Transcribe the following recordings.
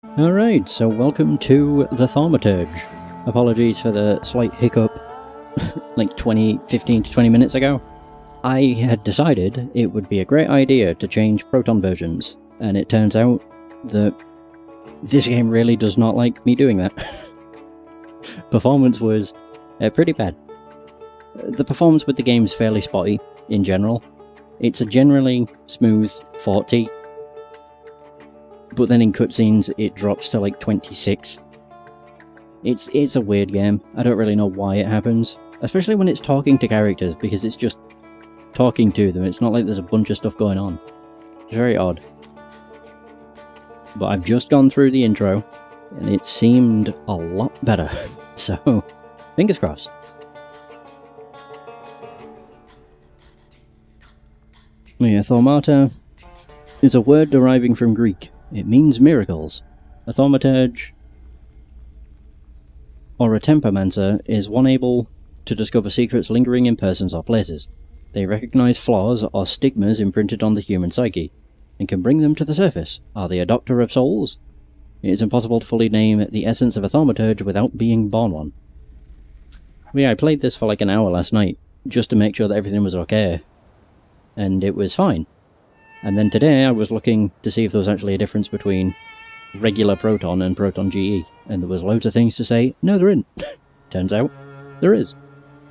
Alright, so welcome to the Thaumaturge. Apologies for the slight hiccup like 15 to 20 minutes ago. I had decided it would be a great idea to change Proton versions, and it turns out that this game really does not like me doing that. Performance was pretty bad. The performance with the game is fairly spotty in general. It's a generally smooth 40, but then in cutscenes it drops to like 26. It's a weird game. I don't really know why it happens, especially when it's talking to characters, because it's just talking to them. It's not like there's a bunch of stuff going on. It's very odd. But I've just gone through the intro, and it seemed a lot better. So, fingers crossed. Yeah, Thaumaturge is a word deriving from Greek. It means miracles. A thaumaturge or a tempomancer is one able to discover secrets lingering in persons or places. They recognize flaws or stigmas imprinted on the human psyche, and can bring them to the surface. Are they a doctor of souls? It is impossible to fully name the essence of a thaumaturge without being born one. Well, yeah, I played this for like an hour last night, just to make sure that everything was okay, and it was fine. And then today I was looking to see if there was actually a difference between regular Proton and Proton GE, and there was loads of things to say, no there isn't. Turns out, there is.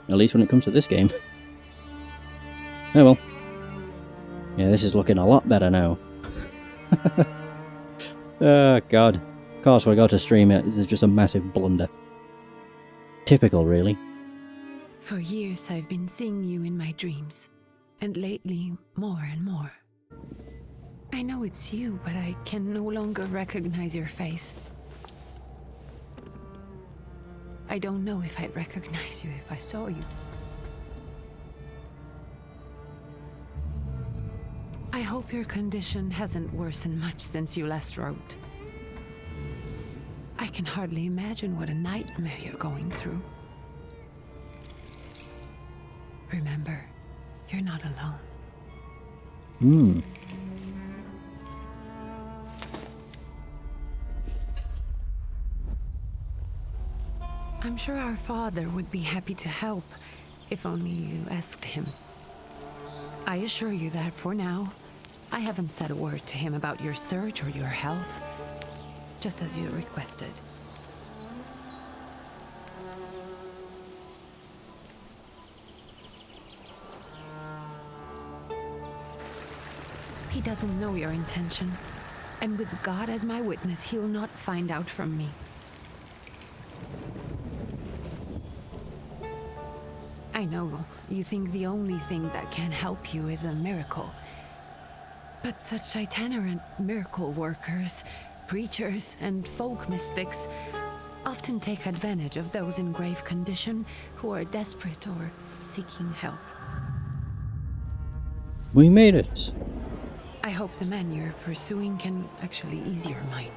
At least when it comes to this game. Oh well. Yeah, this is looking a lot better now. Oh god. Of course we got to stream it, this is just a massive blunder. Typical, really. For years I've been seeing you in my dreams, and lately more and more. I know it's you, but I can no longer recognize your face. I don't know if I'd recognize you if I saw you. I hope your condition hasn't worsened much since you last wrote. I can hardly imagine what a nightmare you're going through. Remember, you're not alone. I'm sure our father would be happy to help, if only you asked him. I assure you that for now, I haven't said a word to him about your search or your health, just as you requested. He doesn't know your intention, and with God as my witness, he'll not find out from me. I know you think the only thing that can help you is a miracle. But such itinerant miracle workers, preachers, and folk mystics often take advantage of those in grave condition who are desperate or seeking help. We made it. I hope the man you're pursuing can actually ease your mind.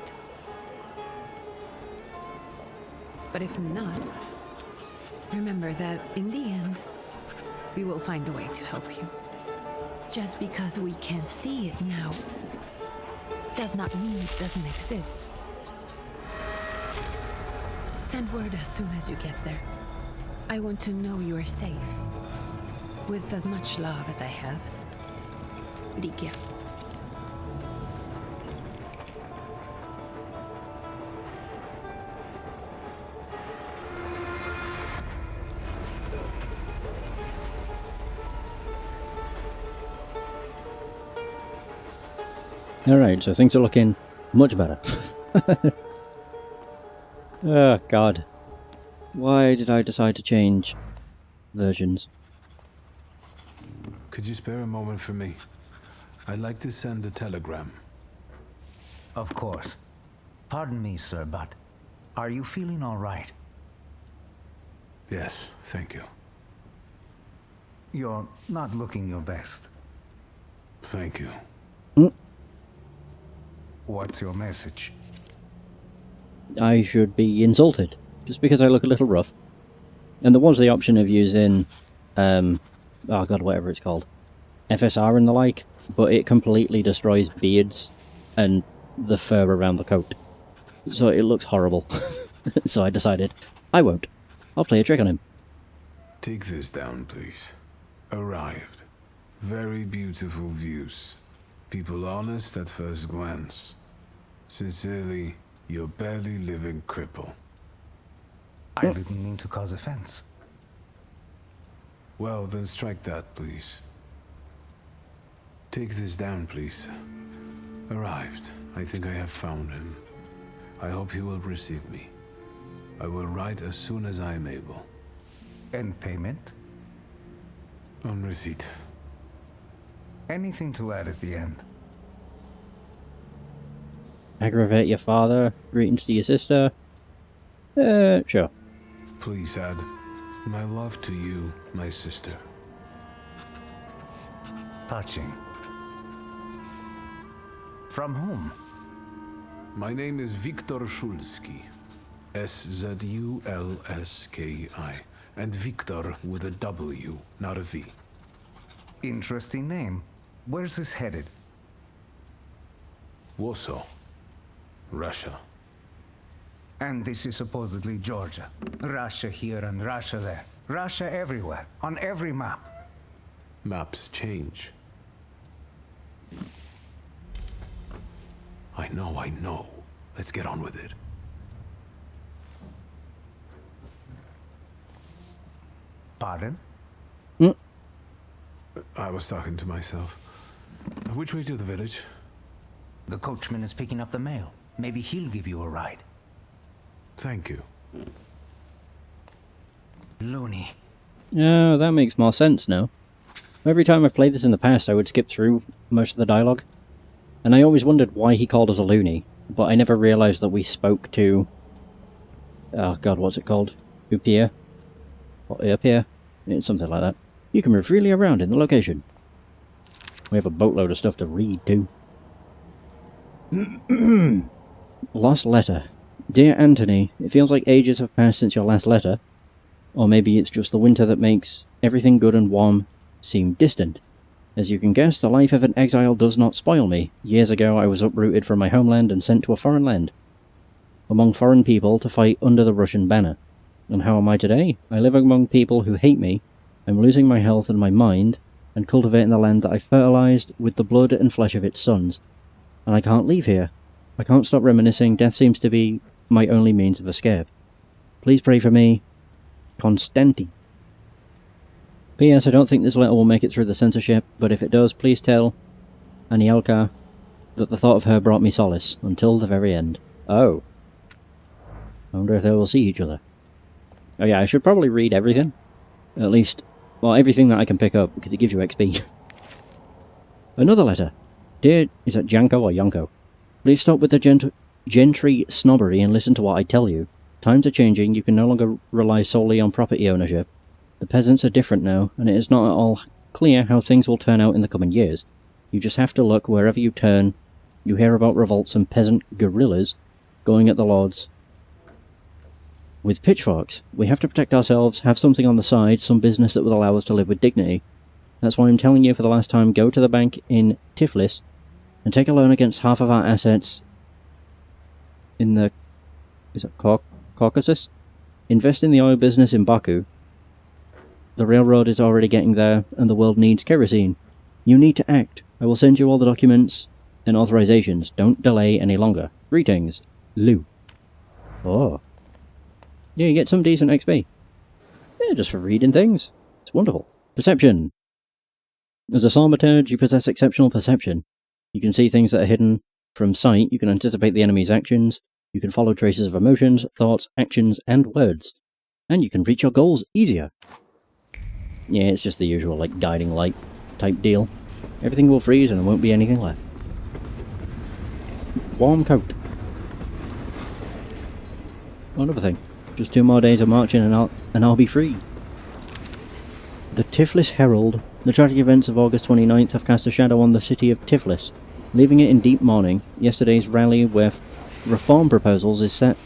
But if not, remember that in the end, we will find a way to help you. Just because we can't see it now does not mean it doesn't exist. Send word as soon as you get there. I want to know you are safe. With as much love as I have. Ligia. Alright, so things are looking much better. Oh god. Why did I decide to change versions? Could you spare a moment for me? I'd like to send a telegram. Of course. Pardon me, sir, but are you feeling all right? Yes, thank you. You're not looking your best. Thank you. What's your message? I should be insulted, just because I look a little rough. And there was the option of using, oh god, whatever it's called, FSR and the like, but it completely destroys beards and the fur around the coat. so it looks horrible. So I decided, I won't. I'll play a trick on him. Take this down, please. Arrived. Very beautiful views. People honest at first glance. Sincerely, your barely living cripple. I didn't mean to cause offense. Well, then strike that, please. Take this down, please. Arrived. I think I have found him. I hope he will receive me. I will write as soon as I am able. And payment? On receipt. Anything to add at the end? Aggravate your father. Greetings to your sister. Sure. Please add, my love to you, my sister. Touching. From whom? My name is Viktor Szulski. S-Z-U-L-S-K-I. And Viktor with a W, not a V. Interesting name. Where's this headed? Warsaw. Russia. And this is supposedly Georgia. Russia here and Russia there. Russia everywhere, on every map. Maps change. I know. Let's get on with it. Pardon? I was talking to myself. Which way to the village? The coachman is picking up the mail. Maybe he'll give you a ride. Thank you. Loony. Oh, that makes more sense now. Every time I've played this in the past, I would skip through most of the dialogue. And I always wondered why he called us a loony, but I never realised that we spoke to... Oh god, what's it called? Upia? Or Upia? It's something like that. You can move freely around in the location. We have a boatload of stuff to read, too. Lost letter. Dear Anthony, it feels like ages have passed since your last letter. Or maybe it's just the winter that makes everything good and warm seem distant. As you can guess, the life of an exile does not spoil me. Years ago I was uprooted from my homeland and sent to a foreign land, among foreign people to fight under the Russian banner. And how am I today? I live among people who hate me. I'm losing my health and my mind, and cultivating the land that I fertilized with the blood and flesh of its sons. And I can't leave here. I can't stop reminiscing. Death seems to be my only means of escape. Please pray for me. Constanti. P.S. I don't think this letter will make it through the censorship, but if it does, please tell Anielka that the thought of her brought me solace, until the very end. Oh. I wonder if they will see each other. Oh yeah, I should probably read everything. At least, well, everything that I can pick up, because it gives you XP. Another letter. Dear, is that Janko or Yanko? Please stop with the gentry snobbery and listen to what I tell you. Times are changing, you can no longer rely solely on property ownership. The peasants are different now, and it is not at all clear how things will turn out in the coming years. You just have to look wherever you turn. You hear about revolts and peasant guerrillas going at the lords with pitchforks. We have to protect ourselves, have something on the side, some business that will allow us to live with dignity. That's why I'm telling you for the last time, go to the bank in Tiflis and take a loan against half of our assets in the... is it Caucasus? Invest in the oil business in Baku. The railroad is already getting there, and the world needs kerosene. You need to act. I will send you all the documents and authorizations. Don't delay any longer. Greetings, Lou. Oh. Yeah, you get some decent XP. Yeah, just for reading things. It's wonderful. Perception. As a Thaumaturge, you possess exceptional perception. You can see things that are hidden from sight. You can anticipate the enemy's actions. You can follow traces of emotions, thoughts, actions, and words. And you can reach your goals easier. Yeah, it's just the usual, like, guiding light type deal. Everything will freeze and there won't be anything left. Warm coat. Oh, another thing. Just 2 more days of marching and I'll be free. The Tiflis Herald. The tragic events of August 29th have cast a shadow on the city of Tiflis, leaving it in deep mourning. Yesterday's rally where reform proposals set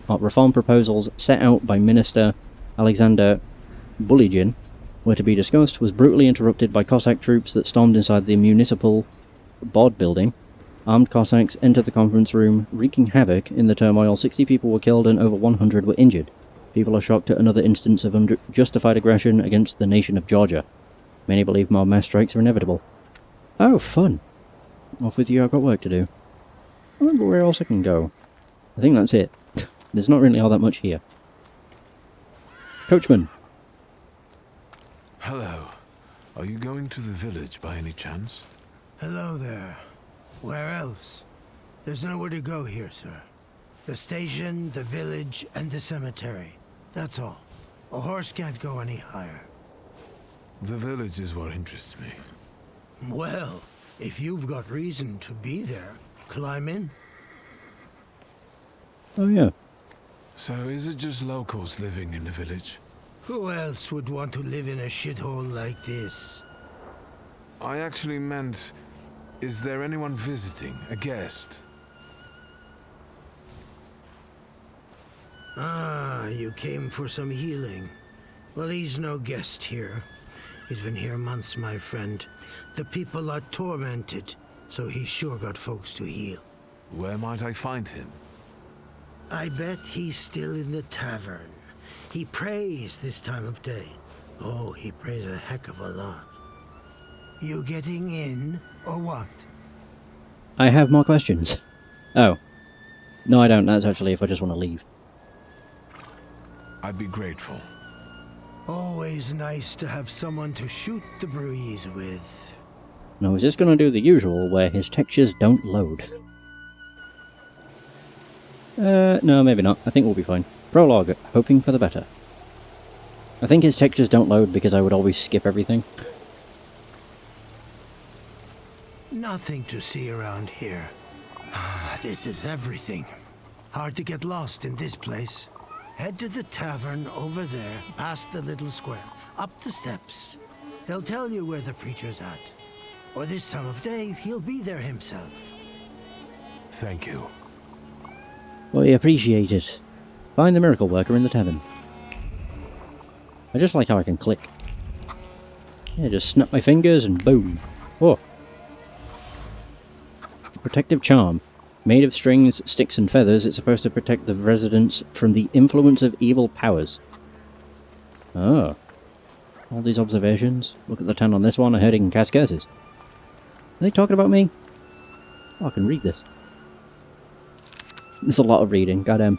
out by Minister Alexander Buligin were to be discussed was brutally interrupted by Cossack troops that stormed inside the municipal board building. Armed Cossacks entered the conference room, wreaking havoc. In the turmoil, 60 people were killed and over 100 were injured. People are shocked at another instance of unjustified aggression against the nation of Georgia. Many believe more mass strikes are inevitable. Oh, fun. Off with you, I've got work to do. I wonder where else I can go. I think that's it. There's not really all that much here. Coachman. Hello. Are you going to the village by any chance? Hello there. Where else? There's nowhere to go here, sir. The station, the village, and the cemetery. That's all. A horse can't go any higher. The village is what interests me. Well, if you've got reason to be there, climb in. Oh yeah. So is it just locals living in the village? Who else would want to live in a shithole like this? I actually meant, is there anyone visiting, a guest? Ah, you came for some healing. Well, he's no guest here. He's been here months, my friend. The people are tormented, so he's sure got folks to heal. Where might I find him? I bet he's still in the tavern. He prays this time of day. Oh, he prays a heck of a lot. You getting in, or what? I have more questions. Oh. No, I don't. That's actually if I just want to leave. I'd be grateful. Always nice to have someone to shoot the breeze with. And I was just going to do the usual, where his textures don't load. No, maybe not. I think we'll be fine. Prologue, hoping for the better. I think his textures don't load because I would always skip everything. Nothing to see around here. This is everything. Hard to get lost in this place. Head to the tavern over there, past the little square, up the steps. They'll tell you where the preacher's at. Or this time of day, he'll be there himself. Thank you. We appreciate it. Find the miracle worker in the tavern. I just like how I can click. Yeah, just snap my fingers and boom. Oh. Protective charm. Made of strings, sticks and feathers, it's supposed to protect the residents from the influence of evil powers. Oh. All these observations. Look at the 10 on this one, I heard it can cast curses. Are they talking about me? Oh, I can read this. There's a lot of reading, goddamn.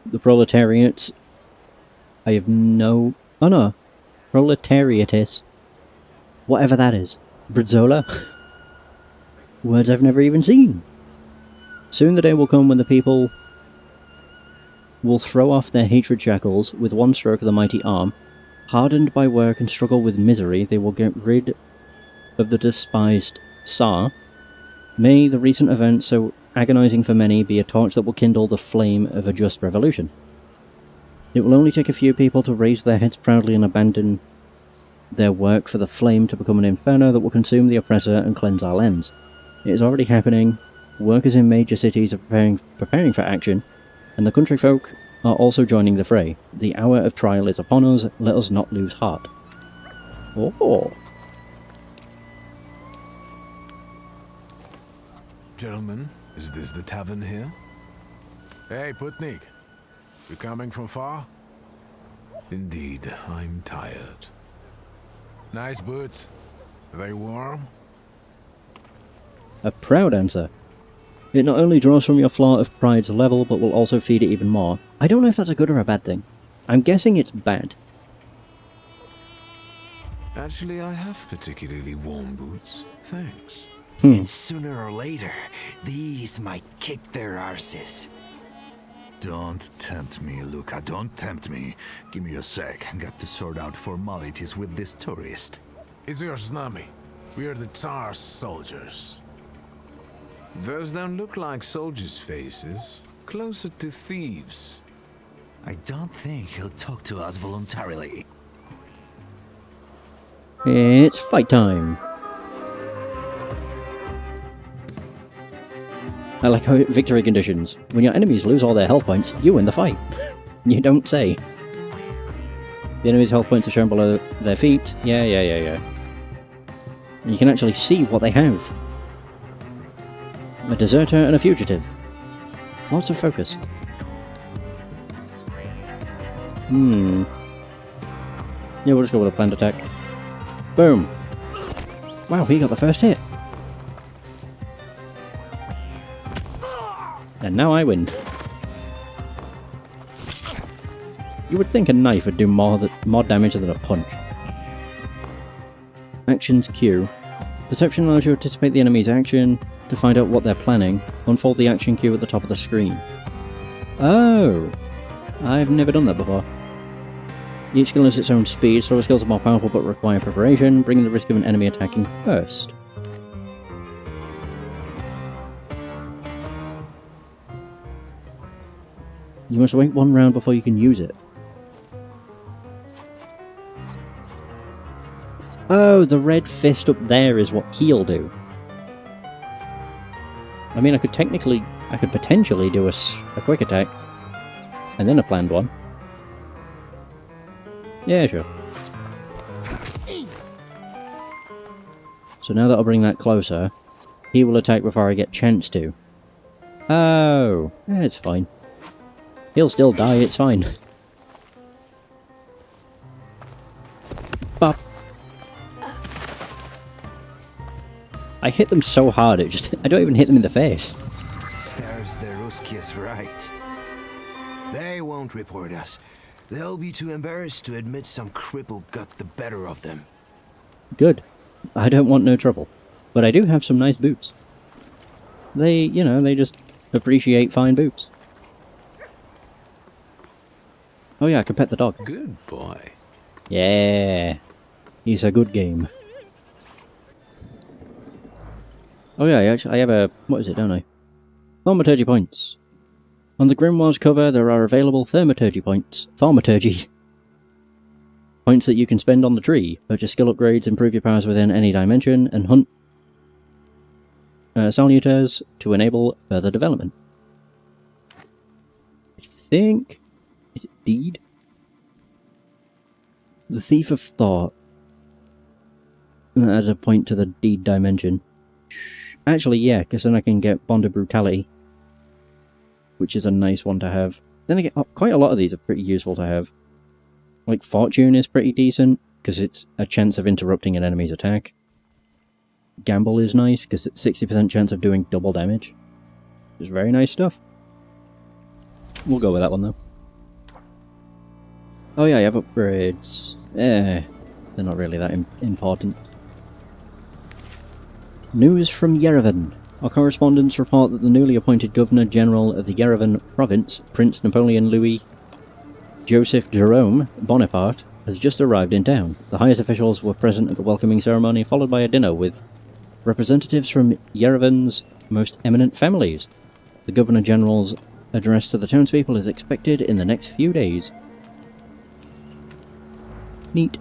The proletariat. I have no... Oh no. Proletariatis. Whatever that is. Brizzola? Words I've never even seen. Soon the day will come when the people will throw off their hatred shackles with one stroke of the mighty arm. Hardened by work and struggle with misery, they will get rid of the despised Tsar. May the recent events, so agonizing for many, be a torch that will kindle the flame of a just revolution. It will only take a few people to raise their heads proudly and abandon their work for the flame to become an inferno that will consume the oppressor and cleanse our lands. It is already happening. Workers in major cities are preparing for action, and the country folk are also joining the fray. The hour of trial is upon us. Let us not lose heart. Oh. Gentlemen, is this the tavern here? Hey, Putnik. You coming from far? Indeed, I'm tired. Nice boots. Are they warm? A proud answer. It not only draws from your floor of pride's level, but will also feed it even more. I don't know if that's a good or a bad thing. I'm guessing it's bad. Actually, I have particularly warm boots. Thanks. And sooner or later, these might kick their arses. Don't tempt me, Luca. Don't tempt me. Give me a sec. Got to sort out formalities with this tourist. It's your Znami. We are the Tsar's soldiers. Those don't look like soldiers' faces. Closer to thieves. I don't think he'll talk to us voluntarily. It's fight time. I like how victory conditions. When your enemies lose all their health points, you win the fight. You don't say. The enemy's health points are shown below their feet. Yeah. And you can actually see what they have. A deserter and a fugitive. Lots of focus. Yeah, we'll just go with a planned attack. Boom! Wow, he got the first hit! And now I win. You would think a knife would do more damage than a punch. Actions Q. Perception allows you to anticipate the enemy's action, to find out what they're planning. Unfold the action queue at the top of the screen. Oh! I've never done that before. Each skill has its own speed, slower skills are more powerful but require preparation, bringing the risk of an enemy attacking first. You must wait one round before you can use it. Oh, the red fist up there is what he'll do. I mean, I could potentially do a quick attack, and then a planned one. Yeah, sure. So now that I'll bring that closer, he will attack before I get chance to. Oh, yeah, it's fine. He'll still die, it's fine. Bop. I hit them so hard, I don't even hit them in the face. Serves the Ruskies right. They won't report us. They'll be too embarrassed to admit some cripple got the better of them. Good. I don't want no trouble. But I do have some nice boots. They just appreciate fine boots. Oh yeah, I can pet the dog. Good boy. Yeah. He's a good game. Oh yeah, I have a... what is it, don't I? Thaumaturge points. On the Grimoire's cover, there are available Thaumaturge points. Thaumaturge. Points that you can spend on the tree. Purchase skill upgrades, improve your powers within any dimension, and hunt salutars to enable further development. I think... is it Deed? The Thief of Thought. That adds a point to the Deed dimension. Actually, yeah, because then I can get Bond of Brutality, which is a nice one to have. Then I get quite a lot of these are pretty useful to have. Like Fortune is pretty decent, because it's a chance of interrupting an enemy's attack. Gamble is nice, because it's 60% chance of doing double damage. It's very nice stuff. We'll go with that one, though. Oh yeah, I have upgrades. They're not really that important. News from Yerevan. Our correspondents report that the newly appointed Governor-General of the Yerevan Province, Prince Napoleon Louis Joseph Jerome Bonaparte, has just arrived in town. The highest officials were present at the welcoming ceremony, followed by a dinner with representatives from Yerevan's most eminent families. The Governor-General's address to the townspeople is expected in the next few days. Neat.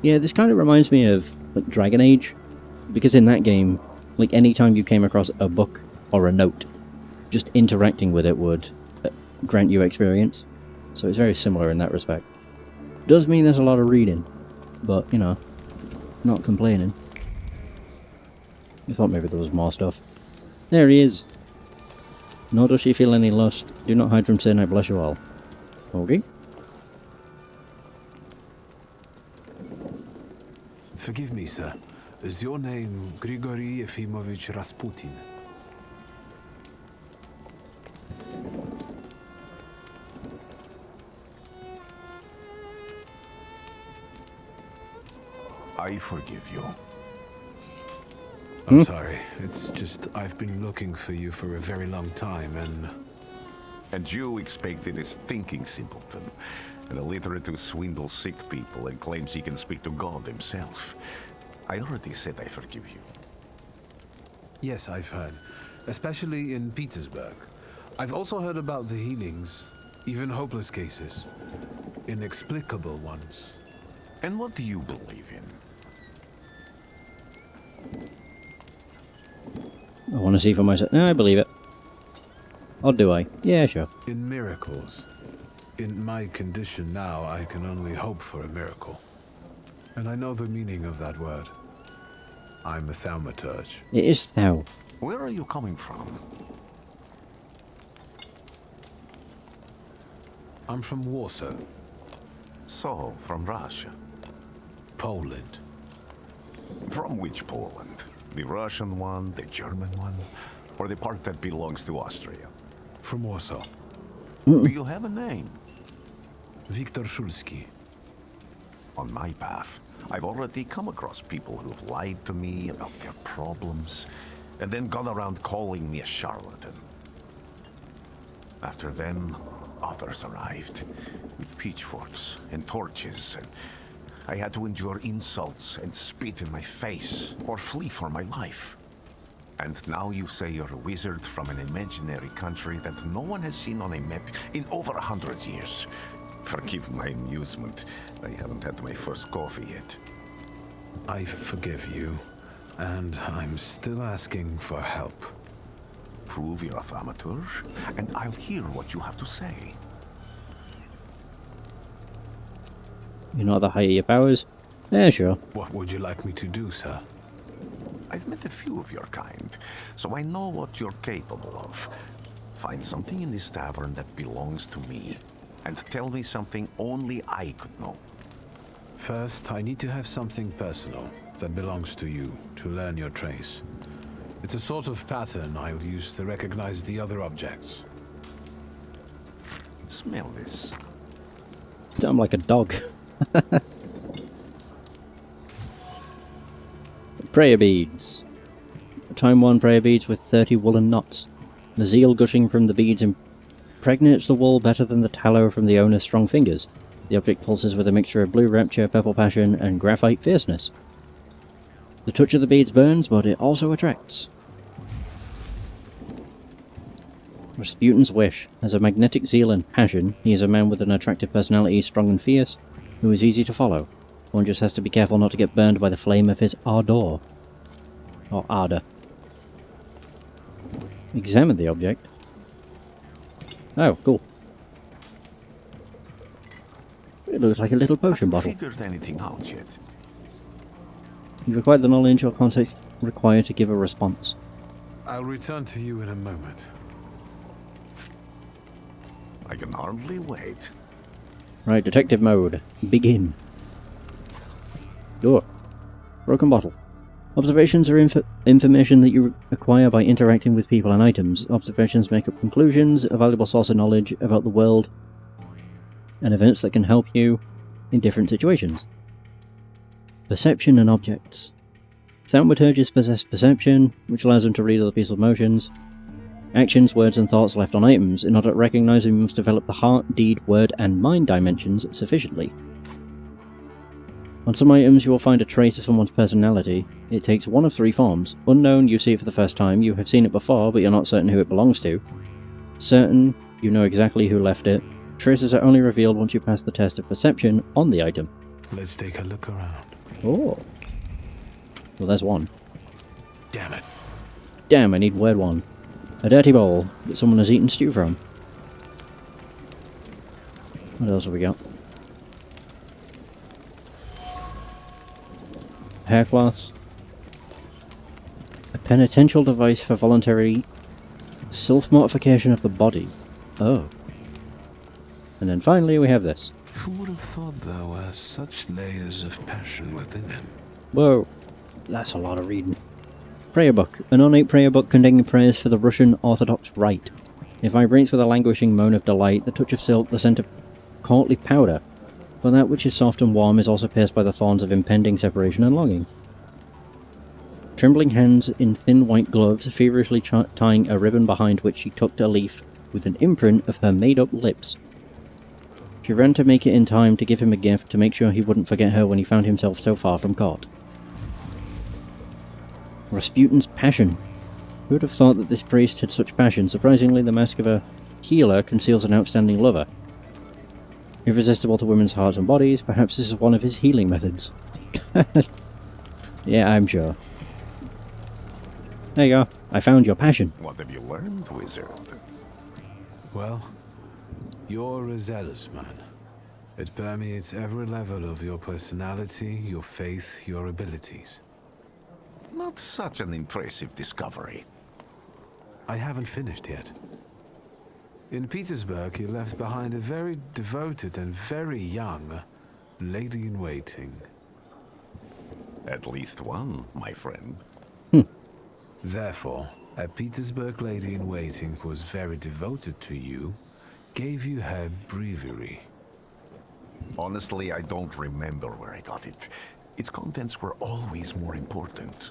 Yeah, this kind of reminds me of like Dragon Age. Because in that game, like anytime you came across a book or a note, just interacting with it would grant you experience. So it's very similar in that respect. Does mean there's a lot of reading, but, you know, not complaining. I thought maybe there was more stuff. There he is. Nor does she feel any lust. Do not hide from sin, I bless you all. Okay. Forgive me, sir. Is your name Grigory Efimovich Rasputin? I forgive you. I'm sorry. It's just I've been looking for you for a very long time, And you expected a thinking simpleton, an illiterate who swindles sick people and claims he can speak to God himself. I already said I forgive you. Yes, I've heard. Especially in Petersburg. I've also heard about the healings, even hopeless cases. Inexplicable ones. And what do you believe in? I want to see for myself. No, I believe it. Or do I? Yeah, sure. In miracles. In my condition now, I can only hope for a miracle. And I know the meaning of that word. I'm a Thaumaturge. It is Thou. Where are you coming from? I'm from Warsaw, So, from Russia. Poland. From which Poland? The Russian one, the German one, or the part that belongs to Austria? From Warsaw. Do you have a name? Wiktor Szulski. On my path, I've already come across people who've lied to me about their problems, and then gone around calling me a charlatan. After them, others arrived, with pitchforks and torches, and I had to endure insults and spit in my face, or flee for my life. And now you say you're a wizard from an imaginary country that no one has seen on a map in over 100 years. Forgive my amusement. I haven't had my first coffee yet. I forgive you, and I'm still asking for help. Prove you're a Thaumaturge, and I'll hear what you have to say. You know the height of your powers? Yeah, sure. What would you like me to do, sir? I've met a few of your kind, so I know what you're capable of. Find something in this tavern that belongs to me, and tell me something only I could know. First, I need to have something personal that belongs to you to learn your trace. It's a sort of pattern I'll use to recognize the other objects. Smell this. I'm like a dog. Prayer beads. Time 1 prayer beads with 30 woolen knots. The zeal gushing from the beads impregnates the wool better than the tallow from the owner's strong fingers. The object pulses with a mixture of blue rapture, purple passion, and graphite fierceness. The touch of the beads burns, but it also attracts. Rasputin's wish. As a magnetic zeal and passion, he is a man with an attractive personality, strong and fierce, who is easy to follow. One just has to be careful not to get burned by the flame of his ardor. Or ardor. Examine the object. Oh, cool. It looks like a little potion bottle. Have you figured anything out yet? You require the knowledge or context required to give a response. I'll return to you in a moment. I can hardly wait. Right, detective mode. Begin. Door. Broken bottle. Observations are information that you acquire by interacting with people and items. Observations make up conclusions, a valuable source of knowledge about the world and events that can help you in different situations. Perception and objects. Thaumaturges possess perception, which allows them to read other people's emotions. Actions, words, and thoughts left on items. In order to recognize them, you must develop the heart, deed, word, and mind dimensions sufficiently. On some items, you will find a trace of someone's personality. It takes one of 3 forms. Unknown, you see it for the first time. You have seen it before, but you're not certain who it belongs to. Certain, you know exactly who left it. Traces are only revealed once you pass the test of perception on the item. Let's take a look around. Oh. Well, there's one. Damn it. Damn, I need word 1. A dirty bowl that someone has eaten stew from. What else have we got? Hair cloths. A penitential device for voluntary self-mortification of the body. Oh. And then finally we have this. Who would have thought there were such layers of passion within him? Whoa. That's a lot of reading. Prayer book. An ornate prayer book containing prayers for the Russian Orthodox Rite. It vibrates with a languishing moan of delight, the touch of silk, the scent of courtly powder. But that which is soft and warm is also pierced by the thorns of impending separation and longing. Trembling hands in thin white gloves, feverishly tying a ribbon behind which she tucked a leaf with an imprint of her made-up lips. She ran to make it in time to give him a gift to make sure he wouldn't forget her when he found himself so far from court. Rasputin's passion. Who would have thought that this priest had such passion? Surprisingly, the mask of a healer conceals an outstanding lover. Irresistible to women's hearts and bodies, perhaps this is one of his healing methods. Yeah, I'm sure. There you go. I found your passion. What have you learned, wizard? Well, you're a zealous man. It permeates every level of your personality, your faith, your abilities. Not such an impressive discovery. I haven't finished yet. In Petersburg, he left behind a very devoted and very young lady-in-waiting. At least one, my friend. Therefore, a Petersburg lady-in-waiting who was very devoted to you gave you her breviary. Honestly, I don't remember where I got it. Its contents were always more important.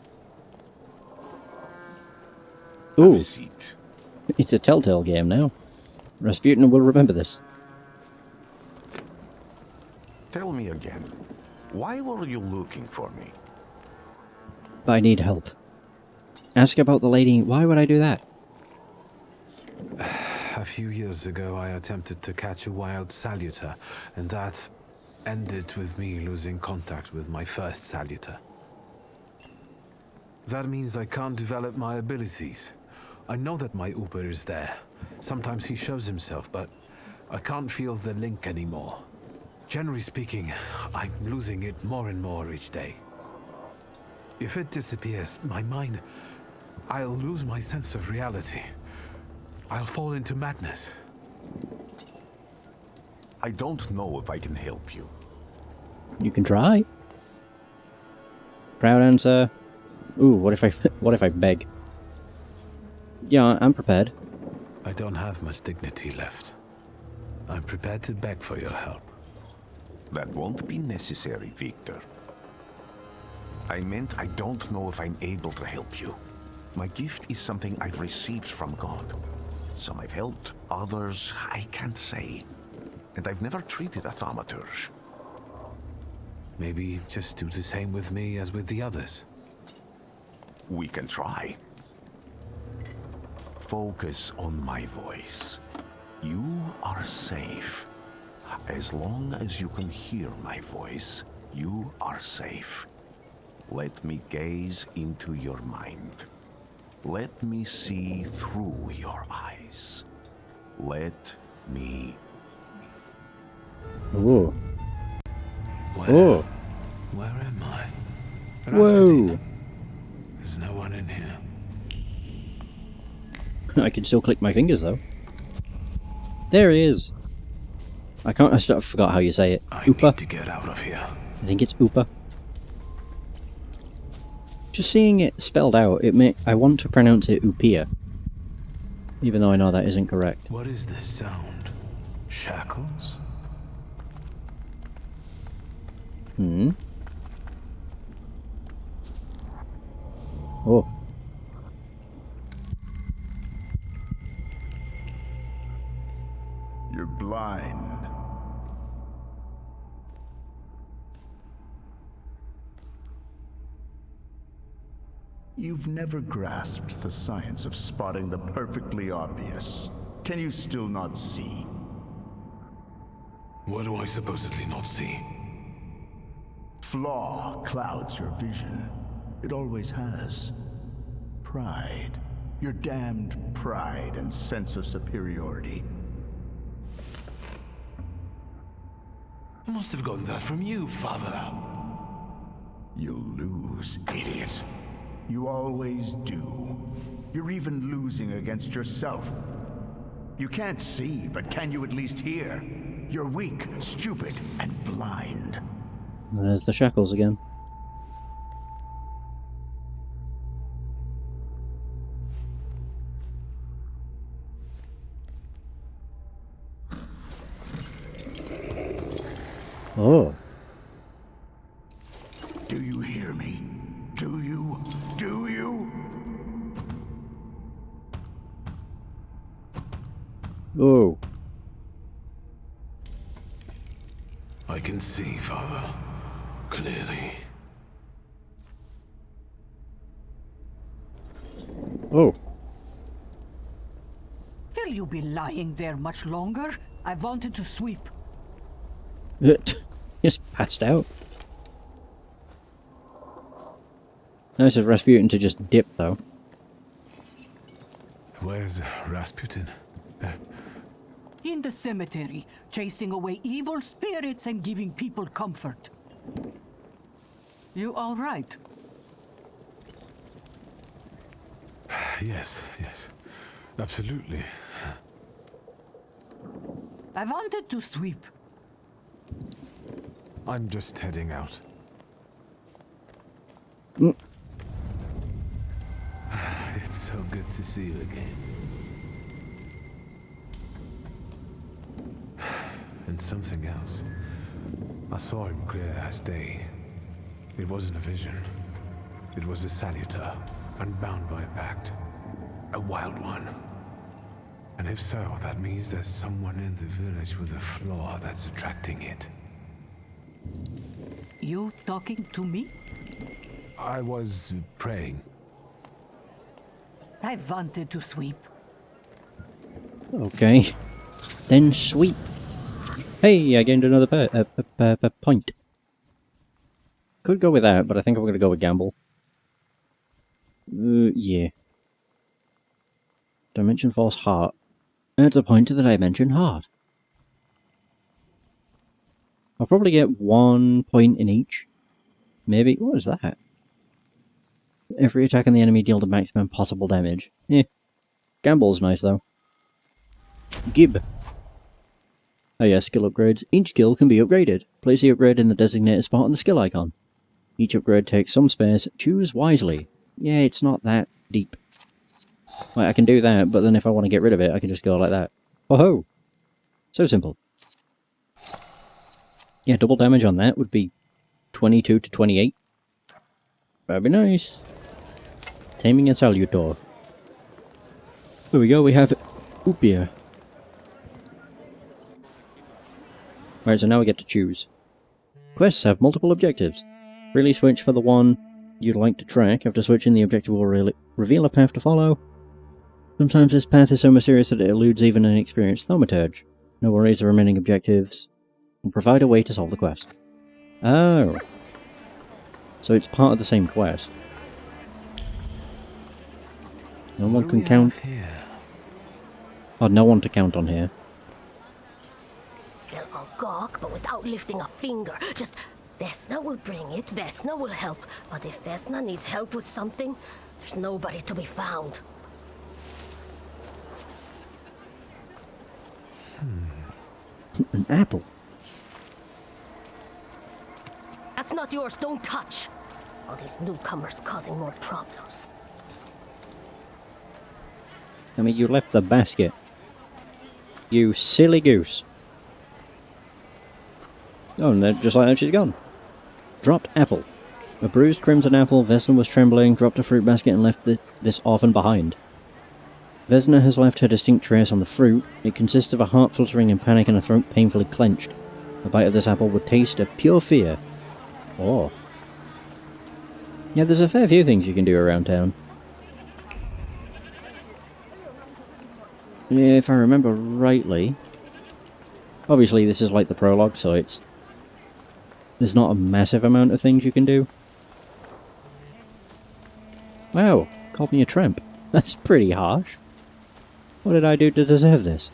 Have Ooh, a seat. it's a Telltale game now. Rasputin will remember this. Tell me again, why were you looking for me? But I need help. Ask about the lady. Why would I do that? A few years ago, I attempted to catch a wild saluter, and that ended with me losing contact with my first saluter. That means I can't develop my abilities. I know that my Uber is there. Sometimes he shows himself, but I can't feel the link anymore. Generally speaking, I'm losing it more and more each day. If it disappears, my mind... I'll lose my sense of reality. I'll fall into madness. I don't know if I can help you. You can try. Crowd answer. Ooh, what if I beg? Yeah, I'm prepared. I don't have much dignity left. I'm prepared to beg for your help. That won't be necessary, Victor. I meant I don't know if I'm able to help you. My gift is something I've received from God. Some I've helped, others I can't say. And I've never treated a Thaumaturge. Maybe just do the same with me as with the others. We can try. Focus on my voice. You are safe. As long as you can hear my voice, you are safe. Let me gaze into your mind. Let me see through your eyes. Let me... Ooh. Where am I? Whoa. There's no one in here. I can still click my fingers though. There he is. I forgot how you say it. I Oopa. need to get out of here. I think it's Oopa. Just seeing it spelled out, I want to pronounce it Upia. Even though I know that isn't correct. What is this sound? Shackles? Hmm. Oh. You're blind. You've never grasped the science of spotting the perfectly obvious. Can you still not see? What do I supposedly not see? Flaw clouds your vision. It always has. Pride. Your damned pride and sense of superiority. I must have gotten that from you, Father. You'll lose, idiot. You always do. You're even losing against yourself. You can't see, but can you at least hear? You're weak, stupid, and blind. There's the shackles again. Oh. Do you hear me? Do you? Do you? Oh. I can see, Father. Clearly. Oh. Will you be lying there much longer? I wanted to sweep. Just passed out. Nice of Rasputin to just dip, though. Where's Rasputin? In the cemetery, chasing away evil spirits and giving people comfort. You all right? Yes, yes. Absolutely. I wanted to sweep. I'm just heading out. It's so good to see you again. And something else. I saw him clear as day. It wasn't a vision. It was a saluter, unbound by a pact. A wild one. And if so, that means there's someone in the village with a flaw that's attracting it. You talking to me? I was praying. I wanted to sweep. Okay. Then sweep. Hey, I gained another point. Could go with that, but I think I'm going to go with gamble. Yeah. Dimension Force Heart. Adds a point to the Dimension Heart. I'll probably get 1 point in each. Maybe. What is that? Every attack on the enemy deal the maximum possible damage. Eh. Gamble's nice though. Gib. Oh yeah, skill upgrades. Each skill can be upgraded. Place the upgrade in the designated spot on the skill icon. Each upgrade takes some space. Choose wisely. Yeah, it's not that deep. Like, I can do that, but then if I want to get rid of it, I can just go like that. Oh ho! So simple. Yeah, double damage on that would be 22 to 28. That'd be nice. Taming a Salutor. There we go, we have Upia. Right, so now we get to choose. Quests have multiple objectives. Freely switch for the one you'd like to track. After switching, the objective will reveal a path to follow. Sometimes this path is so mysterious that it eludes even an experienced Thaumaturge. No worries, the remaining objectives will provide a way to solve the quest. Oh. So it's part of the same quest. No one can count. Oh, no one to count on here. They'll go gawk, but without lifting a finger. Just, Vesna will bring it, Vesna will help. But if Vesna needs help with something, there's nobody to be found. An apple. That's not yours, don't touch. All these newcomers causing more problems. I mean, you left the basket. You silly goose. Oh, and then just like that, she's gone. Dropped apple. A bruised crimson apple, Vesna was trembling, dropped a fruit basket and left this orphan behind. Vesna has left her distinct trace on the fruit. It consists of a heart fluttering in panic and a throat painfully clenched. A bite of this apple would taste of pure fear. Oh. Yeah, there's a fair few things you can do around town. If I remember rightly... Obviously this is like the prologue, so there's not a massive amount of things you can do. Wow, called me a tramp. That's pretty harsh. What did I do to deserve this?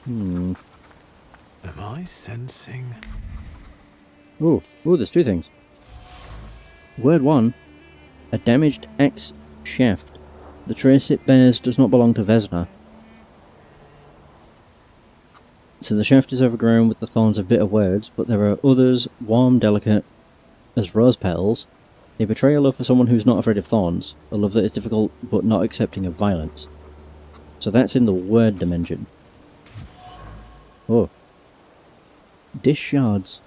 Am I sensing? Ooh, there's two things. Word 1. A damaged axe shaft. The trace it bears does not belong to Vesna. So the shaft is overgrown with the thorns of bitter words, but there are others, warm, delicate as rose petals. They betray a love for someone who's not afraid of thorns, a love that is difficult but not accepting of violence. So that's in the word dimension. Oh. Dish shards.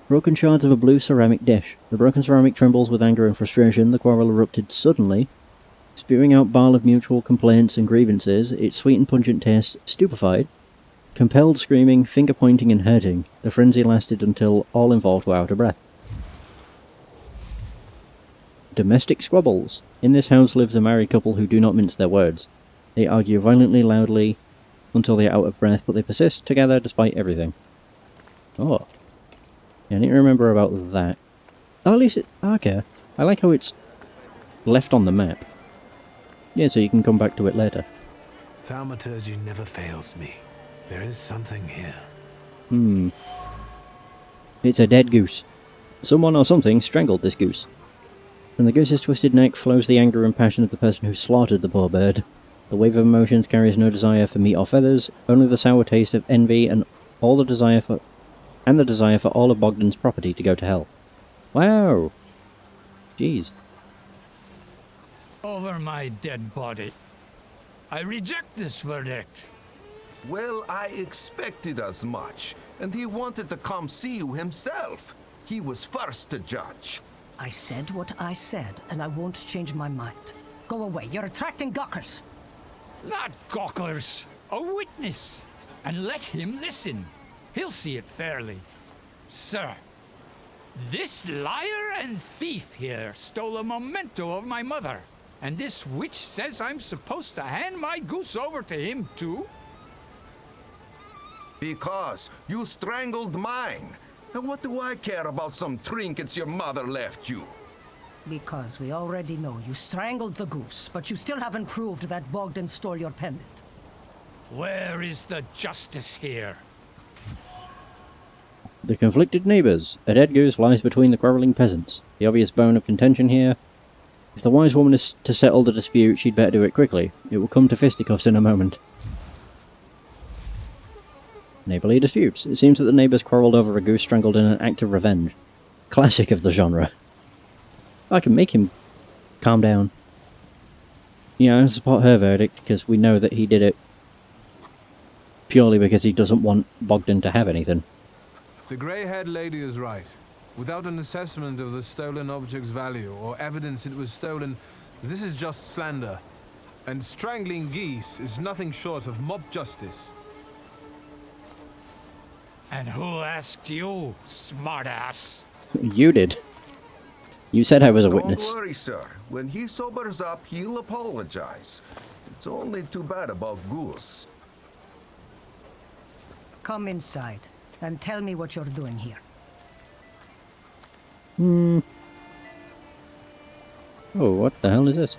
Broken shards of a blue ceramic dish. The broken ceramic trembles with anger and frustration. The quarrel erupted suddenly, spewing out bile of mutual complaints and grievances, its sweet and pungent taste stupefied, compelled screaming, finger-pointing and hurting. The frenzy lasted until all involved were out of breath. Domestic squabbles. In this house lives a married couple who do not mince their words. They argue violently, loudly, until they are out of breath, but they persist together despite everything. Oh. Yeah, I need to remember about that. Oh, at least it... Okay. I like how it's left on the map. Yeah, so you can come back to it later. Thaumaturge never fails me. There is something here. It's a dead goose. Someone or something strangled this goose. From the goose's twisted neck flows the anger and passion of the person who slaughtered the poor bird. The wave of emotions carries no desire for meat or feathers, only the sour taste of envy and the desire for all of Bogdan's property to go to hell. Wow! Jeez. Over my dead body. I reject this verdict. Well, I expected as much, and he wanted to come see you himself. He was first to judge. I said what I said, and I won't change my mind. Go away. You're attracting gawkers. Not gawkers. A witness. And let him listen. He'll see it fairly. Sir, this liar and thief here stole a memento of my mother. And this witch says I'm supposed to hand my goose over to him too? Because you strangled mine. And what do I care about some trinkets your mother left you? Because we already know you strangled the goose, but you still haven't proved that Bogdan stole your pendant. Where is the justice here? The conflicted neighbours. A dead goose lies between the quarrelling peasants. The obvious bone of contention here. If the wise woman is to settle the dispute, she'd better do it quickly. It will come to fisticuffs in a moment. Neighbourly disputes. It seems that the neighbours quarrelled over a goose strangled in an act of revenge. Classic of the genre. I can make him calm down. Yeah, I support her verdict, because we know that he did it purely because he doesn't want Bogdan to have anything. The grey-haired lady is right. Without an assessment of the stolen object's value or evidence it was stolen, this is just slander. And strangling geese is nothing short of mob justice. And who asked you, smartass? You did. You said I was a witness. Don't worry, sir. When he sobers up, he'll apologize. It's only too bad about Goose. Come inside and tell me what you're doing here. Oh, what the hell is this?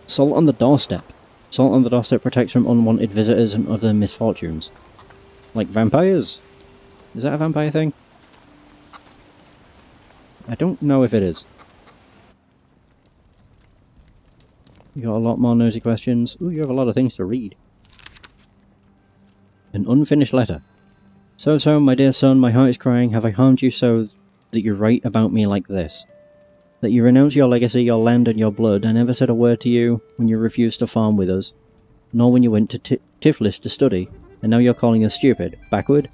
Salt on the doorstep. Salt on the doorstep protects from unwanted visitors and other misfortunes. Like vampires? Is that a vampire thing? I don't know if it is. You got a lot more nosy questions. Ooh, you have a lot of things to read. An unfinished letter. So, my dear son, my heart is crying. Have I harmed you so that you write about me like this? That you renounce your legacy, your land, and your blood? I never said a word to you when you refused to farm with us, nor when you went to Tiflis to study, and now you're calling us stupid. Backward?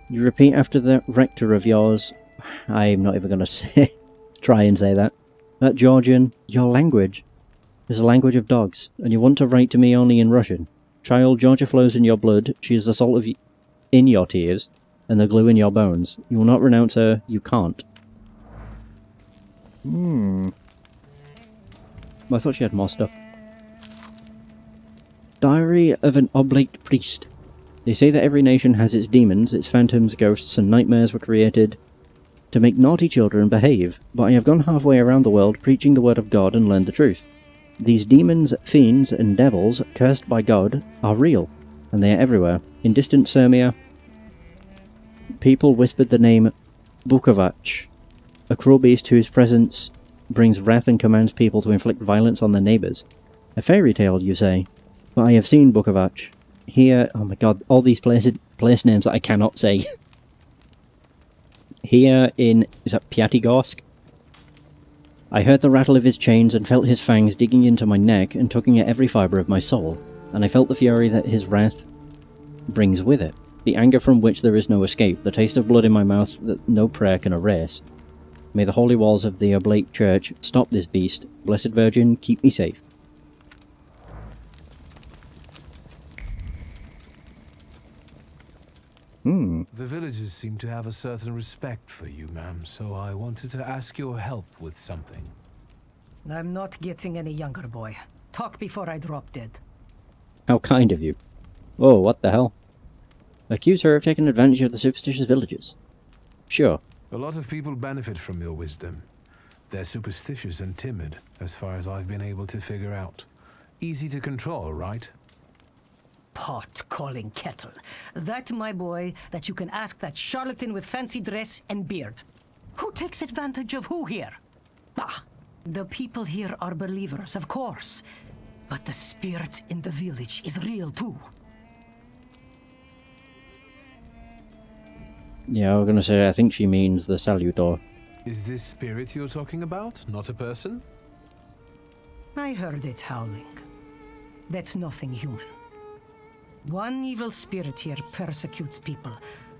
You repeat after that rector of yours. I'm not even going to try and say that. That Georgian, your language, is the language of dogs, and you want to write to me only in Russian. Child, Georgia flows in your blood. She is the salt in your tears, and the glue in your bones. You will not renounce her. You can't. I thought she had more stuff. Diary of an Oblate Priest. They say that every nation has its demons, its phantoms, ghosts, and nightmares were created to make naughty children behave, but I have gone halfway around the world preaching the word of God and learned the truth. These demons, fiends, and devils, cursed by God, are real, and they are everywhere. In distant Sirmia, people whispered the name Bukovac, a cruel beast whose presence brings wrath and commands people to inflict violence on their neighbours. A fairy tale, you say? But I have seen Bukovac. Here, oh my god, all these place names that I cannot say. Here in, is that Piatigorsk? I heard the rattle of his chains and felt his fangs digging into my neck and tugging at every fibre of my soul, and I felt the fury that his wrath brings with it, the anger from which there is no escape, the taste of blood in my mouth that no prayer can erase. May the holy walls of the Oblate Church stop this beast. Blessed Virgin, keep me safe. The villagers seem to have a certain respect for you, ma'am, so I wanted to ask your help with something. I'm not getting any younger, boy. Talk before I drop dead. How kind of you. Whoa, what the hell? Accuse her of taking advantage of the superstitious villagers. Sure. A lot of people benefit from your wisdom. They're superstitious and timid, as far as I've been able to figure out. Easy to control, right? Pot calling kettle. That, my boy, that you can ask that charlatan with fancy dress and beard. Who takes advantage of who here? Bah! The people here are believers, of course. But the spirit in the village is real too. Yeah, I was gonna say, I think she means the Salutor. Is this spirit you're talking about, not a person? I heard it howling. That's nothing human. One evil spirit here persecutes people,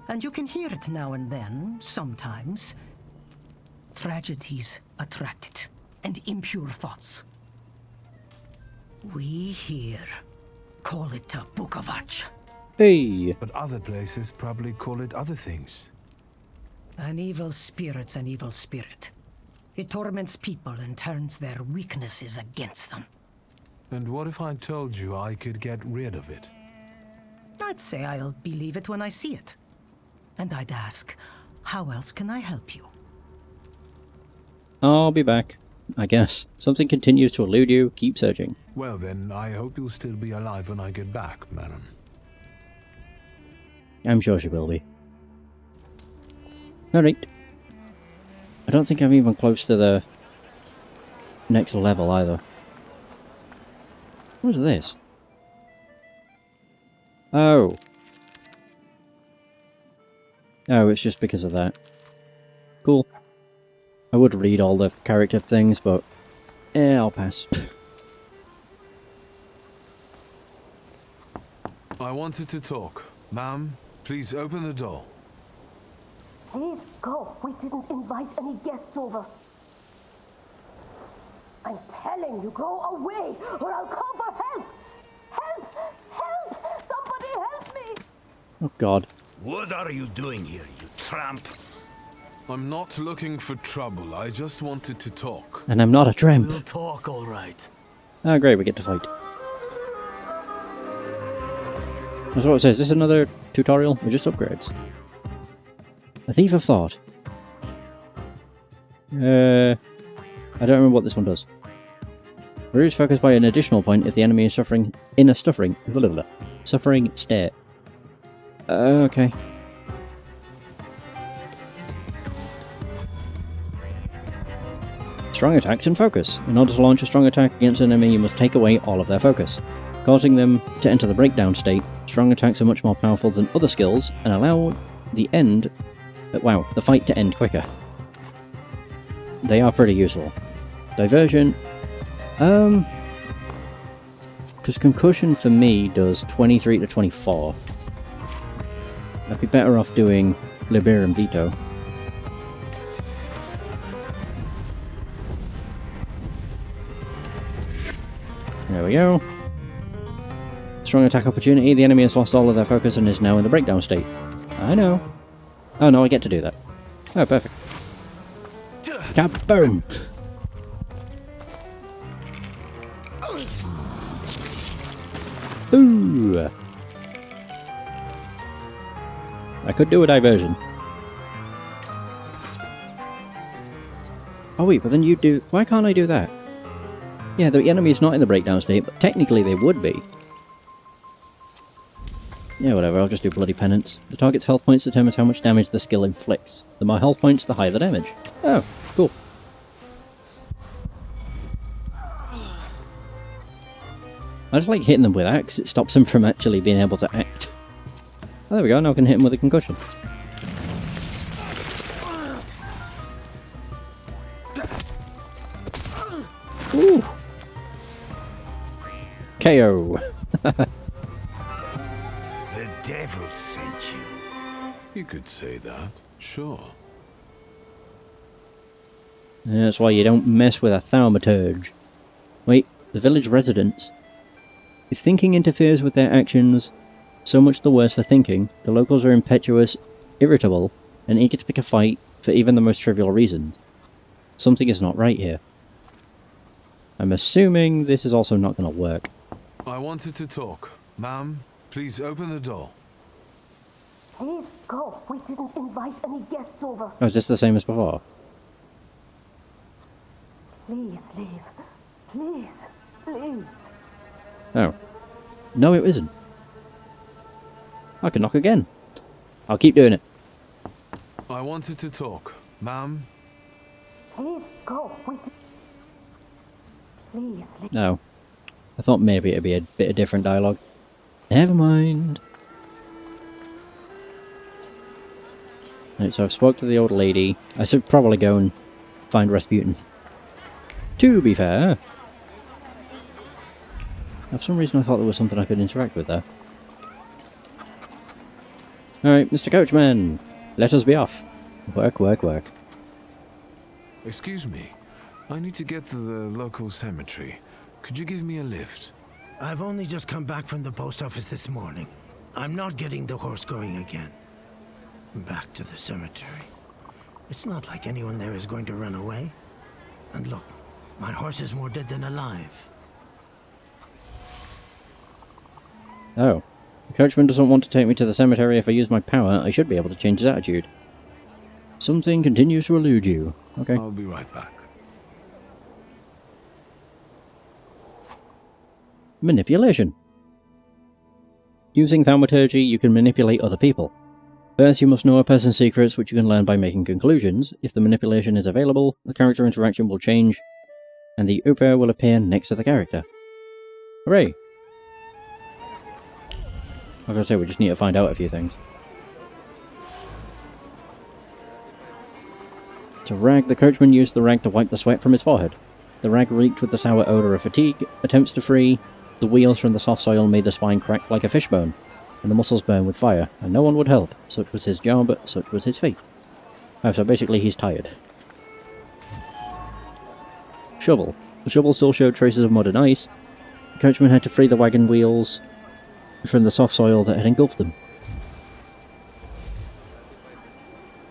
and you can hear it now and then, sometimes. Tragedies attract it, and impure thoughts. We here call it a Bukovac. Hey! But other places probably call it other things. An evil spirit's an evil spirit. It torments people and turns their weaknesses against them. And what if I told you I could get rid of it? I'd say I'll believe it when I see it. And I'd ask, how else can I help you? I'll be back, I guess. Something continues to elude you, keep searching. Well then, I hope you'll still be alive when I get back, madam. I'm sure she will be. Alright. I don't think I'm even close to the next level either. What is this? Oh. Oh, it's just because of that. Cool. I would read all the character things, but I'll pass. I wanted to talk. Ma'am, please open the door. Please go. We didn't invite any guests over. I'm telling you, go away, or I'll call for help! Help! Help! Somebody help me! Oh god. What are you doing here, you tramp? I'm not looking for trouble. I just wanted to talk. And I'm not a tramp. We'll talk, all right. Oh great, we get to fight. That's what it says. Is this another tutorial or just upgrades? A Thief of Thought. I don't remember what this one does. Reduce focus by an additional point if the enemy is suffering in a suffering state. Okay. Strong attacks and focus. In order to launch a strong attack against an enemy, you must take away all of their focus, causing them to enter the breakdown state. Strong attacks are much more powerful than other skills and allow the fight to end quicker. They are pretty useful. Diversion. Because concussion for me does 23 to 24. I'd be better off doing Libera and Veto. There we go. Strong attack opportunity. The enemy has lost all of their focus and is now in the breakdown state. I know. Oh no, I get to do that. Oh, perfect. Kaboom! Ooh! I could do a diversion. Oh wait, but then you do... Why can't I do that? Yeah, the enemy is not in the breakdown state, but technically they would be. Yeah, whatever, I'll just do Bloody Penance. The target's health points determines how much damage the skill inflicts. The more health points, the higher the damage. Oh, cool. I just like hitting them with axe, it stops them from actually being able to act. Oh, there we go, now I can hit him with a concussion. Ooh! KO! The devil sent you. You could say that, sure. That's why you don't mess with a Thaumaturge. Wait, the village residents. If thinking interferes with their actions, so much the worse for thinking. The locals are impetuous, irritable, and eager to pick a fight for even the most trivial reasons. Something is not right here. I'm assuming this is also not going to work. I wanted to talk. Ma'am, please open the door. Please go. We didn't invite any guests over. Oh, is this the same as before? Please leave. Please. Please. Oh. No, it isn't. I can knock again. I'll keep doing it. I wanted to talk. Ma'am? Please go. Please. No. I thought maybe it'd be a bit of different dialogue. Never mind. Right, so I've spoke to the old lady. I should probably go and find Rasputin. To be fair. For some reason I thought there was something I could interact with there. Alright, Mr. Coachman. Let us be off. Work, work, work. Excuse me. I need to get to the local cemetery. Could you give me a lift? I've only just come back from the post office this morning. I'm not getting the horse going again. Back to the cemetery. It's not like anyone there is going to run away. And look, my horse is more dead than alive. Oh. The coachman doesn't want to take me to the cemetery. If I use my power, I should be able to change his attitude. Something continues to elude you. Okay. I'll be right back. Manipulation. Using Thaumaturge, you can manipulate other people. First, you must know a person's secrets, which you can learn by making conclusions. If the manipulation is available, the character interaction will change, and the Uber will appear next to the character. Hooray! Like I say, we just need to find out a few things. To rag, the coachman used the rag to wipe the sweat from his forehead. The rag reeked with the sour odour of fatigue. Attempts to free the wheels from the soft soil made the spine crack like a fishbone, and the muscles burn with fire, and no one would help. Such was his job, such was his fate. Oh, so basically he's tired. Shovel. The shovel still showed traces of mud and ice. The coachman had to free the wagon wheels from the soft soil that had engulfed them.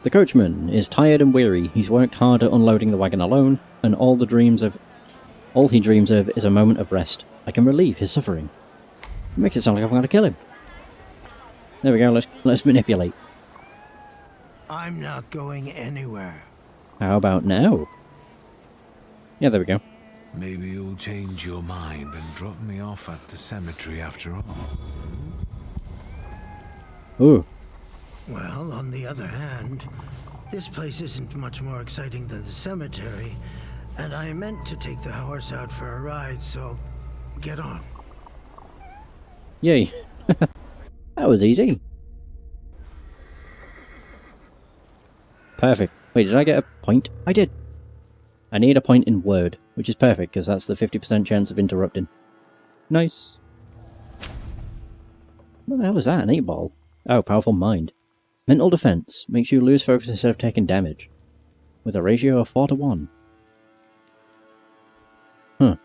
The coachman is tired and weary. He's worked hard at unloading the wagon alone, and all he dreams of is a moment of rest. I can relieve his suffering. It makes it sound like I'm going to kill him. There we go, let's manipulate. I'm not going anywhere. How about now? Yeah, there we go. Maybe you'll change your mind and drop me off at the cemetery after all. Ooh. Well, on the other hand, this place isn't much more exciting than the cemetery, and I meant to take the horse out for a ride, so get on. Yay. That was easy. Perfect. Wait, did I get a point? I did. I need a point in word, which is perfect, because that's the 50% chance of interrupting. Nice. What the hell is that? An 8-ball? Oh, powerful mind. Mental defense. Makes you lose focus instead of taking damage. With a ratio of 4-to-1. Huh.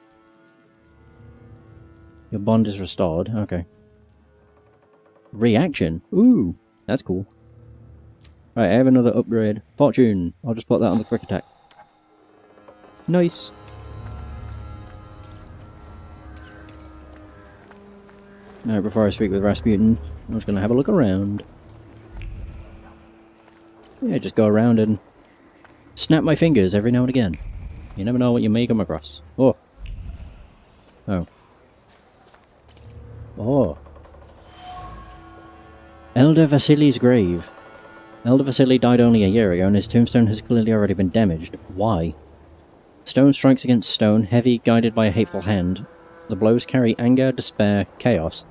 Your bond is restored. Okay. Reaction? Ooh, that's cool. Right, I have another upgrade. Fortune. I'll just put that on the quick attack. Nice. Now, before I speak with Rasputin, I'm just going to have a look around. Yeah, just go around and snap my fingers every now and again. You never know what you may come across. Oh. Oh. Oh. Elder Vasily's grave. Elder Vasily died only a year ago and his tombstone has clearly already been damaged. Why? Stone strikes against stone, heavy, guided by a hateful hand. The blows carry anger, despair, chaos.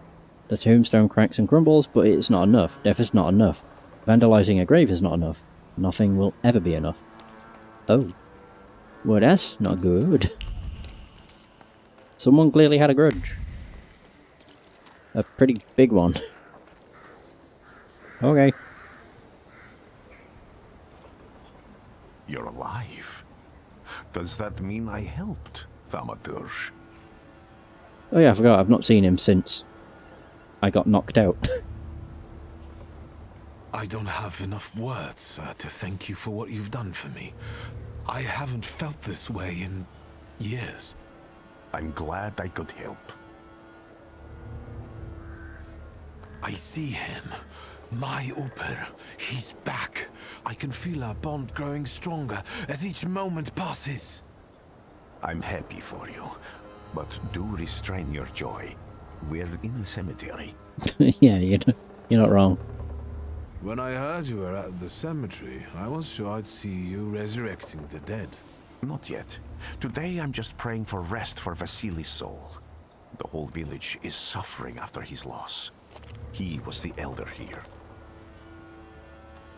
The tombstone cracks and crumbles, but it's not enough. Death is not enough. Vandalizing a grave is not enough. Nothing will ever be enough. Oh. Well, that's not good. Someone clearly had a grudge. A pretty big one. Okay. You're alive. Does that mean I helped, Thaumaturge? Oh yeah, I forgot. I've not seen him since I got knocked out. I don't have enough words to thank you for what you've done for me. I haven't felt this way in years. I'm glad I could help. I see him. My Uber. He's back. I can feel our bond growing stronger as each moment passes. I'm happy for you, but do restrain your joy. We're in the cemetery. Yeah, you're not wrong. When I heard you were at the cemetery, I was sure I'd see you resurrecting the dead. Not yet. Today I'm just praying for rest for Vasily's soul. The whole village is suffering after his loss. He was the elder here.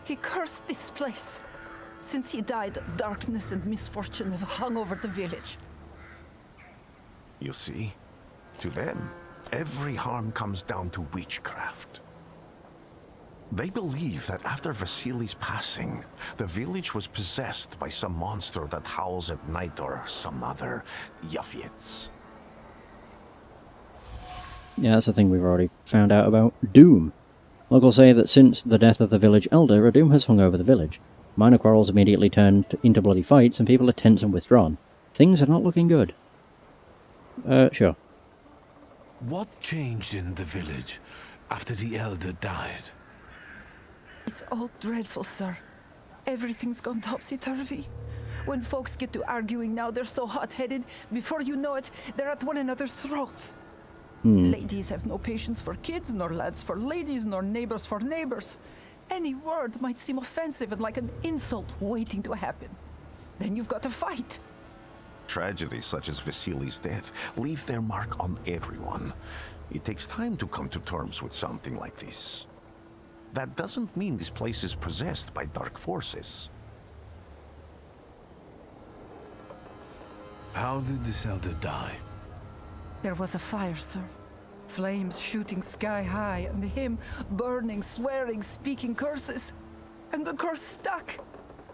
He cursed this place. Since he died, darkness and misfortune have hung over the village. You see? To them, every harm comes down to witchcraft. They believe that after Vasily's passing, the village was possessed by some monster that howls at night or some other Yafits. Yeah, that's the thing we've already found out about. Doom. Locals say that since the death of the village elder, a doom has hung over the village. Minor quarrels immediately turn into bloody fights, and people are tense and withdrawn. Things are not looking good. Sure. What changed in the village after the elder died? It's all dreadful, sir. Everything's gone topsy-turvy. When folks get to arguing now, they're so hot-headed. Before you know it, they're at one another's throats. Ladies have no patience for kids, nor lads for ladies, nor neighbors for neighbors. Any word might seem offensive and like an insult waiting to happen. Then you've got to fight. Tragedies such as Vasily's death leave their mark on everyone. It takes time to come to terms with something like this. That doesn't mean this place is possessed by dark forces. How did this elder die? There was a fire, sir. Flames shooting sky high, and him burning, swearing, speaking curses. And the curse stuck.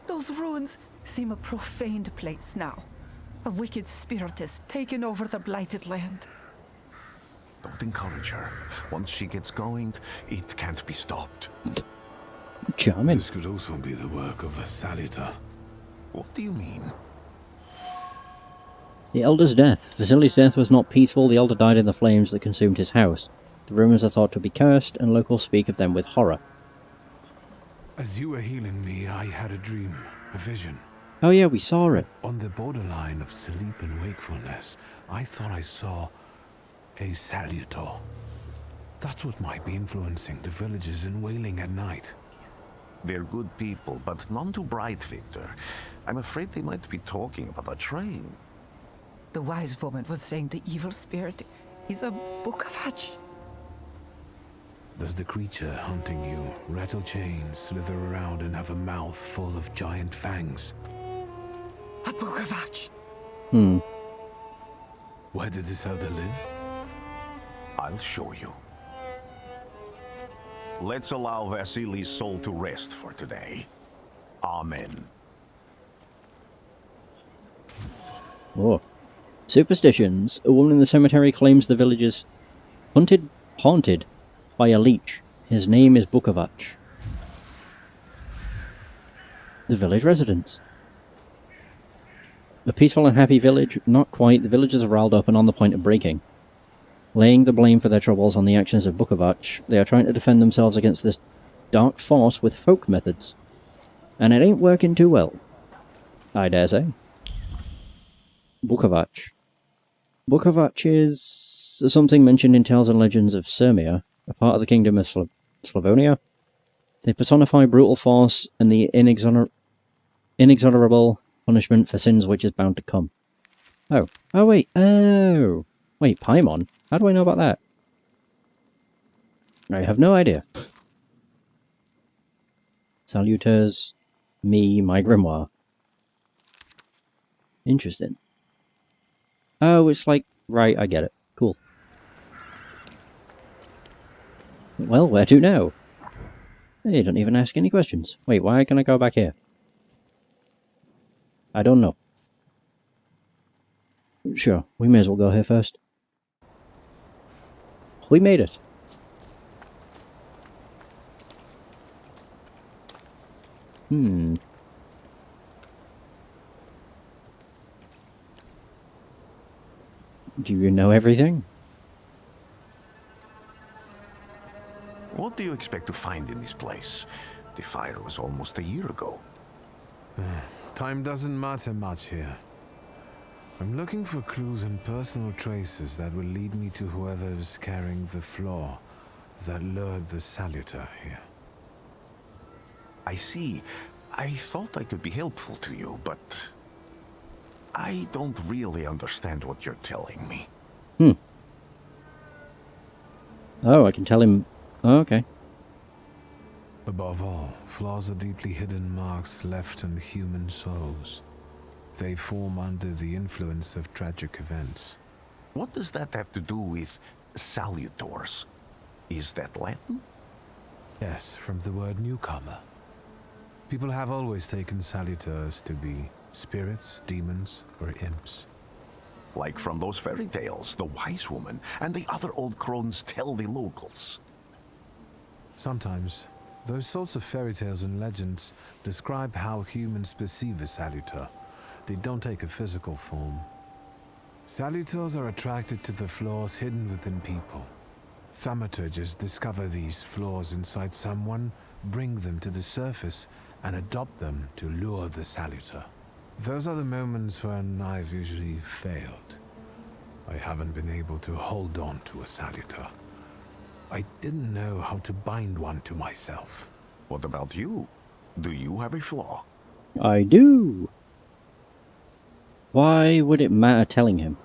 Those ruins seem a profaned place now. A wicked spirit has taken over the blighted land. Don't encourage her. Once she gets going, it can't be stopped. Charming. This could also be the work of a Salita. What do you mean? The elder's death. Vasily's death was not peaceful. The elder died in the flames that consumed his house. The rumours are thought to be cursed, and locals speak of them with horror. As you were healing me, I had a dream, a vision. Oh yeah, we saw it. On the borderline of sleep and wakefulness, I thought I saw a Salutor. That's what might be influencing the villagers in wailing at night. They're good people, but none too bright, Victor. I'm afraid they might be talking about a train. The wise woman was saying the evil spirit is a Bukavatch. Does the creature hunting you rattle chains, slither around, and have a mouth full of giant fangs? A Bukavatch. Where did this elder live? I'll show you. Let's allow Vasily's soul to rest for today. Amen. Oh. Superstitions. A woman in the cemetery claims the village is haunted by a leech. His name is Bukavatch. The village residents. A peaceful and happy village? Not quite. The villagers are riled up and on the point of breaking. Laying the blame for their troubles on the actions of Bukavatch, they are trying to defend themselves against this dark force with folk methods. And it ain't working too well, I dare say. Bukavatch. Bukavatch is something mentioned in Tales and Legends of Sirmia, a part of the Kingdom of Slavonia. They personify brutal force and the inexorable punishment for sins which is bound to come. Oh. Oh, wait. Oh. Wait, Paimon? How do I know about that? I have no idea. Saluters, me, my grimoire. Interesting. Oh, it's like... Right, I get it. Cool. Well, where to now? Hey, don't even ask any questions. Wait, why can I go back here? I don't know. Sure, we may as well go here first. We made it. Do you know everything? What do you expect to find in this place? The fire was almost a year ago. Time doesn't matter much here. I'm looking for clues and personal traces that will lead me to whoever's carrying the flaw that lured the Salutor here. I see. I thought I could be helpful to you, but I don't really understand what you're telling me. Oh, I can tell him... Oh, okay. Above all, flaws are deeply hidden marks left on human souls. They form under the influence of tragic events. What does that have to do with salutors? Is that Latin? Yes, from the word newcomer. People have always taken salutors to be spirits, demons, or imps. Like from those fairy tales, the wise woman and the other old crones tell the locals. Sometimes, those sorts of fairy tales and legends describe how humans perceive a salutor. They don't take a physical form. Salutors are attracted to the flaws hidden within people. Thaumaturges discover these flaws inside someone, bring them to the surface, and adopt them to lure the salutor. Those are the moments when I've usually failed. I haven't been able to hold on to a salutor. I didn't know how to bind one to myself. What about you? Do you have a flaw? I do! Why would it matter telling him?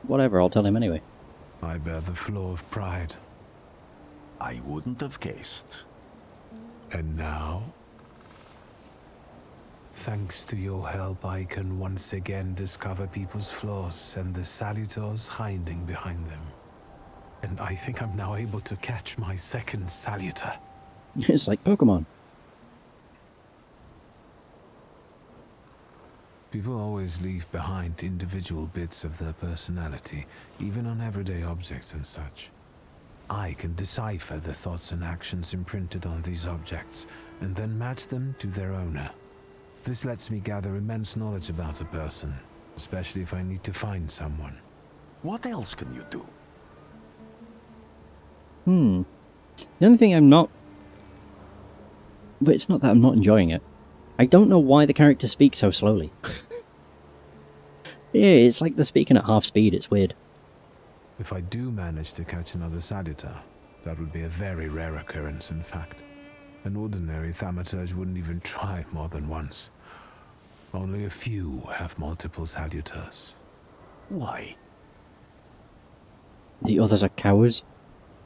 Whatever, I'll tell him anyway. I bear the flaw of pride. I wouldn't have guessed. And now? Thanks to your help, I can once again discover people's flaws and the salutors hiding behind them. And I think I'm now able to catch my second salutor. It's like Pokemon. People always leave behind individual bits of their personality, even on everyday objects and such. I can decipher the thoughts and actions imprinted on these objects, and then match them to their owner. This lets me gather immense knowledge about a person, especially if I need to find someone. What else can you do? The only thing I'm not... But it's not that I'm not enjoying it. I don't know why the characters speak so slowly. Yeah, it's like they're speaking at half speed, it's weird. If I do manage to catch another salutor, that would be a very rare occurrence, in fact. An ordinary Thaumaturge wouldn't even try more than once. Only a few have multiple salutors. Why? The others are cowards.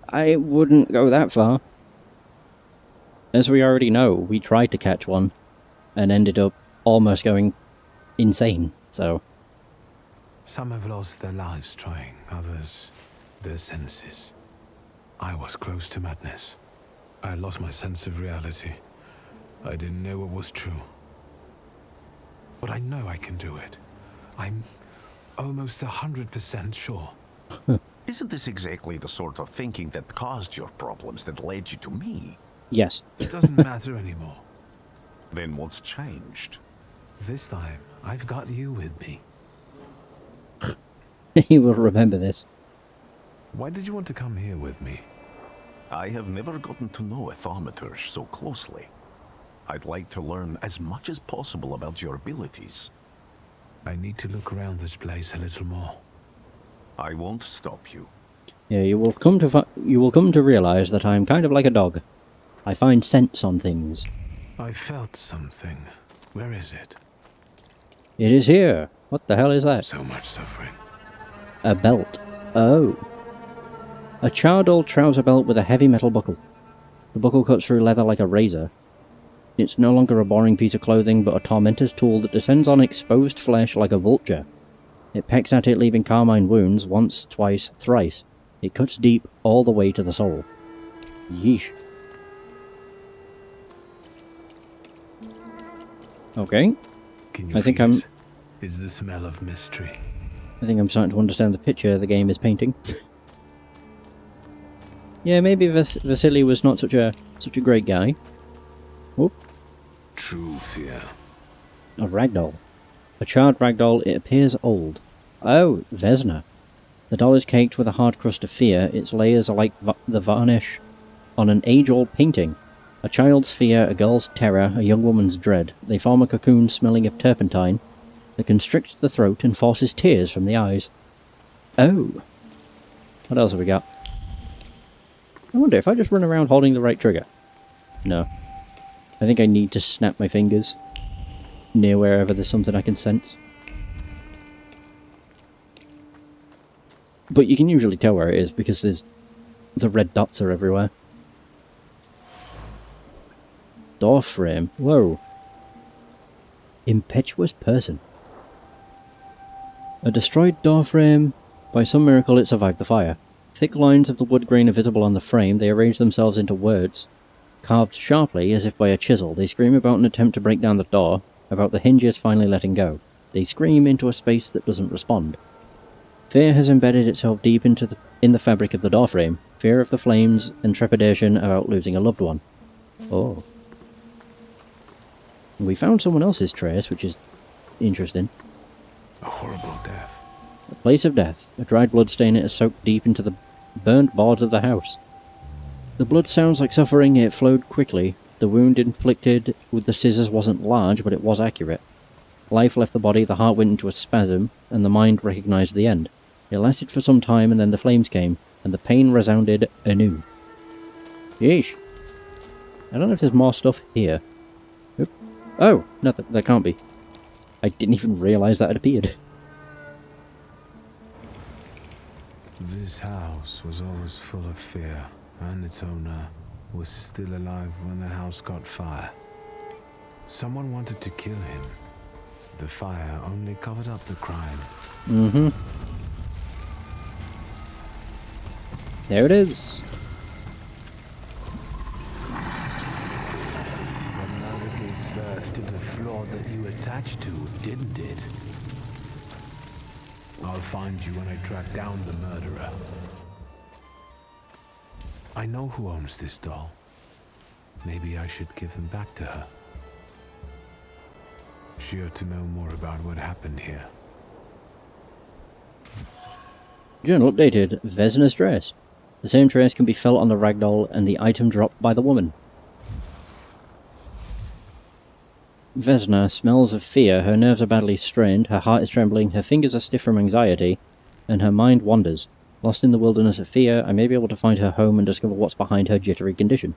I wouldn't go that far. As we already know, we tried to catch one, and ended up almost going insane, so... Some have lost their lives trying, others their senses. I was close to madness. I lost my sense of reality. I didn't know what was true. But I know I can do it. I'm almost 100% sure. Isn't this exactly the sort of thinking that caused your problems that led you to me? Yes. It doesn't matter anymore. Then what's changed? This time, I've got you with me. He will remember this. Why did you want to come here with me? I have never gotten to know a Thaumaturge so closely. I'd like to learn as much as possible about your abilities. I need to look around this place a little more. I won't stop you. Yeah, you will come to realize that I'm kind of like a dog. I find scents on things. I felt something. Where is it? It is here. What the hell is that? So much suffering. A belt. Oh. A charred trouser belt with a heavy metal buckle. The buckle cuts through leather like a razor. It's no longer a boring piece of clothing, but a tormentor's tool that descends on exposed flesh like a vulture. It pecks at it, leaving carmine wounds, once, twice, thrice. It cuts deep, all the way to the soul. Yeesh. Okay. I think I'm... Is the smell of mystery. I think I'm starting to understand the picture the game is painting. Yeah, maybe Vasily was not such a great guy. Whoop. True fear. A ragdoll. A charred ragdoll, it appears old. Oh, Vesna. The doll is caked with a hard crust of fear. Its layers are like the varnish on an age-old painting. A child's fear, a girl's terror, a young woman's dread. They form a cocoon smelling of turpentine that constricts the throat and forces tears from the eyes. Oh. What else have we got? I wonder if I just run around holding the right trigger. No. I think I need to snap my fingers near wherever there's something I can sense. But you can usually tell where it is because the red dots are everywhere. Door frame. Whoa. Impetuous person. A destroyed door frame. By some miracle it survived the fire. Thick lines of the wood grain are visible on the frame. They arrange themselves into words. Carved sharply, as if by a chisel, they scream about an attempt to break down the door, about the hinges finally letting go. They scream into a space that doesn't respond. Fear has embedded itself deep in the fabric of the doorframe. Fear of the flames and trepidation about losing a loved one. Oh. We found someone else's trace, which is interesting. A horrible death. A place of death. A dried blood stain it has soaked deep into the burnt boards of the house. The blood sounds like suffering. It flowed quickly. The wound inflicted with the scissors wasn't large, but it was accurate. Life left the body, the heart went into a spasm, and the mind recognized the end. It lasted for some time, and then the flames came, and the pain resounded anew. Yeesh. I don't know if there's more stuff here. Oop. Oh, no, there can't be. I didn't even realise that had appeared. This house was always full of fear, and its owner was still alive when the house caught fire. Someone wanted to kill him. The fire only covered up the crime. Mm-hmm. There it is. The murder gave birth to the flaw that you attached to, didn't it? I'll find you when I track down the murderer. I know who owns this doll. Maybe I should give them back to her. She ought to know more about what happened here. Journal updated. Vesna's dress. The same trace can be felt on the ragdoll and the item dropped by the woman. Vesna smells of fear. Her nerves are badly strained, her heart is trembling, her fingers are stiff from anxiety, and her mind wanders. Lost in the wilderness of fear, I may be able to find her home and discover what's behind her jittery condition.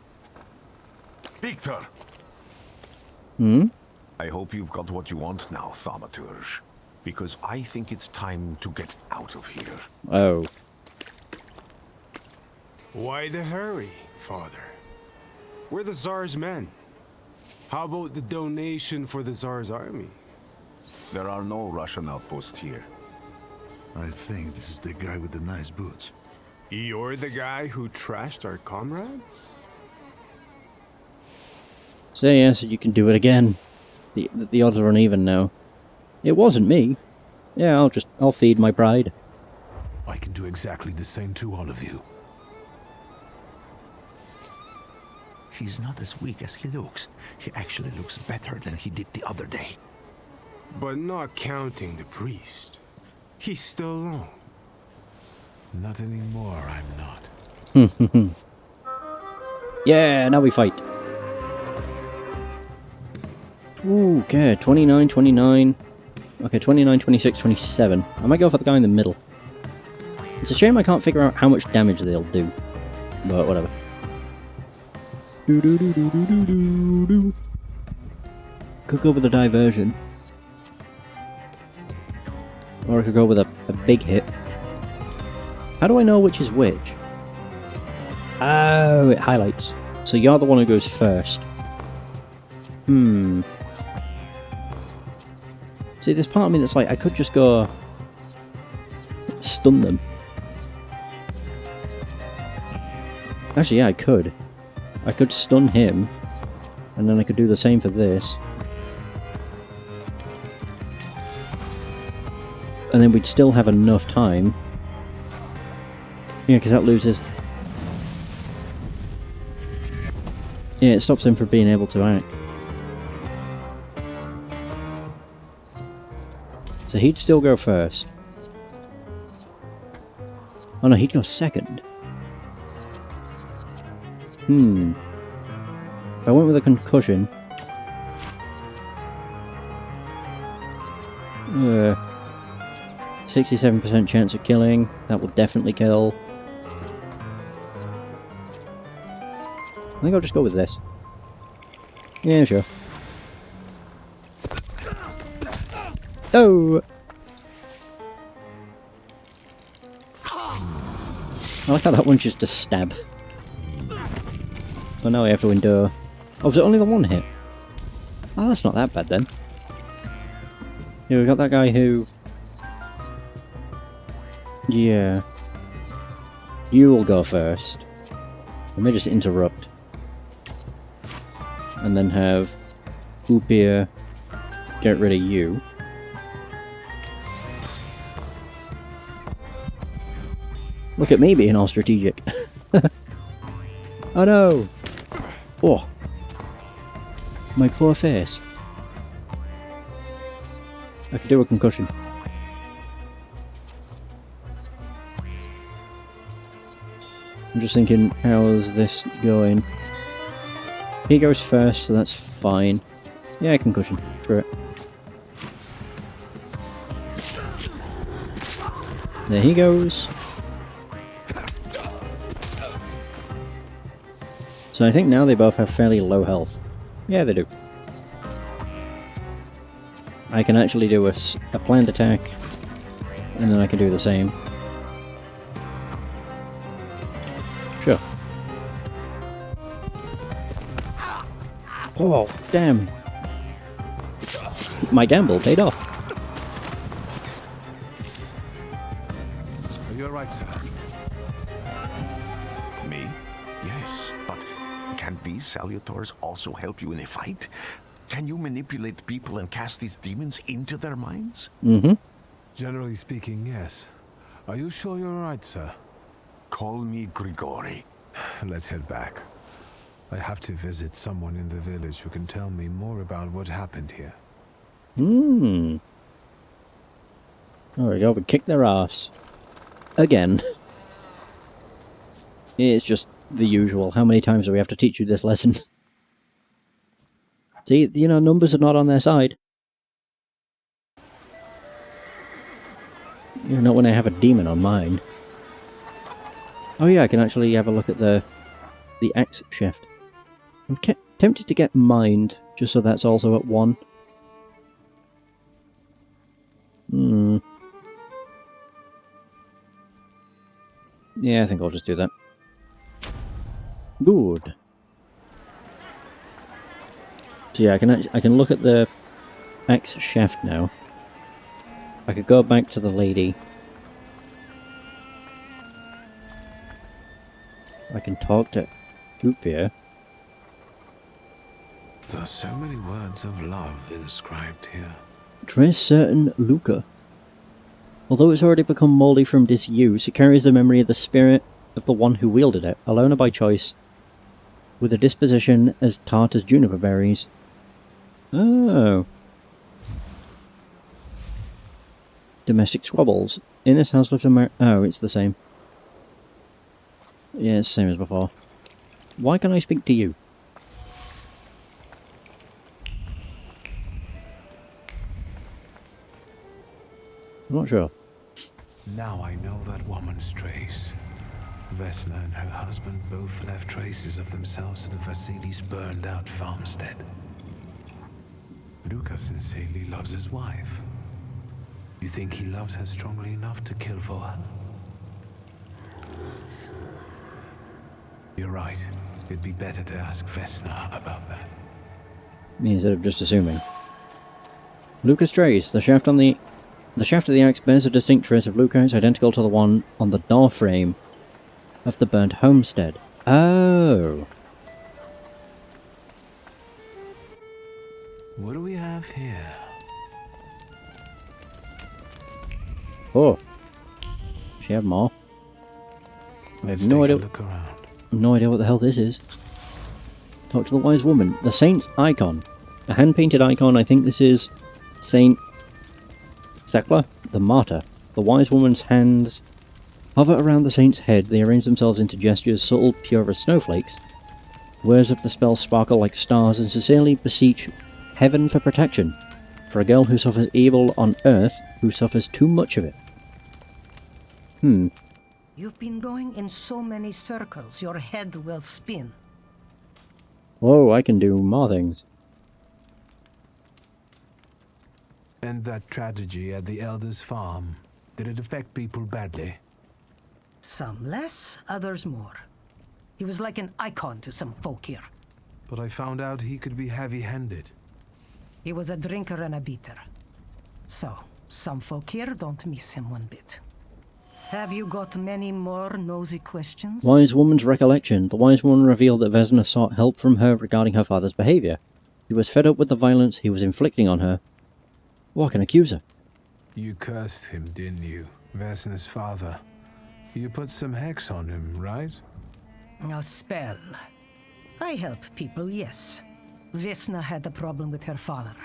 Victor! Hmm? I hope you've got what you want now, Thaumaturge. Because I think it's time to get out of here. Oh. Why the hurry, Father? We're the Tsar's men. How about the donation for the Tsar's army? There are no Russian outposts here. I think this is the guy with the nice boots. You're the guy who trashed our comrades? Say yes, you can do it again. The odds are uneven now. It wasn't me. Yeah, I'll feed my pride. I can do exactly the same to all of you. He's not as weak as he looks. He actually looks better than he did the other day. But not counting the priest. He's still alone. Not anymore, I'm not. Yeah, now we fight. Ooh, okay, 29, 29. Okay, 29, 26, 27. I might go for the guy in the middle. It's a shame I can't figure out how much damage they'll do. But whatever. Could go with a diversion. Or I could go with a big hit. How do I know which is which? Oh, it highlights. So you're the one who goes first. See, there's part of me that's like, I could just go stun them. Actually, yeah, I could. I could stun him, and then I could do the same for this. And then we'd still have enough time. Yeah, because that loses... Yeah, it stops him from being able to act. So he'd still go first. Oh no, he'd go second. If I went with a concussion... 67% chance of killing. That will definitely kill. I think I'll just go with this. Yeah, sure. Oh! I like how that one's just a stab. Oh, now we have to endure. Oh, was it only the one hit? Oh, that's not that bad then. Yeah, we got that guy who... Yeah. You'll go first. I may just interrupt. And then have Upir get rid of you. Look at me being all strategic. Oh no! Oh! My poor face. I could do a concussion. I'm just thinking, how's this going? He goes first, so that's fine. Yeah, concussion. Screw it. There he goes. So I think now they both have fairly low health. Yeah, they do. I can actually do a planned attack, and then I can do the same. Sure. Oh, damn. My gamble paid off. Are you alright, sir? Me? Yes, but can these salutors also help you in a fight? Can you manipulate people and cast these demons into their minds? Mm-hmm. Generally speaking, yes. Are you sure you're alright, sir? Call me Grigori. Let's head back. I have to visit someone in the village who can tell me more about what happened here. Hmm. There we go, we kicked their ass. Again. It's just the usual. How many times do we have to teach you this lesson? See, you know, numbers are not on their side. You know, not when I have a demon on mine. Oh yeah, I can actually have a look at the axe shaft. I'm tempted to get mined, just so that's also at 1. Hmm. Yeah, I think I'll just do that. Good. So yeah, I can look at the axe shaft now. I could go back to the lady. I can talk to Upir. There are so many words of love inscribed here. Trace certain Luca. Although it's already become mouldy from disuse, it carries the memory of the spirit of the one who wielded it, alone or by choice, with a disposition as tart as juniper berries. Oh. Domestic squabbles. In this house lives a oh, it's the same. Yeah, it's the same as before. Why can't I speak to you? I'm not sure. Now I know that woman's trace. Vesna and her husband both left traces of themselves at Vasili's burned-out farmstead. Luca sincerely loves his wife. You think he loves her strongly enough to kill for her? You're right. It'd be better to ask Vesna about that. Instead of just assuming. Luca's trace. The shaft of the axe bears a distinct trace of Luca's, identical to the one on the door frame of the burnt homestead. Oh. What do we have here? Oh. She had more. I have no idea. Look around. No idea what the hell this is. Talk to the wise woman. The saint's icon. A hand-painted icon. I think this is Saint Thecla, the martyr. The wise woman's hands hover around the saint's head. They arrange themselves into gestures subtle, pure as snowflakes. Words of the spell sparkle like stars and sincerely beseech heaven for protection. For a girl who suffers evil on earth, who suffers too much of it. You've been going in so many circles, your head will spin. Whoa, I can do more things. And that tragedy at the Elder's farm, did it affect people badly? Some less, others more. He was like an icon to some folk here. But I found out he could be heavy-handed. He was a drinker and a beater. So, some folk here don't miss him one bit. Have you got many more nosy questions? Wise woman's recollection. The wise woman revealed that Vesna sought help from her regarding her father's behaviour. He was fed up with the violence he was inflicting on her. What can accuse her? You cursed him, didn't you? Vesna's father. You put some hex on him, right? A spell. I help people, yes. Vesna had a problem with her father,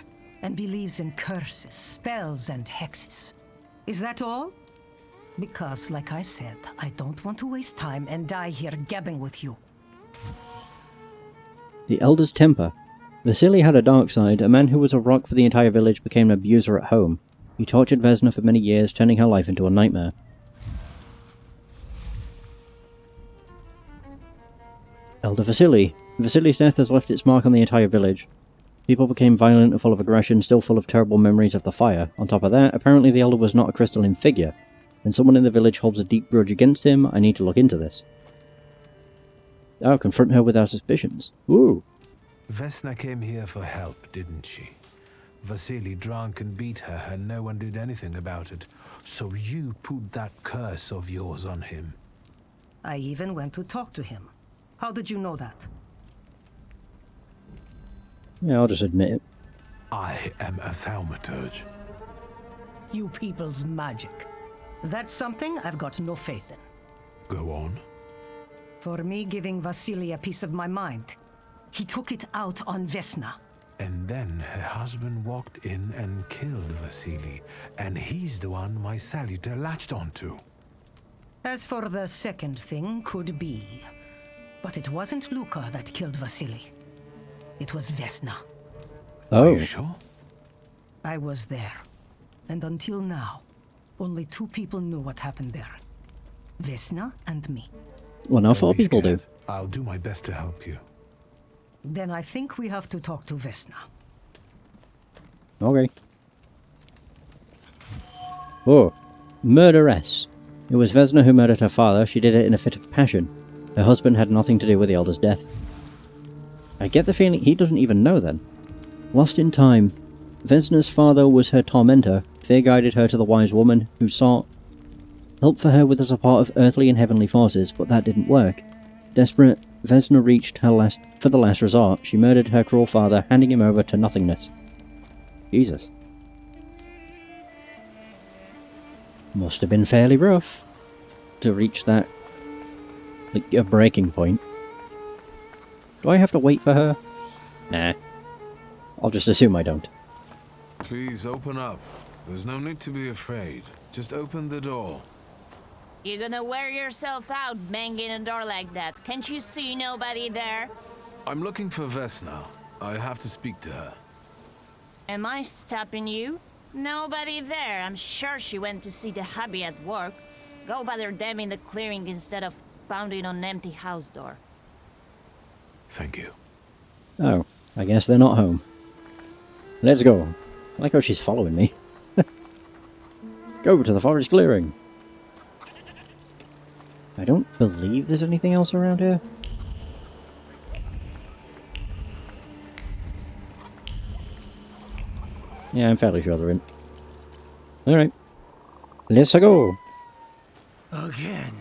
and believes in curses, spells, and hexes. Is that all? Because, like I said, I don't want to waste time and die here gabbing with you. The Elder's temper. Vasily had a dark side. A man who was a rock for the entire village became an abuser at home. He tortured Vesna for many years, turning her life into a nightmare. Elder Vasily. Vasily's death has left its mark on the entire village. People became violent and full of aggression, still full of terrible memories of the fire. On top of that, apparently the Elder was not a crystalline figure, and someone in the village holds a deep grudge against him. I need to look into this. Oh, confront her with our suspicions. Ooh. Vesna came here for help, didn't she? Vasily drank and beat her, and no one did anything about it. So you put that curse of yours on him. I even went to talk to him. How did you know that? Yeah, I'll just admit it. I am a Thaumaturge. You people's magic. That's something I've got no faith in. Go on. For me giving Vasily a piece of my mind, he took it out on Vesna. And then her husband walked in and killed Vasily, and he's the one my salutor latched onto. As for the second thing, could be. But it wasn't Luka that killed Vasily. It was Vesna. Oh. Are you sure? I was there. And until now, only 2 people knew what happened there. Vesna and me. Well, now 4 people do. I'll do my best to help you. Then I think we have to talk to Vesna. Okay. Oh. Murderess. It was Vesna who murdered her father. She did it in a fit of passion. Her husband had nothing to do with the Elder's death. I get the feeling he doesn't even know then. Lost in time. Vesna's father was her tormentor. Fear guided her to the wise woman, who sought help for her with the support of earthly and heavenly forces, but that didn't work. Desperate, Vesna reached her last resort. She murdered her cruel father, handing him over to nothingness. Jesus. Must have been fairly rough to reach that, like, a breaking point. Do I have to wait for her? Nah. I'll just assume I don't. Please open up. There's no need to be afraid. Just open the door. You're gonna wear yourself out banging a door like that. Can't you see nobody there? I'm looking for Vesna. I have to speak to her. Am I stopping you? Nobody there. I'm sure she went to see the hubby at work. Go bother them in the clearing instead of pounding on an empty house door. Thank you. Oh, I guess they're not home. Let's go. I like how she's following me. Go to the forest clearing. I don't believe there's anything else around here. Yeah, I'm fairly sure they're in. Alright. Let's go. Again.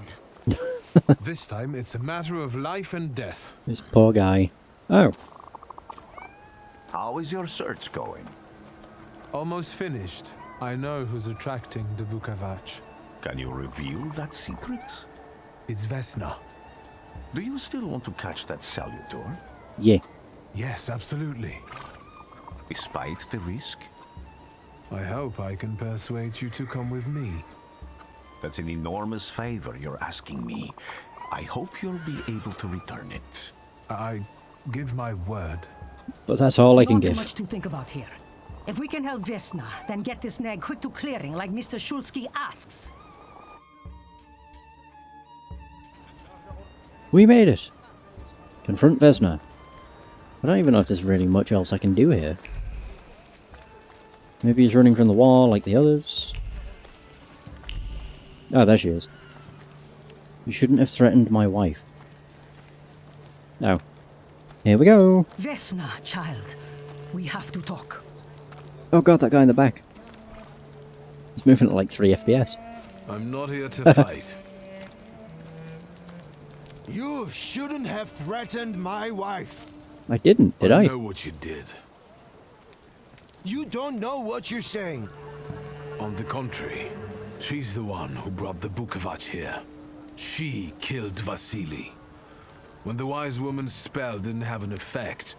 This time it's a matter of life and death. This poor guy. Oh. How is your search going? Almost finished. I know who's attracting the Bukavach. Can you reveal that secret? It's Vesna. Do you still want to catch that salutor? Yeah. Yes, absolutely. Despite the risk? I hope I can persuade you to come with me. That's an enormous favor you're asking me. I hope you'll be able to return it. I give my word. But that's all I can Not give. too much to think about here. If we can help Vesna, then get this nag quick to clearing like Mr. Shulsky asks. We made it! Confront Vesna. I don't even know if there's really much else I can do here. Maybe he's running from the wall like the others. Oh, there she is. You shouldn't have threatened my wife. Oh. Here we go! Vesna, child. We have to talk. Oh god, that guy in the back. He's moving at like 3 FPS. I'm not here to fight. You shouldn't have threatened my wife. I didn't, did I? I know what you did. You don't know what you're saying. On the contrary, she's the one who brought the Bukovac here. She killed Vasily. When the wise woman's spell didn't have an effect,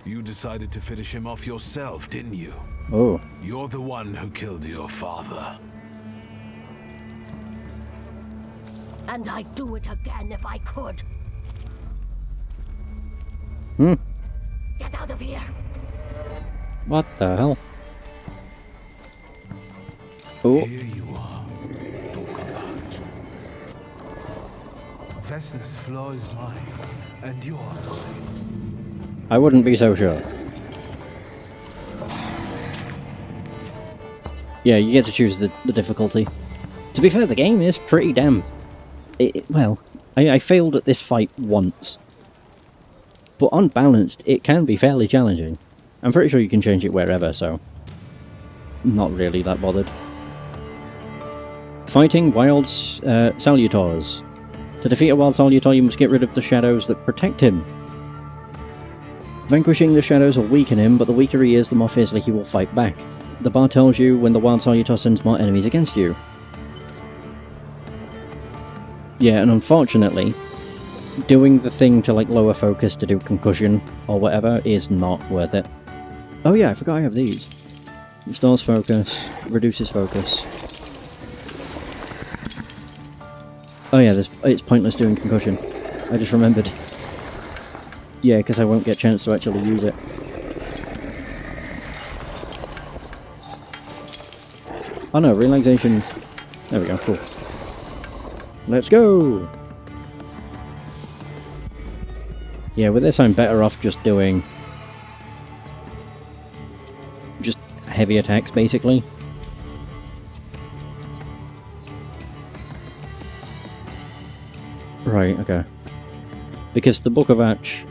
you decided to finish him off yourself, didn't you? Oh. You're the one who killed your father. And I'd do it again if I could. Hmm. Get out of here. What the hell? Oh. Here you are, Bukovac. Vesna's flaw is mine, and you're mine. I wouldn't be so sure. Yeah, you get to choose the difficulty. To be fair, the game is pretty damn... well, I failed at this fight once. But on balanced, it can be fairly challenging. I'm pretty sure you can change it wherever, so... not really that bothered. Fighting wild Salutors. To defeat a wild Salutor, you must get rid of the shadows that protect him. Vanquishing the shadows will weaken him, but the weaker he is, the more fiercely he will fight back. The bar tells you when the wild Salutor sends more enemies against you. Yeah, and unfortunately, doing the thing to like lower focus to do concussion or whatever is not worth it. Oh yeah, I forgot I have these. Restores focus, reduces focus. Oh yeah, it's pointless doing concussion. I just remembered. Yeah, because I won't get a chance to actually use it. Oh no, relaxation. There we go, cool. Let's go! Yeah, with this I'm better off just doing... just heavy attacks, basically. Right, okay. Because the Bukovac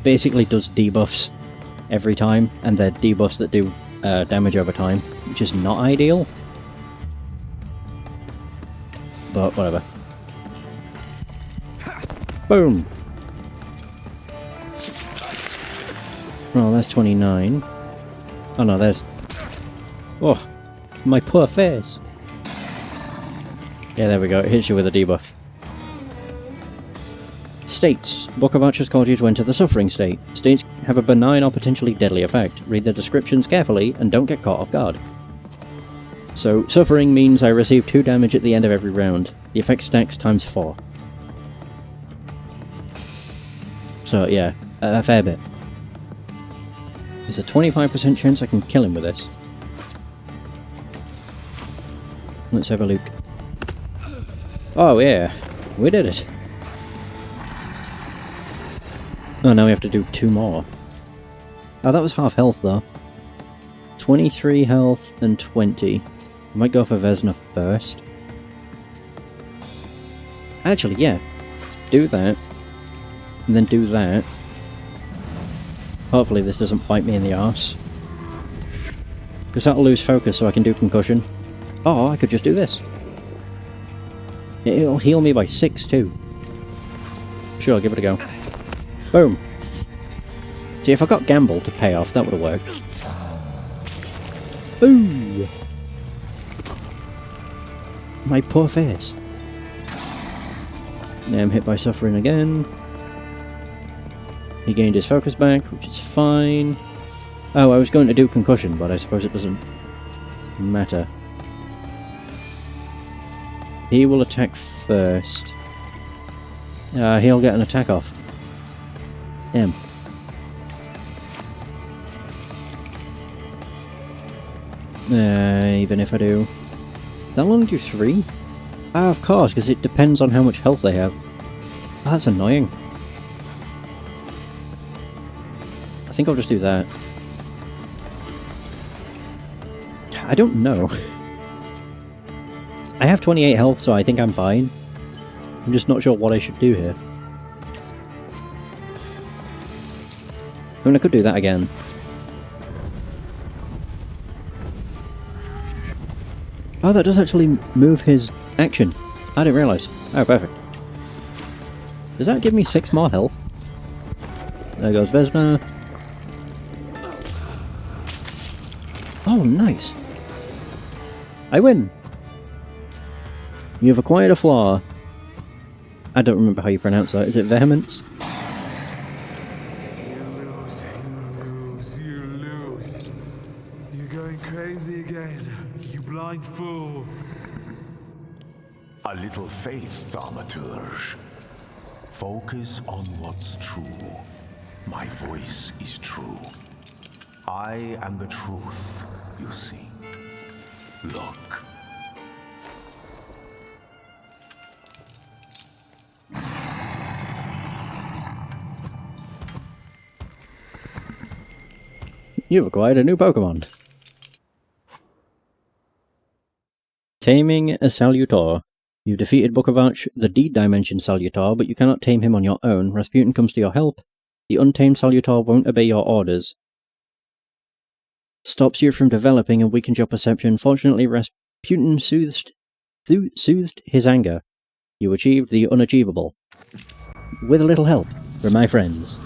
basically does debuffs every time, and they're debuffs that do damage over time, which is not ideal. But whatever. Boom! Oh, that's 29. Oh no, there's... oh, my poor face! Yeah, there we go, it hits you with a debuff. States. Bukovac has called you to enter the suffering state. States have a benign or potentially deadly effect. Read the descriptions carefully and don't get caught off guard. So, suffering means I receive 2 damage at the end of every round. The effect stacks times 4. So yeah, a fair bit. There's a 25% chance I can kill him with this. Let's have a look. Oh yeah, we did it. Oh, now we have to do 2 more. Oh, that was half health though. 23 health and 20. I might go for Vesna first. Actually, yeah. Do that. And then do that. Hopefully this doesn't bite me in the arse. Because that'll lose focus so I can do concussion. Oh, I could just do this. It'll heal me by 6 too. Sure, I'll give it a go. Boom. See, if I got Gamble to pay off, that would have worked. Ooh! My poor face. Now I'm hit by suffering again. He gained his focus back, which is fine. Oh, I was going to do concussion, but I suppose it doesn't matter. He will attack first. He'll get an attack off. Damn. Even if I do. That'll only do 3? Ah, of course, because it depends on how much health they have. Oh, that's annoying. I think I'll just do that. I don't know. I have 28 health, so I think I'm fine. I'm just not sure what I should do here. I mean, I could do that again. Oh, that does actually move his action. I didn't realise. Oh, perfect. Does that give me 6 more health? There goes Vesna. Oh, nice. I win. You've acquired a flaw. I don't remember how you pronounce that. Is it vehemence? You lose. You're going crazy again, you blind fool. A little faith, Thaumaturge. Focus on what's true. My voice is true. I am the truth, you see. Look. You've acquired a new Pokemon. Taming a Salutor. You defeated Bookavach, the D-Dimension Salutor, but you cannot tame him on your own. Rasputin comes to your help. The untamed Salutor won't obey your orders. Stops you from developing and weakens your perception. Fortunately, Rasputin soothed his anger. You achieved the unachievable. With a little help from my friends.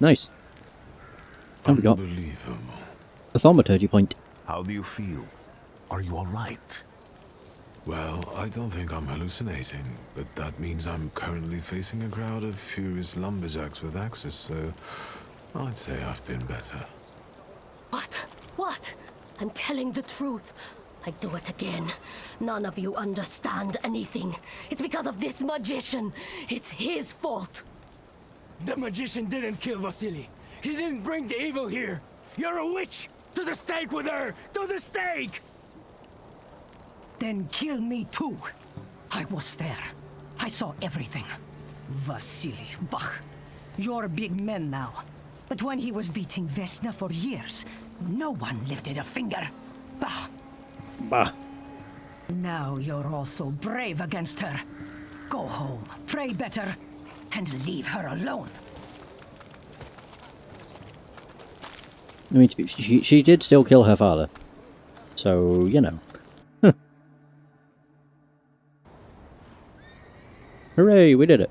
Nice. And we got a Thaumaturge point. How do you feel? Are you alright? Well, I don't think I'm hallucinating, but that means I'm currently facing a crowd of furious lumberjacks with axes, so I'd say I've been better. What? What? I'm telling the truth. I do it again. None of you understand anything. It's because of this magician. It's his fault. The magician didn't kill Vasily. He didn't bring the evil here. You're a witch! To the stake with her! To the stake! Then kill me too. I was there. I saw everything. Vasily, Bach. You're big men now. But when he was beating Vesna for years, no one lifted a finger. Bah. Bah. Now you're all so brave against her. Go home, pray better, and leave her alone. I mean, she did still kill her father. So, you know. Hooray, we did it.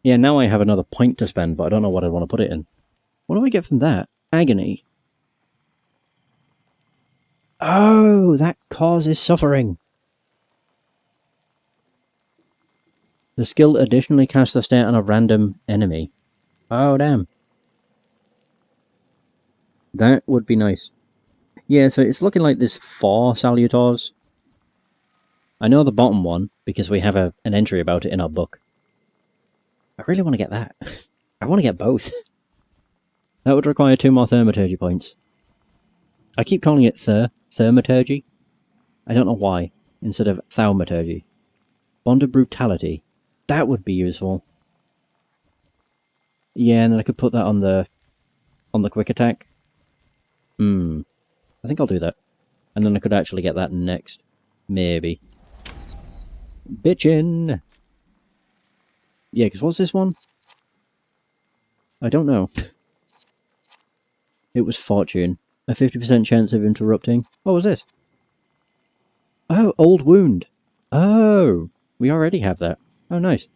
Yeah, now I have another point to spend, but I don't know what I want to put it in. What do I get from that? Agony. Oh, that causes suffering. The skill additionally casts the stat on a random enemy. Oh, damn. That would be nice. Yeah, so it's looking like there's 4 Salutors. I know the bottom one, because we have an entry about it in our book. I really want to get that. I want to get both. That would require 2 more Thaumaturgy points. I keep calling it Thaumaturgy. I don't know why, instead of Thaumaturgy. Bond of Brutality. That would be useful. Yeah, and then I could put that on the quick attack. I think I'll do that. And then I could actually get that next. Maybe. Bitchin'! Yeah, because what's this one? I don't know. It was Fortune. A 50% chance of interrupting. What was this? Oh, Old Wound. Oh, we already have that. Oh, nice.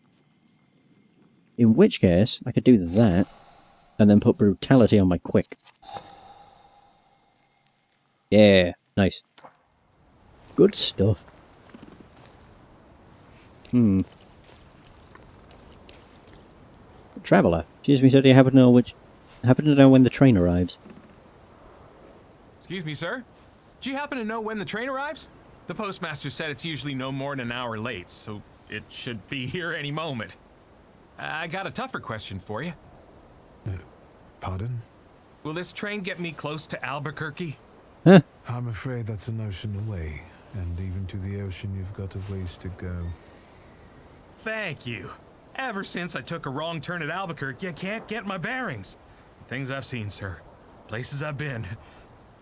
In which case, I could do that, and then put Brutality on my quick. Yeah, nice. Good stuff. Traveller. Excuse me, sir, do you happen to know when the train arrives? Excuse me, sir? Do you happen to know when the train arrives? The postmaster said it's usually no more than an hour late, so it should be here any moment. I got a tougher question for you. Pardon? Will this train get me close to Albuquerque? Huh? I'm afraid that's an ocean away, and even to the ocean you've got a ways to go. Thank you. Ever since I took a wrong turn at Albuquerque, I can't get my bearings. Things I've seen, sir. places I've been.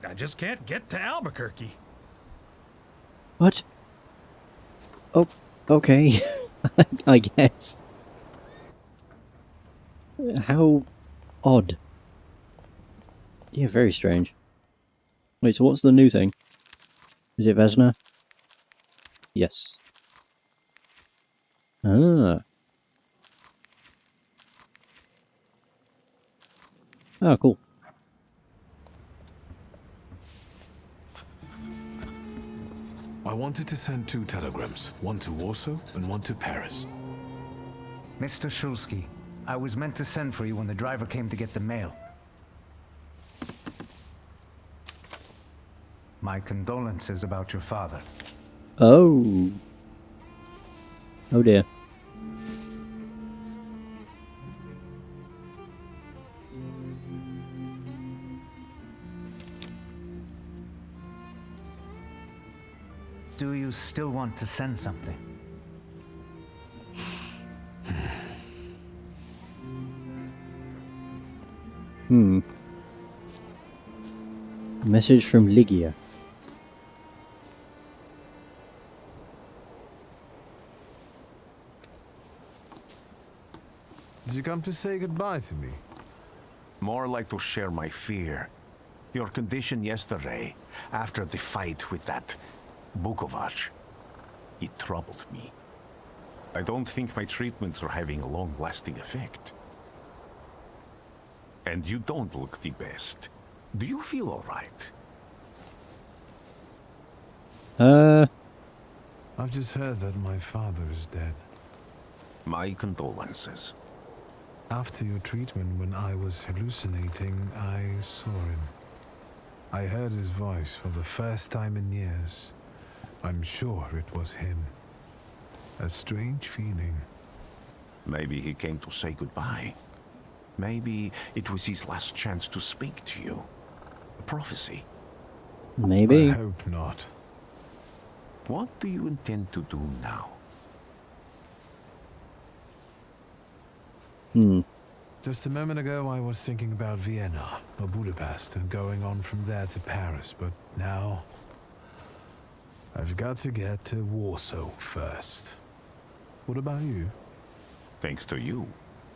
I just can't get to Albuquerque. What? Oh, okay. I guess. How odd. Yeah, very strange. Wait, so what's the new thing? Is it Vesna? Yes. Ah. Oh, cool. I wanted to send 2 telegrams, one to Warsaw and one to Paris. Mr. Shulsky, I was meant to send for you when the driver came to get the mail. My condolences about your father. Oh. Oh dear. Do you still want to send something? Message from Ligia. Did you come to say goodbye to me? More like to share my fear. Your condition yesterday, after the fight with that Bukovac, it troubled me. I don't think my treatments are having a long-lasting effect. And you don't look the best. Do you feel all right? I've just heard that my father is dead. My condolences. After your treatment, when I was hallucinating, I saw him. I heard his voice for the first time in years. I'm sure it was him. A strange feeling. Maybe he came to say goodbye. Maybe it was his last chance to speak to you. A prophecy. Maybe. I hope not. What do you intend to do now? Just a moment ago, I was thinking about Vienna or Budapest and going on from there to Paris, but now I've got to get to Warsaw first. What about you? Thanks to you,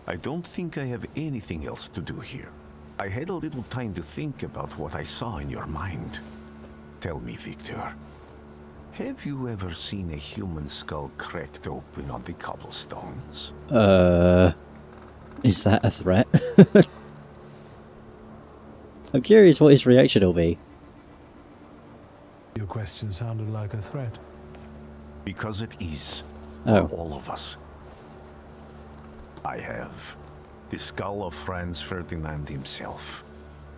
I don't think I have anything else to do here. I had a little time to think about what I saw in your mind. Tell me, Victor, have you ever seen a human skull cracked open on the cobblestones? Is that a threat? I'm curious what his reaction will be. Your question sounded like a threat. Because it is. Oh. For all of us. I have the skull of Franz Ferdinand himself,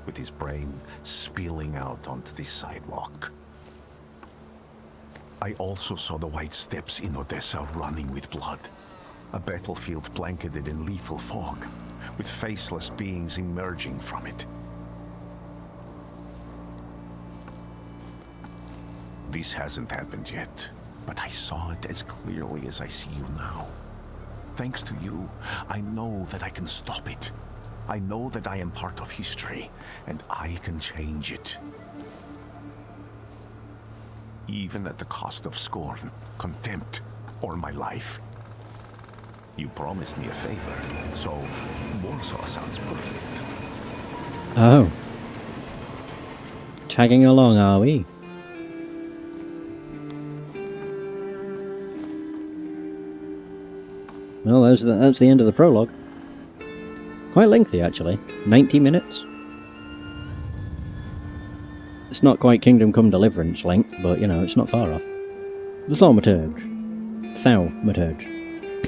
with his brain spilling out onto the sidewalk. I also saw the white steps in Odessa running with blood. A battlefield blanketed in lethal fog, with faceless beings emerging from it. This hasn't happened yet, but I saw it as clearly as I see you now. Thanks to you, I know that I can stop it. I know that I am part of history, and I can change it. Even at the cost of scorn, contempt, or my life. You promised me a favor, so Warsaw sounds perfect. Oh. Tagging along, are we? Well, that's the end of the prologue. Quite lengthy, actually. 90 minutes. It's not quite Kingdom Come Deliverance length, but, you know, it's not far off. The Thaumaturge. Thaumaturge.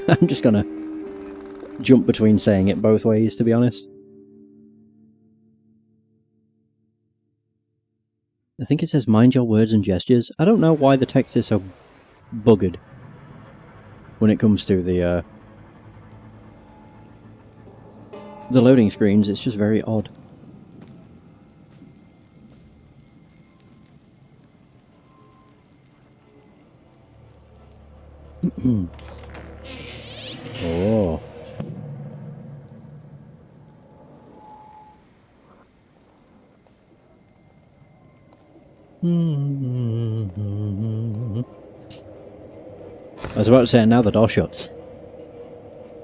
I'm just gonna jump between saying it both ways, to be honest. I think it says mind your words and gestures. I don't know why the text is so buggered when it comes to the loading screens. It's just very odd. Oh. I was about to say, now the door shuts.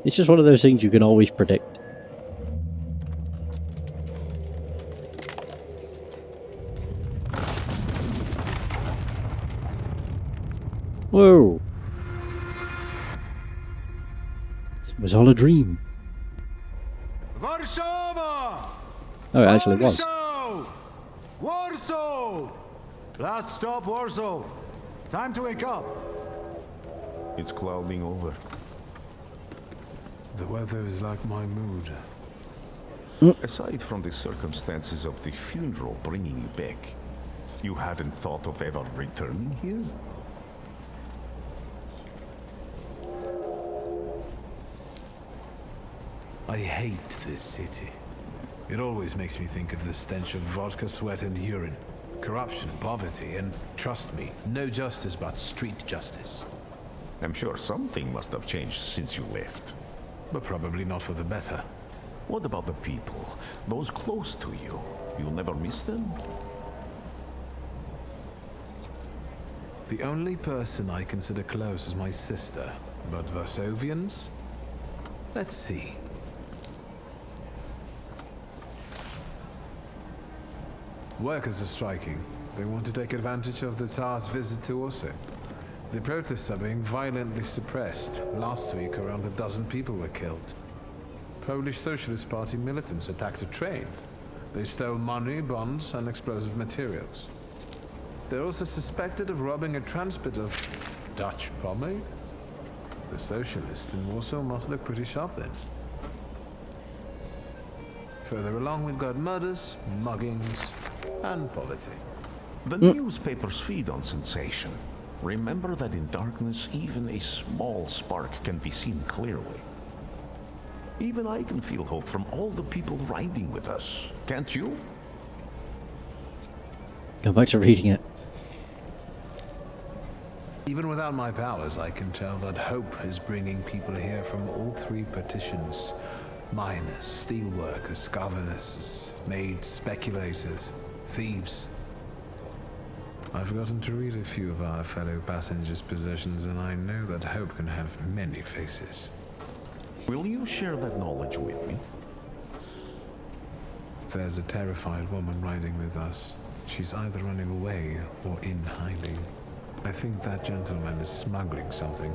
It's just one of those things you can always predict. Whoa! It was all a dream. Warsaw! Oh, it actually was. Warsaw! Last stop, Warsaw. Time to wake up. It's clouding over. The weather is like my mood. Aside from the circumstances of the funeral bringing you back, you hadn't thought of ever returning here? I hate this city. It always makes me think of the stench of vodka, sweat, and urine. Corruption, poverty, and trust me, no justice but street justice. I'm sure something must have changed since you left. But probably not for the better. What about the people? Those close to you? You'll never miss them? The only person I consider close is my sister. But Varsovians? Let's see. Workers are striking. They want to take advantage of the Tsar's visit to Warsaw. The protests are being violently suppressed. Last week, around a dozen people were killed. Polish Socialist Party militants attacked a train. They stole money, bonds, and explosive materials. They're also suspected of robbing a transport of Dutch pomade. The socialists in Warsaw must look pretty sharp then. Further along, we've got murders, muggings, and poverty. The newspapers feed on sensation. Remember that in darkness, even a small spark can be seen clearly. Even I can feel hope from all the people riding with us. Can't you? Go back to reading it. Even without my powers, I can tell that hope is bringing people here from all three partitions. Miners, steelworkers, governesses, maids, speculators, thieves. I've forgotten to read a few of our fellow passengers' possessions, and I know that hope can have many faces. Will you share that knowledge with me? There's a terrified woman riding with us. She's either running away or in hiding. I think that gentleman is smuggling something,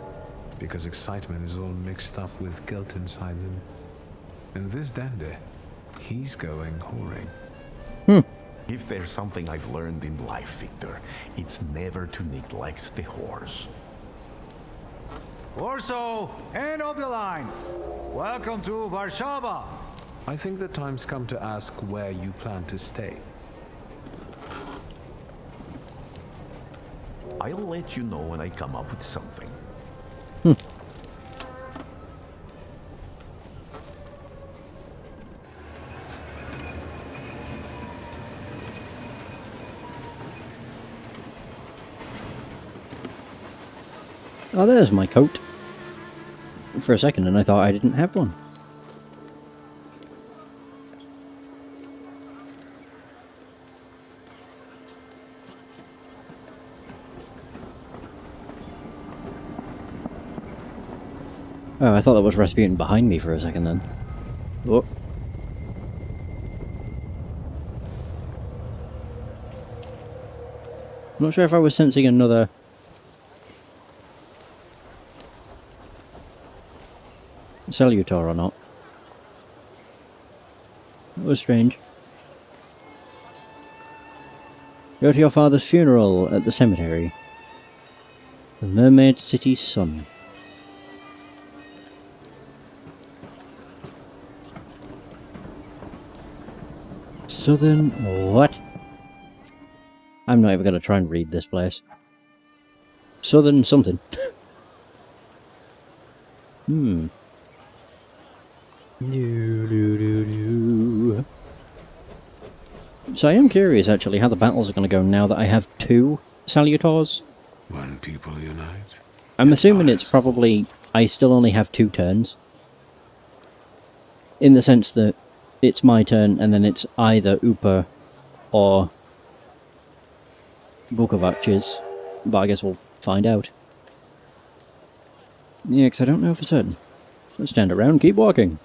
because excitement is all mixed up with guilt inside him. And this dandy, he's going whoring. If there's something I've learned in life, Victor, it's never to neglect the whores. Warsaw, end of the line. Welcome to Warsaw. I think the time's come to ask where you plan to stay. I'll let you know when I come up with something. Oh, there's my coat. For a second, and I thought I didn't have one. Oh, I thought that was Rasputin behind me for a second then. Oh. I'm not sure if I was sensing another... Salutor or not. That was strange. Go to your father's funeral at the cemetery. The Mermaid City's son. Southern... what? I'm not even going to try and read this place. Southern something. So I am curious actually how the battles are going to go now that I have two Salutors. When people unite. I'm assuming it's probably... I still only have 2 turns. In the sense that it's my turn and then it's either Upa or Book of Arches, but I guess we'll find out. Yeah, because I don't know for certain. Let's stand around, keep walking.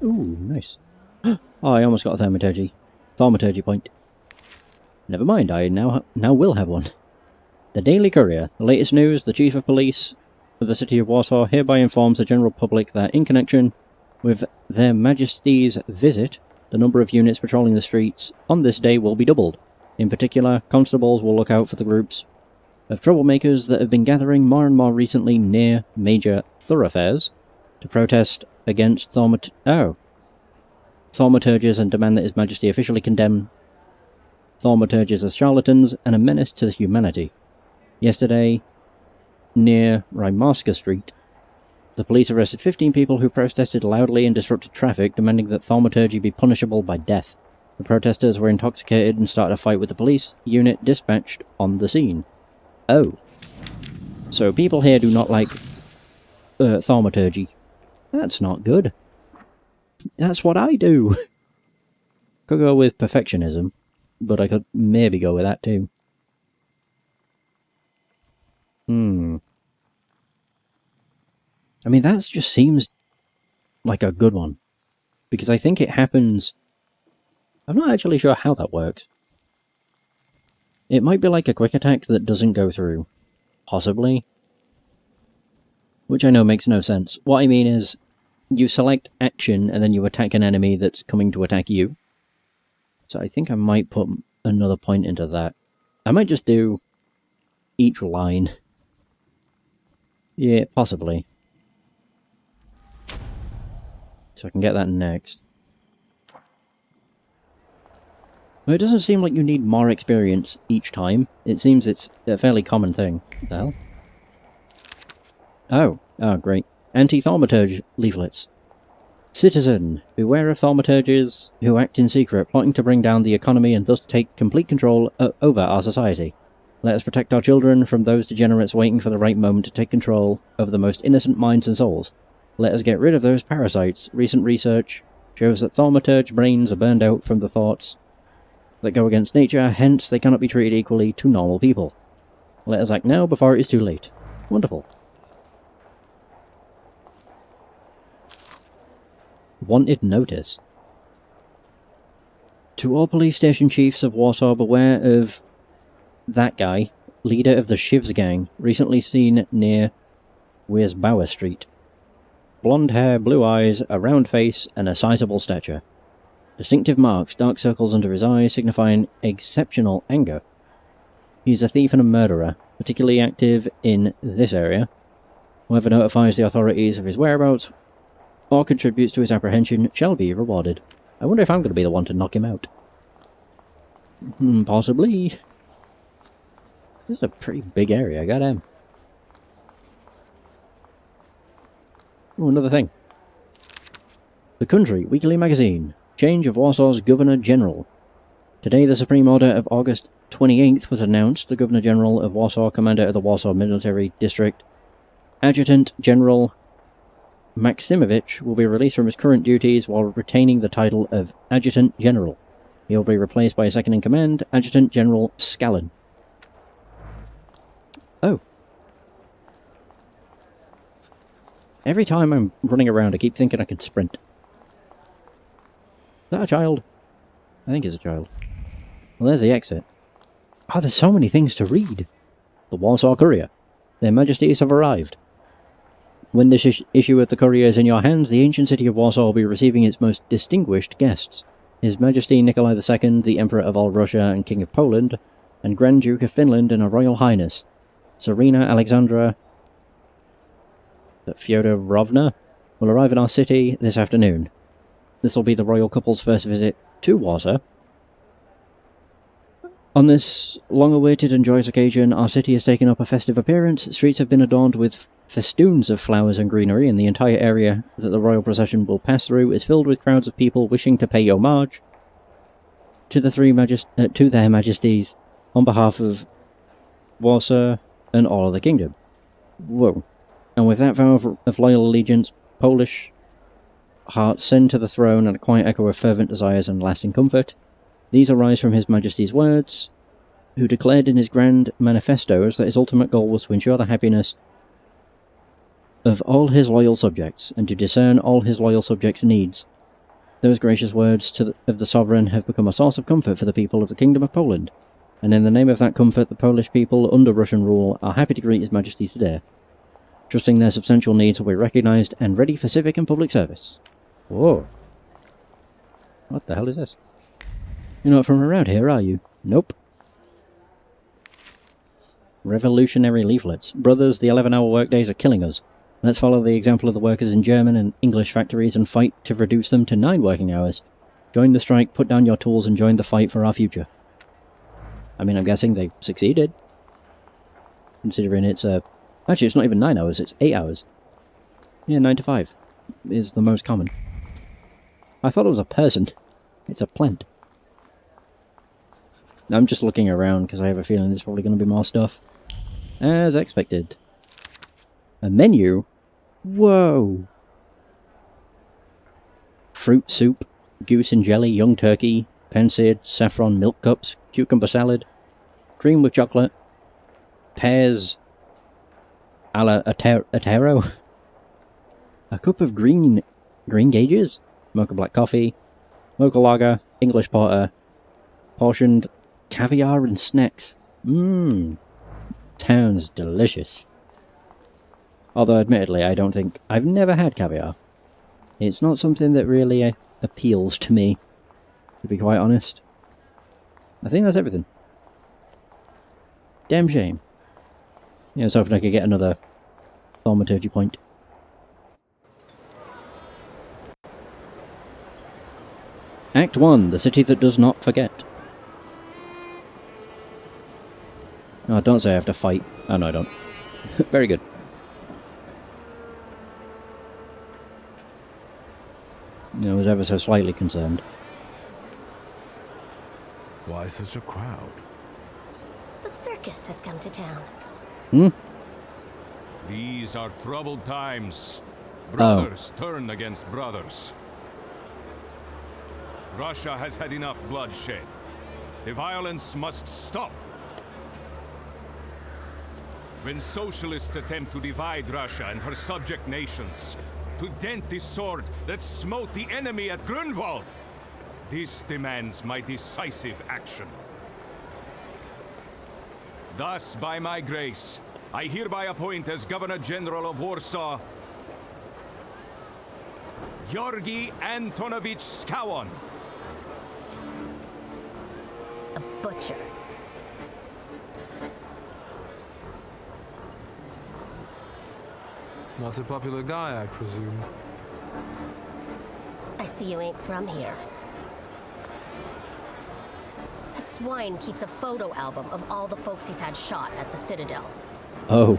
Ooh, nice. Oh, I almost got a Thaumaturge point. Never mind, I now will have one. The Daily Courier. The latest news, the Chief of Police of the City of Warsaw hereby informs the general public that in connection with their Majesty's visit, the number of units patrolling the streets on this day will be doubled. In particular, constables will look out for the groups of troublemakers that have been gathering more and more recently near major thoroughfares to protest against Thaumaturges and demand that His Majesty officially condemn Thaumaturges as charlatans and a menace to humanity. Yesterday, near Rymarska Street, the police arrested 15 people who protested loudly and disrupted traffic, demanding that Thaumaturge be punishable by death. The protesters were intoxicated and started a fight with the police unit dispatched on the scene. Oh. So people here do not like Thaumaturge. That's not good. That's what I do. Could go with perfectionism, but I could maybe go with that too. I mean, that just seems like a good one. Because I think it happens... I'm not actually sure how that works. It might be like a quick attack that doesn't go through. Possibly. Which I know makes no sense. What I mean is, you select action and then you attack an enemy that's coming to attack you. So I think I might put another point into that. I might just do each line. Yeah, possibly. So I can get that next. Well, it doesn't seem like you need more experience each time. It seems it's a fairly common thing. What the hell? Oh, great. Anti-Thaumaturge leaflets. Citizen, beware of Thaumaturges who act in secret, plotting to bring down the economy and thus take complete control over our society. Let us protect our children from those degenerates waiting for the right moment to take control over the most innocent minds and souls. Let us get rid of those parasites. Recent research shows that Thaumaturge brains are burned out from the thoughts that go against nature, hence they cannot be treated equally to normal people. Let us act now before it is too late. Wonderful. Wanted notice. To all police station chiefs of Warsaw, beware of that guy, leader of the Shivs gang, recently seen near Wierzbauer Street. Blonde hair, blue eyes, a round face, and a sizable stature. Distinctive marks, dark circles under his eyes, signifying exceptional anger. He is a thief and a murderer, particularly active in this area. Whoever notifies the authorities of his whereabouts or contributes to his apprehension shall be rewarded. I wonder if I'm going to be the one to knock him out. Possibly. This is a pretty big area, goddamn. Oh, another thing. The Country Weekly Magazine. Change of Warsaw's Governor-General. Today, the Supreme Order of August 28th was announced. The Governor-General of Warsaw, Commander of the Warsaw Military District, Adjutant General Maximovich, will be released from his current duties while retaining the title of Adjutant General. He will be replaced by a second-in-command, Adjutant General Scallon. Oh. Every time I'm running around, I keep thinking I can sprint. Is that a child? I think it's a child. Well, there's the exit. Oh, there's so many things to read. The Warsaw Courier. Their Majesties have arrived. When this issue of the Courier is in your hands, the ancient city of Warsaw will be receiving its most distinguished guests. His Majesty Nikolai II, the Emperor of all Russia and King of Poland, and Grand Duke of Finland and Her Royal Highness, Serena Alexandra Fyodorovna, will arrive in our city this afternoon. This will be the royal couple's first visit to Warsaw. On this long-awaited and joyous occasion, our city has taken up a festive appearance. Streets have been adorned with festoons of flowers and greenery, and the entire area that the royal procession will pass through is filled with crowds of people wishing to pay homage to their majesties on behalf of Warsaw and all of the kingdom. Whoa. And with that vow of loyal allegiance, Polish hearts send to the throne and a quiet echo of fervent desires and lasting comfort. These arise from His Majesty's words. who declared in his grand manifestos that his ultimate goal was to ensure the happiness of all his loyal subjects, and to discern all his loyal subjects' needs. Those gracious words of the sovereign have become a source of comfort for the people of the Kingdom of Poland, and in the name of that comfort the Polish people under Russian rule are happy to greet His Majesty today, trusting their substantial needs will be recognised and ready for civic and public service. Whoa. What the hell is this? You're not from around here, are you? Nope. Revolutionary leaflets. Brothers, the 11-hour workdays are killing us. Let's follow the example of the workers in German and English factories and fight to reduce them to 9 working hours. Join the strike, put down your tools, and join the fight for our future. I mean, I'm guessing they succeeded. Considering it's, actually, it's not even 9 hours, it's 8 hours. Yeah, 9 to 5 is the most common. I thought it was a person. It's a plant. I'm just looking around because I have a feeling there's probably going to be more stuff. As expected. A menu? Whoa! Fruit soup, goose and jelly, young turkey, panseared saffron milk cups, cucumber salad, cream with chocolate, pears a la Atero, a cup of green gauges, mocha black coffee, mocha lager, English porter, portioned caviar and snacks. Mmm. Sounds delicious. Although, admittedly, I've never had caviar. It's not something that really appeals to me, to be quite honest. I think that's everything. Damn shame. Yeah, I was hoping I could get another thaumaturgy point. Act 1, the city that does not forget. Oh, don't say I have to fight. Oh, no, I don't. Very good. I was ever so slightly concerned. Why such a crowd? The circus has come to town. Hmm? These are troubled times. Brothers turn against brothers. Russia has had enough bloodshed. The violence must stop. When socialists attempt to divide Russia and her subject nations, to dent the sword that smote the enemy at Grunwald, this demands my decisive action. Thus, by my grace, I hereby appoint as Governor General of Warsaw, Georgi Antonovich Skowon. A butcher. Not a popular guy, I presume. I see you ain't from here. That swine keeps a photo album of all the folks he's had shot at the Citadel. Oh.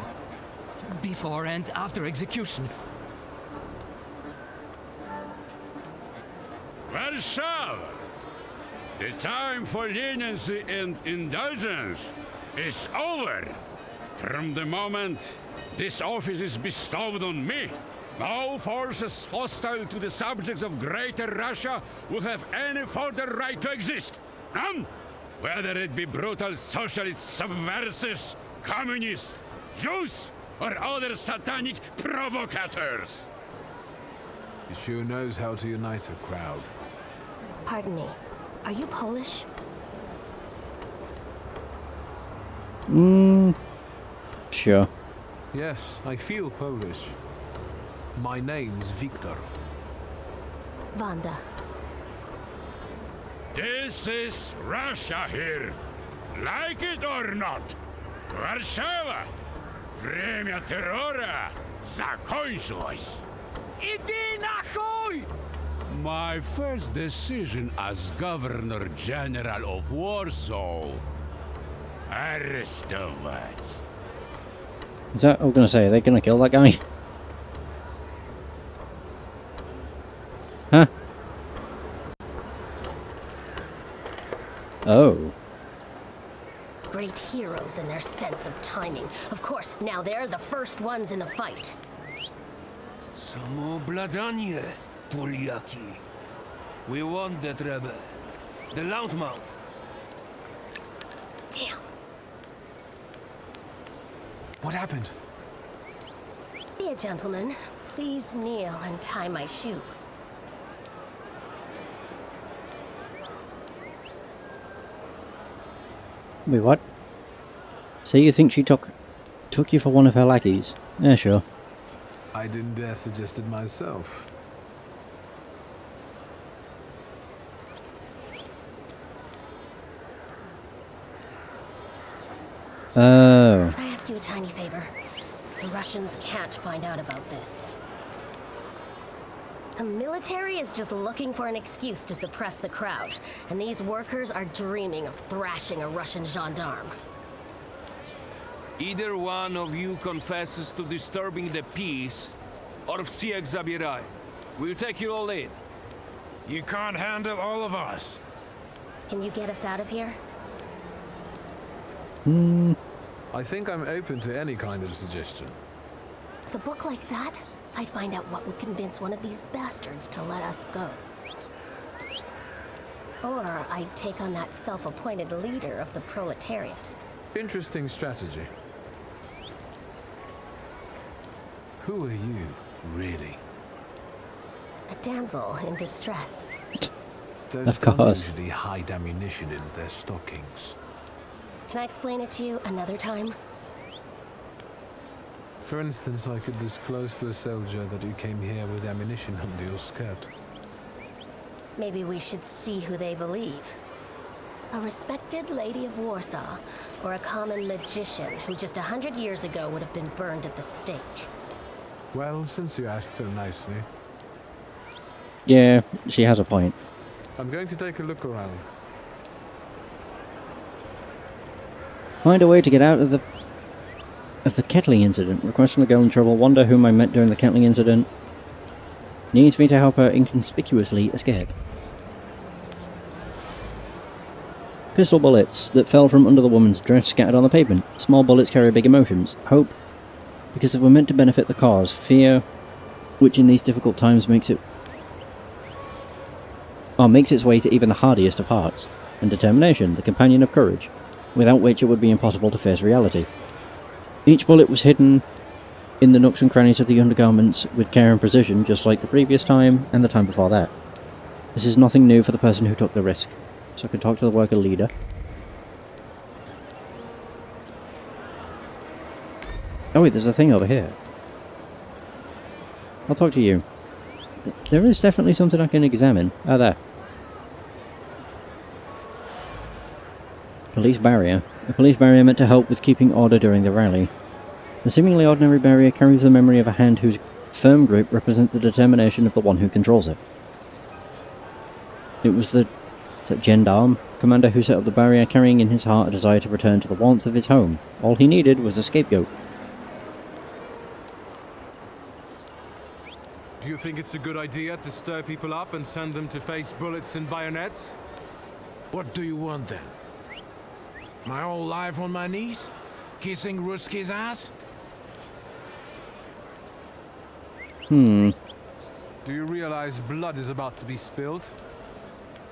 Before and after execution. Warsaw! The time for leniency and indulgence is over. From the moment this office is bestowed on me, no forces hostile to the subjects of Greater Russia will have any further right to exist. None! Whether it be brutal socialist subversives, communists, Jews, or other satanic provocators. He sure knows how to unite a crowd. Pardon me, are you Polish? Sure. Yes, I feel Polish. My name's Victor. Wanda. This is Russia here. Like it or not. Warszawa. Время террора закончилось. Иди нахуй! My first decision as Governor General of Warsaw. Arrestovать. Is that, I was going to say, are they going to kill that guy? Huh? Oh. Great heroes in their sense of timing. Of course, now they're the first ones in the fight. Samoobladanie, Polyaki. We want that rebel. The Loudmouth. Damn. What happened? Be a gentleman. Please kneel and tie my shoe. Wait, what? So you think she took you for one of her lackeys? Yeah, sure. I didn't dare suggest it myself. Oh. Can I ask you a tiny favor? The Russians can't find out about this. The military is just looking for an excuse to suppress the crowd, and these workers are dreaming of thrashing a Russian gendarme. Either one of you confesses to disturbing the peace, or всех забирай. We'll take you all in. You can't handle all of us. Can you get us out of here? I think I'm open to any kind of suggestion. With a book like that, I'd find out what would convince one of these bastards to let us go. Or I'd take on that self-appointed leader of the proletariat. Interesting strategy. Who are you, really? A damsel in distress. Those Of course. don't usually hide ammunition in their stockings. Can I explain it to you another time? For instance, I could disclose to a soldier that you came here with ammunition under your skirt. Maybe we should see who they believe. A respected lady of Warsaw, or a common magician who just 100 years ago would have been burned at the stake. Well, since you asked so nicely, Yeah, she has a point. I'm going to take a look around. Find a way to get out of the kettling incident. Requesting the girl in trouble. Wonder whom I met during the kettling incident. Needs me to help her inconspicuously escape. Pistol bullets that fell from under the woman's dress scattered on the pavement. Small bullets carry big emotions. Hope, because if we're meant to benefit the cause. Fear, which in these difficult times makes its way to even the hardiest of hearts. And determination, the companion of courage, without which it would be impossible to face reality. Each bullet was hidden in the nooks and crannies of the undergarments with care and precision, just like the previous time and the time before that. This is nothing new for the person who took the risk. So I can talk to the worker leader. Oh wait, there's a thing over here. I'll talk to you. There is definitely something I can examine. Oh, there. Police barrier. A police barrier meant to help with keeping order during the rally. The seemingly ordinary barrier carries the memory of a hand whose firm grip represents the determination of the one who controls it. It was the gendarme commander who set up the barrier, carrying in his heart a desire to return to the warmth of his home. All he needed was a scapegoat. Do you think it's a good idea to stir people up and send them to face bullets and bayonets? What do you want then? My whole life on my knees? Kissing Ruski's ass? Do you realize blood is about to be spilled?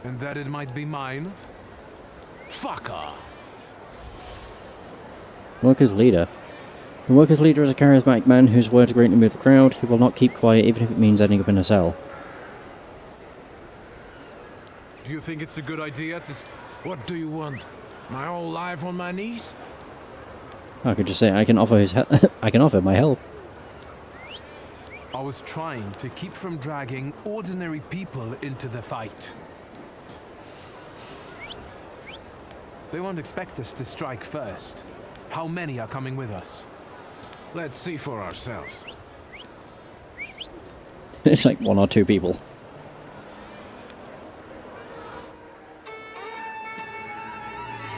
And that it might be mine? Fuck off! Workers' leader. The workers' leader is a charismatic man whose words greatly move the crowd. He will not keep quiet even if it means ending up in a cell. Do you think it's a good idea to... What do you want? My whole life on my knees? I could just say I can offer I can offer my help. I was trying to keep from dragging ordinary people into the fight. They won't expect us to strike first. How many are coming with us? Let's see for ourselves. It's like 1 or 2 people.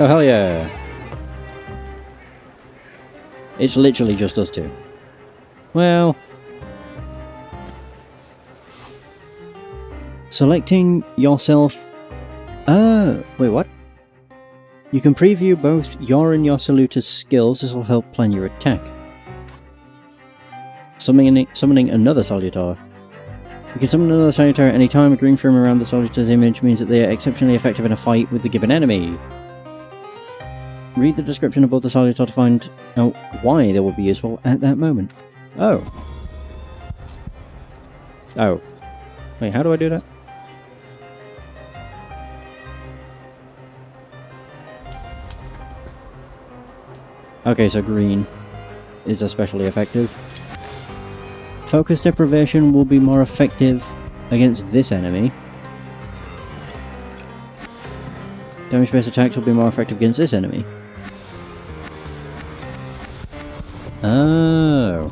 Oh hell yeah! It's literally just us 2. Well... Selecting yourself... wait, what? You can preview both your and your saluter's skills. This will help plan your attack. Summoning another salutar. You can summon another salutar at any time. A green frame around the salutar's image means that they are exceptionally effective in a fight with the given enemy. Read the description above the Salutar to find out why they would be useful at that moment. Oh. Oh. Wait, how do I do that? Okay, so green is especially effective. Focus deprivation will be more effective against this enemy. Damage-based attacks will be more effective against this enemy. Oh.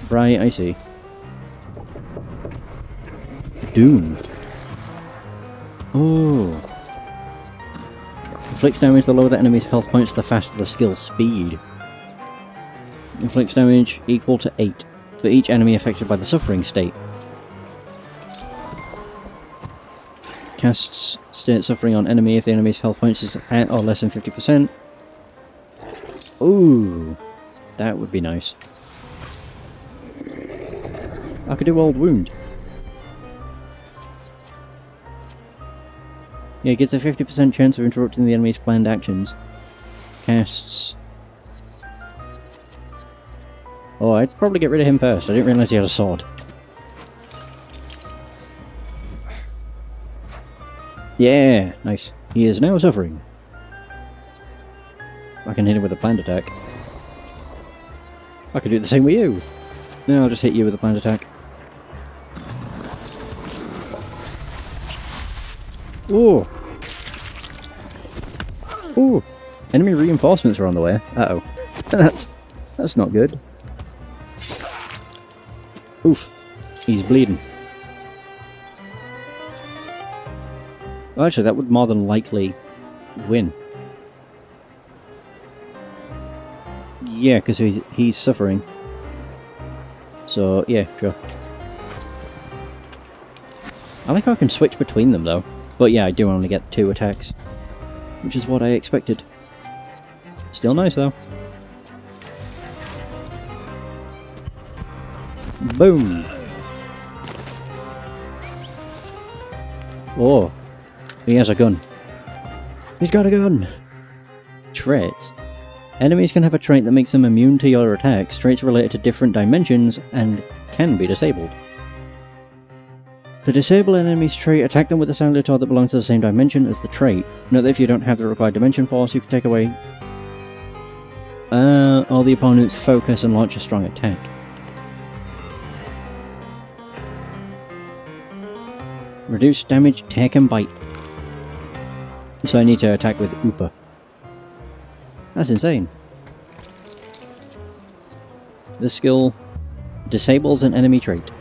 Right, I see. Doom. Oh. Inflicts damage the lower the enemy's health points, the faster the skill speed. Inflicts damage equal to 8 for each enemy affected by the suffering state. Casts state suffering on enemy if the enemy's health points is at or less than 50%. Ooh, that would be nice. I could do old wound. Yeah, it gives a 50% chance of interrupting the enemy's planned actions. Casts. Oh, I'd probably get rid of him first. I didn't realise he had a sword. Yeah, nice. He is now suffering. I can hit him with a planned attack. I can do the same with you. No, I'll just hit you with a planned attack. Ooh. Ooh. Enemy reinforcements are on the way. Uh-oh. That's not good. Oof. He's bleeding. Well, actually, that would more than likely win. Yeah, because he's suffering. So, yeah, sure. I like how I can switch between them, though. But yeah, I do only get 2 attacks. Which is what I expected. Still nice, though. Boom! Oh. He has a gun. He's got a gun! Traits. Enemies can have a trait that makes them immune to your attacks. Traits related to different dimensions and can be disabled. To disable an enemy's trait, attack them with a Salutar that belongs to the same dimension as the trait. Note that if you don't have the required dimension force, you can take away all the opponent's focus and launch a strong attack. Reduce damage taken by... So I need to attack with Upa. That's insane. This skill disables an enemy trait.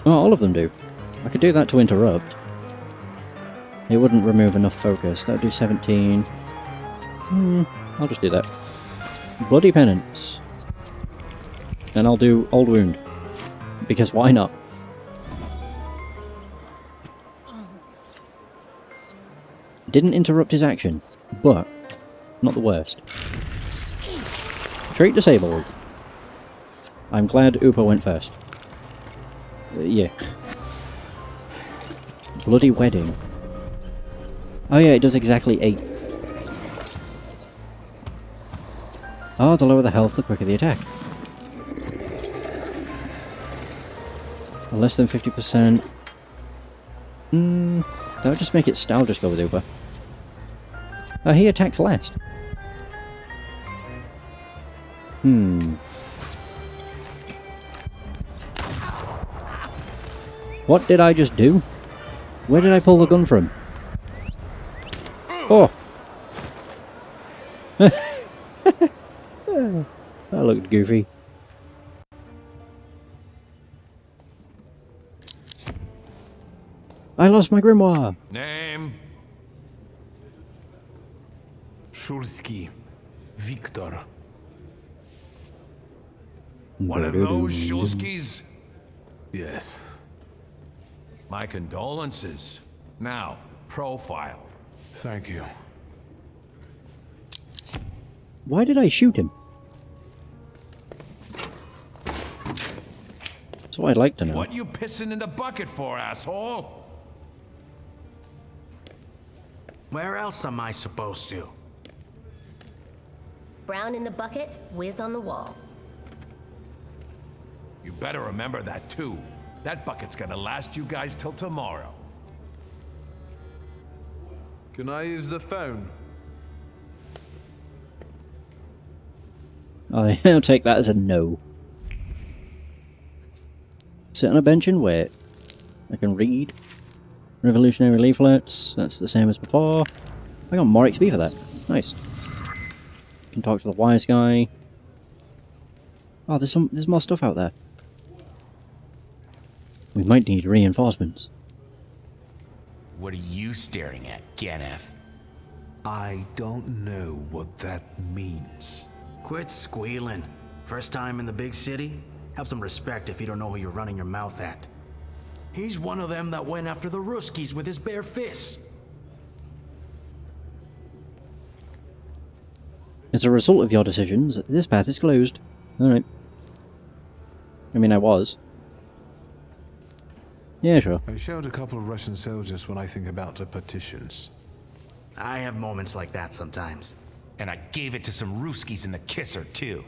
Oh, all of them do. I could do that to interrupt. It wouldn't remove enough focus. That would do 17. I'll just do that. Bloody Penance. And I'll do Old Wound. Because why not? Didn't interrupt his action, but not the worst. Trait disabled. I'm glad Upa went first. Yeah. Bloody Wedding. Oh yeah, it does exactly 8. Oh, the lower the health, the quicker the attack. Less than 50%. That would just make it style just go with Uber. Oh, he attacks last. What did I just do? Where did I pull the gun from? Oh! That looked goofy. I lost my grimoire! Name? Shulski. Victor. One of those Shulskis? Yes. My condolences. Now, profile. Thank you. Why did I shoot him? That's what I'd like to know. What you pissing in the bucket for, asshole? Where else am I supposed to? Brown in the bucket, whiz on the wall. You better remember that too. That bucket's gonna last you guys till tomorrow. Can I use the phone? I'll take that as a no. Sit on a bench and wait. I can read. Revolutionary leaflets. That's the same as before. I got more XP for that. Nice. Can talk to the wise guy. Oh, there's more stuff out there. We might need reinforcements. What are you staring at, Ganef? I don't know what that means. Quit squealing. First time in the big city? Have some respect if you don't know who you're running your mouth at. He's one of them that went after the Ruskies with his bare fists. As a result of your decisions, this path is closed. Alright. I mean, I was. Yeah, sure. I showed a couple of Russian soldiers when I think about the petitions. I have moments like that sometimes. And I gave it to some Ruskies in the Kisser, too.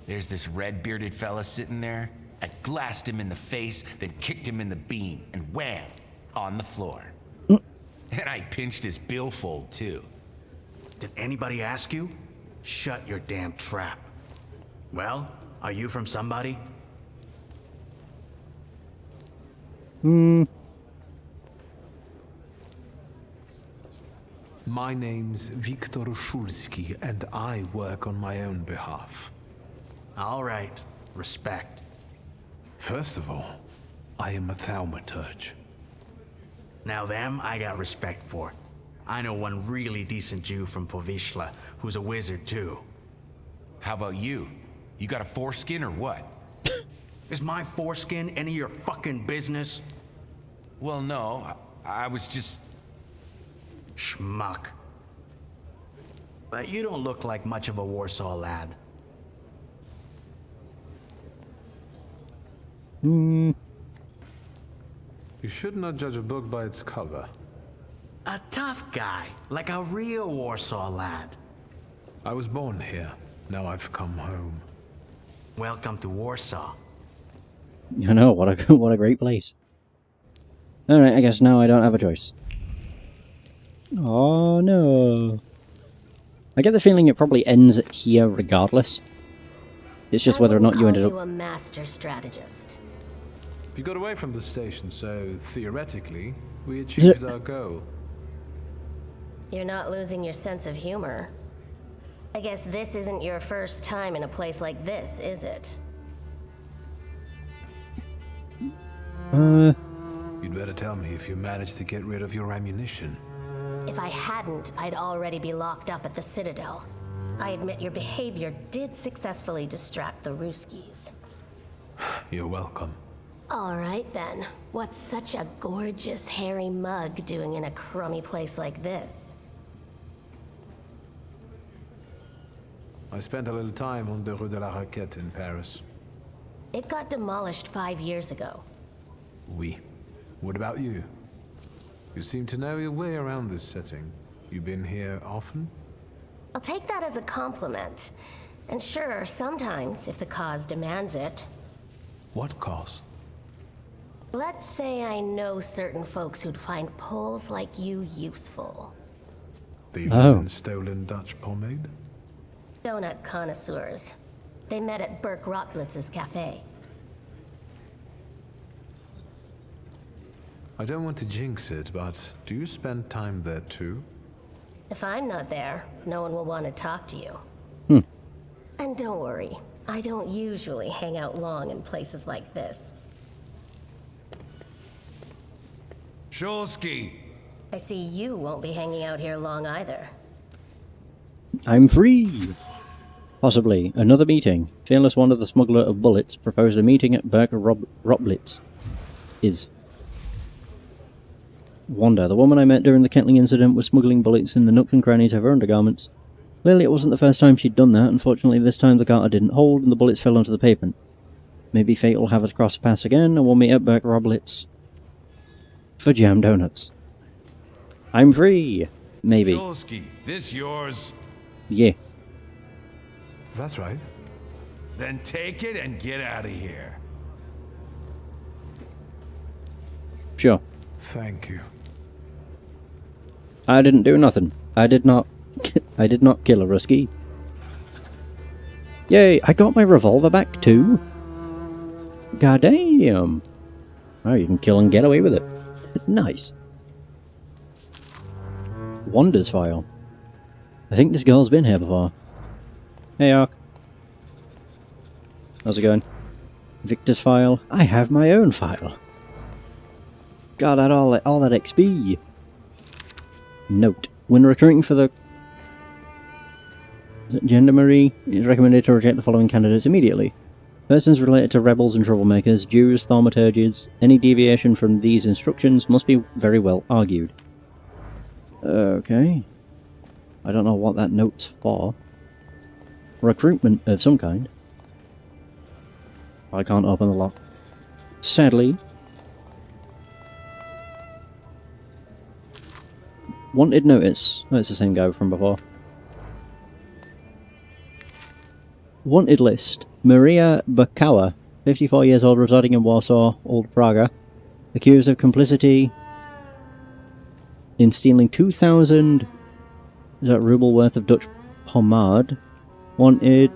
There's this red-bearded fella sitting there. I glassed him in the face, then kicked him in the bean, and wham! On the floor. And I pinched his billfold, too. Did anybody ask you? Shut your damn trap. Well, are you from somebody? My name's Viktor Shulsky, and I work on my own behalf. All right. Respect. First of all, I am a Thaumaturge. Now them, I got respect for. I know one really decent Jew from Povishla, who's a wizard too. How about you? You got a foreskin or what? Is my foreskin any of your fucking business? Well, no. I was just... Schmuck. But you don't look like much of a Warsaw lad. You should not judge a book by its cover. A tough guy, like a real Warsaw lad. I was born here. Now I've come home. Welcome to Warsaw. I know, what a great place. Alright, I guess now I don't have a choice. Oh no. I get the feeling it probably ends here regardless. It's just whether or not you ended up... a master strategist. You got away from the station, so theoretically, we achieved our goal. You're not losing your sense of humor. I guess this isn't your first time in a place like this, is it? You'd better tell me if you managed to get rid of your ammunition. If I hadn't, I'd already be locked up at the Citadel. I admit your behavior did successfully distract the Ruskies. You're welcome. All right then. What's such a gorgeous hairy mug doing in a crummy place like this? I spent a little time on the Rue de la Raquette in Paris. It got demolished 5 years ago. Oui. What about you? You seem to know your way around this setting. You been here often? I'll take that as a compliment. And sure, sometimes, if the cause demands it. What cause? Let's say I know certain folks who'd find poles like you useful. Thieves in stolen Dutch pomade? Donut connoisseurs. They met at Burke Rotblitz's cafe. I don't want to jinx it, but do you spend time there too? If I'm not there, no one will want to talk to you. And don't worry, I don't usually hang out long in places like this. Shulsky! I see you won't be hanging out here long either. I'm free! Possibly. Another meeting. Fearless Wanda, the smuggler of bullets, proposed a meeting at Burke Rotblitz. Wanda, the woman I met during the Kettling incident, was smuggling bullets in the nooks and crannies of her undergarments. Clearly it wasn't the first time she'd done that. Unfortunately, this time the garter didn't hold and the bullets fell onto the pavement. Maybe fate will have us cross paths again and we'll meet at Burke Rotblitz for jam donuts. I'm free! Maybe. Shulsky, this yours? Yeah. That's right. Then take it and get out of here. Sure. Thank you. I didn't do nothing. I did not kill a Rusky. Yay, I got my revolver back too. Goddamn. Oh, you can kill and get away with it. Nice. Wonders file. I think this girl's been here before. Hey, Ark. How's it going? Victor's file. I have my own file. Got that all that XP. Note: when recruiting for the gendarmerie, it is recommended to reject the following candidates immediately. Persons related to rebels and troublemakers, Jews, thaumaturges. Any deviation from these instructions must be very well argued. Okay. I don't know what that note's for. Recruitment of some kind. I can't open the lock. Sadly. Wanted notice. Oh, it's the same guy from before. Wanted list. Maria Bakawa, 54 years old, residing in Warsaw, Old Praga. Accused of complicity in stealing 2,000 ruble worth of Dutch pomade. Wanted.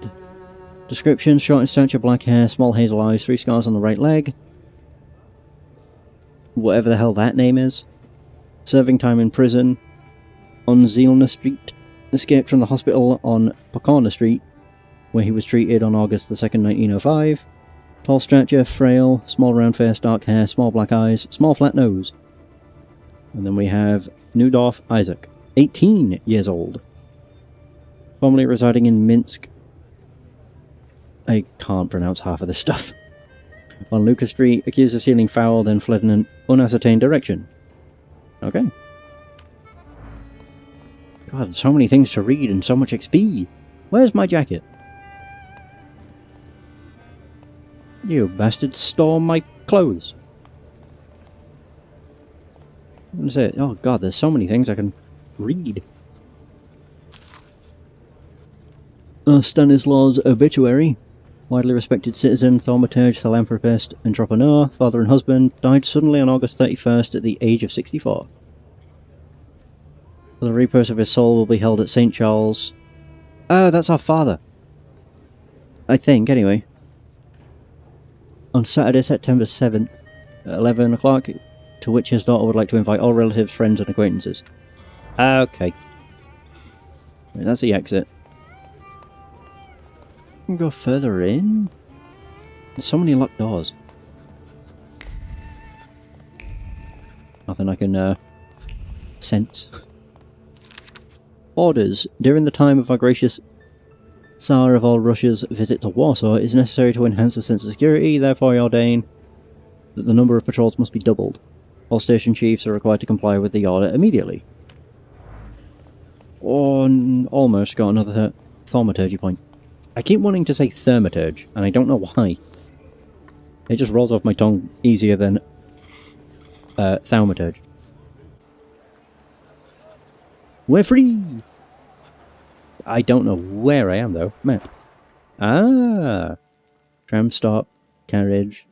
Description: short in stature, black hair, small hazel eyes, 3 scars on the right leg. Whatever the hell that name is. Serving time in prison on Zielna Street. Escaped from the hospital on Pokorna Street, where he was treated on August the 2nd, 1905. Tall stature, frail, small round face, dark hair, small black eyes, small flat nose. And then we have Nudorf Isaac, 18 years old. Formerly residing in Minsk. I can't pronounce half of this stuff. On Lucas Street, accused of stealing fowl, then fled in an unascertained direction. Okay. God, so many things to read and so much XP. Where's my jacket? You bastard stole my clothes. What is it? Oh god, there's so many things I can read. Stanislaus' obituary. Widely respected citizen, thaumaturge, philanthropist, entrepreneur, father and husband, died suddenly on August 31st at the age of 64. The repose of his soul will be held at St. Charles. Oh, that's our father. I think, anyway. On Saturday, September 7th, at 11 o'clock, to which his daughter would like to invite all relatives, friends and acquaintances. Okay. Right, that's the exit. We can go further in? There's so many locked doors. Nothing I can, sense. Orders. During the time of our gracious Tsar of all Russia's visit to Warsaw, it is necessary to enhance the sense of security, therefore I ordain that the number of patrols must be doubled. All station chiefs are required to comply with the order immediately. Almost got another thaumaturgy point. I keep wanting to say thaumaturge, and I don't know why. It just rolls off my tongue easier than thaumaturge. We're free! I don't know where I am, though. Map. Ah! Tram stop, carriage,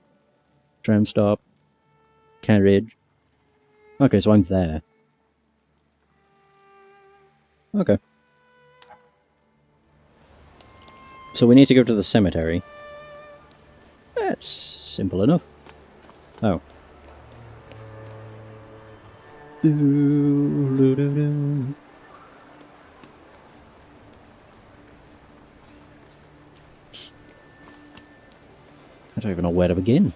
tram stop, carriage. Okay, so I'm there. Okay. So we need to go to the cemetery. That's simple enough. Oh. I don't even know where to begin.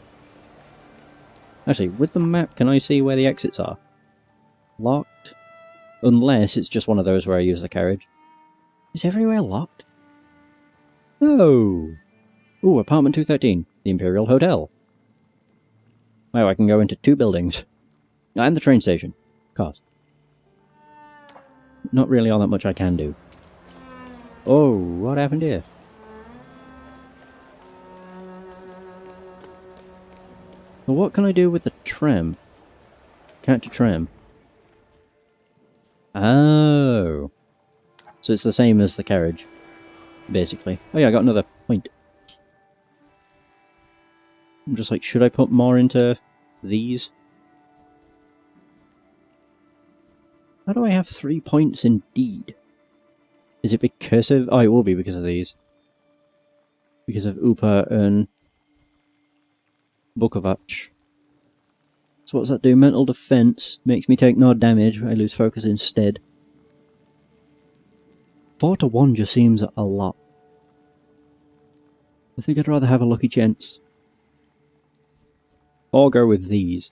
Actually, with the map, can I see where the exits are? Locked? Unless it's just one of those where I use the carriage. Is everywhere locked? Oh! Ooh, apartment 213. The Imperial Hotel. Wow, I can go into 2 buildings. And the train station. Of course. Not really all that much I can do. Oh, what happened here? Well, what can I do with the tram? Catch a tram. Oh. So it's the same as the carriage, basically. Oh yeah, I got another point. I'm just like, should I put more into these? How do I have 3 points in deed? Is it because of... Oh, it will be because of these. Because of Upa and Bukovac. So what's that do? Mental defense. Makes me take no damage. I lose focus instead. 4 to 1 just seems a lot. I think I'd rather have a lucky chance. Or go with these.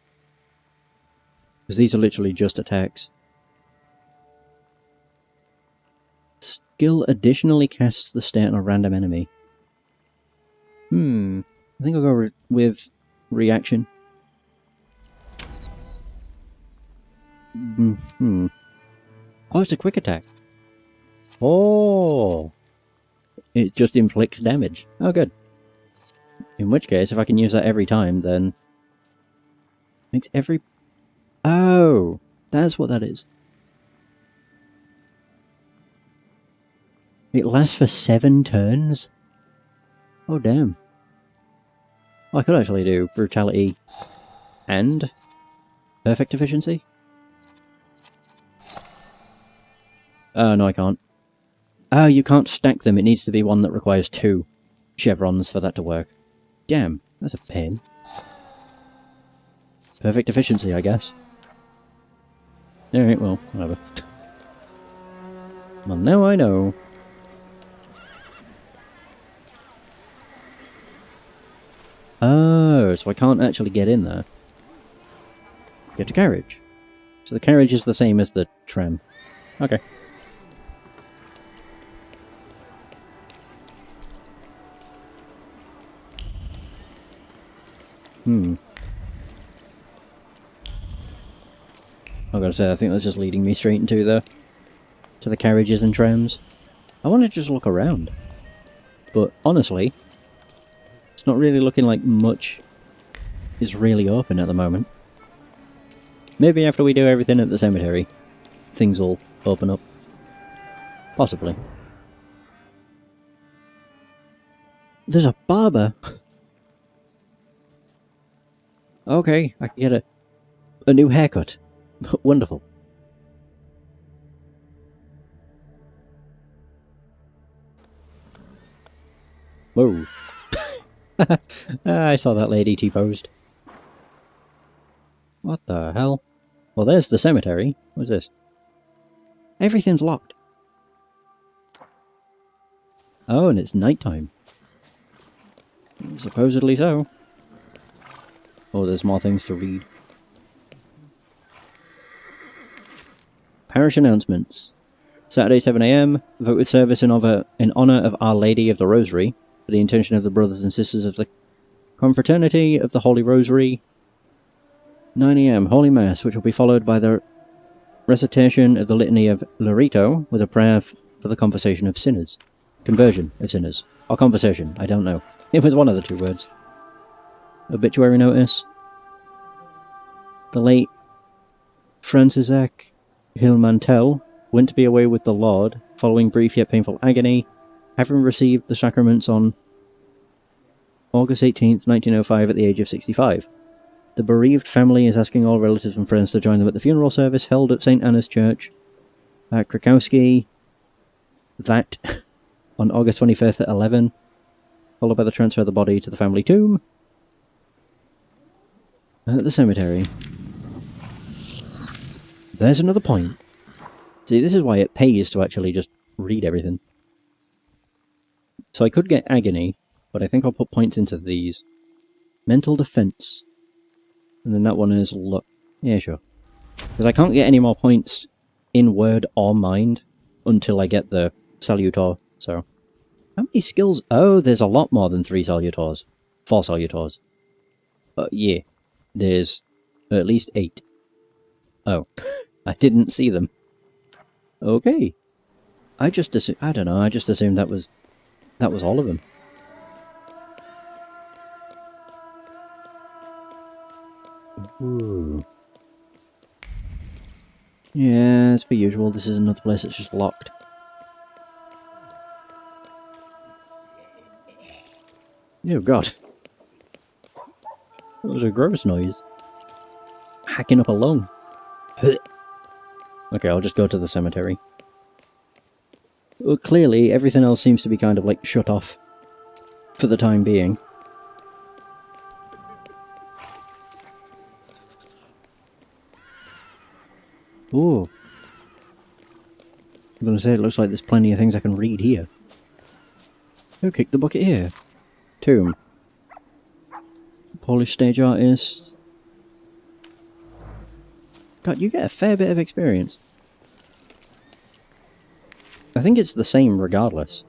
Because these are literally just attacks. Skill additionally casts the stat on a random enemy. I think I'll go with reaction. Oh, it's a quick attack. Oh! It just inflicts damage. Oh, good. In which case, if I can use that every time, then... Makes every... Oh! That's what that is. It lasts for 7 turns? Oh, damn. Oh, I could actually do brutality and perfect efficiency. Oh, no, I can't. Oh, you can't stack them. It needs to be one that requires 2 chevrons for that to work. Damn, that's a pain. Perfect efficiency, I guess. Alright, well, whatever. Well, now I know. Oh, so I can't actually get in there. Get a carriage. So the carriage is the same as the tram. Okay. I've got to say, I think that's just leading me straight into the carriages and trams. I want to just look around. But honestly, it's not really looking like much is really open at the moment. Maybe after we do everything at the cemetery, things will open up. Possibly. There's a barber! Okay, I can get a new haircut. Wonderful. Whoa. I saw that lady T-posed. What the hell? Well, there's the cemetery. What's this? Everything's locked. Oh, and it's nighttime. Supposedly so. Oh, there's more things to read. Parish announcements. Saturday 7 AM, vote with service in honour of Our Lady of the Rosary, for the intention of the brothers and sisters of the Confraternity of the Holy Rosary. 9 AM, Holy Mass, which will be followed by the recitation of the Litany of Loreto, with a prayer for the conversion of sinners. Conversion of sinners. Or conversation, I don't know. It was one of the 2 words. Obituary notice. The late Franciszek Hilmantel went to be away with the Lord, following brief yet painful agony, having received the sacraments on August 18th, 1905 at the age of 65. The bereaved family is asking all relatives and friends to join them at the funeral service held at St. Anna's Church at Krakowski, that on August 25th at 11, followed by the transfer of the body to the family tomb at the cemetery. There's another point. See, this is why it pays to actually just read everything. So I could get agony, but I think I'll put points into these. Mental defense. And then that one is luck. Yeah, sure. Because I can't get any more points in word or mind until I get the Salutor, so... How many skills? Oh, there's a lot more than 3 Salutors. 4 Salutors. Yeah. There's at least 8. Oh. I didn't see them. Okay. I don't know, I just assumed that was all of them. Ooh. Yeah, as per usual, this is another place that's just locked. Oh god. That was a gross noise. Hacking up a lung. Okay, I'll just go to the cemetery. Well, clearly, everything else seems to be kind of like shut off for the time being. Ooh. I'm gonna say it looks like there's plenty of things I can read here. Who kicked the bucket here? Tomb. Polish stage artist. God, you get a fair bit of experience. I think it's the same regardless.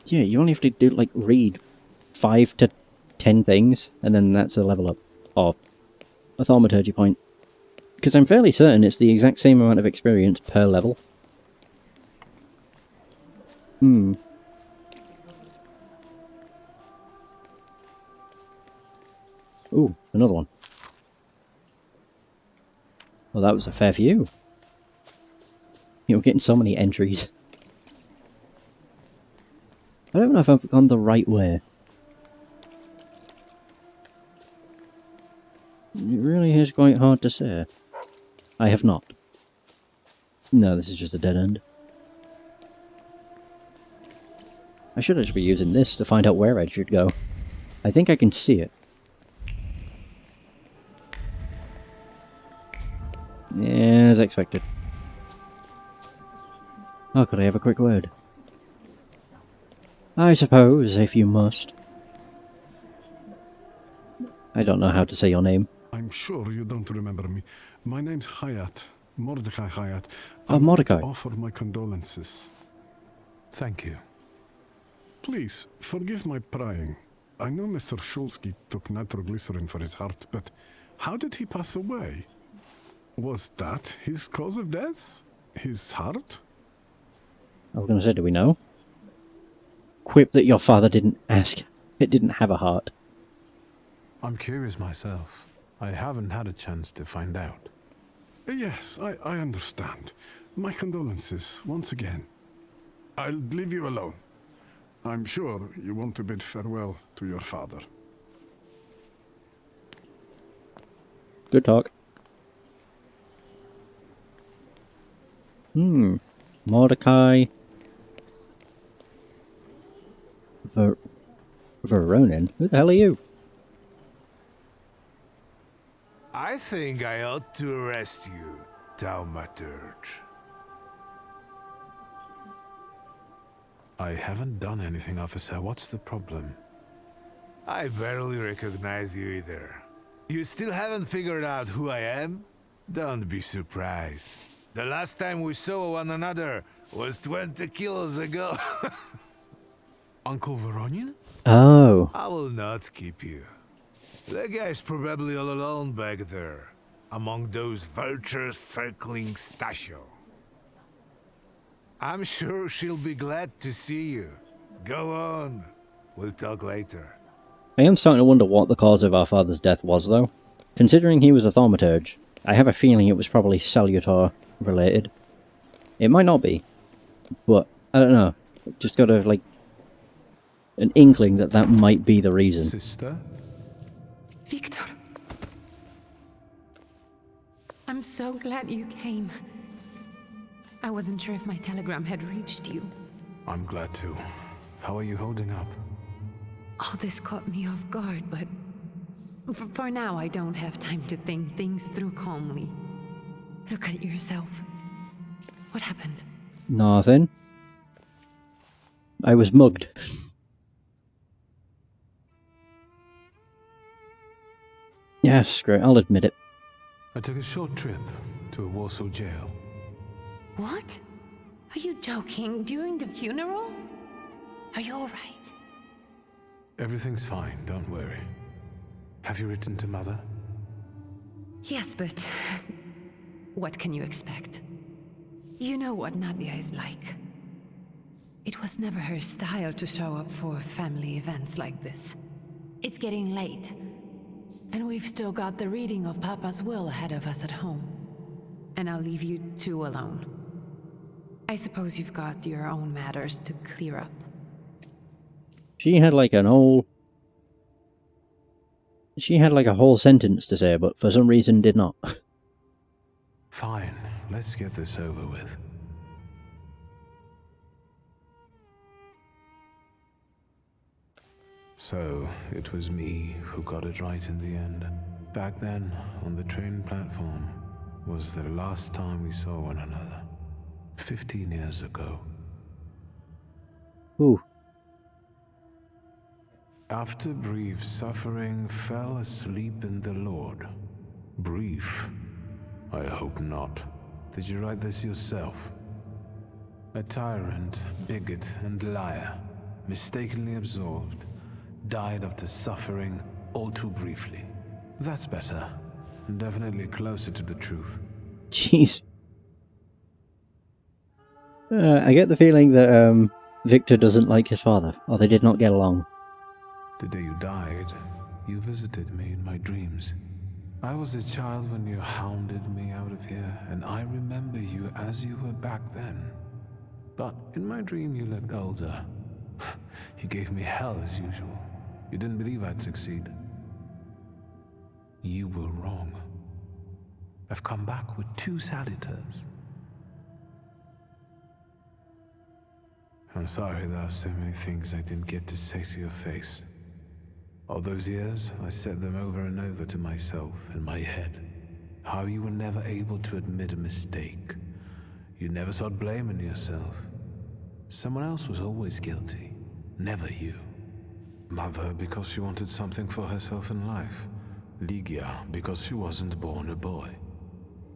Yeah, you only have to do, like, read 5 to 10 things, and then that's a level up. Or a Thaumaturge point. Because I'm fairly certain it's the exact same amount of experience per level. Hmm. Ooh, another one. Well, that was a fair few. You're getting so many entries. I don't know if I've gone the right way. It really is quite hard to say. I have not. No, this is just a dead end. I should actually be using this to find out where I should go. I think I can see it. Yeah, as expected. Oh, could I have a quick word? I suppose, if you must. I don't know how to say your name. I'm sure you don't remember me. My name's Hayat. Mordecai Hayat. Oh, Mordecai. I offer my condolences. Thank you. Please, forgive my prying. I know Mr. Shulsky took nitroglycerin for his heart, but how did he pass away? Was that his cause of death? His heart? I was going to say, do we know? Quip that your father didn't ask. It didn't have a heart. I'm curious myself. I haven't had a chance to find out. Yes, I understand. My condolences, once again. I'll leave you alone. I'm sure you want to bid farewell to your father. Good talk. Mordecai... Veronin? Who the hell are you? I think I ought to arrest you, Thaumaturge. I haven't done anything, officer. What's the problem? I barely recognize you either. You still haven't figured out who I am? Don't be surprised. The last time we saw one another was 20 kilos ago. Uncle Veronin? Oh. I will not keep you. That guy's probably all alone back there, among those vultures circling Stasio. I'm sure she'll be glad to see you. Go on. We'll talk later. I am starting to wonder what the cause of our father's death was, though. Considering he was a Thaumaturge, I have a feeling it was probably Salutar related. It might not be, but I don't know. Just got a, like, an inkling that that might be the reason. Sister? Victor. I'm so glad you came. I wasn't sure if my telegram had reached you. I'm glad to. How are you holding up? All this caught me off guard, but for now I don't have time to think things through calmly. Look at yourself. What happened? Nothing. I was mugged. Yes, great, I'll admit it. I took a short trip to a Warsaw jail. What? Are you joking? During the funeral? Are you alright? Everything's fine, don't worry. Have you written to Mother? Yes, but what can you expect? You know what Nadia is like. It was never her style to show up for family events like this. It's getting late. And we've still got the reading of Papa's will ahead of us at home. And I'll leave you two alone. I suppose you've got your own matters to clear up. She had like a whole sentence to say, but for some reason did not. Fine, let's get this over with. So, it was me who got it right in the end. Back then, on the train platform, was the last time we saw one another. 15 years ago. Ooh. After brief suffering, fell asleep in the Lord. Brief? I hope not. Did you write this yourself? A tyrant, bigot, and liar, mistakenly absolved, died after suffering all too briefly. That's better. Definitely closer to the truth. Jeez. I get the feeling that Victor doesn't like his father, or they did not get along. The day you died, you visited me in my dreams. I was a child when you hounded me out of here, and I remember you as you were back then. But in my dream you looked older. You gave me hell as usual. You didn't believe I'd succeed. You were wrong. I've come back with 2 saluters. I'm sorry there are so many things I didn't get to say to your face. All those years, I said them over and over to myself in my head. How you were never able to admit a mistake. You never sought blame in yourself. Someone else was always guilty, never you. Mother because she wanted something for herself in life. Ligia because she wasn't born a boy.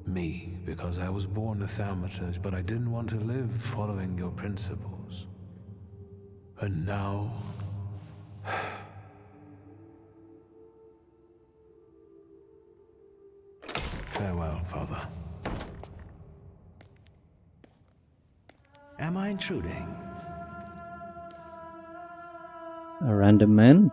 Me because I was born a Thaumaturge, but I didn't want to live following your principles. And now... Farewell, Father. Am I intruding? A random man?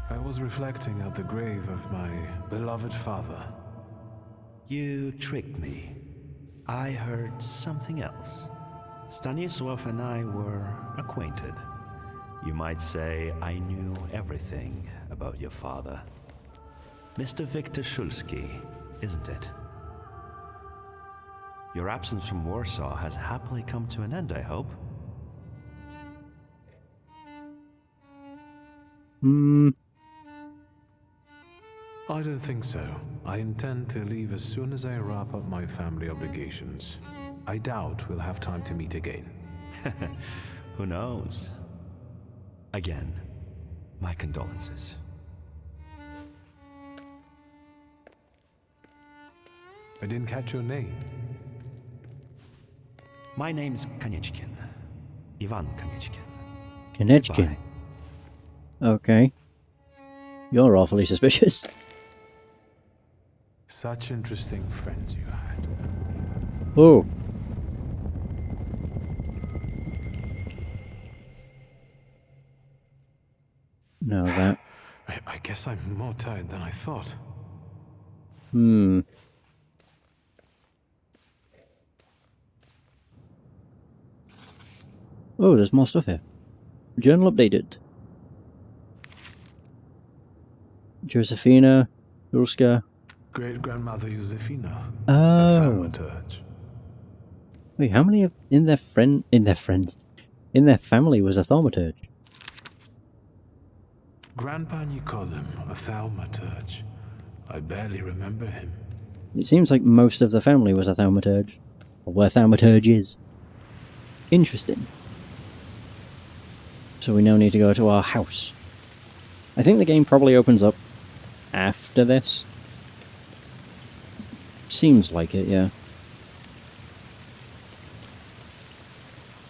I was reflecting at the grave of my beloved father. You tricked me. I heard something else. Stanisław and I were acquainted. You might say I knew everything about your father. Mr. Victor Szulski, isn't it? Your absence from Warsaw has happily come to an end, I hope. I don't think so. I intend to leave as soon as I wrap up my family obligations. I doubt we'll have time to meet again. Who knows? Again, my condolences. I didn't catch your name. My name's Kanieczkin. Ivan Kanieczkin. Kanieczkin. Okay. You're awfully suspicious. Such interesting friends you had. Oh. Now that. I guess I'm more tired than I thought. Oh, there's more stuff here. Journal updated. Josephina, Ruska. Great-grandmother Josefina. Oh. The Thaumaturge. Wait, how many in their family was a Thaumaturge? Grandpa Nikodem, a Thaumaturge. I barely remember him. It seems like most of the family was a Thaumaturge. Or were Thaumaturges. Interesting. So we now need to go to our house. I think the game probably opens up after this. Seems like it, yeah.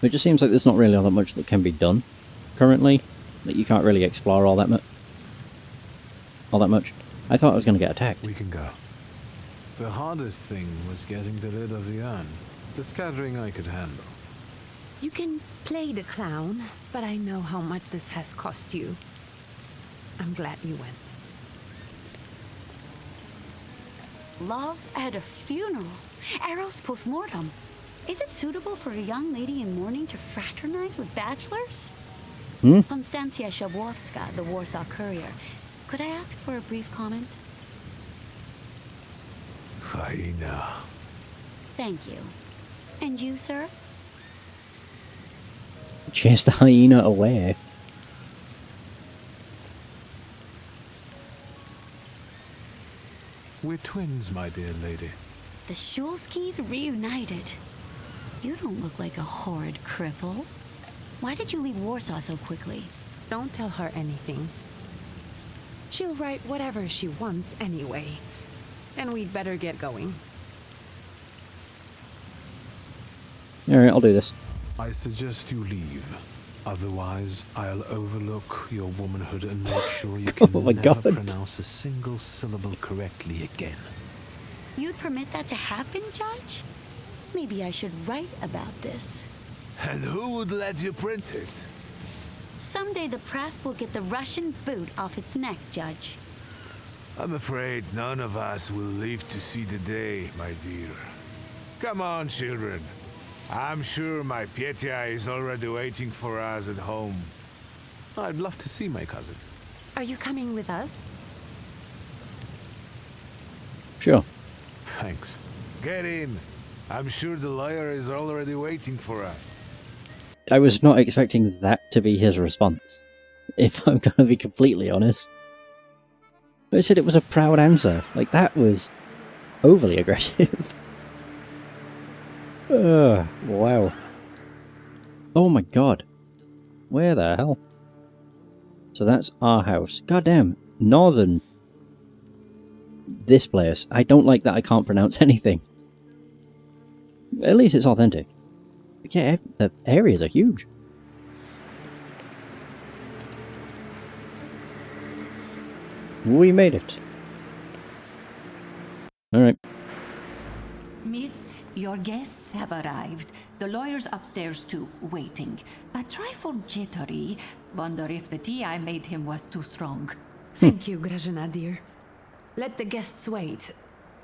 It just seems like there's not really all that much that can be done currently. Like you can't really explore all that much. I thought I was going to get attacked. We can go. The hardest thing was getting the lid of the urn. The scattering I could handle. You can play the clown, but I know how much this has cost you. I'm glad you went. Love at a funeral. Eros post-mortem. Is it suitable for a young lady in mourning to fraternize with bachelors? Konstancja Szabłowska, the Warsaw Courier. Could I ask for a brief comment? Hyena. Thank you. And you, sir? Chase the hyena away. We're twins, my dear lady. The Shulskis reunited. You don't look like a horrid cripple. Why did you leave Warsaw so quickly? Don't tell her anything. She'll write whatever she wants anyway. And we'd better get going. Alright, I'll do this. I suggest you leave. Otherwise, I'll overlook your womanhood and make sure you can never pronounce a single syllable correctly again. You'd permit that to happen, Judge? Maybe I should write about this. And who would let you print it? Someday the press will get the Russian boot off its neck, Judge. I'm afraid none of us will live to see the day, my dear. Come on, children. I'm sure my Petya is already waiting for us at home. I'd love to see my cousin. Are you coming with us? Sure. Thanks. Get in. I'm sure the lawyer is already waiting for us. I was not expecting that to be his response, if I'm gonna be completely honest. But I said it was a proud answer. Like, that was overly aggressive. Wow. Oh my god. Where the hell? So that's our house. Goddamn. Northern. This place. I don't like that I can't pronounce anything. At least it's authentic. But yeah, the areas are huge. We made it. Alright. Miss, your guests have arrived. The lawyer's upstairs too, waiting. A trifle jittery. Wonder if the tea I made him was too strong. Thank you, Grażyna dear. Let the guests wait.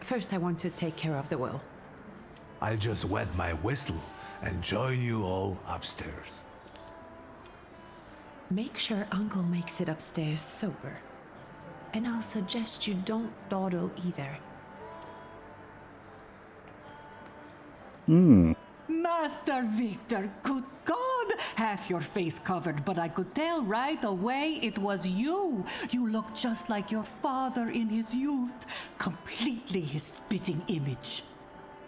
First I want to take care of the will. I'll just wet my whistle and join you all upstairs. Make sure Uncle makes it upstairs sober. And I'll suggest you don't dawdle either. Master Victor, good God! Half your face covered, but I could tell right away it was you. You look just like your father in his youth. Completely his spitting image.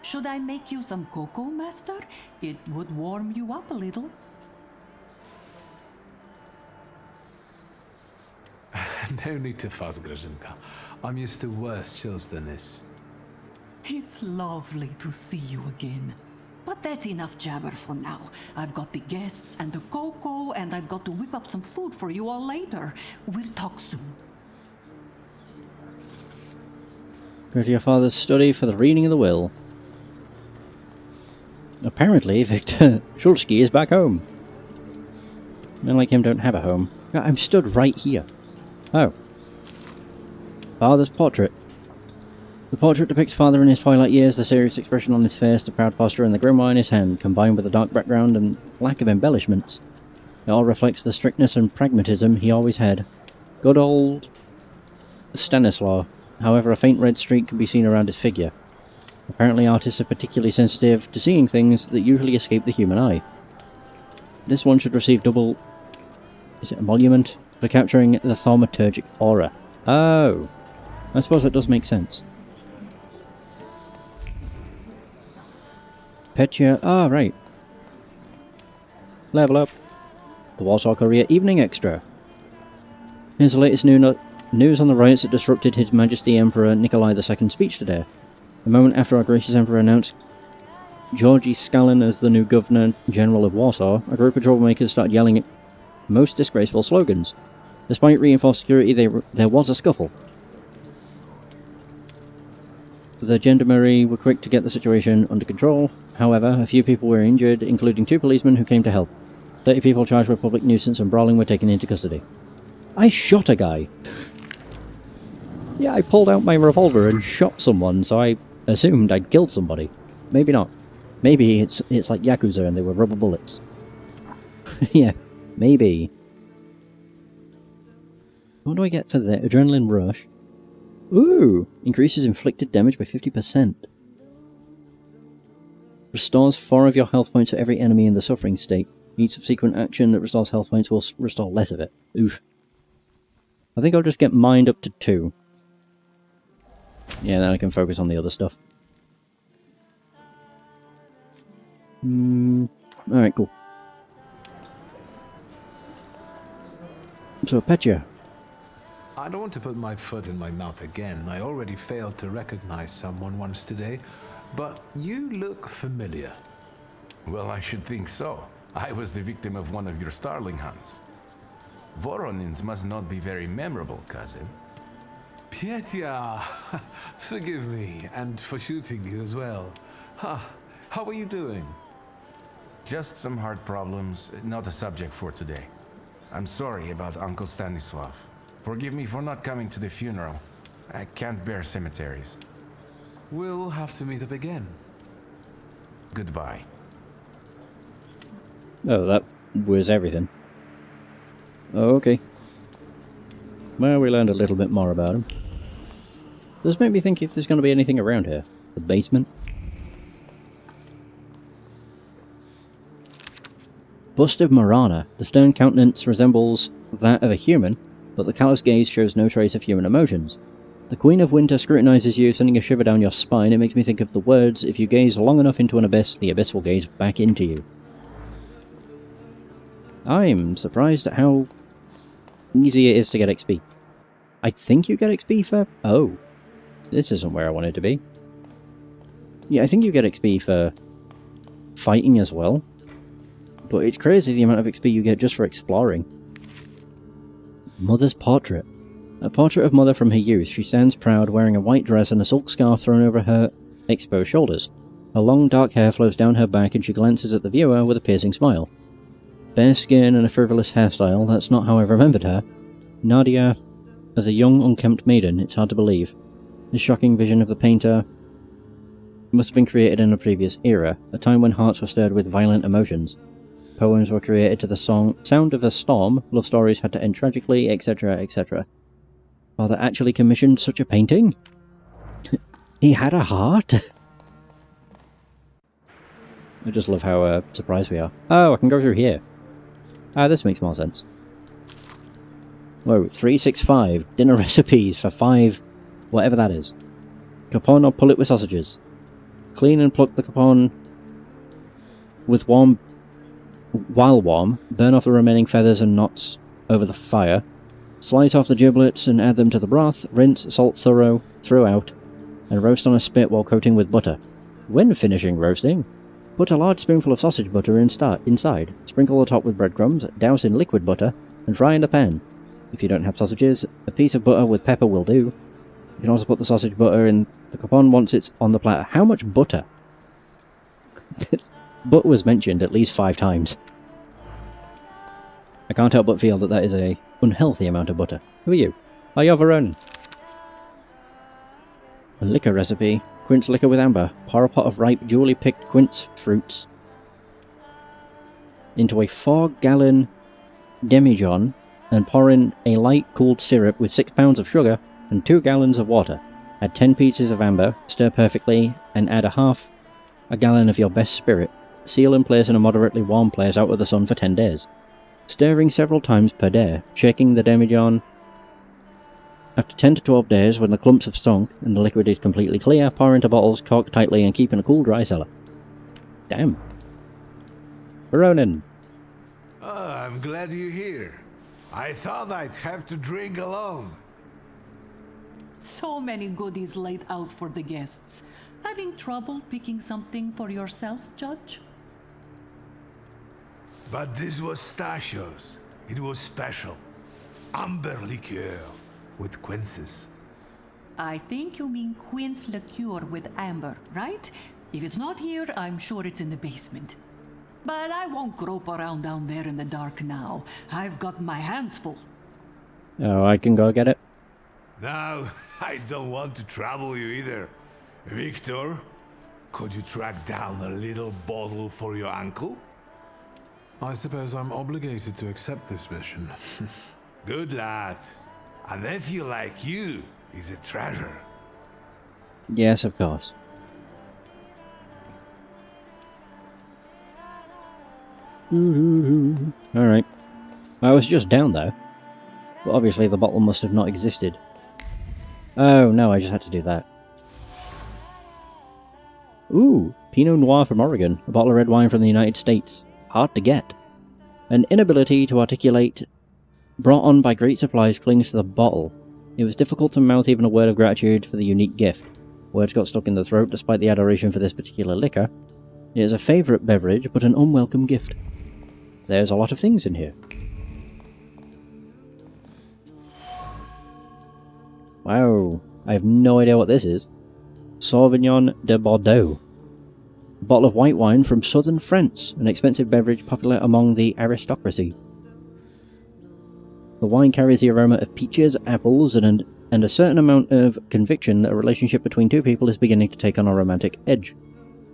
Should I make you some cocoa, Master? It would warm you up a little. No need to fuss, Grażynka. I'm used to worse chills than this. It's lovely to see you again. But that's enough jabber for now. I've got the guests and the cocoa, and I've got to whip up some food for you all later. We'll talk soon. Go to your father's study for the reading of the will. Apparently, Victor Shulski is back home. Men like him don't have a home. I'm stood right here. Oh. Father's portrait. The portrait depicts father in his twilight years, the serious expression on his face, the proud posture, and the grimoire in his hand, combined with the dark background and lack of embellishments. It all reflects the strictness and pragmatism he always had. Good old Stanislaw. However, a faint red streak can be seen around his figure. Apparently artists are particularly sensitive to seeing things that usually escape the human eye. This one should receive double... is it emolument? For capturing the Thaumaturgic aura. Oh! I suppose that does make sense. Petya... ah, right. Level up. The Warsaw Courier Evening Extra. Here's the latest news on the riots that disrupted His Majesty Emperor Nikolai II's speech today. The moment after our gracious Emperor announced Georgy Skalin as the new Governor-General of Warsaw, a group of troublemakers started yelling most disgraceful slogans. Despite reinforced security, there was a scuffle. The gendarmerie were quick to get the situation under control. However, a few people were injured, including 2 policemen who came to help. 30 people charged with public nuisance and brawling were taken into custody. I shot a guy! Yeah, I pulled out my revolver and shot someone, so I assumed I'd killed somebody. Maybe not. Maybe it's like Yakuza and they were rubber bullets. Yeah, maybe. What do I get for the adrenaline rush? Ooh! Increases inflicted damage by 50%. Restores 4 of your health points for every enemy in the suffering state. Each subsequent action that restores health points will restore less of it. Oof. I think I'll just get mined up to 2. Yeah, then I can focus on the other stuff. Alright, cool. So, Petya. I don't want to put my foot in my mouth again. I already failed to recognize someone once today, but you look familiar. Well, I should think so. I was the victim of one of your starling hunts. Voronins must not be very memorable, cousin. Petya! Forgive me, and for shooting you as well. How are you doing? Just some heart problems, not a subject for today. I'm sorry about Uncle Stanislav. Forgive me for not coming to the funeral. I can't bear cemeteries. We'll have to meet up again. Goodbye. Oh, that was everything. Oh, okay. Well, we learned a little bit more about him. Does make me think if there's going to be anything around here. The basement? Bust of Marana. The stern countenance resembles that of a human, but the callous gaze shows no trace of human emotions. The Queen of Winter scrutinizes you, sending a shiver down your spine. It makes me think of the words, if you gaze long enough into an abyss, the abyss will gaze back into you. I'm surprised at how easy it is to get XP. I think you get XP for... Oh. This isn't where I wanted to be. Yeah, I think you get XP for fighting as well. But it's crazy the amount of XP you get just for exploring. Mother's portrait. A portrait of Mother from her youth. She stands proud, wearing a white dress and a silk scarf thrown over her exposed shoulders. Her long dark hair flows down her back and she glances at the viewer with a piercing smile. Bare skin and a frivolous hairstyle, that's not how I remembered her. Nadia, as a young, unkempt maiden, it's hard to believe. This shocking vision of the painter must have been created in a previous era, a time when hearts were stirred with violent emotions. Poems were created to the sound of a storm, love stories had to end tragically, etc., etc. Father actually commissioned such a painting? He had a heart? I just love how surprised we are. Oh, I can go through here. Ah, this makes more sense. Whoa, 365. Dinner recipes for 5... whatever that is. Capon or pull it with sausages. Clean and pluck the capon with while warm. Burn off the remaining feathers and knots over the fire. Slice off the giblets and add them to the broth. Rinse, salt throughout, and roast on a spit while coating with butter. When finishing roasting, put a large spoonful of sausage butter inside. Sprinkle the top with breadcrumbs, douse in liquid butter, and fry in the pan. If you don't have sausages, a piece of butter with pepper will do. You can also put the sausage butter in the capon once it's on the platter. How much butter? Butter was mentioned at least 5 times. I can't help but feel that that is a unhealthy amount of butter. Who are you? Oh, you're Veronin. A liquor recipe. Quince liquor with amber. Pour a pot of ripe, duly picked quince fruits into a 4-gallon demijohn and pour in a light cooled syrup with 6 pounds of sugar and 2 gallons of water. Add 10 pieces of amber, stir perfectly, and add a gallon of your best spirit. Seal and place in a moderately warm place out of the sun for 10 days. Stirring several times per day, shaking the demijohn. After 10 to 12 days, when the clumps have sunk and the liquid is completely clear, pour into bottles, cork tightly, and keep in a cool, dry cellar. Damn. Veronin. Oh, I'm glad you're here. I thought I'd have to drink alone. So many goodies laid out for the guests. Having trouble picking something for yourself, Judge? But this was Stashio's. It was special. Amber liqueur with quinces. I think you mean quince liqueur with amber, right? If it's not here, I'm sure it's in the basement. But I won't grope around down there in the dark now. I've got my hands full. Oh, I can go get it? No, I don't want to trouble you either. Victor, could you track down a little bottle for your uncle? I suppose I'm obligated to accept this mission. Good lad. A nephew like you is a treasure. Yes, of course. Alright. I was just down there. But obviously the bottle must have not existed. Oh, no, I just had to do that. Ooh, Pinot Noir from Oregon. A bottle of red wine from the United States. Hard to get. An inability to articulate brought on by great supplies clings to the bottle. It was difficult to mouth even a word of gratitude for the unique gift. Words got stuck in the throat despite the adoration for this particular liquor. It is a favourite beverage, but an unwelcome gift. There's a lot of things in here. Wow, I have no idea what this is. Sauvignon de Bordeaux. A bottle of white wine from southern France, an expensive beverage popular among the aristocracy. The wine carries the aroma of peaches, apples, and a certain amount of conviction that a relationship between two people is beginning to take on a romantic edge.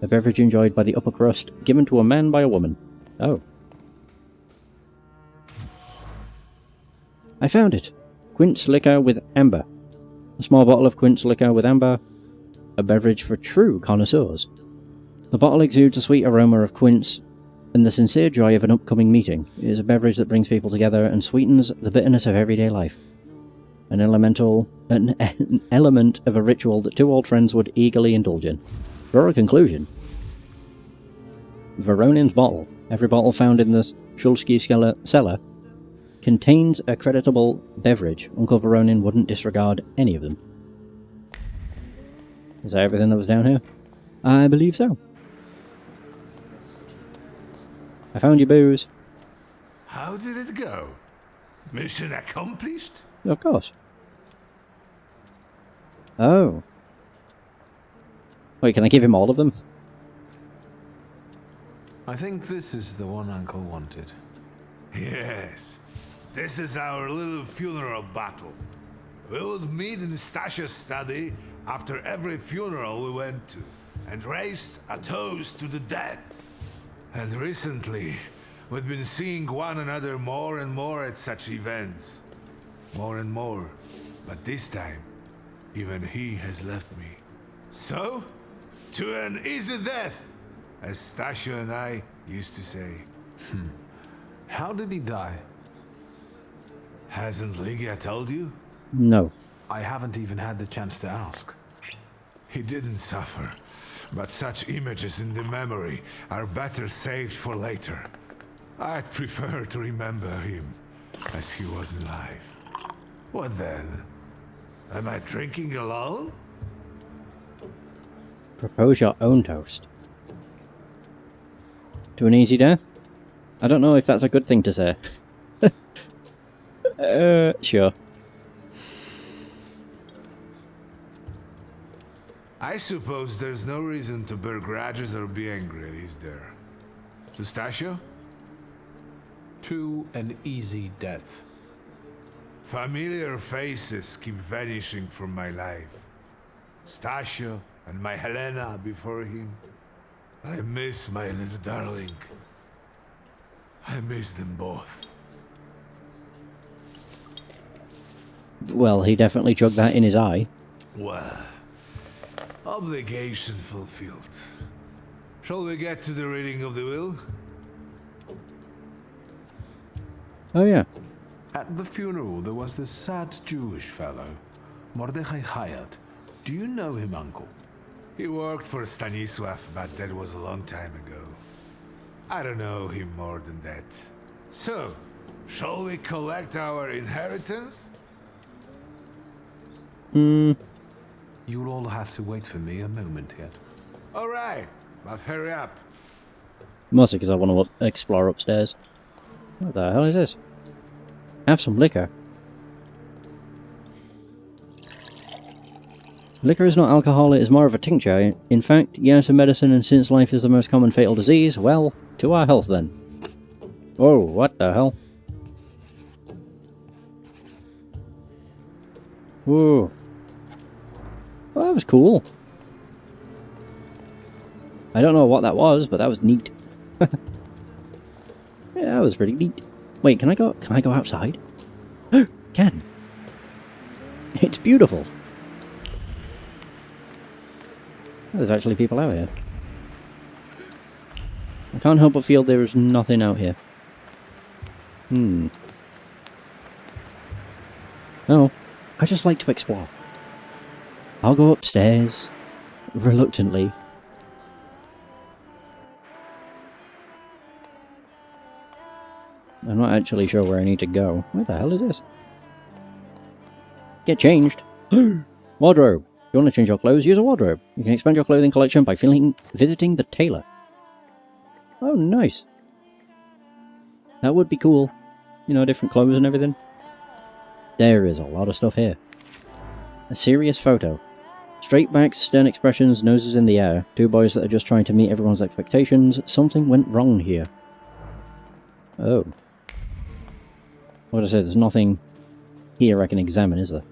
A beverage enjoyed by the upper crust, given to a man by a woman. Oh. I found it! Quince liquor with amber. A small bottle of quince liquor with amber. A beverage for true connoisseurs. The bottle exudes a sweet aroma of quince and the sincere joy of an upcoming meeting. It is a beverage that brings people together and sweetens the bitterness of everyday life. An element of a ritual that two old friends would eagerly indulge in. Draw a conclusion. Voronin's bottle. Every bottle found in the Shulsky cellar contains a creditable beverage. Uncle Voronin wouldn't disregard any of them. Is that everything that was down here? I believe so. I found your booze. How did it go? Mission accomplished? Of course. Oh. Wait, can I give him all of them? I think this is the one Uncle wanted. Yes. This is our little funeral battle. We would meet in Stasia's study after every funeral we went to, and raised a toast to the dead. And recently, we've been seeing one another more and more at such events. More and more. But this time, even he has left me. So, to an easy death, as Stasia and I used to say. How did he die? Hasn't Lygia told you? No. I haven't even had the chance to ask. He didn't suffer, but such images in the memory are better saved for later. I'd prefer to remember him as he was alive. What then? Am I drinking alone? Propose your own toast. To an easy death? I don't know if that's a good thing to say. Sure. I suppose there's no reason to bear grudges or be angry, is there? Eustacio? To an easy death. Familiar faces keep vanishing from my life. Stasio and my Helena before him. I miss my little darling. I miss them both. Well, he definitely chugged that in his eye. Well, obligation fulfilled. Shall we get to the reading of the will? Oh yeah. At the funeral, there was this sad Jewish fellow, Mordechai Hayat. Do you know him, Uncle? He worked for Stanisław, but that was a long time ago. I don't know him more than that. So, shall we collect our inheritance? You'll all have to wait for me a moment yet. All right, but hurry up. Mostly because I want to explore upstairs. What the hell is this? Have some liquor. Liquor is not alcohol, it is more of a tincture. In fact, yes, a medicine, and since life is the most common fatal disease, well, to our health then. Whoa, what the hell? Whoa. Well, that was cool. I don't know what that was, but that was neat. Yeah, that was pretty neat. Wait, can I go outside? Can. It's beautiful. There's actually people out here. I can't help but feel there is nothing out here. Oh, I just like to explore. I'll go upstairs, reluctantly. I'm not actually sure where I need to go. Where the hell is this? Get changed. Wardrobe. If you want to change your clothes, use a wardrobe. You can expand your clothing collection by visiting the tailor. Oh, nice. That would be cool. You know, different clothes and everything. There is a lot of stuff here. A serious photo. Straight backs, stern expressions, noses in the air. Two boys that are just trying to meet everyone's expectations. Something went wrong here. Oh. What did I say? There's nothing here I can examine, is there?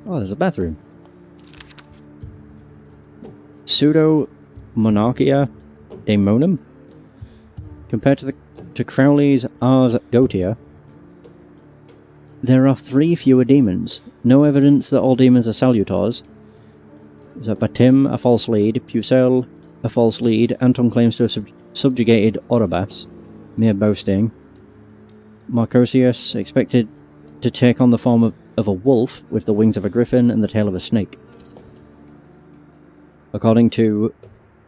Oh, there's a bathroom. Pseudo-Monarchia Daemonum? Compared to Crowley's Ars Goetia, there are 3 fewer demons. No evidence that all demons are salutors. Batim, a false lead. Pucelle, a false lead. Anton claims to have subjugated Orobas. Mere boasting. Marcosius, expected to take on the form of a wolf with the wings of a griffin and the tail of a snake. According to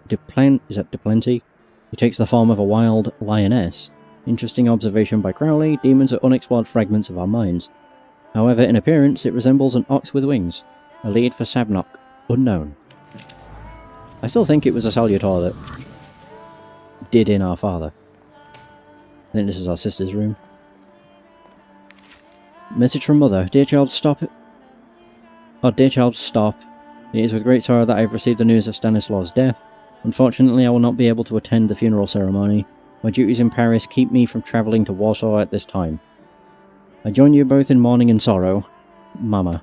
Duplanty, he takes the form of a wild lioness. Interesting observation by Crowley, demons are unexplored fragments of our minds. However, in appearance, it resembles an ox with wings. A lead for Sabnok. Unknown. I still think it was a salutor that did in our father. I think this is our sister's room. Message from Mother. Dear child, stop it. Oh, dear child, stop. It is with great sorrow that I have received the news of Stanislaus' death. Unfortunately, I will not be able to attend the funeral ceremony. My duties in Paris keep me from travelling to Warsaw at this time. I join you both in mourning and sorrow. Mama.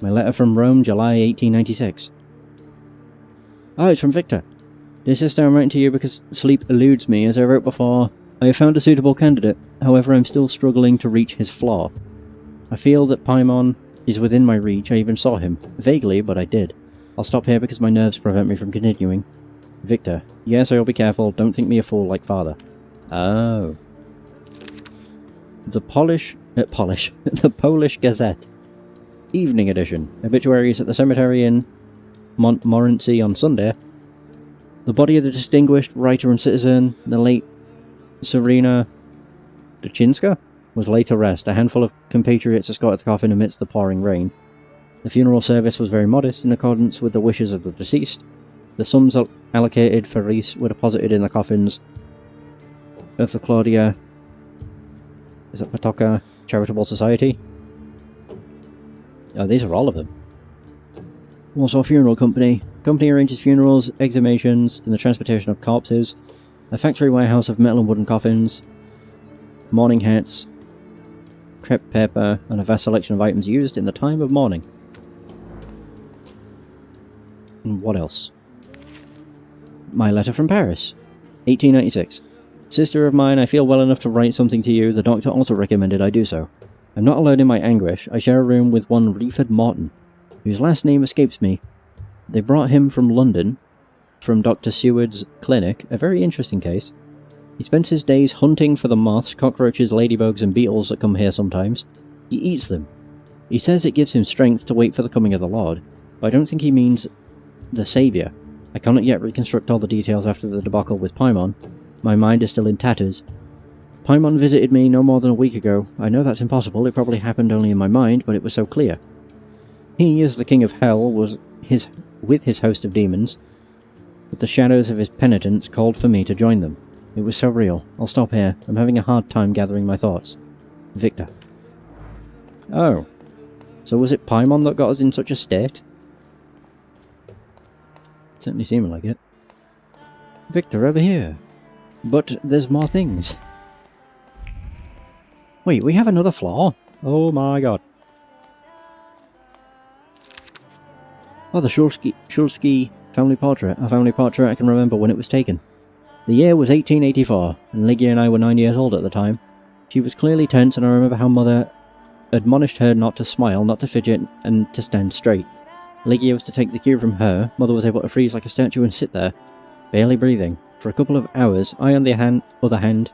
My letter from Rome, July 1896. Oh, it's from Victor. Dear sister, I'm writing to you because sleep eludes me. As I wrote before, I have found a suitable candidate. However, I'm still struggling to reach his flaw. I feel that Paimon is within my reach. I even saw him. Vaguely, but I did. I'll stop here because my nerves prevent me from continuing. Victor. Yes, I will be careful. Don't think me a fool like father. Oh. The Polish Gazette. Evening edition. Obituaries at the cemetery in Montmorency on Sunday. The body of the distinguished writer and citizen, the late Serena Duchinska, was laid to rest. A handful of compatriots escorted the coffin amidst the pouring rain. The funeral service was very modest, in accordance with the wishes of the deceased. The sums allocated for wreaths were deposited in the coffins of the Claudia Patoka Charitable Society. Oh, these are all of them. Warsaw Funeral Company. Company arranges funerals, exhumations, and the transportation of corpses. A factory warehouse of metal and wooden coffins. Mourning hats. Crepe paper, and a vast selection of items used in the time of mourning. And what else? My letter from Paris. 1896. Sister of mine, I feel well enough to write something to you. The doctor also recommended I do so. I'm not alone in my anguish. I share a room with one Reeford Morton, whose last name escapes me. They brought him from London, from Dr. Seward's clinic, a very interesting case. He spends his days hunting for the moths, cockroaches, ladybugs, and beetles that come here sometimes. He eats them. He says it gives him strength to wait for the coming of the Lord, but I don't think he means the Saviour. I cannot yet reconstruct all the details after the debacle with Paimon. My mind is still in tatters. Paimon visited me no more than a week ago. I know that's impossible, it probably happened only in my mind, but it was so clear. He, as the king of hell, was with his host of demons, but the shadows of his penitents called for me to join them. It was so real. I'll stop here. I'm having a hard time gathering my thoughts. Victor. Oh. So was it Paimon that got us in such a state? Certainly seeming like it. Victor, over here. But there's more things. Wait, we have another floor? Oh my god. Oh, the Shulsky family portrait. A family portrait I can remember when it was taken. The year was 1884, and Ligia and I were 9 years old at the time. She was clearly tense, and I remember how Mother admonished her not to smile, not to fidget, and to stand straight. Ligia was to take the cue from her. Mother was able to freeze like a statue and sit there, barely breathing. For a couple of hours, I, on the other hand,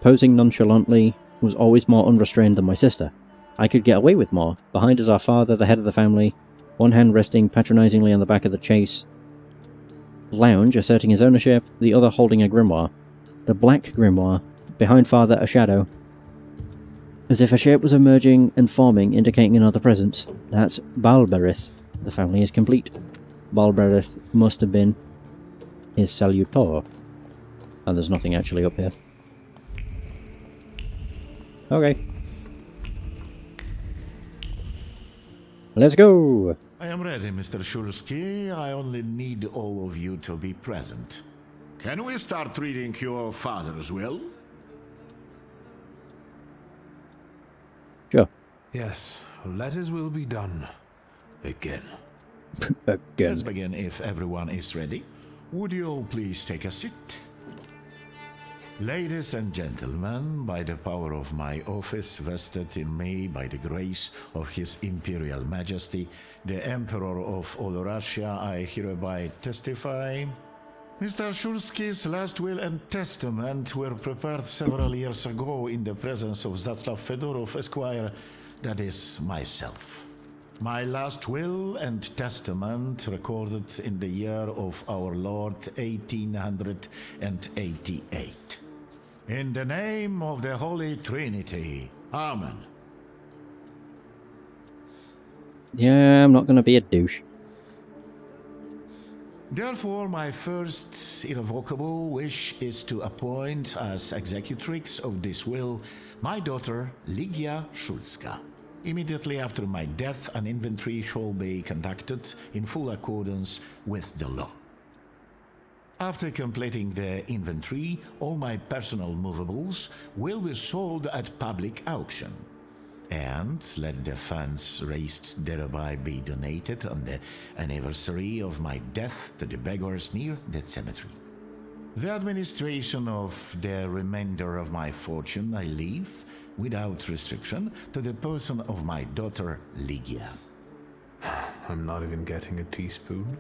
posing nonchalantly, was always more unrestrained than my sister. I could get away with more. Behind us our father, the head of the family, one hand resting patronizingly on the back of the chaise lounge, asserting his ownership, the other holding a grimoire. The black grimoire. Behind father, a shadow. As if a shape was emerging and forming, indicating another presence. That's Balberith. The family is complete. Balberith must have been his salutor. And there's nothing actually up here. Okay. Let's go! I am ready, Mr. Shulsky. I only need all of you to be present. Can we start reading your father's will? Sure. Yes, let his will be done. Again. Again. Let's begin if everyone is ready. Would you all please take a seat? Ladies and gentlemen, by the power of my office vested in me by the grace of His Imperial Majesty, the Emperor of all Russia, I hereby testify. Mr. Shulsky's last will and testament were prepared several years ago in the presence of Zaslav Fedorov, Esquire, that is, myself. My last will and testament recorded in the year of our Lord 1888. In the name of the Holy Trinity. Amen. Yeah, I'm not going to be a douche. Therefore, my first irrevocable wish is to appoint as executrix of this will my daughter, Ligia Shulska. Immediately after my death, an inventory shall be conducted in full accordance with the law. After completing the inventory, all my personal movables will be sold at public auction. And let the funds raised thereby be donated on the anniversary of my death to the beggars near that cemetery. The administration of the remainder of my fortune I leave, without restriction, to the person of my daughter Ligia. I'm not even getting a teaspoon.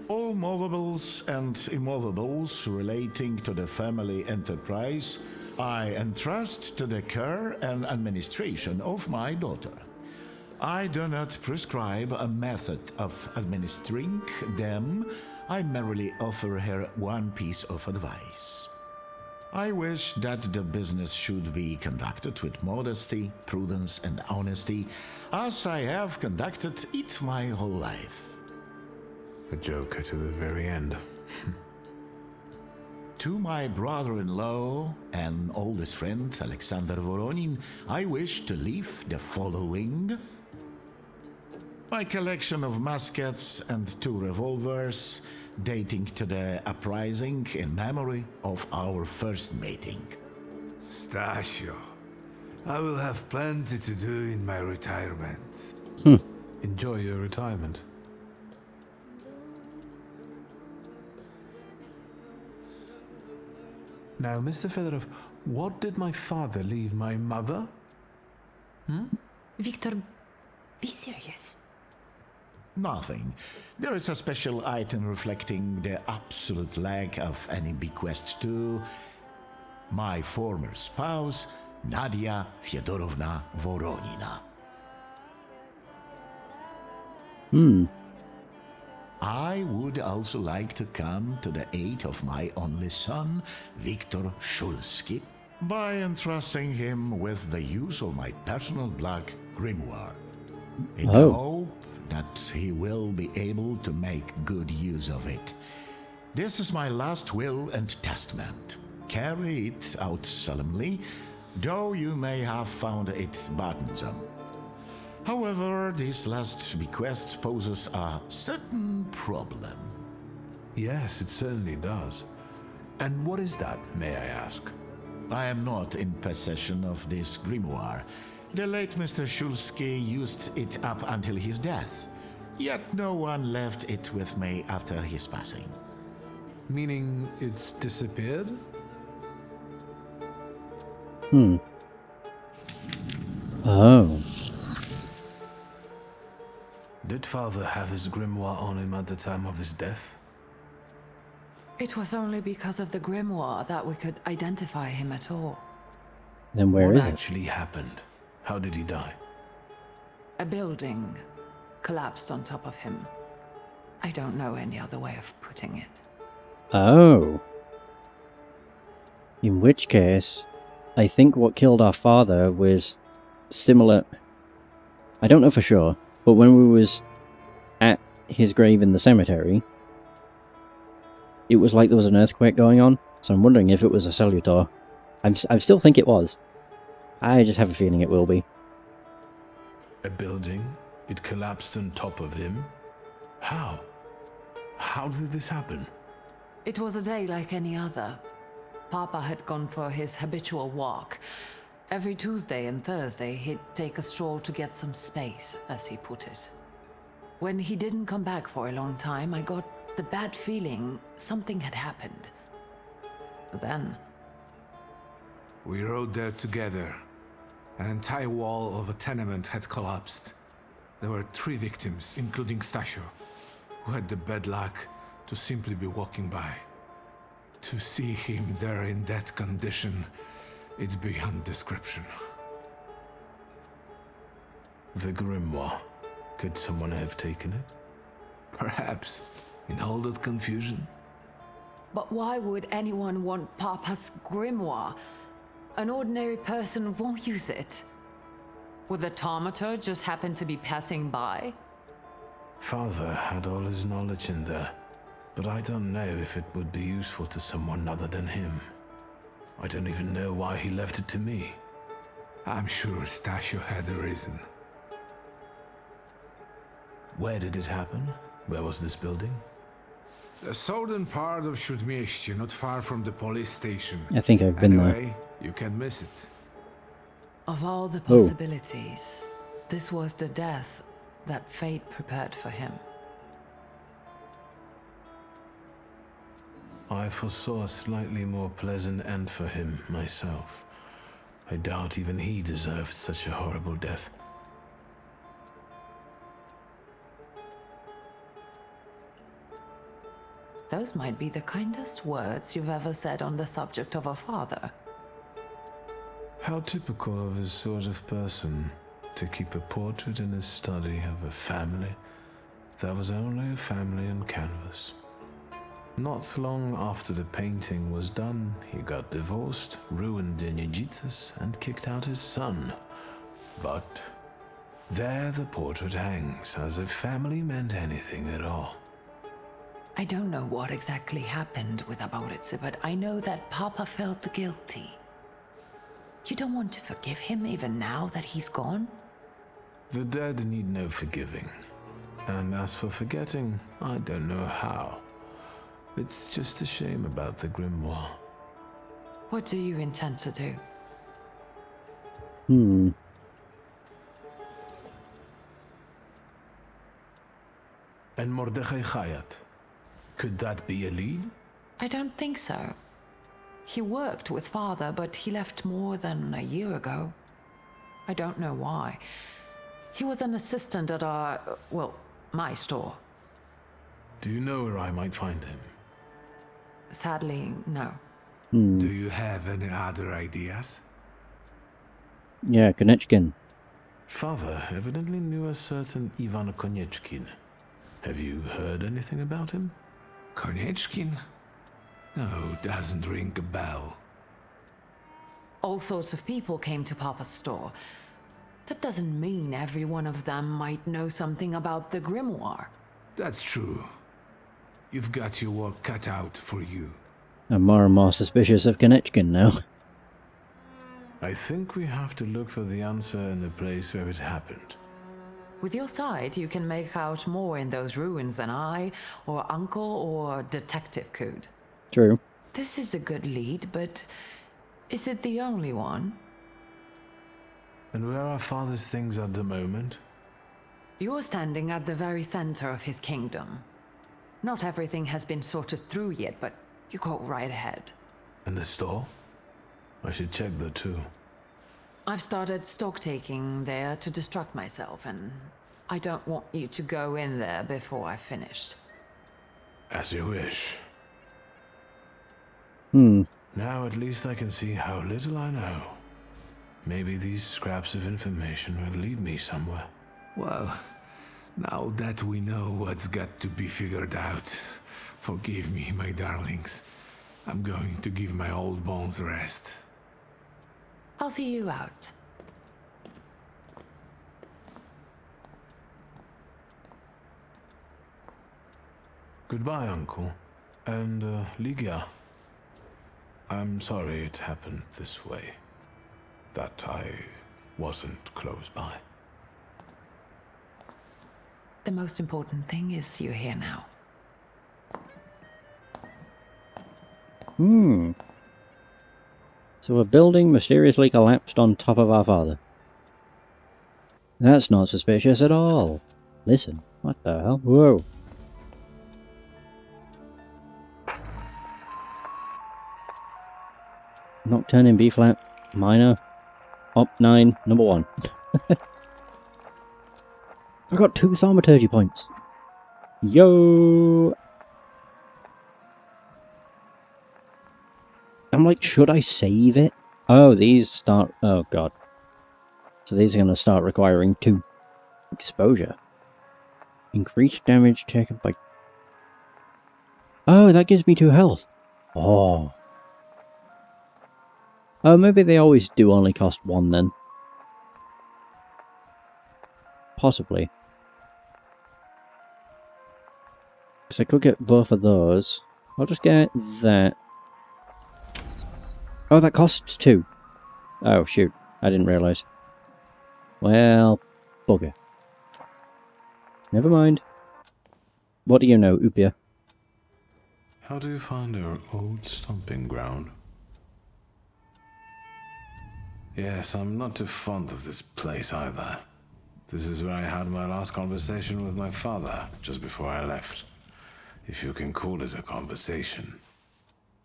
All movables and immovables relating to the family enterprise I entrust to the care and administration of my daughter. I do not prescribe a method of administering them. I merely offer her one piece of advice. I wish that the business should be conducted with modesty, prudence, and honesty, as I have conducted it my whole life. A joker to the very end. To my brother-in-law and oldest friend, Alexander Voronin, I wish to leave the following. My collection of muskets and 2 revolvers, dating to the uprising in memory of our first meeting. Stasio, I will have plenty to do in my retirement. Enjoy your retirement. Now, Mr. Fedorov, what did my father leave my mother? Victor, be serious. Nothing. There is a special item reflecting the absolute lack of any bequest to my former spouse, Nadia Fyodorovna Voronina. I would also like to come to the aid of my only son, Viktor Shulsky, by entrusting him with the use of my personal black grimoire, in the hope that he will be able to make good use of it. This is my last will and testament. carry it out solemnly, though you may have found it burdensome. However, this last bequest poses a certain problem. Yes, it certainly does. And what is that, may I ask? I am not in possession of this grimoire. The late Mr. Shulsky used it up until his death, yet no one left it with me after his passing. Meaning it's disappeared? Oh. Did Father have his grimoire on him at the time of his death? It was only because of the grimoire that we could identify him at all. Then where is it? What actually happened? How did he die? A building collapsed on top of him. I don't know any other way of putting it. Oh. In which case, I think what killed our father was similar. I don't know for sure, but when we was at his grave in the cemetery, it was like there was an earthquake going on, so I'm wondering if it was a Salutor. I still think it was. I just have a feeling it will be. A building? It collapsed on top of him? How? How did this happen? It was a day like any other. Papa had gone for his habitual walk. Every Tuesday and Thursday, he'd take a stroll to get some space, as he put it. When he didn't come back for a long time, I got the bad feeling something had happened. Then... We rode there together. An entire wall of a tenement had collapsed. There were 3 victims, including Stasio, who had the bad luck to simply be walking by. To see him there in that condition, it's beyond description. The grimoire. Could someone have taken it? Perhaps. In all that confusion? But why would anyone want Papa's grimoire? An ordinary person won't use it. Would the Thaumaturge just happen to be passing by? Father had all his knowledge in there, but I don't know if it would be useful to someone other than him. I don't even know why he left it to me. I'm sure Stasio had a reason. Where did it happen? Where was this building? The southern part of Śródmieście, not far from the police station. I think I've been there. Anyway, you can miss it. Of all the possibilities, this was the death that fate prepared for him. I foresaw a slightly more pleasant end for him, myself. I doubt even he deserved such a horrible death. Those might be the kindest words you've ever said on the subject of a father. How typical of his sort of person to keep a portrait in his study of a family that was only a family on canvas. Not long after the painting was done, he got divorced, ruined the Nijitas, and kicked out his son. But there the portrait hangs, as if family meant anything at all. I don't know what exactly happened with Aboritse, but I know that Papa felt guilty. You don't want to forgive him even now that he's gone? The dead need no forgiving. And as for forgetting, I don't know how. It's just a shame about the grimoire. What do you intend to do? And Mordechai Chayat. Could that be a lead? I don't think so. He worked with Father, but he left more than a year ago. I don't know why. He was an assistant at our, well, my store. Do you know where I might find him? Sadly, no. Do you have any other ideas? Yeah, Konechkin. Father evidently knew a certain Ivan Konechkin. Have you heard anything about him? Konechkin? No, doesn't ring a bell. All sorts of people came to Papa's store. That doesn't mean every one of them might know something about the grimoire. That's true. You've got your work cut out for you. I'm more and more suspicious of Konechkin now. I think we have to look for the answer in the place where it happened. With your sight, you can make out more in those ruins than I, or Uncle, or Detective could. True. This is a good lead, but is it the only one? And where are Father's things at the moment? You're standing at the very center of his kingdom. Not everything has been sorted through yet, but you go right ahead. In the store? I should check that too. I've started stock-taking there to distract myself, and I don't want you to go in there before I've finished. As you wish. Now at least I can see how little I know. Maybe these scraps of information will lead me somewhere. Well, now that we know what's got to be figured out, forgive me, my darlings. I'm going to give my old bones a rest. I'll see you out. Goodbye, Uncle. And, Ligia. I'm sorry it happened this way. That I wasn't close by. The most important thing is you're here now. So a building mysteriously collapsed on top of our father. That's not suspicious at all. Listen, what the hell? Whoa. Nocturne in B flat, minor, op 9, number 1. I got 2 Thaumaturge points. Yo! I'm like, should I save it? Oh, these start... Oh, God. So these are going to start requiring 2. Exposure. Increased damage taken by... Oh, that gives me 2 health. Oh. Oh, maybe they always do only cost 1 then. Possibly. Because I could get both of those. I'll just get that. Oh, that costs 2. Oh, shoot. I didn't realise. Well, bugger. Never mind. What do you know, Upia? How do you find our old stomping ground? Yes, I'm not too fond of this place either. This is where I had my last conversation with my father, just before I left. If you can call it a conversation.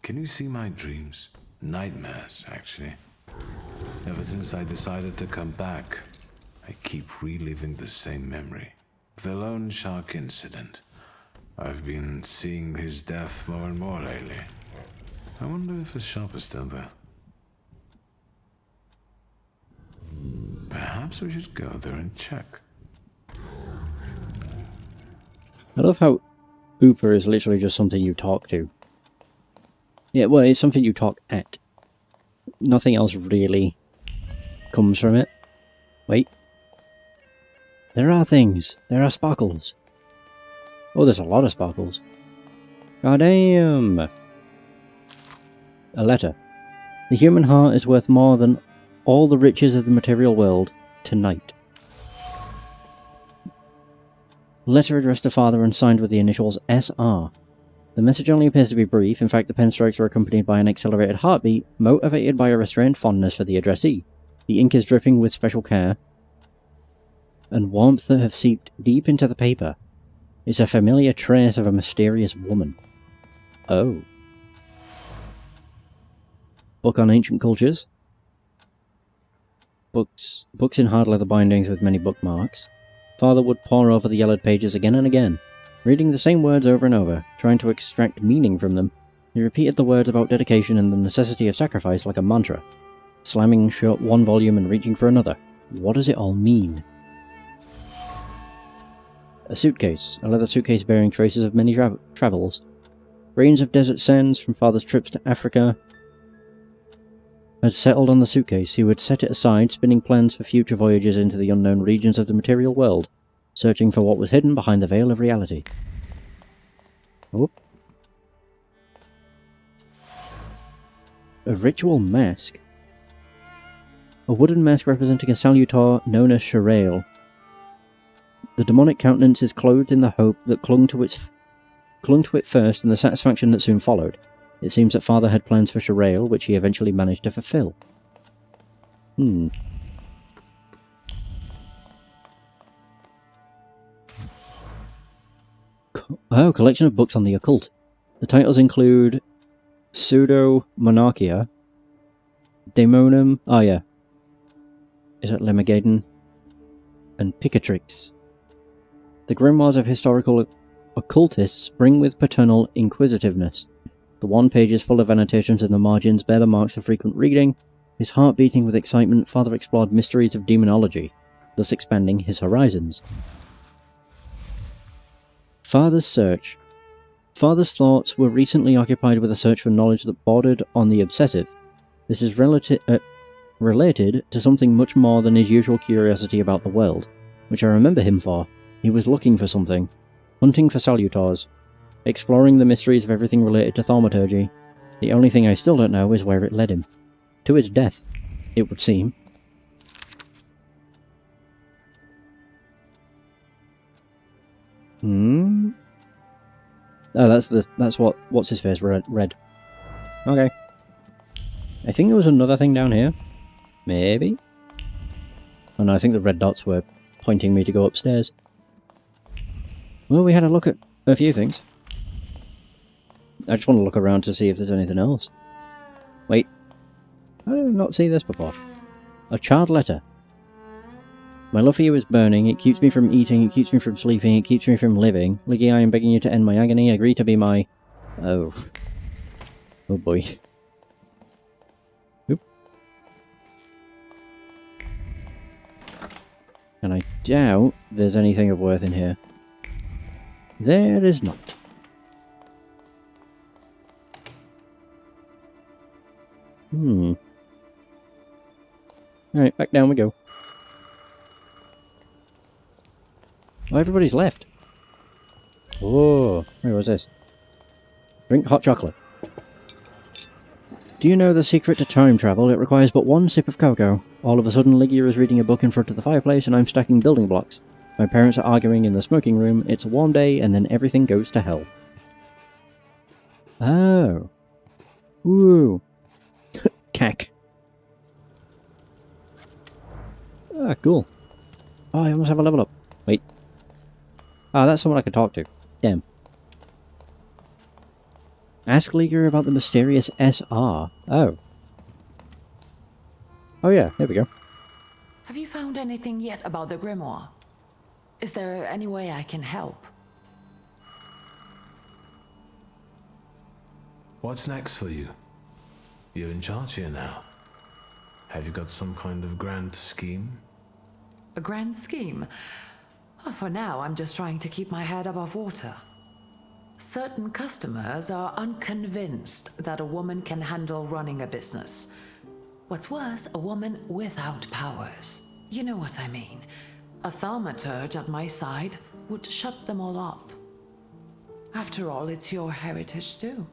Can you see my dreams? Nightmares, actually. Ever since I decided to come back, I keep reliving the same memory. The loan shark incident. I've been seeing his death more and more lately. I wonder if his shop is still there. Perhaps we should go there and check. I love how Uber is literally just something you talk to. Yeah, well, it's something you talk at. Nothing else really comes from it. Wait. There are things. There are sparkles. Oh, there's a lot of sparkles. Goddamn. A letter. The human heart is worth more than all the riches of the material world tonight. Letter addressed to father and signed with the initials SR. The message only appears to be brief. In fact, the pen strokes are accompanied by an accelerated heartbeat, motivated by a restrained fondness for the addressee. The ink is dripping with special care and warmth that have seeped deep into the paper. It's a familiar trace of a mysterious woman. Oh. Book on ancient cultures. Books in hard leather bindings with many bookmarks. Father would pore over the yellowed pages again and again, reading the same words over and over, trying to extract meaning from them. He repeated the words about dedication and the necessity of sacrifice like a mantra, slamming shut one volume and reaching for another. What does it all mean? A suitcase, a leather suitcase bearing traces of many travels. Grains of desert sands from father's trips to Africa had settled on the suitcase. He would set it aside, spinning plans for future voyages into the unknown regions of the material world, searching for what was hidden behind the veil of reality. Whoop. A ritual mask. A wooden mask representing a Salutar known as Sharael. The demonic countenance is clothed in the hope that clung to it first and the satisfaction that soon followed. It seems that Father had plans for Sharael, which he eventually managed to fulfill. Oh, collection of books on the occult. The titles include Pseudo-Monarchia, Daemonum, is that Lemageddon? And Picatrix. The grimoires of historical occultists bring with paternal inquisitiveness. The one page is full of annotations and the margins bear the marks of frequent reading. His heart beating with excitement, Father explored mysteries of demonology, thus expanding his horizons. Father's search. Father's thoughts were recently occupied with a search for knowledge that bordered on the obsessive. This is related to something much more than his usual curiosity about the world, which I remember him for. He was looking for something, hunting for Salutars, exploring the mysteries of everything related to Thaumaturge. The only thing I still don't know is where it led him. To his death, it would seem. Oh, that's what's his face read. Okay. I think there was another thing down here. Maybe? Oh no, I think the red dots were pointing me to go upstairs. Well, we had a look at a few things. I just want to look around to see if there's anything else. Wait. I did not see this before. A child letter. My love for you is burning. It keeps me from eating. It keeps me from sleeping. It keeps me from living. Liggy, I am begging you to end my agony. Agree to be my... Oh. Oh boy. Oop. And I doubt there's anything of worth in here. There is not. Alright, back down we go. Oh, everybody's left. Oh, where was this? Drink hot chocolate. Do you know the secret to time travel? It requires but one sip of cocoa. All of a sudden, Ligia is reading a book in front of the fireplace and I'm stacking building blocks. My parents are arguing in the smoking room. It's a warm day and then everything goes to hell. Oh. Ooh. Cack. Ah, cool. Oh, I almost have a level up. Wait. Ah, that's someone I could talk to. Damn. Ask Liger about the mysterious SR. Oh. Oh yeah, there we go. Have you found anything yet about the grimoire? Is there any way I can help? What's next for you? You're in charge here now. Have you got some kind of grand scheme? A grand scheme? Oh, for now, I'm just trying to keep my head above water. Certain customers are unconvinced that a woman can handle running a business. What's worse, a woman without powers. You know what I mean. A thaumaturge at my side would shut them all up. After all, it's your heritage too.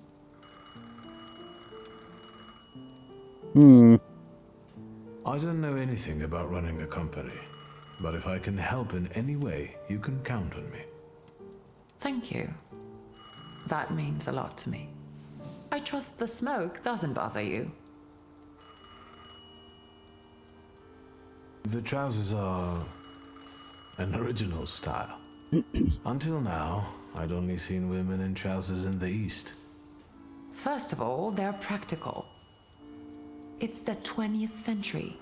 I don't know anything about running a company, but if I can help in any way, you can count on me. Thank you. That means a lot to me. I trust the smoke doesn't bother you. The trousers are an original style. Until now, I'd only seen women in trousers in the East. First of all, they're practical. It's the 20th century.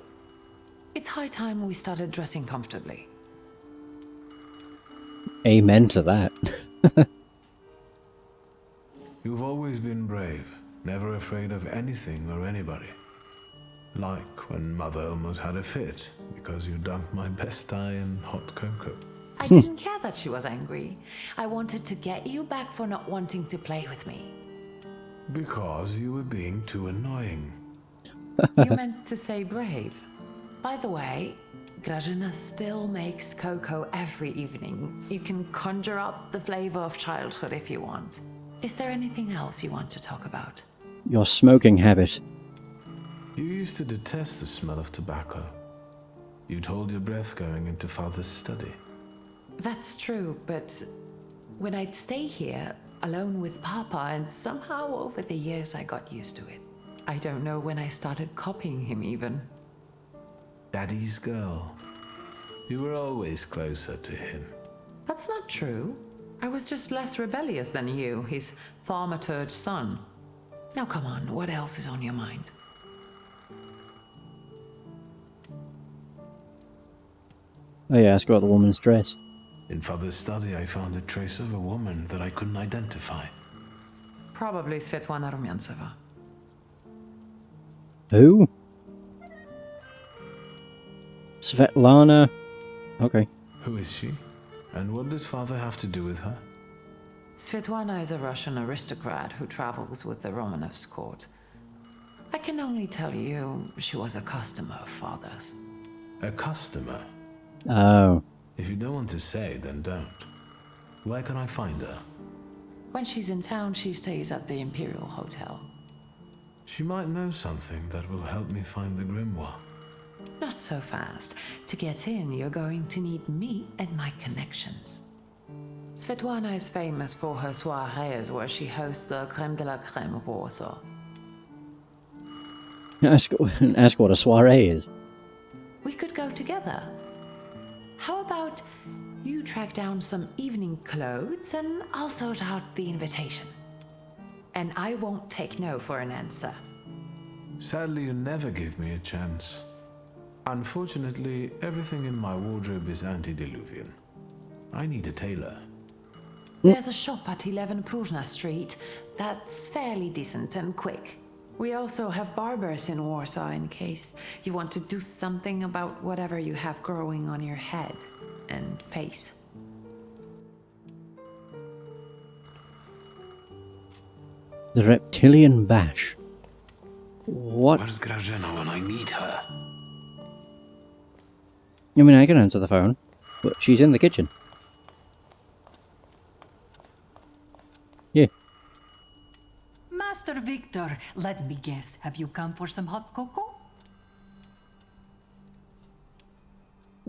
It's high time we started dressing comfortably. Amen to that. You've always been brave, never afraid of anything or anybody. Like when Mother almost had a fit because you dumped my best tie in hot cocoa. I didn't care that she was angry. I wanted to get you back for not wanting to play with me. Because you were being too annoying. You meant to say brave. By the way, Grażyna still makes cocoa every evening. You can conjure up the flavor of childhood if you want. Is there anything else you want to talk about? Your smoking habit. You used to detest the smell of tobacco. You'd hold your breath going into Father's study. That's true, but when I'd stay here, alone with Papa, and somehow over the years I got used to it. I don't know when I started copying him even. Daddy's girl. You were always closer to him. That's not true. I was just less rebellious than you, his Thaumaturge son. Now come on, what else is on your mind? Oh yeah, ask about the woman's dress. In Father's study, I found a trace of a woman that I couldn't identify. Probably Svetlana Rumyantseva. Who? Svetlana. Okay. Who is she? And what did Father have to do with her? Svetlana is a Russian aristocrat who travels with the Romanovs' court. I can only tell you she was a customer of Father's. A customer? Oh. If you don't want to say, then don't. Where can I find her? When she's in town, she stays at the Imperial Hotel. She might know something that will help me find the grimoire. Not so fast. To get in, you're going to need me and my connections. Svetlana is famous for her soirees where she hosts the creme de la creme of Warsaw. Ask what a soiree is. We could go together. How about you track down some evening clothes and I'll sort out the invitation. And I won't take no for an answer. Sadly, you never give me a chance. Unfortunately, everything in my wardrobe is antediluvian. I need a tailor. There's a shop at 11 Pruzhna Street that's fairly decent and quick. We also have barbers in Warsaw in case you want to do something about whatever you have growing on your head and face. The Reptilian Bash. What? Where's Grażyna when I need her? I mean, I can answer the phone, but she's in the kitchen. Yeah. Master Victor, let me guess. Have you come for some hot cocoa?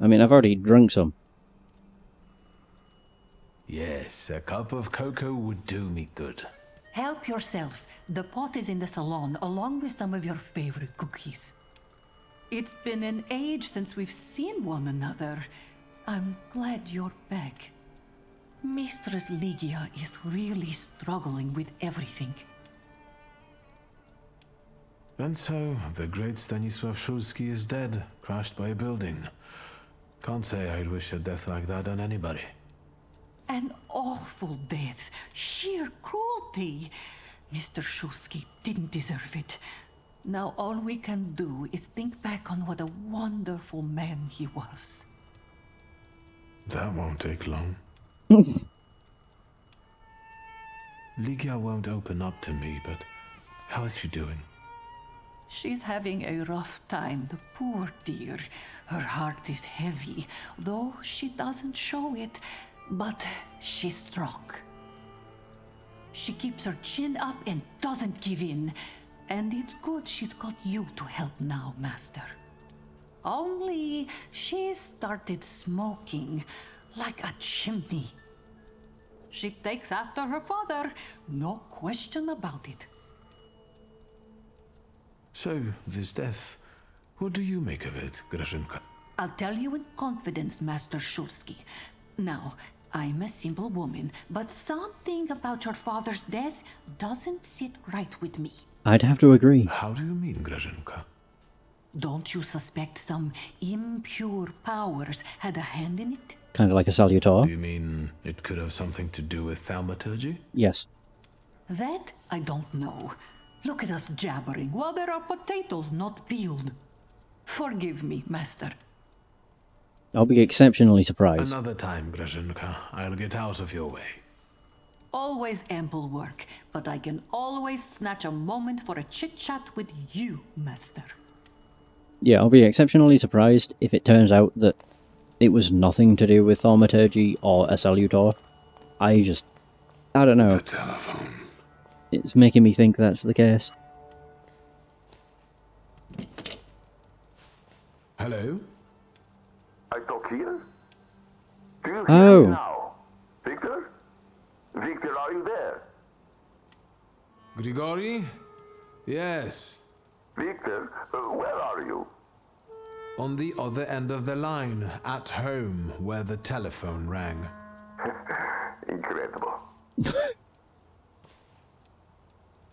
I mean, I've already drunk some. Yes, a cup of cocoa would do me good. Help yourself. The pot is in the salon, along with some of your favorite cookies. It's been an age since we've seen one another. I'm glad you're back. Mistress Ligia is really struggling with everything. And so, the great Stanisław Szulski is dead, crashed by a building. Can't say I'd wish a death like that on anybody. An awful death. Sheer cruelty. Mr. Szulski didn't deserve it. Now all we can do is think back on what a wonderful man he was. That won't take long. Ligia won't open up to me, but how is she doing? She's having a rough time, the poor dear. Her heart is heavy, though she doesn't show it. But she's strong. She keeps her chin up and doesn't give in. And it's good she's got you to help now, Master. Only she's started smoking like a chimney. She takes after her father, no question about it. So, this death, what do you make of it, Grażynka? I'll tell you in confidence, Master Szulski. Now, I'm a simple woman, but something about your father's death doesn't sit right with me. I'd have to agree. How do you mean, Grażynka? Don't you suspect some impure powers had a hand in it? Kind of like a salutar. Do you mean it could have something to do with thaumaturgy? Yes. That I don't know. Look at us jabbering while there are potatoes not peeled. Forgive me, Master. I'll be exceptionally surprised. Another time, Grażynka. I'll get out of your way. Always ample work, but I can always snatch a moment for a chit-chat with you, Master. Yeah, I'll be exceptionally surprised if it turns out that it was nothing to do with thaumaturgy or a salutar. I don't know. The telephone. It's making me think that's the case. Hello? I talk here? Do you hear Oh. me now? Victor? Victor, are you there? Grigori? Yes. Victor, where are you? On the other end of the line, at home, where the telephone rang. Incredible.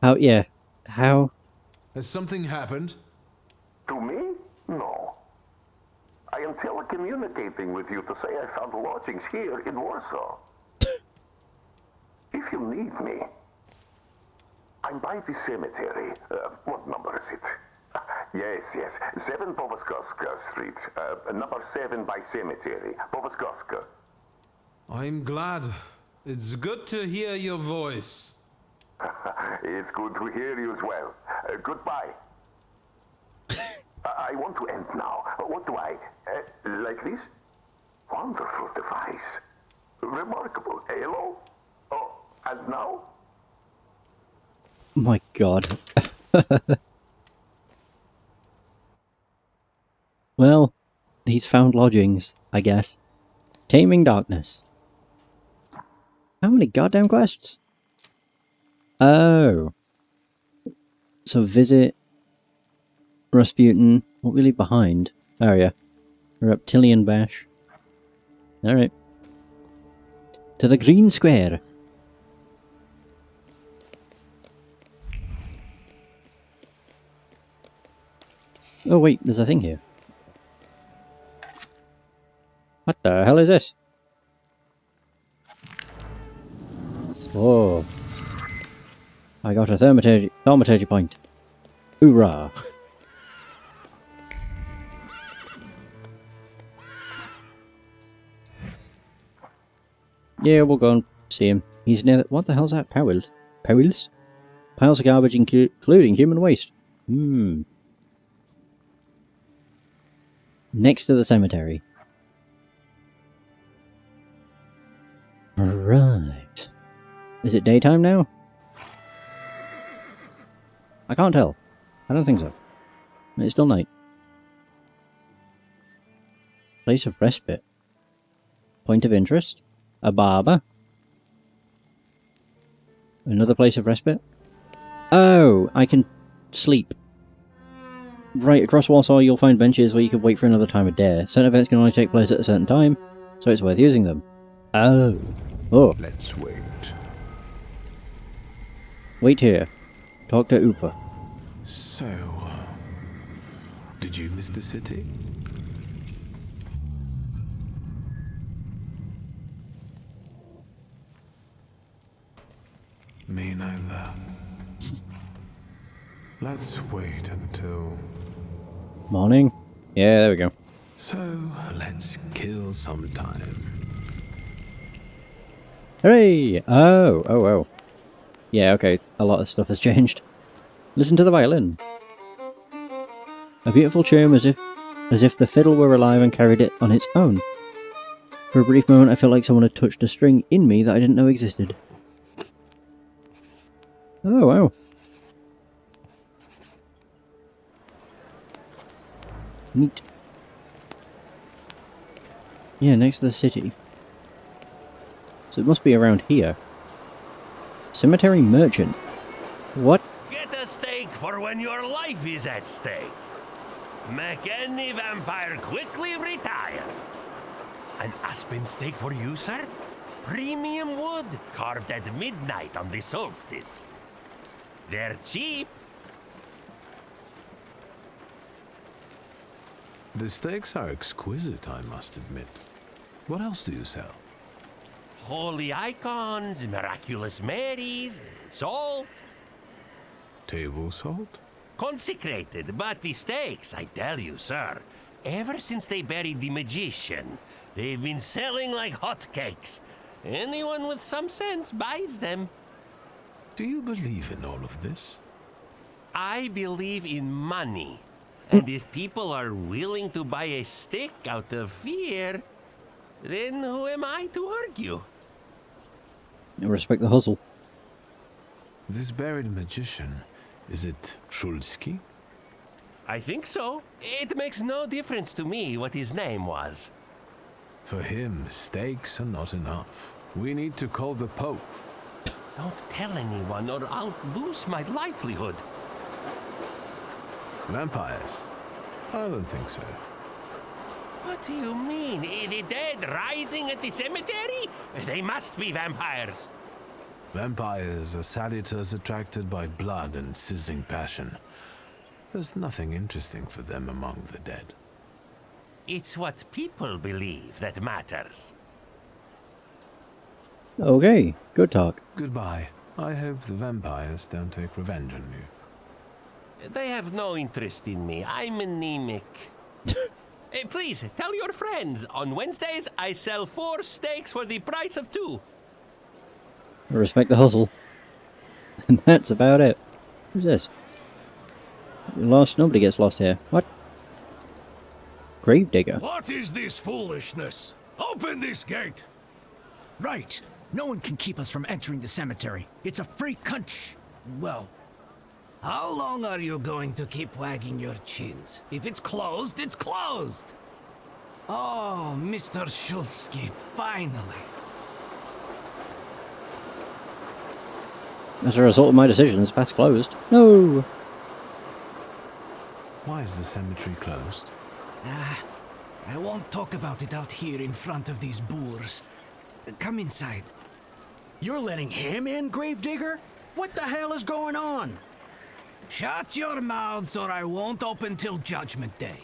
How? Yeah. How? Has something happened? To me? No. I am telecommunicating with you to say I found lodgings here in Warsaw. If you need me, I'm by the cemetery. What number is it? Yes. 7 Powaskowska Street. Number 7 by cemetery. Powaskowska. I'm glad. It's good to hear your voice. It's good to hear you as well. Goodbye. I want to end now. What do I... like this? Wonderful device. Remarkable. Hello? Oh, and now? My God. Well, he's found lodgings, I guess. Taming Darkness. How many goddamn quests? Oh. So visit Rasputin. What we leave behind? Oh yeah. Reptilian Bash. Alright. To the Green Square. Oh wait, there's a thing here. What the hell is this? Whoa. I got a thaumaturge point. Hoorah. Yeah, we'll go and see him. He's near... What the hell's that? Piles? Piles of garbage including human waste. Next to the cemetery. Right. Is it daytime now? I can't tell. I don't think so. It's still night. Place of respite. Point of interest. A barber. Another place of respite. Oh, I can sleep. Right across Warsaw you'll find benches where you can wait for another time of day. Certain events can only take place at a certain time, so it's worth using them. Oh. Let's wait. Wait here. Talk to Upa. So, did you miss the city? Me neither. Let's wait until... Morning? Yeah, there we go. So, let's kill some time. Hooray! Oh. Yeah, okay. A lot of stuff has changed. Listen to the violin. A beautiful tune as if the fiddle were alive and carried it on its own. For a brief moment I felt like someone had touched a string in me that I didn't know existed. Oh, wow. Neat. Yeah, next to the city. So it must be around here. Cemetery Merchant. What? Get a steak for when your life is at stake. Make any vampire quickly retire. An aspen steak for you, sir? Premium wood, carved at midnight on the solstice. They're cheap. The steaks are exquisite, I must admit. What else do you sell? Holy icons, miraculous Marys, salt. Table salt? Consecrated, but the steaks, I tell you, sir. Ever since they buried the magician, they've been selling like hotcakes. Anyone with some sense buys them. Do you believe in all of this? I believe in money. And if people are willing to buy a stick out of fear, then who am I to argue? Respect the hustle. This buried magician, is it Szulski? I think so. It makes no difference to me what his name was. For him, stakes are not enough. We need to call the Pope. Don't tell anyone or I'll lose my livelihood. Vampires? I don't think so. What do you mean? The dead rising at the cemetery? They must be vampires. Vampires are salutors attracted by blood and sizzling passion. There's nothing interesting for them among the dead. It's what people believe that matters. Okay, good talk. Goodbye. I hope the vampires don't take revenge on you. They have no interest in me. I'm anemic. Please, tell your friends. On Wednesdays, I sell 4 steaks for the price of 2. I respect the hustle. And that's about it. Who's this? Lost? Nobody gets lost here. What? Gravedigger. What is this foolishness? Open this gate! Right. No one can keep us from entering the cemetery. It's a free country. Well, How long are you going to keep wagging your chins? If it's closed, it's closed! Oh, Mr. Shulsky, finally. As a result of my decisions, path's closed. No! Why is the cemetery closed? I won't talk about it out here in front of these boors. Come inside. You're letting him in, Gravedigger? What the hell is going on? Shut your mouths or I won't open till Judgment Day.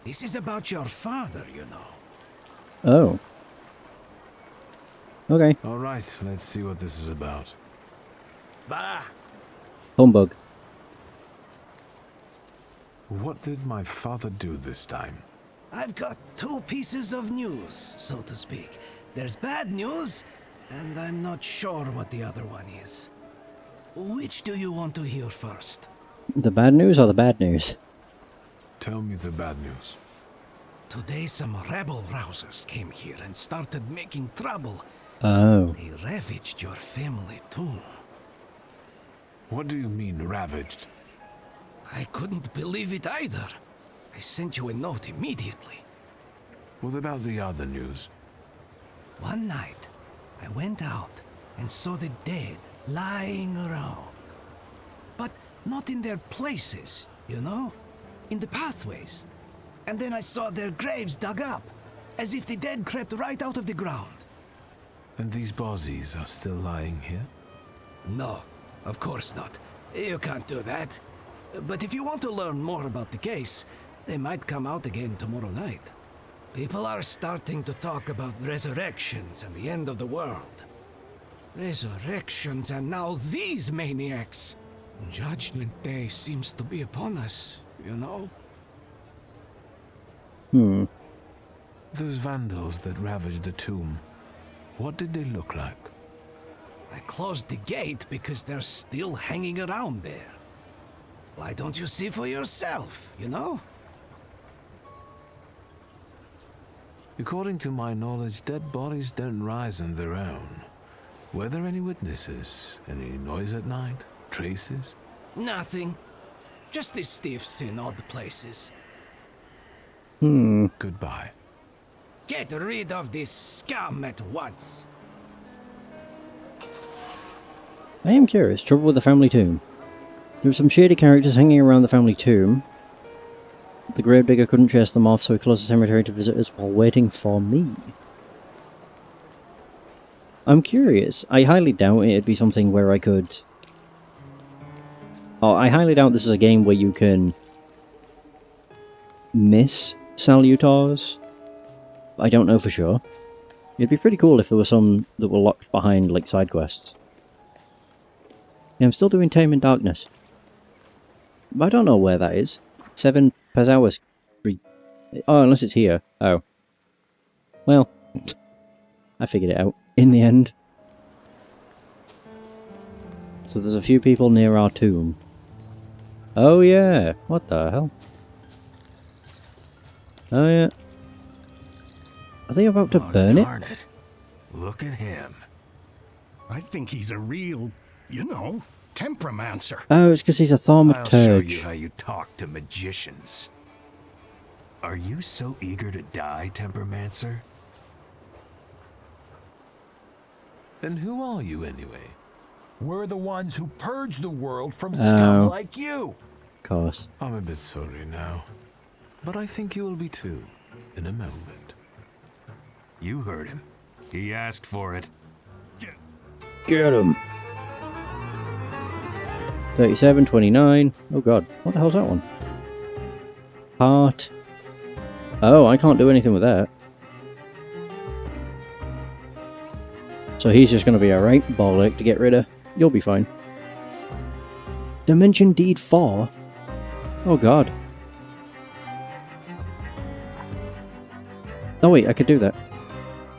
This is about your father, you know. Oh. Okay. Alright, let's see what this is about. Bah! Humbug. What did my father do this time? I've got 2 pieces of news, so to speak. There's bad news, and I'm not sure what the other one is. Which do you want to hear first? The bad news or the bad news? Tell me the bad news. Today some rebel rousers came here and started making trouble. Oh. They ravaged your family tomb. What do you mean, ravaged? I couldn't believe it either. I sent you a note immediately. What about the other news? One night, I went out and saw the dead lying around. But not in their places, you know? In the pathways. And then I saw their graves dug up, as if the dead crept right out of the ground. And these bodies are still lying here? No, of course not. You can't do that. But if you want to learn more about the case, they might come out again tomorrow night. People are starting to talk about resurrections and the end of the world. Resurrections and now these maniacs. Judgment Day seems to be upon us, you know? Those vandals that ravaged the tomb, what did they look like? I closed the gate because they're still hanging around there. Why don't you see for yourself, you know? According to my knowledge, dead bodies don't rise on their own. Were there any witnesses? Any noise at night? Traces? Nothing. Just the stiffs in odd places. Goodbye. Get rid of this scum at once. I am curious. Trouble with the family tomb. There were some shady characters hanging around the family tomb. The gravedigger couldn't chase them off, so he closed the cemetery to visitors while waiting for me. I'm curious. I highly doubt it'd be something where I could... Oh, I highly doubt this is a game where you can miss salutars. I don't know for sure. It'd be pretty cool if there were some that were locked behind, like, side quests. Yeah, I'm still doing Tame in Darkness. But I don't know where that is. 7 Pazawas. Oh, unless it's here. Oh. Well, I figured it out in the end. So there's a few people near our tomb. Oh yeah, what the hell? Oh yeah. Are they about to burn it? Darn it. Look at him. I think he's a real, you know, Temperomancer. Oh, it's because he's a I'll show you Thaumaturge. how you talk to magicians. Are you so eager to die, Temperomancer? And who are you, anyway? We're the ones who purge the world from scum like you. Of course. I'm a bit sorry now, but I think you will be too, in a moment. You heard him. He asked for it. Get him. 37, 29. Oh god, what the hell's that one? Heart. Oh, I can't do anything with that. So he's just going to be a right bollock to get rid of. You'll be fine. Dimension Deed 4? Oh god. Oh wait, I could do that.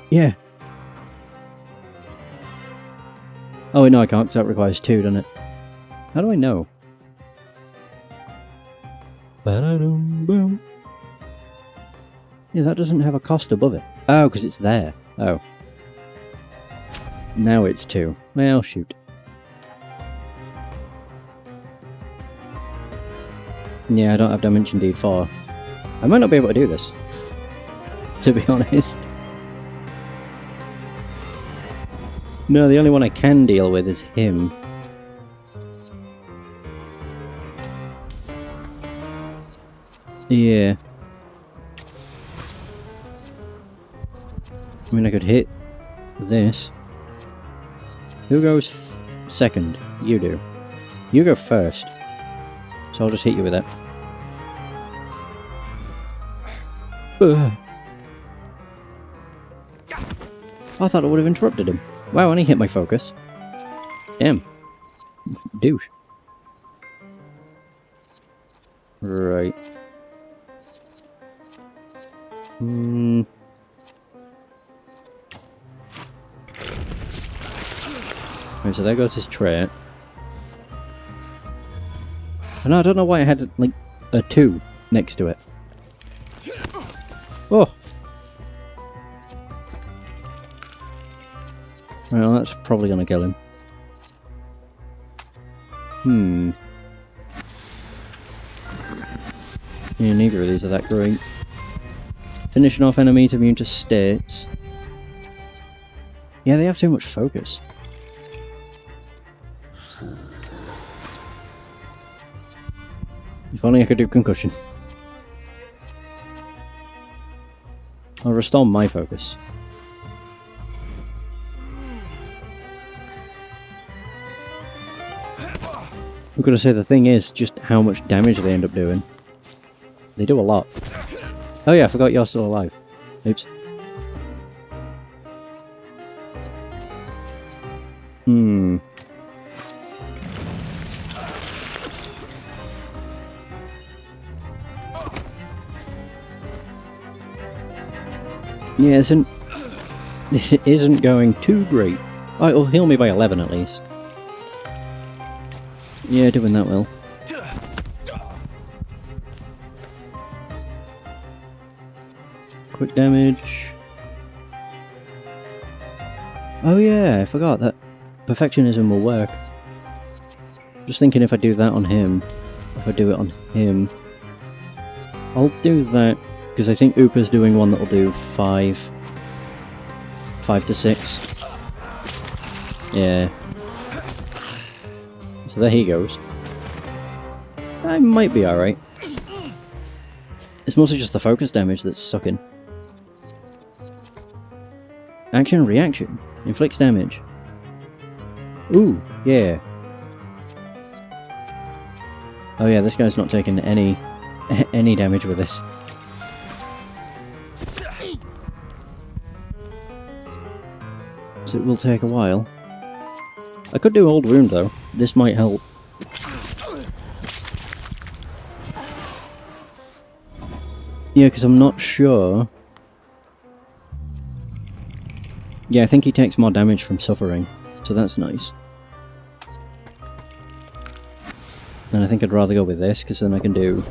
Yeah. Oh wait, no I can't, because that requires 2, doesn't it? How do I know? Ba-da-dum-boom. Yeah, that doesn't have a cost above it. Oh, because it's there. Oh. Now it's 2. Well, shoot. Yeah, I don't have Dimension Deed 4. I might not be able to do this, to be honest. No, the only one I can deal with is him. Yeah. I mean, I could hit this. Who goes second? You do. You go first. So I'll just hit you with that. Ugh. I thought it would have interrupted him. Wow, and he hit my focus. Damn. Douche. Right. Right, so there goes his trait. And I don't know why I had, like, a 2 next to it. Oh! Well, that's probably gonna kill him. Yeah, neither of these are that great. Finishing off enemies immune to states. Yeah, they have too much focus. If only I could do concussion. I'll restore my focus. I'm gonna say the thing is just how much damage they end up doing. They do a lot. Oh yeah, I forgot you're still alive. Oops. Yeah, this isn't going too great. Oh, it'll heal me by 11 at least. Yeah, doing that well. Quick damage. Oh yeah, I forgot that perfectionism will work. Just thinking if I do that on him, if I do it on him, I'll do that because I think Upa's doing one that'll do 5 to 6. Yeah. So there he goes. I might be alright. It's mostly just the focus damage that's sucking. Action reaction. Inflicts damage. Ooh, yeah. Oh yeah, this guy's not taking any damage with this. So it will take a while. I could do Old Wound though. This might help. Yeah, because I'm not sure. Yeah, I think he takes more damage from suffering, so that's nice. And I think I'd rather go with this, because then I can do...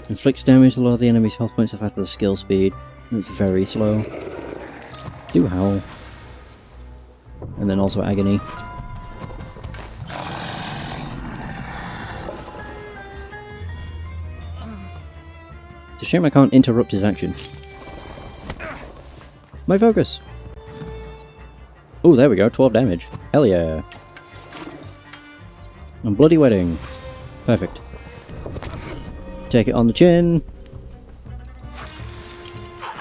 Inflicts damage to lower the enemy's health points after the skill speed. It's very slow. Do Howl. And then also agony. It's a shame I can't interrupt his action. My focus! Oh, there we go, 12 damage. Hell yeah. And bloody wedding. Perfect. Take it on the chin.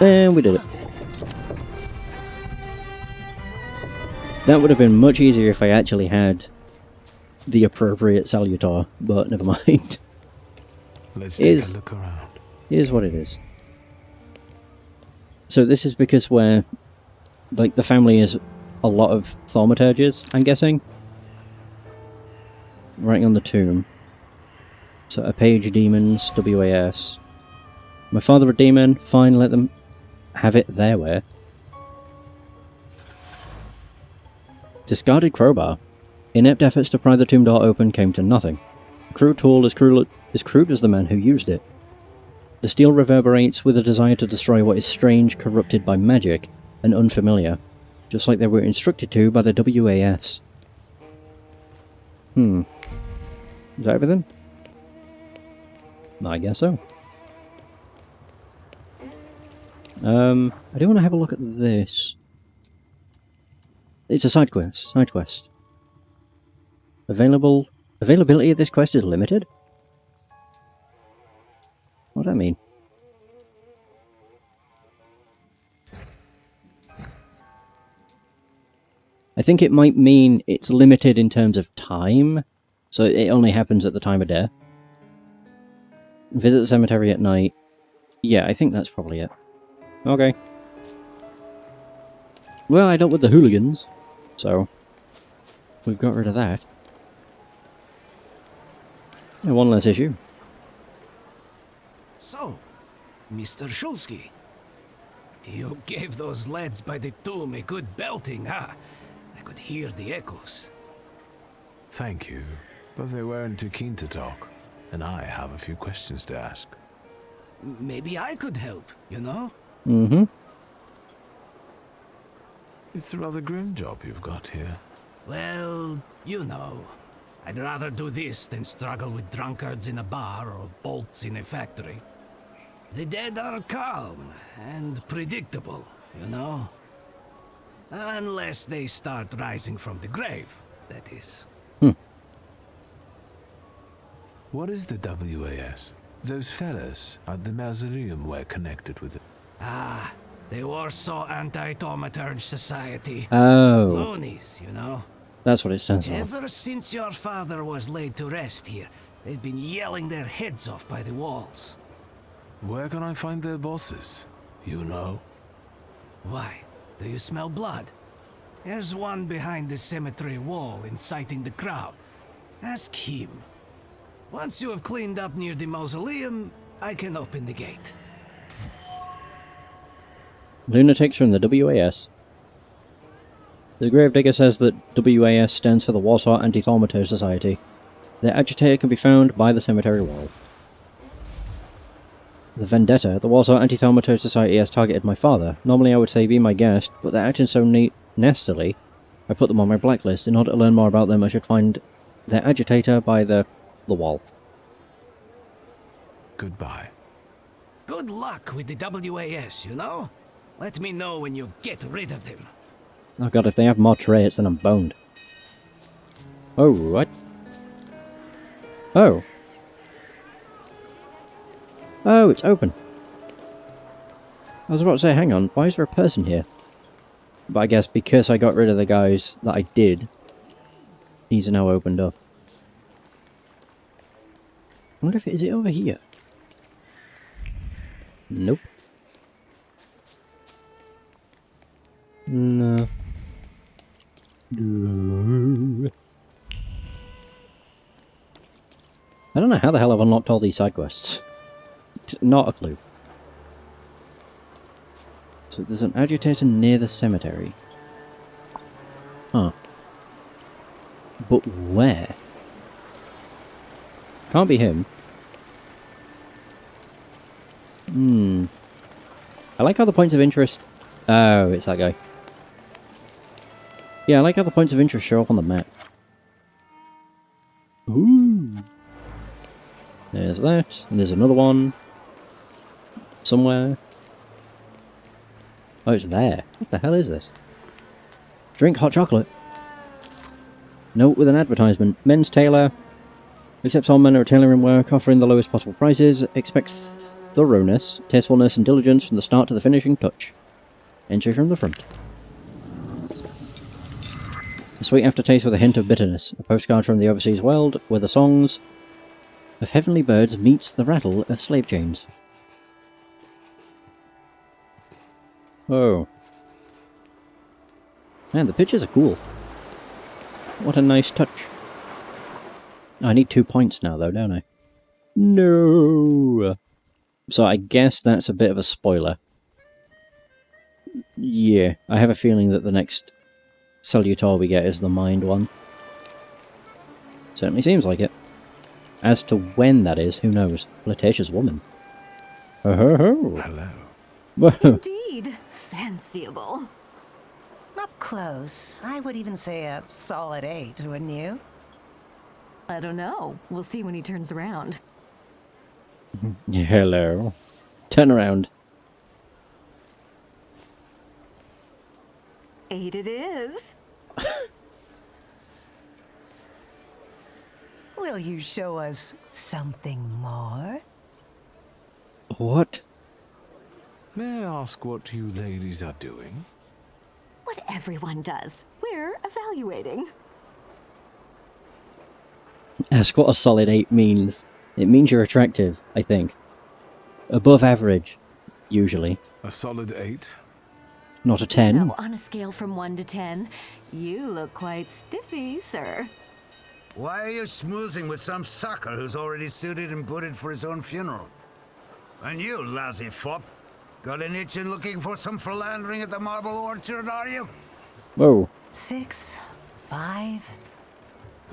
And we did it. That would have been much easier if I actually had the appropriate salutar, but never mind. Let's take a look around. Here's what it is. So this is because we're, like, the family is a lot of thaumaturges, I'm guessing. Writing on the tomb. So a page demons, WAS. My father a demon, fine, let them have it their way. Discarded crowbar. Inept efforts to pry the tomb door open came to nothing. A crude tool as crude as the man who used it. The steel reverberates with a desire to destroy what is strange, corrupted by magic, and unfamiliar, just like they were instructed to by the WAS. Is that everything? I guess so. I do want to have a look at this. It's a side quest. Availability of this quest is limited? What do I mean? I think it might mean it's limited in terms of time, so it only happens at the time of day. Visit the cemetery at night. Yeah, I think that's probably it. Okay. Well, I dealt with the hooligans, so we've got rid of that. And one less issue. So, Mr. Shulsky, you gave those lads by the tomb a good belting, huh? I could hear the echoes. Thank you, but they weren't too keen to talk, and I have a few questions to ask. Maybe I could help, you know? Mm-hmm. It's a rather grim job you've got here. Well, you know. I'd rather do this than struggle with drunkards in a bar or bolts in a factory. The dead are calm and predictable, you know? Unless they start rising from the grave, that is. What is the WAS? Those fellas at the mausoleum were connected with it. Ah, the Warsaw Anti-Thaumaturge Society. Oh. Loonies, you know? That's what it stands for. Ever since your father was laid to rest here, they've been yelling their heads off by the walls. Where can I find their bosses? You know? Why? Do you smell blood? There's one behind the cemetery wall inciting the crowd. Ask him. Once you have cleaned up near the mausoleum, I can open the gate. Lunatics from the WAS. The gravedigger says that WAS stands for the Warsaw Anti-Thaumaturge Society. Their agitator can be found by the cemetery wall. The Vendetta. The Warsaw Anti-Thaumaturge Society has targeted my father. Normally I would say be my guest, but they're acting so nastily, I put them on my blacklist. In order to learn more about them, I should find their agitator by the wall. Goodbye. Good luck with the WAS, you know? Let me know when you get rid of them. Oh god, if they have more traits, then I'm boned. Oh, what? Oh. Oh, it's open. I was about to say, hang on, why is there a person here? But I guess because I got rid of the guys that I did, these are now opened up. I wonder if is it over here? Nope. No. I don't know how the hell I've unlocked all these side quests. Not a clue. So there's an agitator near the cemetery. Huh. But where? Can't be him. I like how the points of interest... Oh, it's that guy. Yeah, I like how the points of interest show up on the map. Ooh. There's that, and there's another one. Somewhere. Oh, it's there. What the hell is this? Drink hot chocolate. Note with an advertisement. Men's tailor. Accepts all manner of tailoring work, offering the lowest possible prices. Expect thoroughness, tastefulness, and diligence from the start to the finishing touch. Entry from the front. A sweet aftertaste with a hint of bitterness. A postcard from the overseas world, where the songs of heavenly birds meets the rattle of slave chains. Whoa. Man, the pictures are cool. What a nice touch. I need 2 points now, though, don't I? No! So I guess that's a bit of a spoiler. Yeah, I have a feeling that the next Salutar we get is the Mind one. Certainly seems like it. As to when that is, who knows? Flirtatious woman. Oh, hello. Indeed, fanciable. Up close, I would even say a solid 8, wouldn't you? I don't know. We'll see when he turns around. Hello. Turn around. 8 it is. Will you show us something more? What? May I ask what you ladies are doing? What everyone does. We're evaluating. Ask what a solid 8 means. It means you're attractive, I think. Above average, usually. A solid 8? Not a 10. No, on a scale from 1 to 10, you look quite spiffy, sir. Why are you schmoozing with some sucker who's already suited and booted for his own funeral? And you, lousy fop, got an itch in looking for some philandering at the Marble Orchard, are you? Whoa. 6, 5...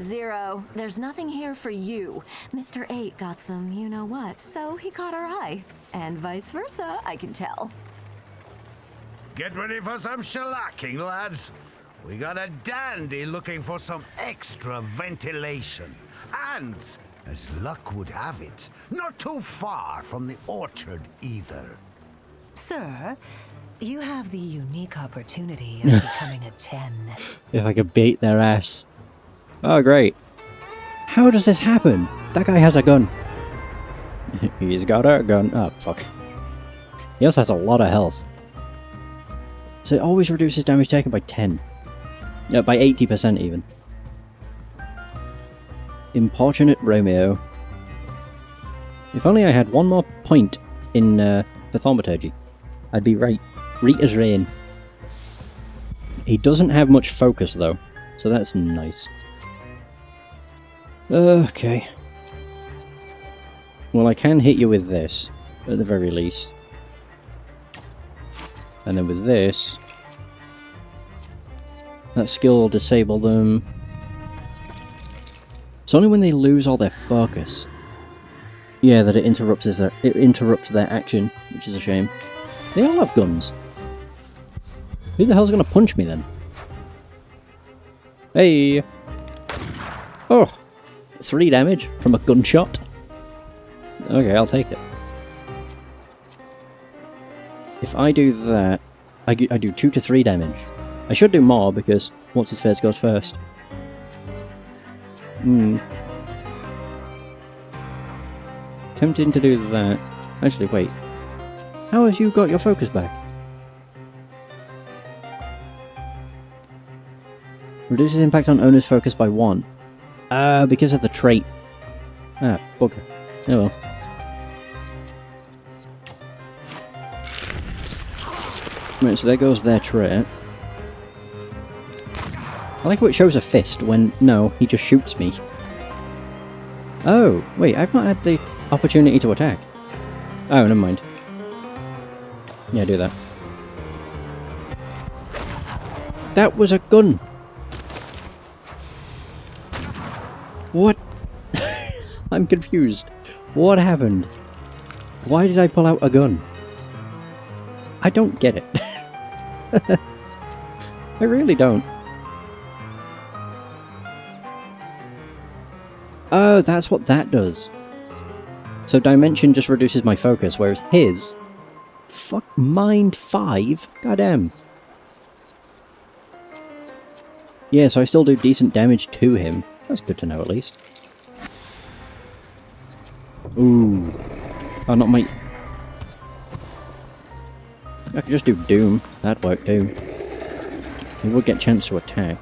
0. There's nothing here for you. Mr. 8 got some you-know-what, so he caught our eye. And vice versa, I can tell. Get ready for some shellacking, lads. We got a dandy looking for some extra ventilation. And, as luck would have it, not too far from the orchard either. Sir, you have the unique opportunity of becoming a 10. If I could beat their ass. Oh, great. How does this happen? That guy has a gun. He's got a gun. Oh, fuck. He also has a lot of health. So it always reduces damage taken by 10. Yeah, by 80% even. Importunate Romeo. If only I had one more point in the Thaumaturge, I'd be right as rain. He doesn't have much focus though, so that's nice. Okay. Well, I can hit you with this, at the very least. And then with this... that skill will disable them. It's only when they lose all their focus. Yeah, that it interrupts their action, which is a shame. They all have guns. Who the hell's gonna punch me then? Hey! Oh! 3 damage from a gunshot? Okay, I'll take it. If I do that, I do 2 to 3 damage. I should do more because what's his face goes first. Tempting to do that. Actually, wait. How have you got your focus back? Reduces impact on owner's focus by 1. Because of the trait. Ah, bugger. Oh well. Right, so there goes their trait. I like how it shows a fist when, no, he just shoots me. Oh, wait, I've not had the opportunity to attack. Oh, never mind. Yeah, do that. That was a gun! What? I'm confused. What happened? Why did I pull out a gun? I don't get it. I really don't. Oh, that's what that does. So Dimension just reduces my focus, whereas his... Fuck, Mind 5? Goddamn. Yeah, so I still do decent damage to him. That's good to know, at least. Ooh. Oh, not my... I could just do Doom. That'd work too. He would get a chance to attack.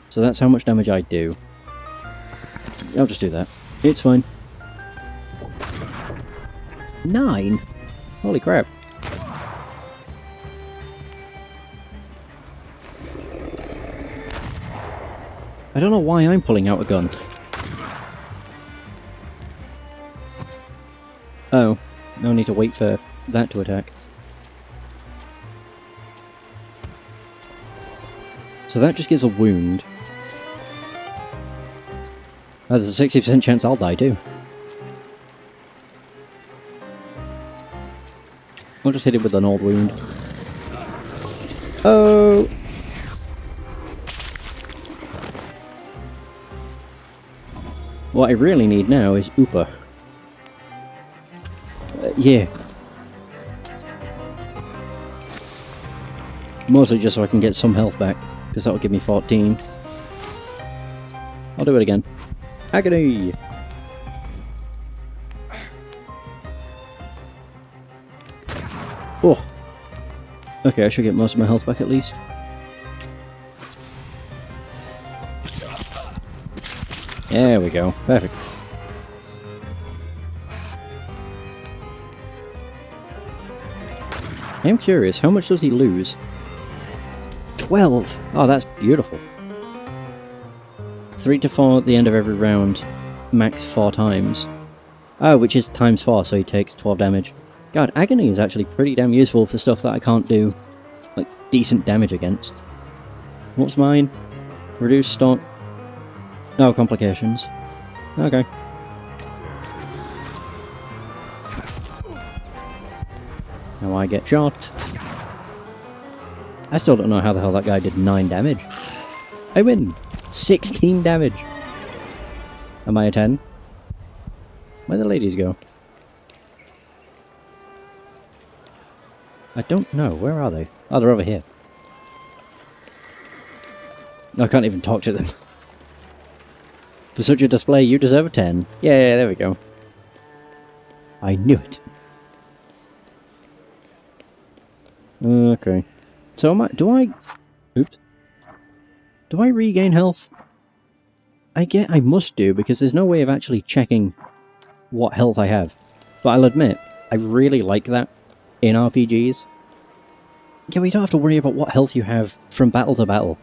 So that's how much damage I do. I'll just do that. It's fine. 9? Holy crap. I don't know why I'm pulling out a gun. Oh, no need to wait for that to attack. So that just gives a wound. Oh, there's a 60% chance I'll die too. I'll just hit it with an old wound. Oh! What I really need now is Oopa. Yeah. Mostly just so I can get some health back, because that'll give me 14. I'll do it again. Agony! Oh! Okay, I should get most of my health back at least. There we go. Perfect. I'm curious, how much does he lose? 12! Oh, that's beautiful. 3 to 4 at the end of every round. Max 4 times. Oh, which is times 4, so he takes 12 damage. God, Agony is actually pretty damn useful for stuff that I can't do, like, decent damage against. What's mine? Reduce stock. No complications. Okay. Now I get shot. I still don't know how the hell that guy did 9 damage. I win! 16 damage! Am I a 10? Where'd the ladies go? I don't know. Where are they? Oh, they're over here. I can't even talk to them. For such a display, you deserve a 10. Yeah, there we go. I knew it. Okay. So do I... Oops. Do I regain health? I must do, because there's no way of actually checking what health I have. But I'll admit, I really like that in RPGs. Yeah, we don't have to worry about what health you have from battle to battle.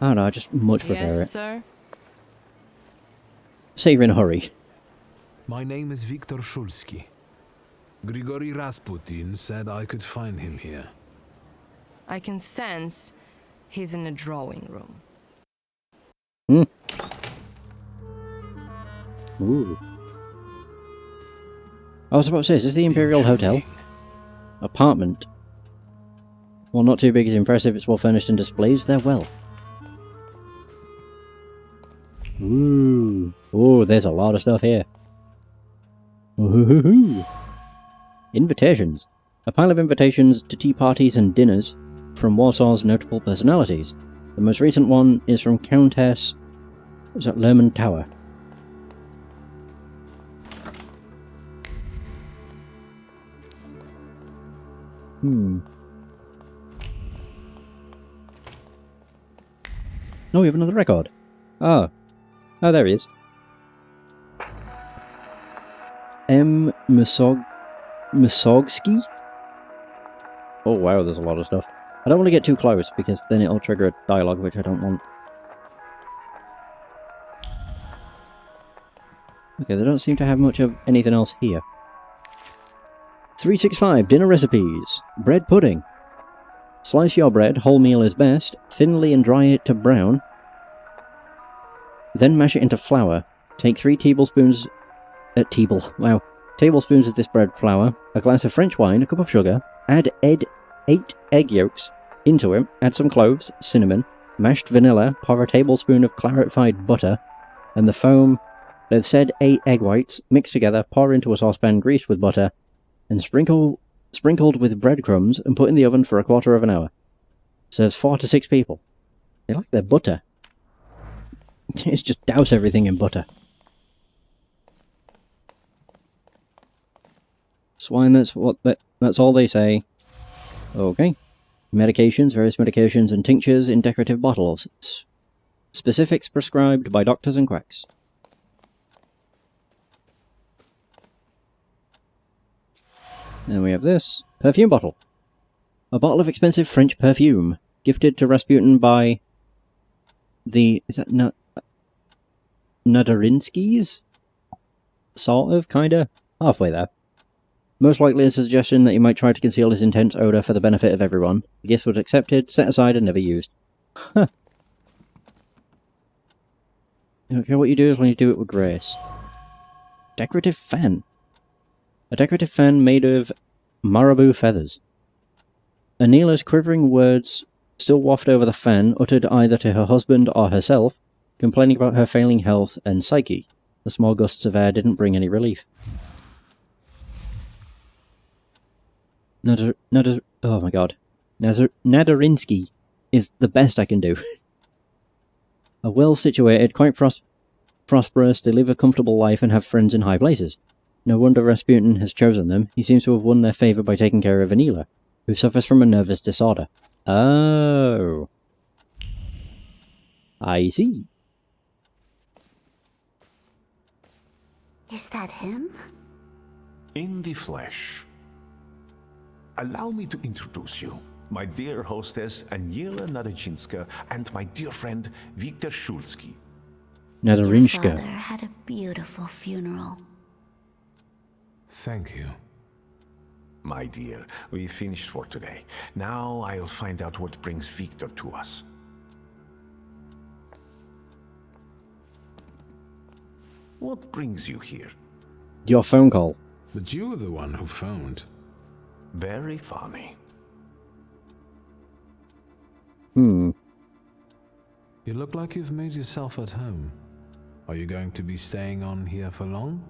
I don't know, I just much prefer it. Yes, sir? Say you're in a hurry. My name is Viktor Shulsky. Grigory Rasputin said I could find him here. I can sense he's in the drawing room. Ooh. I was about to say, is this the Imperial Hotel? Apartment. Well, not too big is impressive, it's well furnished and displays their wealth. Ooh. Oh, there's a lot of stuff here. Ooh. Invitations. A pile of invitations to tea parties and dinners from Warsaw's notable personalities. The most recent one is from Countess... Is that Lerman Tower? Oh, we have another record. Oh. Oh, there he is. M. Musogsky? Oh wow, there's a lot of stuff. I don't want to get too close, because then it'll trigger a dialogue, which I don't want. Okay, they don't seem to have much of anything else here. 365, dinner recipes. Bread pudding. Slice your bread, wholemeal is best, thinly and dry it to brown. Then mash it into flour. Take 3 tablespoons... tablespoons of this bread flour, a glass of French wine, a cup of sugar, Add 8 egg yolks into it, add some cloves, cinnamon, mashed vanilla, pour a tablespoon of clarified butter, and the foam of said 8 egg whites mixed together, pour into a saucepan greased with butter, and sprinkled with breadcrumbs and put in the oven for a quarter of an hour. Serves 4 to 6 people. They like their butter. It's just douse everything in butter. Swine, that's all they say. Okay. Medications, various medications and tinctures in decorative bottles. Specifics prescribed by doctors and quacks. Then we have this. Perfume bottle. A bottle of expensive French perfume. Gifted to Rasputin by the... Is that Nadarinskis? Sort of, kinda. Halfway there. Most likely a suggestion that he might try to conceal his intense odour for the benefit of everyone. The gift was accepted, set aside, and never used. Huh. Okay, what you do is when you do it with grace. Decorative fan. A decorative fan made of marabou feathers. Anila's quivering words still waft over the fan, uttered either to her husband or herself, complaining about her failing health and psyche. The small gusts of air didn't bring any relief. Oh my god. Nadarinsky is the best I can do. A well-situated, quite prosperous, they live a comfortable life and have friends in high places. No wonder Rasputin has chosen them. He seems to have won their favour by taking care of Anila, who suffers from a nervous disorder. Oh. I see. Is that him? In the flesh. Allow me to introduce you. My dear hostess, Aniela Narychinska, and my dear friend, Viktor Shulsky. Your Nadarinska. father had a beautiful funeral. Thank you. My dear, we finished for today. Now I'll find out what brings Viktor to us. What brings you here? Your phone call. But you were the one who phoned. Very funny. Hmm. You look like you've made yourself at home. Are you going to be staying on here for long?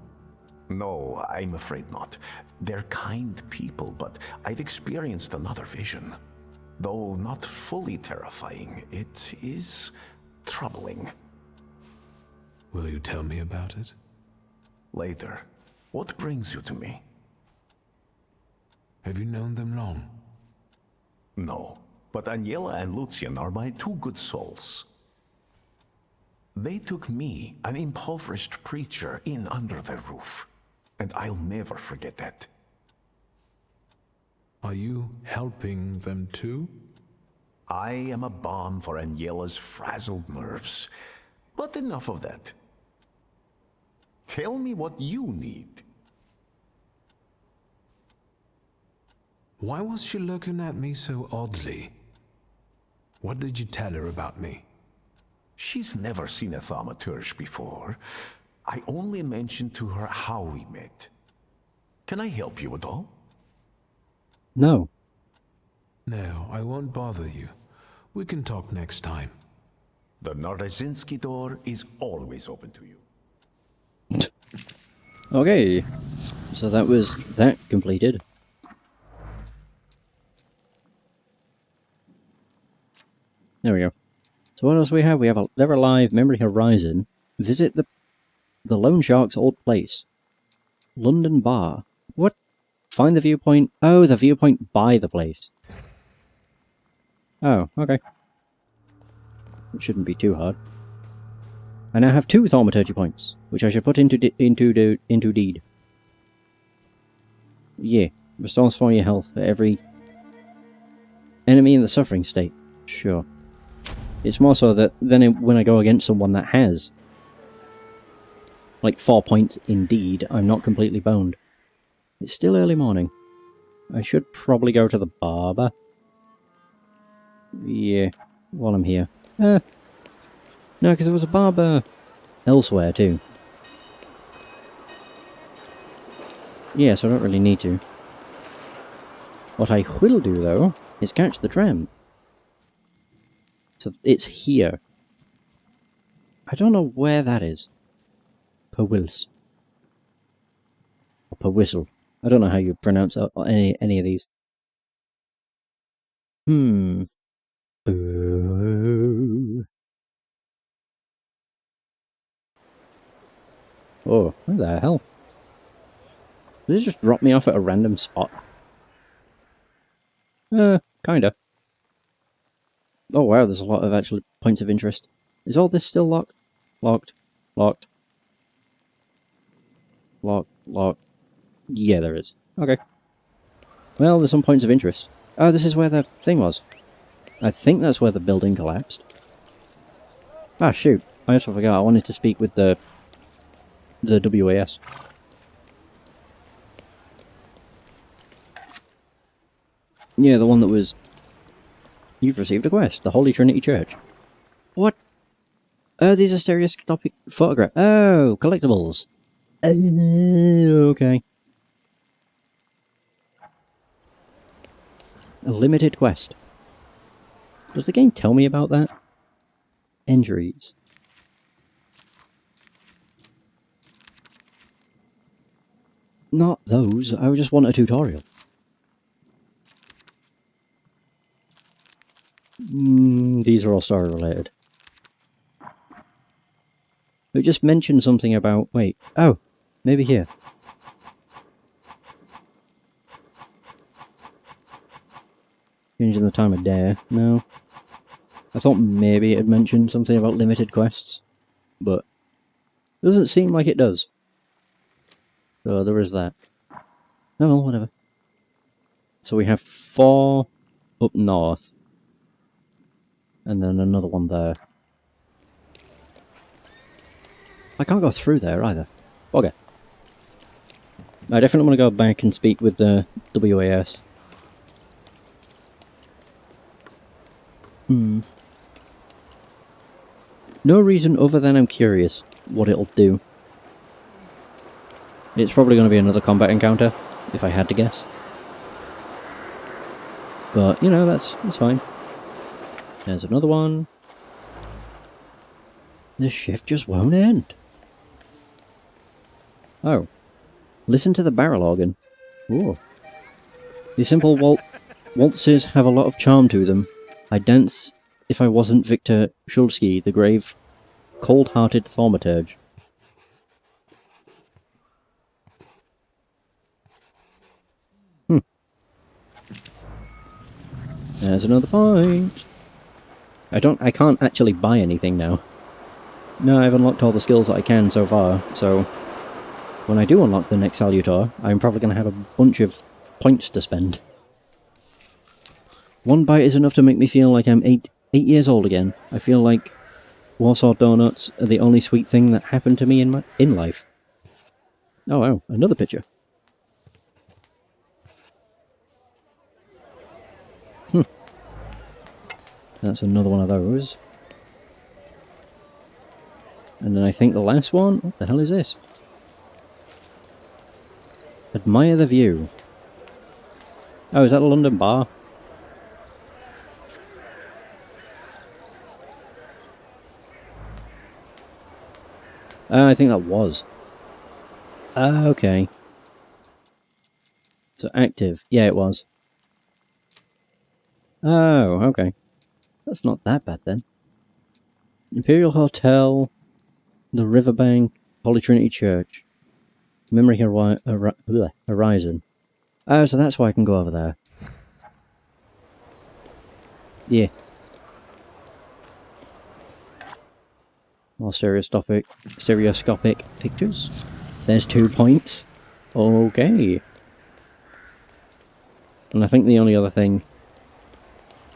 No, I'm afraid not. They're kind people, but I've experienced another vision. Though not fully terrifying, it is troubling. Will you tell me about it? Later. What brings you to me? Have you known them long? No, but Aniela and Lucian are my two good souls. They took me, an impoverished preacher, in under their roof, and I'll never forget that. Are you helping them too? I am a balm for Aniela's frazzled nerves, but enough of that. Tell me what you need. Why was she looking at me so oddly? What did you tell her about me? She's never seen a Thaumaturge before. I only mentioned to her how we met. Can I help you at all? No. No, I won't bother you. We can talk next time. The Nardazinski door is always open to you. Okay. So that was that completed. There we go. So what else we have? We have They're Alive, Memory Horizon. Visit the Lone Shark's old place. London Bar. What? Find the viewpoint. Oh, the viewpoint by the place. Oh, okay. It shouldn't be too hard. I now have 2 Thaumaturgy points, which I should put into deed. Yeah, restores 4 your health for every enemy in the suffering state. Sure. It's more so that then when I go against someone that has like 4 points in deed, I'm not completely boned. It's still early morning. I should probably go to the barber. Yeah, while I'm here. No, because there was a barber elsewhere too. Yeah, so I don't really need to. What I will do, though, is catch the tram. So it's here. I don't know where that is. Pewils. Or Pewistle. I don't know how you pronounce any of these. Oh, what the hell? Did it just drop me off at a random spot? Kinda. Oh wow, there's a lot of actual points of interest. Is all this still locked? Locked. Locked. Locked. Yeah, there is. Okay. Well, there's some points of interest. Oh, this is where the thing was. I think that's where the building collapsed. Ah, shoot. I also forgot. I wanted to speak with the WAS. Yeah, the one that was... You've received a quest. The Holy Trinity Church. What? Oh, these are stereoscopic photographs. Oh, collectibles. Okay. A limited quest. Does the game tell me about that? Injuries. Not those. I just want a tutorial. These are all story related. It just mentioned something about... Wait. Oh! Maybe here. Changing the time of day. No. I thought maybe it had mentioned something about limited quests. But it doesn't seem like it does. So there is that. Oh well, whatever. So we have 4 up north. And then another one there. I can't go through there either. Okay. I definitely want to go back and speak with the WAS. No reason other than I'm curious what it'll do. It's probably going to be another combat encounter, if I had to guess. But, you know, that's fine. There's another one. This shift just won't end. Oh. Listen to the barrel organ. Ooh. The simple waltzes have a lot of charm to them. I'd dance if I wasn't Victor Shulsky, the grave, cold-hearted Thaumaturge. There's another point. I can't actually buy anything now. No, I've unlocked all the skills that I can so far, so when I do unlock the next Salutor, I'm probably going to have a bunch of points to spend. One bite is enough to make me feel like I'm 8 years old again. I feel like Warsaw donuts are the only sweet thing that happened to me in life. Oh wow, another picture. That's another one of those. And then I think the last one... What the hell is this? Admire the view. Oh, is that a London bar? I think that was. Okay. So active. Yeah, it was. Oh, okay. That's not that bad then. Imperial Hotel, the Riverbank, Holy Trinity Church, Memory Horizon. Oh, so that's why I can go over there. Yeah. More stereoscopic pictures. There's 2 points. Okay. And I think the only other thing,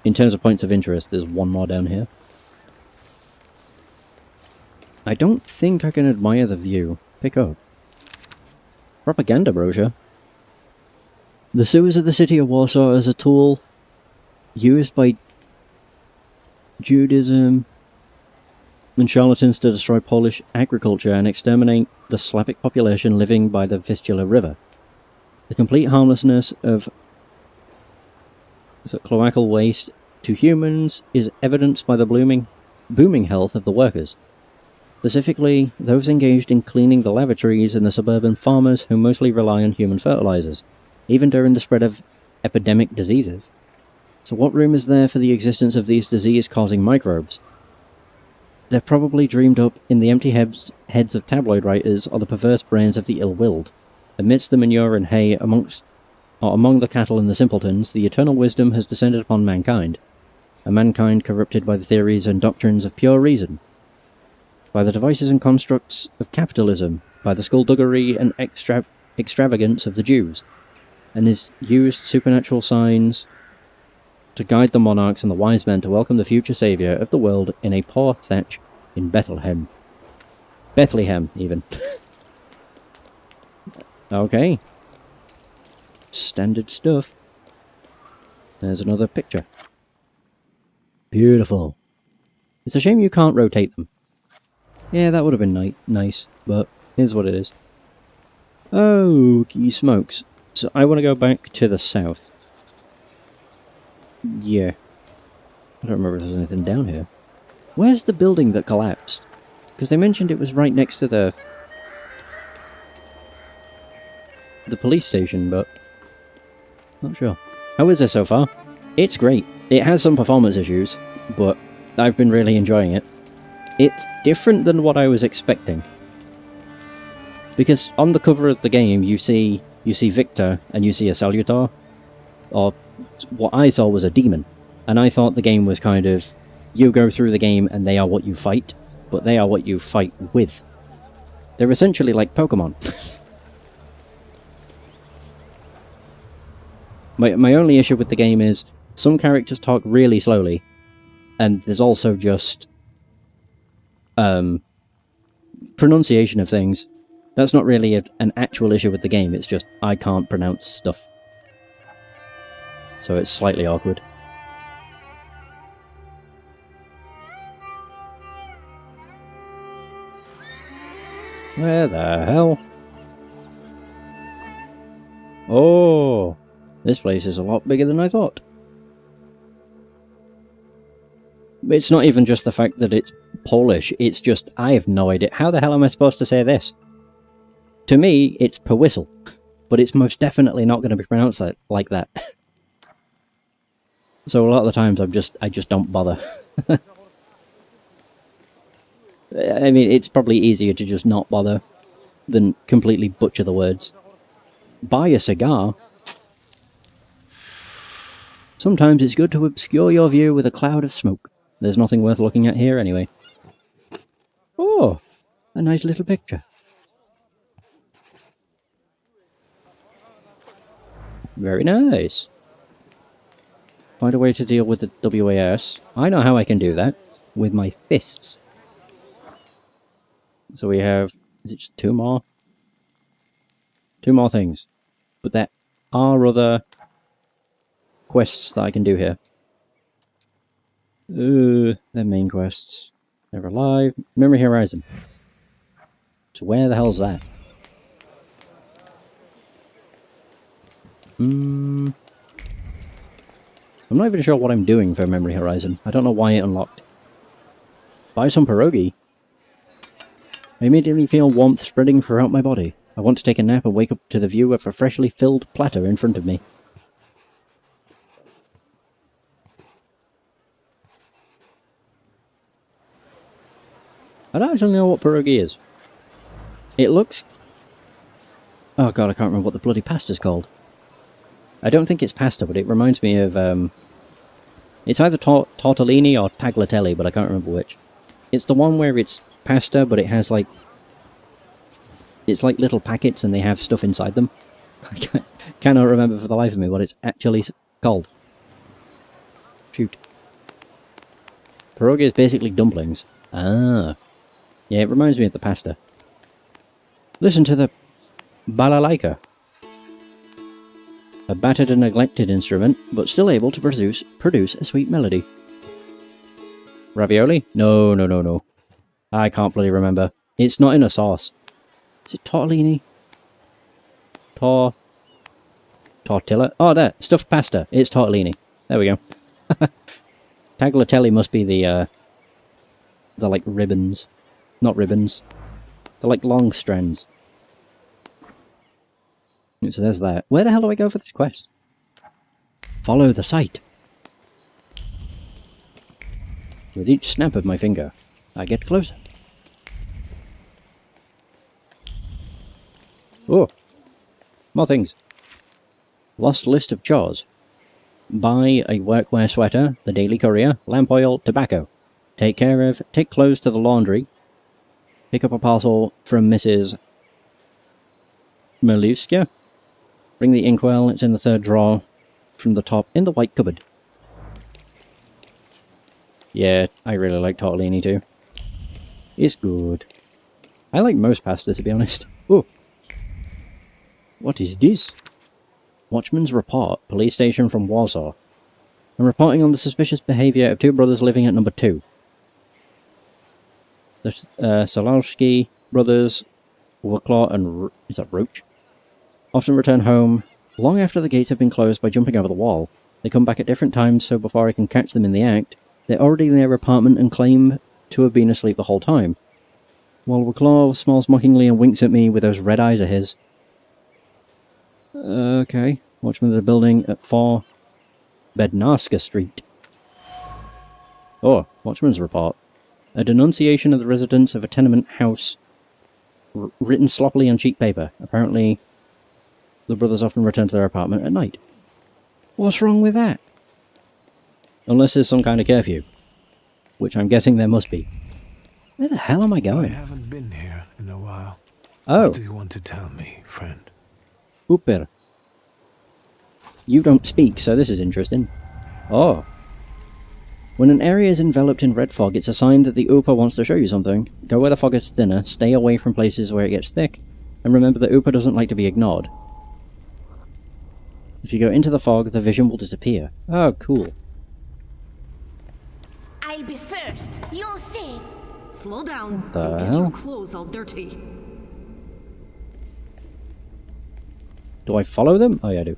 in terms of points of interest, there's one more down here. I don't think I can admire the view. Pick up. Propaganda brochure. The sewers of the city of Warsaw as a tool used by Judaism and charlatans to destroy Polish agriculture and exterminate the Slavic population living by the Vistula River. The complete harmlessness of So cloacal waste to humans is evidenced by the booming health of the workers. Specifically, those engaged in cleaning the lavatories and the suburban farmers who mostly rely on human fertilizers, even during the spread of epidemic diseases. So what room is there for the existence of these disease-causing microbes? They're probably dreamed up in the empty heads of tabloid writers or the perverse brains of the ill-willed. Amidst the manure and hay among the cattle and the simpletons, the eternal wisdom has descended upon mankind, a mankind corrupted by the theories and doctrines of pure reason, by the devices and constructs of capitalism, by the skullduggery and extravagance of the Jews, and has used supernatural signs to guide the monarchs and the wise men to welcome the future saviour of the world in a poor thatch in Bethlehem. Bethlehem, even. Okay. Standard stuff. There's another picture. Beautiful. It's a shame you can't rotate them. Yeah, that would have been nice, but here's what it is. Okey smokes. So I want to go back to the south. Yeah. I don't remember if there's anything down here. Where's the building that collapsed? Because they mentioned it was right next to the police station, but not sure. How is this so far? It's great. It has some performance issues, but I've been really enjoying it. It's different than what I was expecting. Because on the cover of the game, you see Victor and you see a Salutar, or what I saw was a demon. And I thought the game was kind of, you go through the game and they are what you fight, but they are what you fight with. They're essentially like Pokemon. My only issue with the game is some characters talk really slowly, and there's also just pronunciation of things. That's not really an actual issue with the game, it's just I can't pronounce stuff. So it's slightly awkward. Where the hell? Oh, this place is a lot bigger than I thought. It's not even just the fact that it's Polish, it's just, I have no idea. How the hell am I supposed to say this? To me, it's per whistle, but it's most definitely not going to be pronounced like that. So a lot of the times I just don't bother. I mean, it's probably easier to just not bother than completely butcher the words. Buy a cigar. Sometimes it's good to obscure your view with a cloud of smoke. There's nothing worth looking at here anyway. Oh, a nice little picture. Very nice. Find a way to deal with the WAS. I know how I can do that. With my fists. So we have, is it just two more? Two more things. But there are other quests that I can do here. They're main quests. They're alive. Memory Horizon. So where the hell's that? I'm not even sure what I'm doing for Memory Horizon. I don't know why it unlocked. Buy some pierogi. I immediately feel warmth spreading throughout my body. I want to take a nap and wake up to the view of a freshly filled platter in front of me. I don't actually know what pierogi is. It looks... Oh god, I can't remember what the bloody pasta's called. I don't think it's pasta, but it reminds me of... It's either tortellini or tagliatelle, but I can't remember which. It's the one where it's pasta, but it has like... It's like little packets and they have stuff inside them. I cannot remember for the life of me what it's actually called. Shoot. Pierogi is basically dumplings. Ah. Yeah, it reminds me of the pasta. Listen to the balalaika. A battered and neglected instrument, but still able to produce a sweet melody. Ravioli? No. I can't bloody remember. It's not in a sauce. Is it tortellini? Tortilla? Oh, there. Stuffed pasta. It's tortellini. There we go. Tagliatelle must be the like ribbons. Not ribbons. They're like long strands. So there's that. Where the hell do I go for this quest? Follow the sight. With each snap of my finger, I get closer. Oh! More things. Lost list of chores. Buy a workwear sweater, the Daily Courier, lamp oil, tobacco. Take clothes to the laundry. Pick up a parcel from Mrs. Maluska. Bring the inkwell, it's in the third drawer from the top in the white cupboard. Yeah, I really like tortellini too. It's good. I like most pasta, to be honest. Oh! What is this? Watchman's report, police station from Warsaw. I'm reporting on the suspicious behaviour of two brothers living at number 2. The Solalski brothers, Waclaw and is that Roach? Often return home long after the gates have been closed by jumping over the wall. They come back at different times, so before I can catch them in the act, they're already in their apartment and claim to have been asleep the whole time. While Waclaw smiles mockingly and winks at me with those red eyes of his. Okay. Watchman of the building at 4 Bednarska Street. Oh, Watchman's report. A denunciation of the residents of a tenement house written sloppily on cheap paper. Apparently, the brothers often return to their apartment at night. What's wrong with that? Unless there's some kind of curfew. Which I'm guessing there must be. Where the hell am I going? I haven't been here in a while. Oh. What do you want to tell me, friend? Uper. You don't speak, so this is interesting. Oh. When an area is enveloped in red fog, it's a sign that the Upa wants to show you something. Go where the fog is thinner, stay away from places where it gets thick, and remember that Upa doesn't like to be ignored. If you go into the fog, the vision will disappear. Oh, cool. I'll be first. You'll see. Slow down. The Don't get hell? your clothes all dirty. Do I follow them? Oh yeah, I do.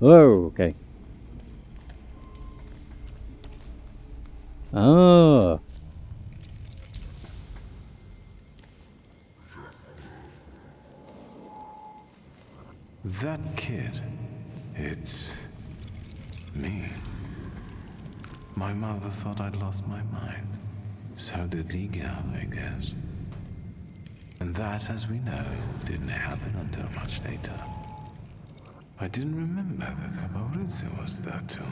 Oh, okay. Oh. That kid. It's me. My mother thought I'd lost my mind. So did Liga, I guess. And that, as we know, didn't happen until much later. I didn't remember that Amoritz was there too.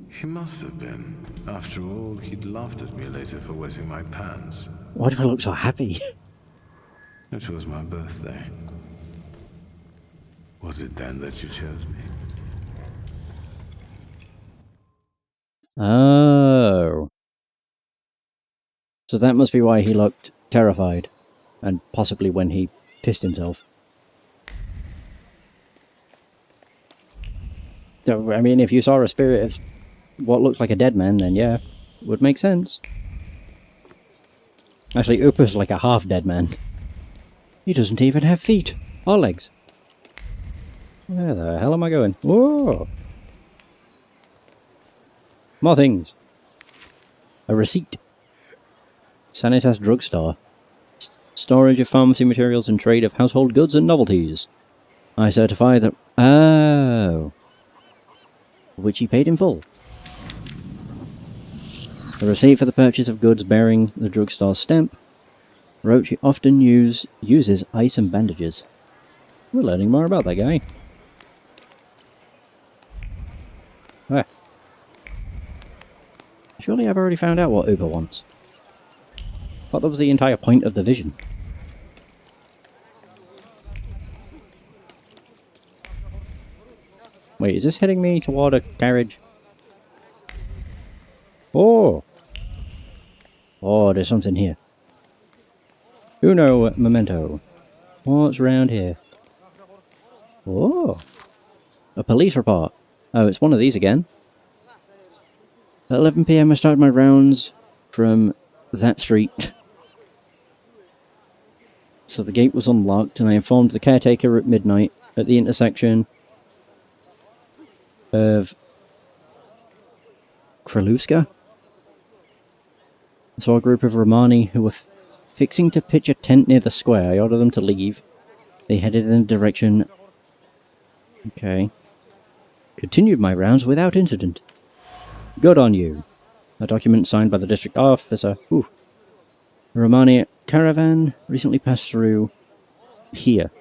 He must have been. After all, he'd laughed at me later for wetting my pants. Why do I look so happy? It was my birthday. Was it then that you chose me? Oh. So that must be why he looked terrified. And possibly when he pissed himself. So, I mean, if you saw a spirit of what looked like a dead man, then yeah, would make sense. Actually, Upa's like a half-dead man. He doesn't even have feet or legs. Where the hell am I going? Whoa! More things. A receipt. Sanitas drugstore. Storage of pharmacy materials and trade of household goods and novelties. I certify that... Oh. Which he paid in full. A receipt for the purchase of goods bearing the drugstore stamp. Roach often uses ice and bandages. We're learning more about that guy. Ah. Surely I've already found out what Uber wants. Thought that was the entire point of the vision. Wait, is this heading me toward a garage? Oh! Oh, there's something here. Uno memento. What's round here? Oh! A police report. Oh, it's one of these again. At 11 PM I started my rounds from that street. So the gate was unlocked, and I informed the caretaker at midnight at the intersection of Kraluska. I saw a group of Romani who were fixing to pitch a tent near the square. I ordered them to leave. They headed in a direction... Okay. Continued my rounds without incident. Good on you. A document signed by the district officer. Ooh. A Romani caravan recently passed through here.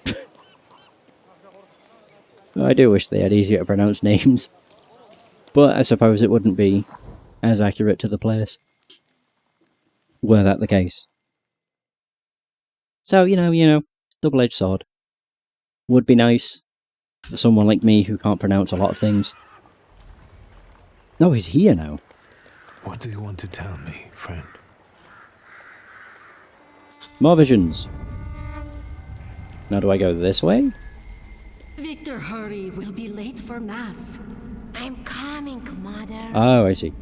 I do wish they had easier to pronounce names. But I suppose it wouldn't be as accurate to the place, were that the case. So, you know, double-edged sword. Would be nice for someone like me who can't pronounce a lot of things. No, he's here now. What do you want to tell me, friend? More visions. Now do I go this way? Victor, hurry. We'll be late for mass. I'm coming, Mother. Oh, I see.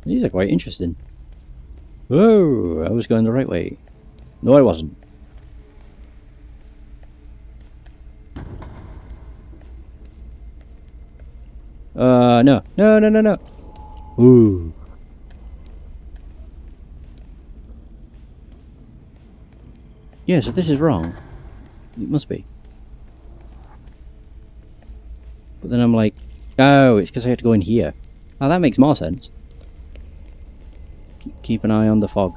These are quite interesting. Whoa, I was going the right way. No, I wasn't. No. No. Ooh. Yeah, so this is wrong. It must be. But then I'm like, oh, it's because I had to go in here. Oh, that makes more sense. Keep an eye on the fog.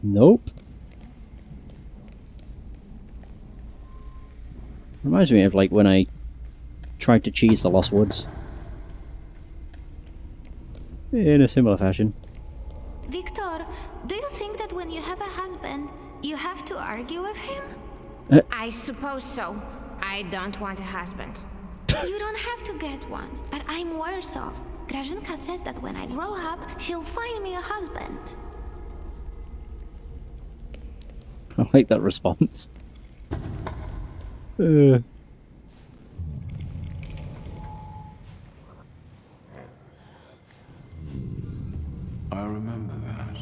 Nope. Reminds me of like when I tried to cheese the Lost Woods. In a similar fashion. Victor, do you think that when you have a husband, you have to argue with him? I suppose so. I don't want a husband. You don't have to get one, but I'm worse off. Grażynka says that when I grow up, she'll find me a husband. I like that response. I remember that.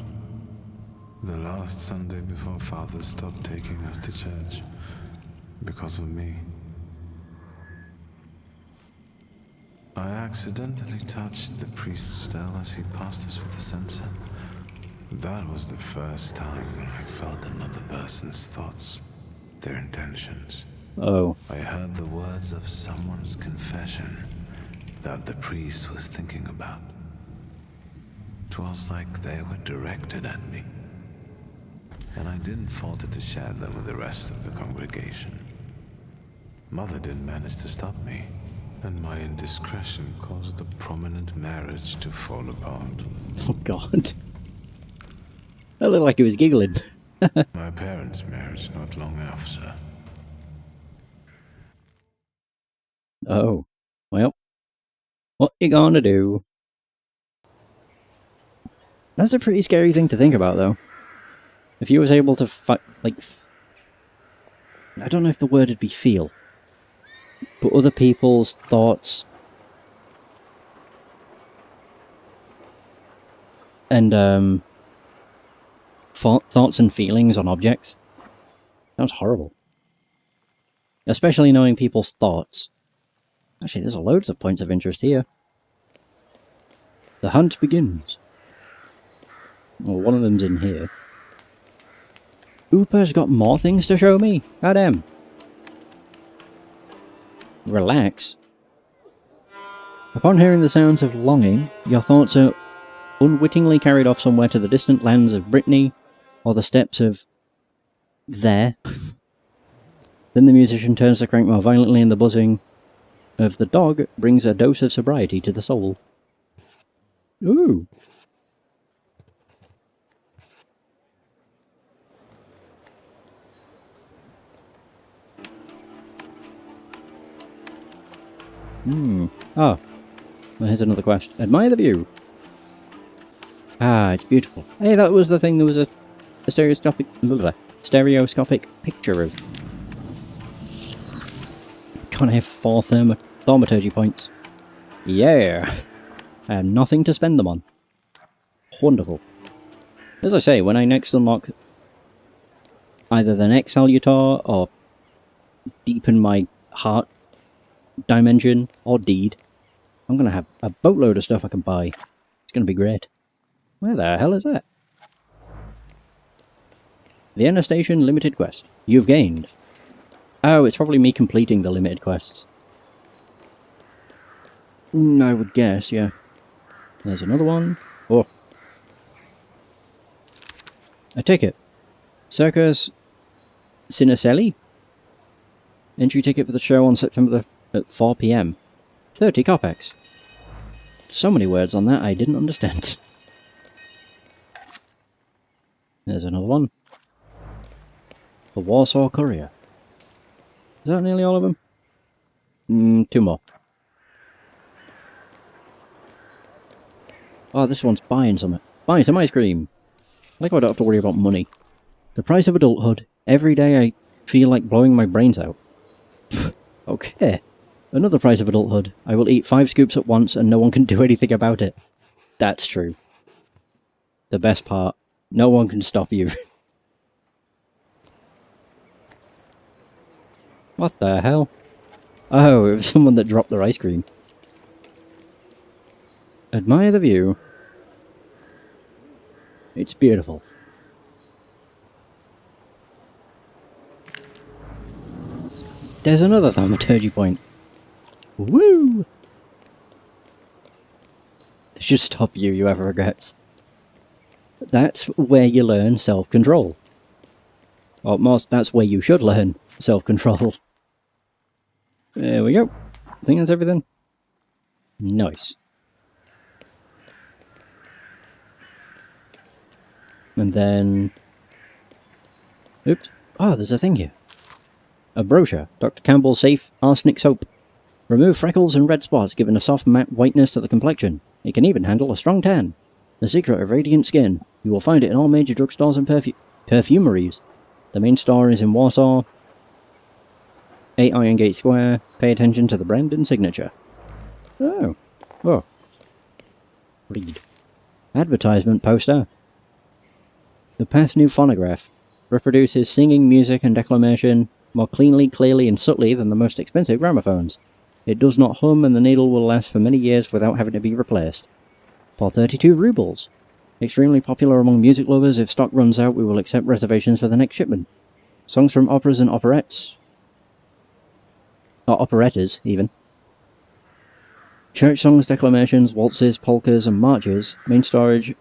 The last Sunday before Father stopped taking us to church. Because of me. I accidentally touched the priest's stele as he passed us with the censer. That was the first time when I felt another person's thoughts, their intentions. Oh. I heard the words of someone's confession that the priest was thinking about. It was like they were directed at me. And I didn't falter to share them with the rest of the congregation. Mother didn't manage to stop me, and my indiscretion caused a prominent marriage to fall apart. Oh God. That looked like he was giggling. My parents' marriage not long after. Oh. Well. What you gonna do? That's a pretty scary thing to think about, though. If you was able to I don't know if the word would be feel, but other people's thoughts and thoughts and feelings on objects. Sounds horrible. Especially knowing people's thoughts. Actually, there's loads of points of interest here. The hunt begins. Well, one of them's in here. Ooper's got more things to show me. Goddamn. Relax. Upon hearing the sounds of longing, your thoughts are unwittingly carried off somewhere to the distant lands of Brittany, or the steppes of... there. Then the musician turns the crank more violently, and the buzzing of the dog brings a dose of sobriety to the soul. Ooh. Oh. Well, here's another quest. Admire the view. Ah, it's beautiful. Hey, that was the thing. There was a stereoscopic picture of. Can't I have 4 thaumaturgy points? Yeah. I have nothing to spend them on. Wonderful. As I say, when I next unlock either the next Salutar or deepen my heart dimension or deed, I'm going to have a boatload of stuff I can buy. It's going to be great. Where the hell is that? Vienna Station Limited Quest. You've gained. Oh, it's probably me completing the limited quests. I would guess, yeah. There's another one. Oh. A ticket. Circus Cineselli? Entry ticket for the show on September at 4 PM. 30 kopecks. So many words on that I didn't understand. There's another one. The Warsaw Courier. Is that nearly all of them? 2 more. Oh, this one's buying something. Buying some ice cream. Like I don't have to worry about money. The price of adulthood. Every day I feel like blowing my brains out. Okay. Another price of adulthood. I will eat 5 scoops at once and no one can do anything about it. That's true. The best part. No one can stop you. What the hell? Oh, it was someone that dropped their ice cream. Admire the view. It's beautiful. There's another Thaumaturge point. Woo! They should stop you, you have regrets. That's where you learn self-control. Or most, that's where you should learn self-control. There we go. I think that's everything. Nice. And then... Oops. Oh, there's a thing here. A brochure. Dr. Campbell's Safe Arsenic Soap. Remove freckles and red spots, giving a soft matte whiteness to the complexion. It can even handle a strong tan. The secret of radiant skin. You will find it in all major drugstores and perfumeries. The main store is in Warsaw. 8 Iron Gate Square. Pay attention to the brand and signature. Oh. Oh. Read. Advertisement poster. The Path's new phonograph reproduces singing, music, and declamation more cleanly, clearly, and subtly than the most expensive gramophones. It does not hum, and the needle will last for many years without having to be replaced. For 32 rubles. Extremely popular among music lovers. If stock runs out, we will accept reservations for the next shipment. Songs from operas and operettes. Or operettas, even. Church songs, declamations, waltzes, polkas, and marches. Main storage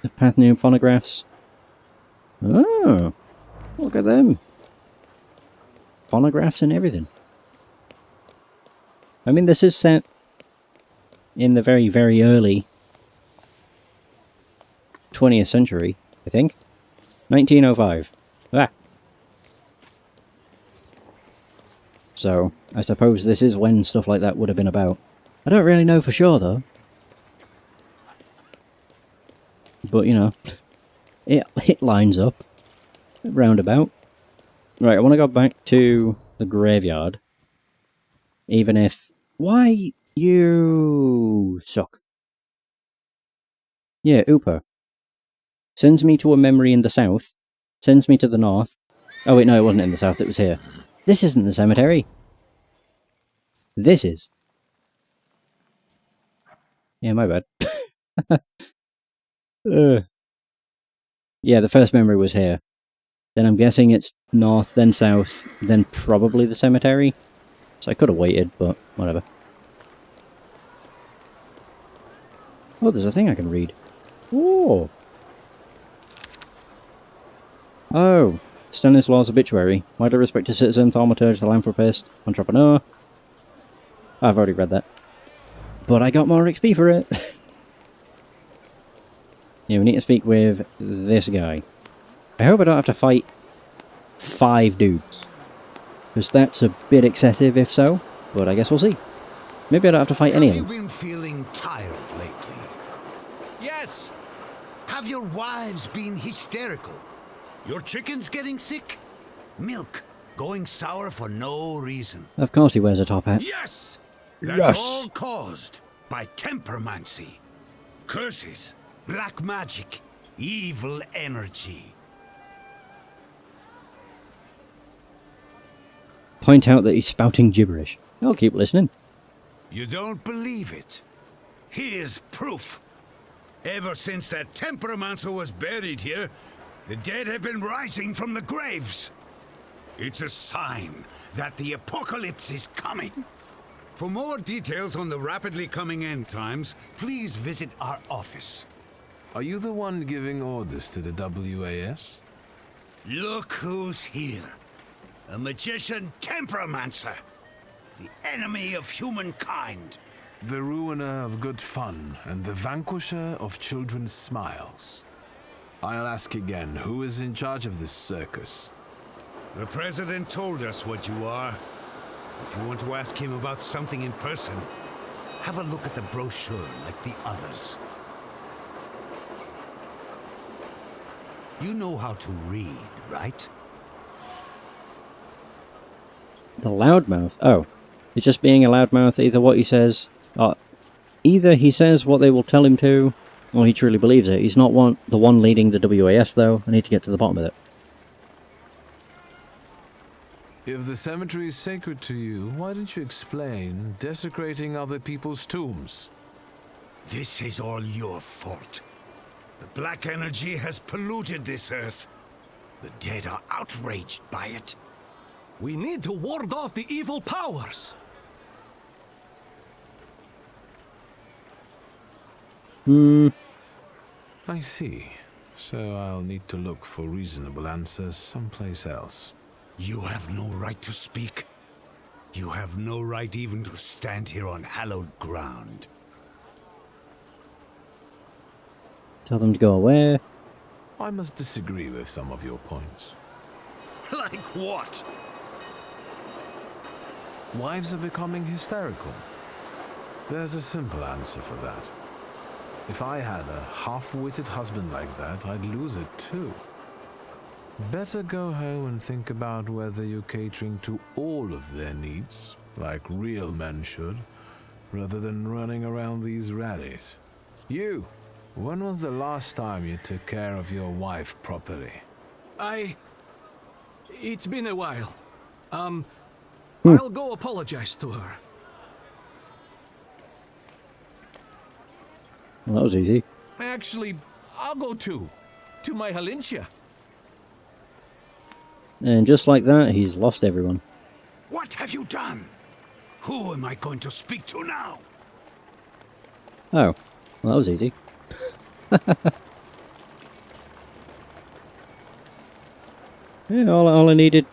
of Pathnium phonographs. Oh, look at them. Phonographs and everything. I mean, this is set in the very, very early 20th century, I think. 1905. Ah. So, I suppose this is when stuff like that would have been about. I don't really know for sure, though. But, you know, it lines up. Roundabout. Right, I want to go back to the graveyard. Even if... Why? You suck. Yeah, Upa. Sends me to a memory in the south. Sends me to the north. Oh wait, no, it wasn't in the south, it was here. This isn't the cemetery. This is. Yeah, my bad. Yeah, the first memory was here. Then I'm guessing it's north, then south, then probably the cemetery. So I could have waited, but whatever. Oh, there's a thing I can read. Oh! Oh! Stanislaus' obituary. Widely respected citizen, thaumaturge, philanthropist, entrepreneur. I've already read that. But I got more XP for it! Yeah, we need to speak with this guy. I hope I don't have to fight 5 dudes. Because that's a bit excessive if so, but I guess we'll see. Maybe I don't have to fight any of them. Have you been feeling tired lately? Yes! Have your wives been hysterical? Your chickens getting sick? Milk going sour for no reason? Of course he wears a top hat. Yes! That's all caused by tempermancy. Curses, black magic, evil energy. Point out that he's spouting gibberish. I'll keep listening. You don't believe it? Here's proof. Ever since that Temperamancer was buried here, the dead have been rising from the graves. It's a sign that the apocalypse is coming. For more details on the rapidly coming end times, please visit our office. Are you the one giving orders to the WAS? Look who's here. A magician Temperamancer. The enemy of humankind. The ruiner of good fun and the vanquisher of children's smiles. I'll ask again, who is in charge of this circus? The President told us what you are. If you want to ask him about something in person, have a look at the brochure like the others. You know how to read, right? The loudmouth. Oh. It's just being a loudmouth, either what he says... either he says what they will tell him to, or he truly believes it. He's not the one leading the WAS, though. I need to get to the bottom of it. If the cemetery is sacred to you, why don't you explain desecrating other people's tombs? This is all your fault. The black energy has polluted this earth. The dead are outraged by it. We need to ward off the evil powers. I see. So I'll need to look for reasonable answers someplace else. You have no right to speak. You have no right even to stand here on hallowed ground. Tell them to go away. I must disagree with some of your points. Like what? Wives are becoming hysterical. There's a simple answer for that. If I had a half-witted husband like that, I'd lose it too. Better go home and think about whether you're catering to all of their needs, like real men should, rather than running around these rallies. You! When was the last time you took care of your wife properly? It's been a while. I'll go apologize to her. Well, that was easy. Actually, I'll go too. To my Halincia. And just like that, he's lost everyone. What have you done? Who am I going to speak to now? Oh, well, that was easy. Yeah, all I needed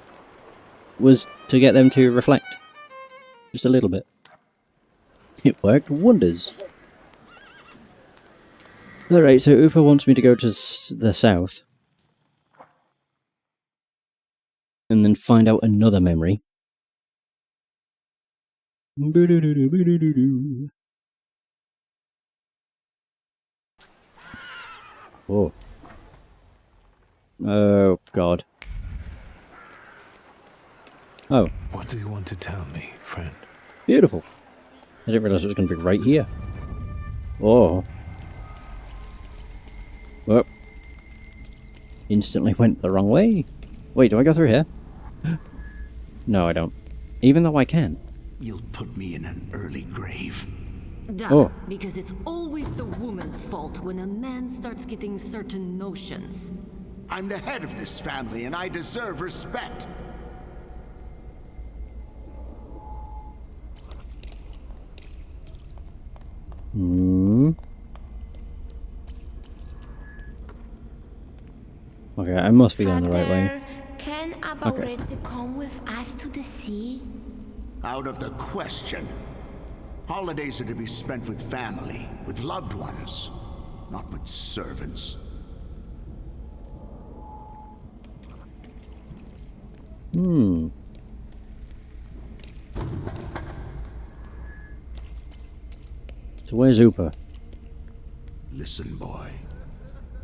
was to get them to reflect. Just a little bit. It worked wonders. Alright, so Upa wants me to go to the south. And then find out another memory. Oh. Oh, God. Oh. What do you want to tell me, friend? Beautiful. I didn't realize it was going to be right here. Oh. Whoop. Instantly went the wrong way. Wait, do I go through here? No, I don't. Even though I can. You'll put me in an early grave. Duh, Oh. because it's always the woman's fault when a man starts getting certain notions. I'm the head of this family and I deserve respect. Okay, I must be going the right way. Can Abauretse come with us to the sea? Out of the question. Holidays are to be spent with family, with loved ones, not with servants. So where's Upa? Listen, boy.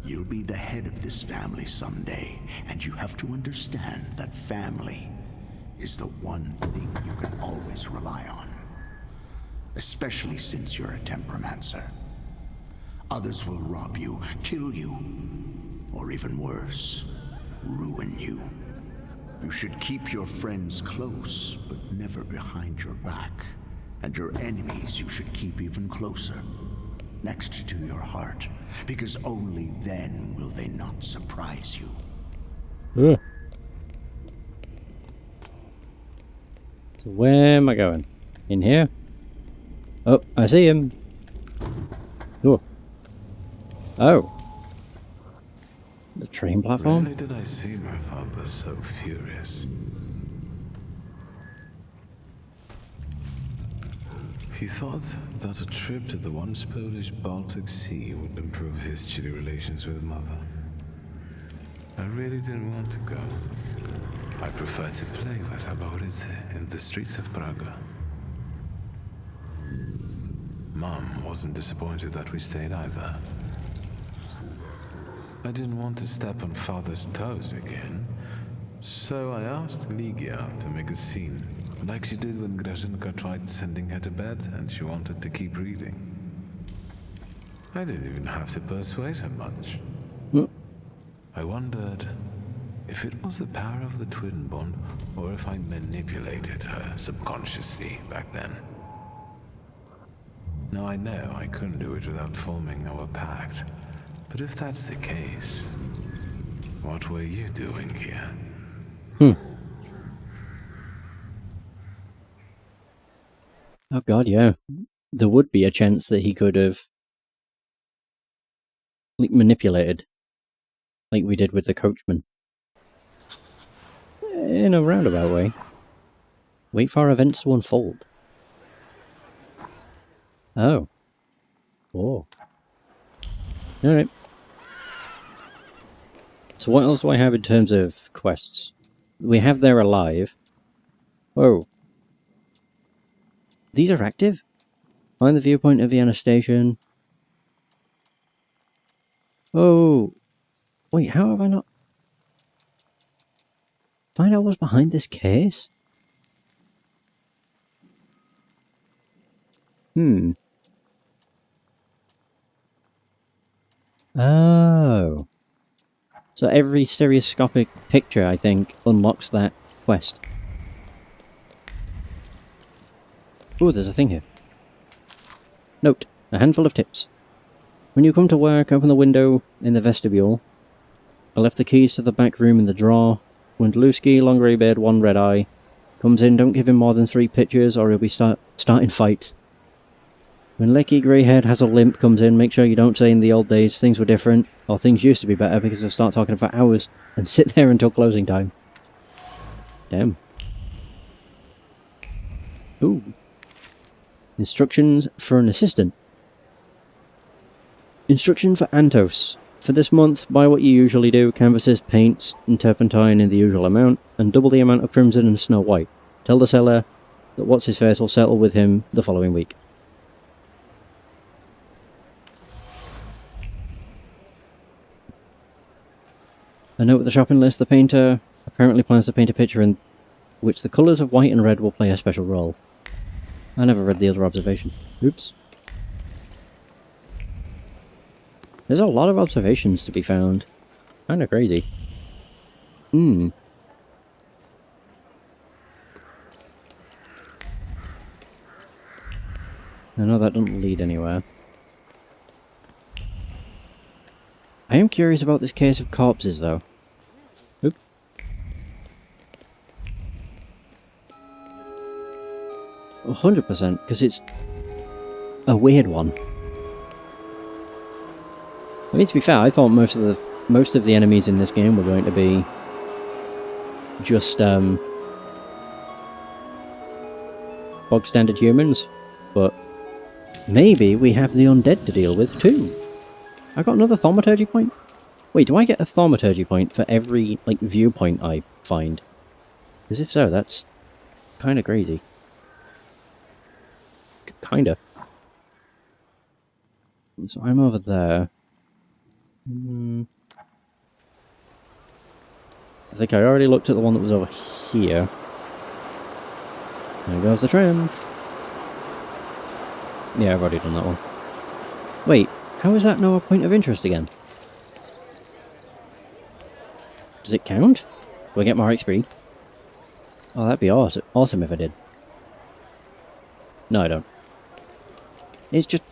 You'll be the head of this family someday, and you have to understand that family is the one thing you can always rely on. Especially since you're a Temperamancer. Others will rob you, kill you, or even worse, ruin you. You should keep your friends close, but never behind your back. And your enemies you should keep even closer, next to your heart, because only then will they not surprise you. Ugh. So where am I going? In here? Oh, I see him. Oh. Oh. The train platform? Rarely did I see my father so furious. He thought that a trip to the once Polish Baltic Sea would improve his chilly relations with Mother. I really didn't want to go. I preferred to play with her about in the streets of Prague. Mom wasn't disappointed that we stayed either. I didn't want to step on Father's toes again, so I asked Ligia to make a scene, like she did when Grażynka tried sending her to bed and she wanted to keep reading. I didn't even have to persuade her much. I wondered if it was the power of the twin bond or if I manipulated her subconsciously back then. Now I know I couldn't do it without forming our pact, but if that's the case, what were you doing here? Oh god, yeah. There would be a chance that he could have manipulated, like we did with the coachman. In a roundabout way. Wait for events to unfold. Oh. Oh. Alright. So what else do I have in terms of quests? We have They're Alive. Whoa. These are active? Find the viewpoint of Vienna Station. Oh. Wait, how have I not... Find out what's behind this case? Oh. So every stereoscopic picture, I think, unlocks that quest. Oh, there's a thing here. Note, a handful of tips. When you come to work, open the window in the vestibule. I left the keys to the back room in the drawer. When Dluski, long grey beard, one red eye, comes in, don't give him more than 3 pictures or he'll be starting fights. When Lecky Greyhead has a limp comes in, make sure you don't say in the old days things were different, or things used to be better, because they'll start talking for hours and sit there until closing time. Damn. Ooh. Instructions for an assistant. Instruction for Antos. For this month, buy what you usually do, canvases, paints, and turpentine in the usual amount, and double the amount of crimson and snow white. Tell the seller that what's-his-face will settle with him the following week. A note with the shopping list, the painter apparently plans to paint a picture in which the colours of white and red will play a special role. I never read the other observation. Oops. There's a lot of observations to be found. Kinda crazy. I know that doesn't lead anywhere. I am curious about this case of corpses, though. Oop. 100%, because it's a weird one. I mean, to be fair, I thought most of the enemies in this game were going to be just bog standard humans, but maybe we have the undead to deal with too. I got another Thaumaturge point? Wait, do I get a Thaumaturge point for every, like, viewpoint I find? Because if so, that's kind of crazy. Kinda. So I'm over there. I think I already looked at the one that was over here. There goes the tram. Yeah, I've already done that one. Wait, How is that no point of interest again? Does it count? Do I get more XP? Oh, that'd be awesome if I did. No, I don't. It's just...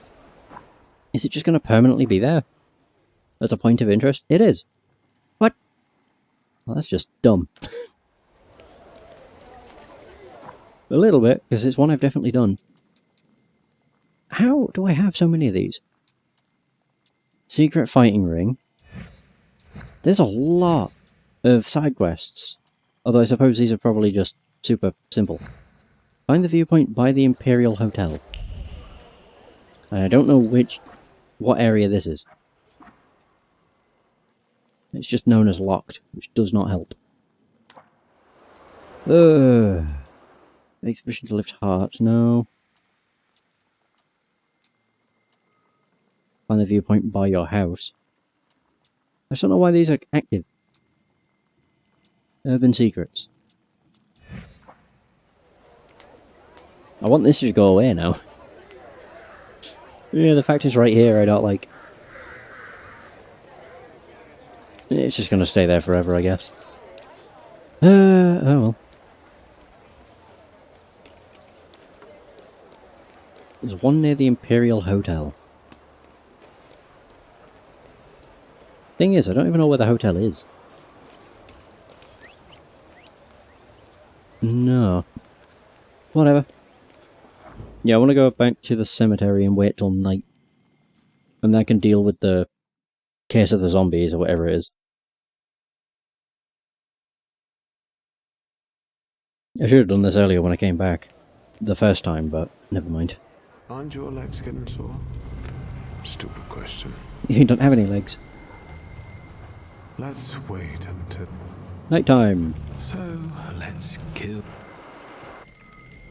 Is it just going to permanently be there? As a point of interest? It is. What? Well, that's just dumb. A little bit, because it's one I've definitely done. How do I have so many of these? Secret fighting ring. There's a lot of side quests. Although I suppose these are probably just super simple. Find the viewpoint by the Imperial Hotel. I don't know what area this is. It's just known as locked, which does not help. Exhibition to lift heart, no. Find the viewpoint by your house. I just don't know why these are active. Urban secrets. I want this to go away now. Yeah, the fact it's right here I don't like. It's just gonna stay there forever, I guess. Oh well. There's one near the Imperial Hotel. Thing is, I don't even know where the hotel is. No. Whatever. Yeah, I want to go back to the cemetery and wait till night. And I can deal with the case of the zombies or whatever it is. I should have done this earlier when I came back. The first time, but never mind. Aren't your legs getting sore? Stupid question. You don't have any legs. Let's wait until... Nighttime. So, let's kill...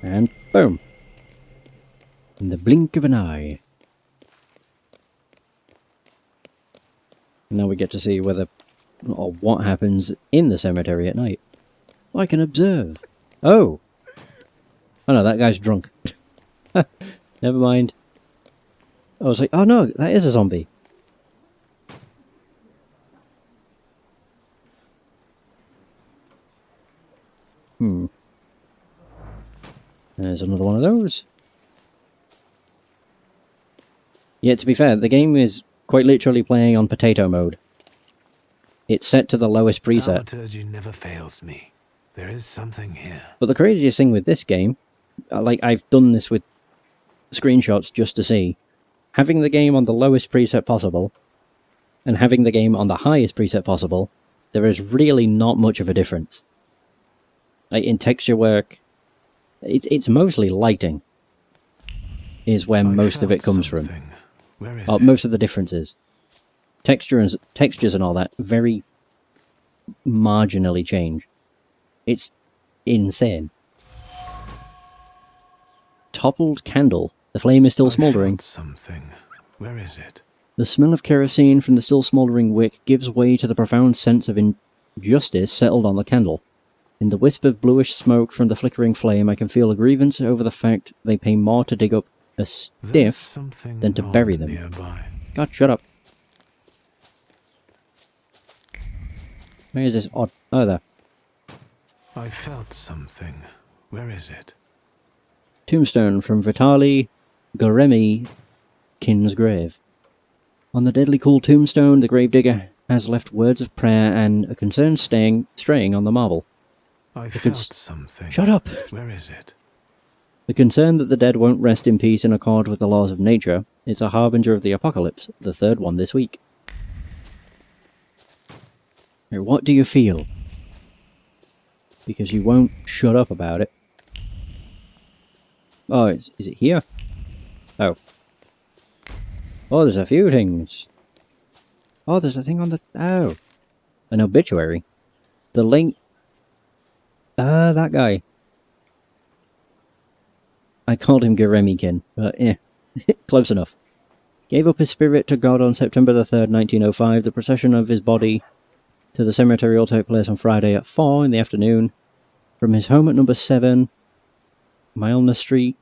And boom. In the blink of an eye. And now we get to see whether or what happens in the cemetery at night. I can observe. Oh! Oh no, that guy's drunk. Never mind. I was like, oh no, that is a zombie. There's another one of those. Yeah, to be fair, the game is quite literally playing on potato mode. It's set to the lowest preset. Thaumaturge never fails me. There is something here. But the craziest thing with this game, like I've done this with screenshots just to see, having the game on the lowest preset possible and having the game on the highest preset possible, there is really not much of a difference. Like in texture work, it's mostly lighting is where most of it comes from. Where is it? Most of the differences. Textures and all that very marginally change. It's insane. Toppled candle. The flame is still smouldering. Something. Where is it? The smell of kerosene from the still smouldering wick gives way to the profound sense of injustice settled on the candle. In the wisp of bluish smoke from the flickering flame, I can feel a grievance over the fact they pay more to dig up a stiff than to bury them. Nearby. God, shut up. Where is this odd... Oh, there. I felt something. Where is it? Tombstone from Vitali Goremikin's grave. On the deadly cool tombstone, the gravedigger has left words of prayer and a concern straying on the marble. I felt something. Shut up! Where is it? The concern that the dead won't rest in peace in accord with the laws of nature is a harbinger of the apocalypse, the third one this week. Now, what do you feel? Because you won't shut up about it. Oh, is it here? Oh. Oh, there's a few things. Oh, there's a thing on the... Oh. An obituary. The link... that guy. I called him Goremikin, but yeah, close enough. Gave up his spirit to God on September the 3rd, 1905. The procession of his body to the cemetery will take place on Friday at 4 in the afternoon. From his home at number 7, Milner Street,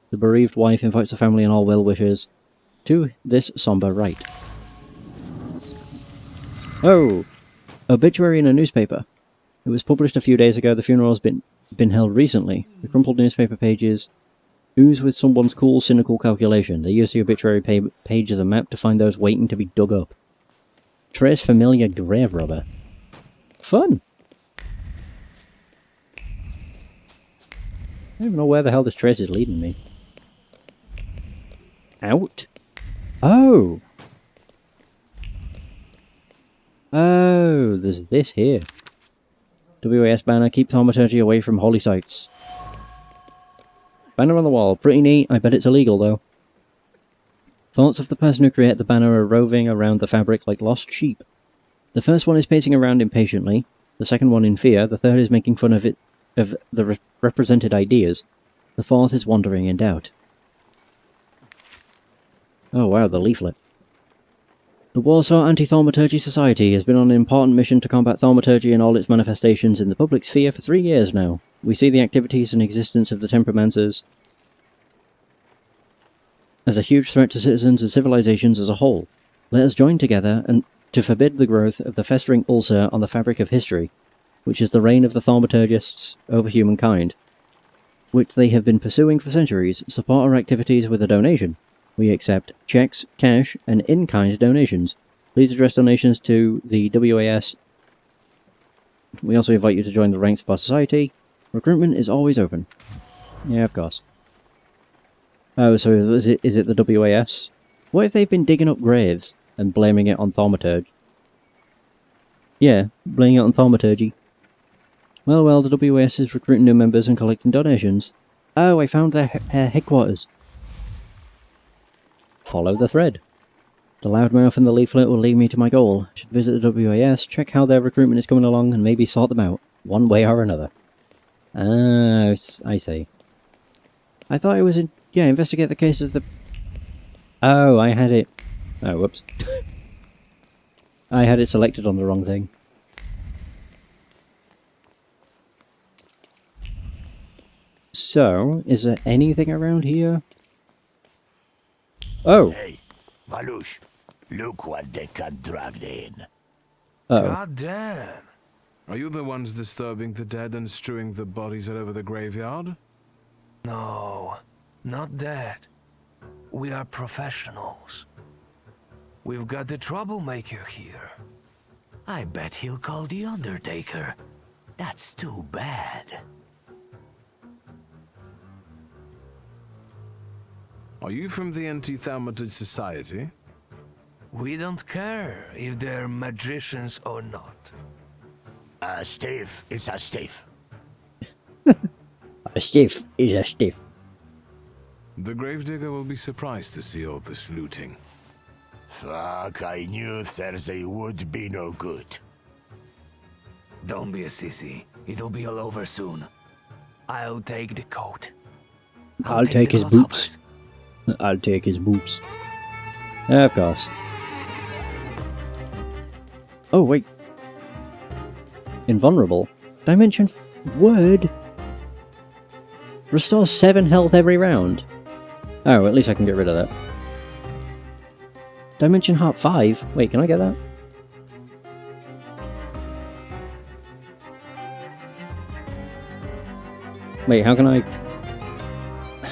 the bereaved wife invites the family and all well-wishers to this somber rite. Oh! Obituary in a newspaper. It was published a few days ago. The funeral has been held recently. The crumpled newspaper pages ooze with someone's cool, cynical calculation. They use the obituary page as a map to find those waiting to be dug up. Trace familiar grave robber. Fun! I don't even know where the hell this trace is leading me. Out? Oh! Oh, there's this here. WAS banner, keep thaumaturgy away from holy sites. Banner on the wall, pretty neat, I bet it's illegal though. Thoughts of the person who created the banner are roving around the fabric like lost sheep. The first one is pacing around impatiently, the second one in fear, the third is making fun of the represented ideas, the fourth is wandering in doubt. Oh wow, the leaflet. The Warsaw Anti-Thaumaturgy Society has been on an important mission to combat thaumaturgy and all its manifestations in the public sphere for 3 years now. We see the activities and existence of the Temperamancers as a huge threat to citizens and civilizations as a whole. Let us join together and to forbid the growth of the festering ulcer on the fabric of history, which is the reign of the thaumaturgists over humankind, which they have been pursuing for centuries. Support our activities with a donation. We accept checks, cash, and in-kind donations. Please address donations to the WAS. We also invite you to join the ranks of our society. Recruitment is always open. Yeah, of course. Oh, so is it the WAS? What if they've been digging up graves and blaming it on Thaumaturge? Yeah, blaming it on Thaumaturgy. Well, the WAS is recruiting new members and collecting donations. Oh, I found their headquarters. Follow the thread. The loudmouth in the leaflet will lead me to my goal. I should visit the WAS, check how their recruitment is coming along, and maybe sort them out, one way or another. Ah, I see. I thought it was investigate the case of the... Oh, I had it... Oh, whoops. I had it selected on the wrong thing. So, is there anything around here? Oh! Hey, Malush, look what they got dragged in. Uh-oh. God damn. Are you the ones disturbing the dead and strewing the bodies all over the graveyard? No, not that. We are professionals. We've got the troublemaker here. I bet he'll call the Undertaker. That's too bad. Are you from the Anti-Thaumaturge Society? We don't care if they're magicians or not. Steve is a Steve. A stiff is a stiff. The gravedigger will be surprised to see all this looting. Fuck, I knew Thursday would be no good. Don't be a sissy. It'll be all over soon. I'll take the coat. I'll take his boots. I'll take his boots. Of course. Oh, wait. Invulnerable. Dimension word. Restores 7 health every round. Oh, at least I can get rid of that. Dimension Heart 5? Wait, can I get that? Wait, how can I...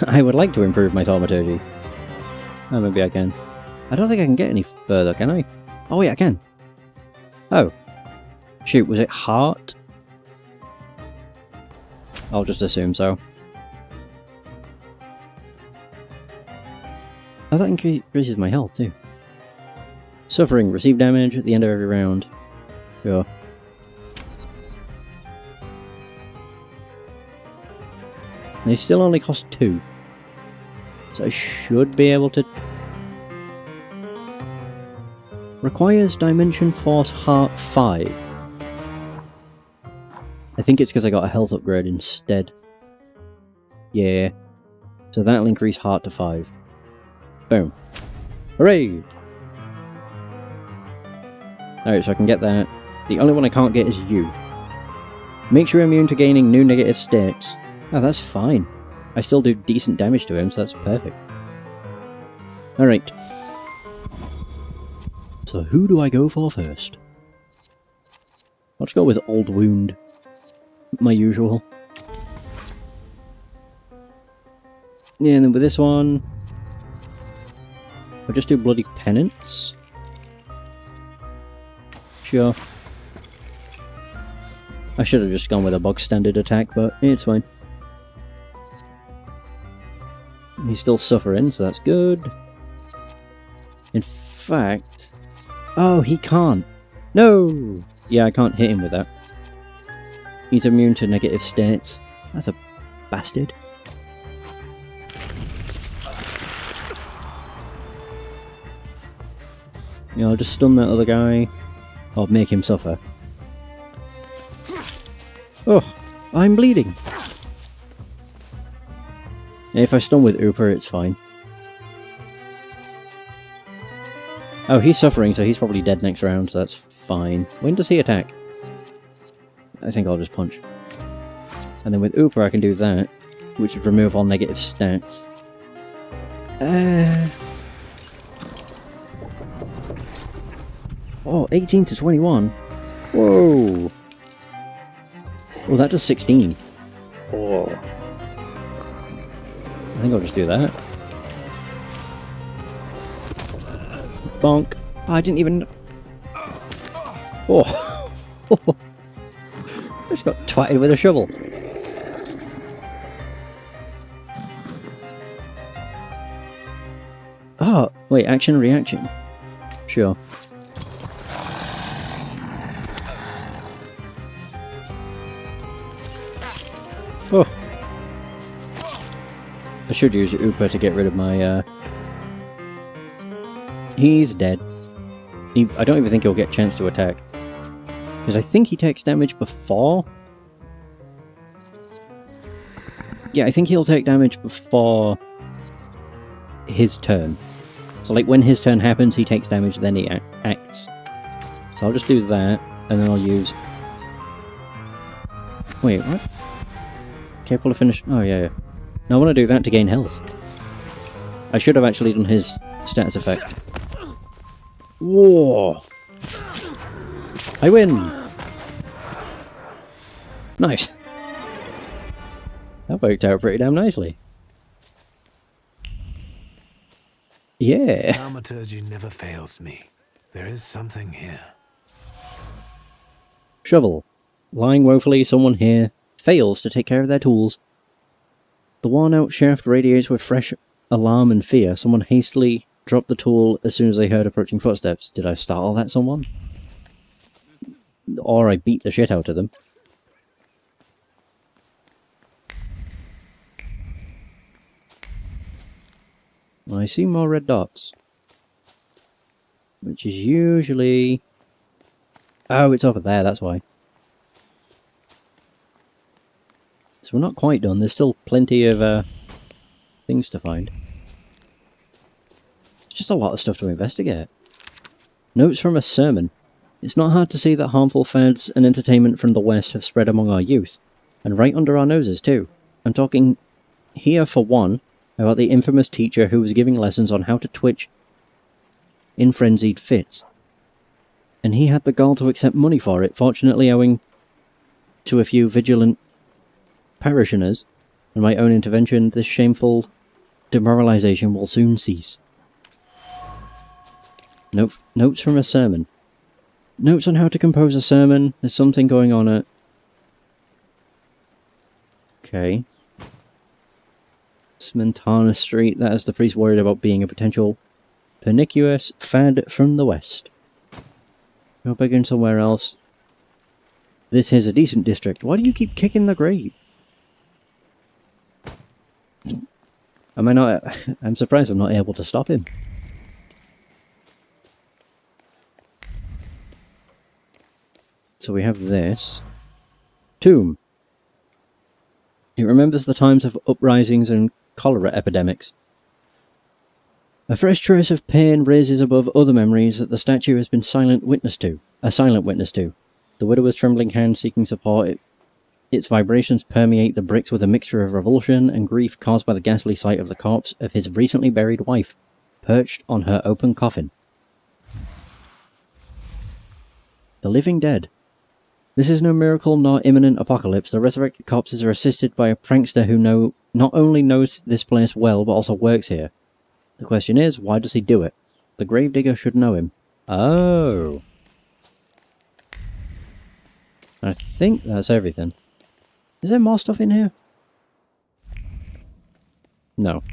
I would like to improve my thaumaturgy. Oh, maybe I can. I don't think I can get any further, can I? Oh wait, I can. Oh. Shoot, was it heart? I'll just assume so. Oh, that increases my health too. Suffering. Receive damage at the end of every round. Sure. They still only cost 2. So I should be able to... Requires Dimension Force Heart 5. I think it's because I got a health upgrade instead. Yeah. So that'll increase Heart to 5. Boom. Hooray! Alright, so I can get that. The only one I can't get is you. Makes you immune to gaining new negative states. Oh, that's fine. I still do decent damage to him, so that's perfect. Alright. So who do I go for first? I'll just go with Old Wound. My usual. Yeah, and then with this one... I'll just do Bloody Penance. Sure. I should have just gone with a bog standard attack, but it's fine. He's still suffering, so that's good. In fact... Oh, he can't! No! Yeah, I can't hit him with that. He's immune to negative states. That's a bastard. Yeah, I'll just stun that other guy. Or make him suffer. Oh, I'm bleeding. If I stun with Uber, it's fine. Oh, he's suffering, so he's probably dead next round, so that's fine. When does he attack? I think I'll just punch. And then with Uber I can do that, which would remove all negative stats. Oh, 18 to 21. Whoa. Oh, that does 16. Oh. I think I'll just do that. Bonk. Oh, I didn't even... Oh. I just got twatted with a shovel. Oh, wait, action, reaction. Sure. Oh. I should use Upa to get rid of my, He's dead. I don't even think he'll get a chance to attack. Because I think he takes damage before... Yeah, I think he'll take damage before his turn. So like when his turn happens, he takes damage, then he acts. So I'll just do that, and then I'll use... Wait, what? Careful to finish... Oh, yeah. Now I want to do that to gain health. I should have actually done his status effect. Whoa! I win! Nice! That worked out pretty damn nicely. Yeah! Thaumaturge never fails me. There is something here. Shovel. Lying woefully, someone here fails to take care of their tools. The worn-out shaft radiates with fresh alarm and fear. Someone hastily dropped the tool as soon as they heard approaching footsteps. Did I startle that someone? Or I beat the shit out of them. I see more red dots. Which is usually... Oh, it's over there, that's why. So we're not quite done. There's still plenty of things to find. Just a lot of stuff to investigate. Notes from a sermon. It's not hard to see that harmful fads and entertainment from the West have spread among our youth. And right under our noses too. I'm talking here, for one, about the infamous teacher who was giving lessons on how to twitch in frenzied fits. And he had the gall to accept money for it, fortunately owing to a few vigilant parishioners and my own intervention. This shameful demoralization will soon cease. Notes from a sermon. Notes on how to compose a sermon. There's something going on at... Okay. Smentana Street. That is the priest worried about being a potential pernicious fad from the West. Go back in somewhere else. This is a decent district. Why do you keep kicking the grave? Am I not... I'm surprised I'm not able to stop him. So we have this. Tomb. It remembers the times of uprisings and cholera epidemics. A fresh trace of pain raises above other memories that the statue has been a silent witness to. The widower's trembling hand seeking support. Its vibrations permeate the bricks with a mixture of revulsion and grief caused by the ghastly sight of the corpse of his recently buried wife, perched on her open coffin. The living dead. This is no miracle nor imminent apocalypse. The resurrected corpses are assisted by a prankster who not only knows this place well, but also works here. The question is, why does he do it? The gravedigger should know him. Oh. I think that's everything. Is there more stuff in here? No.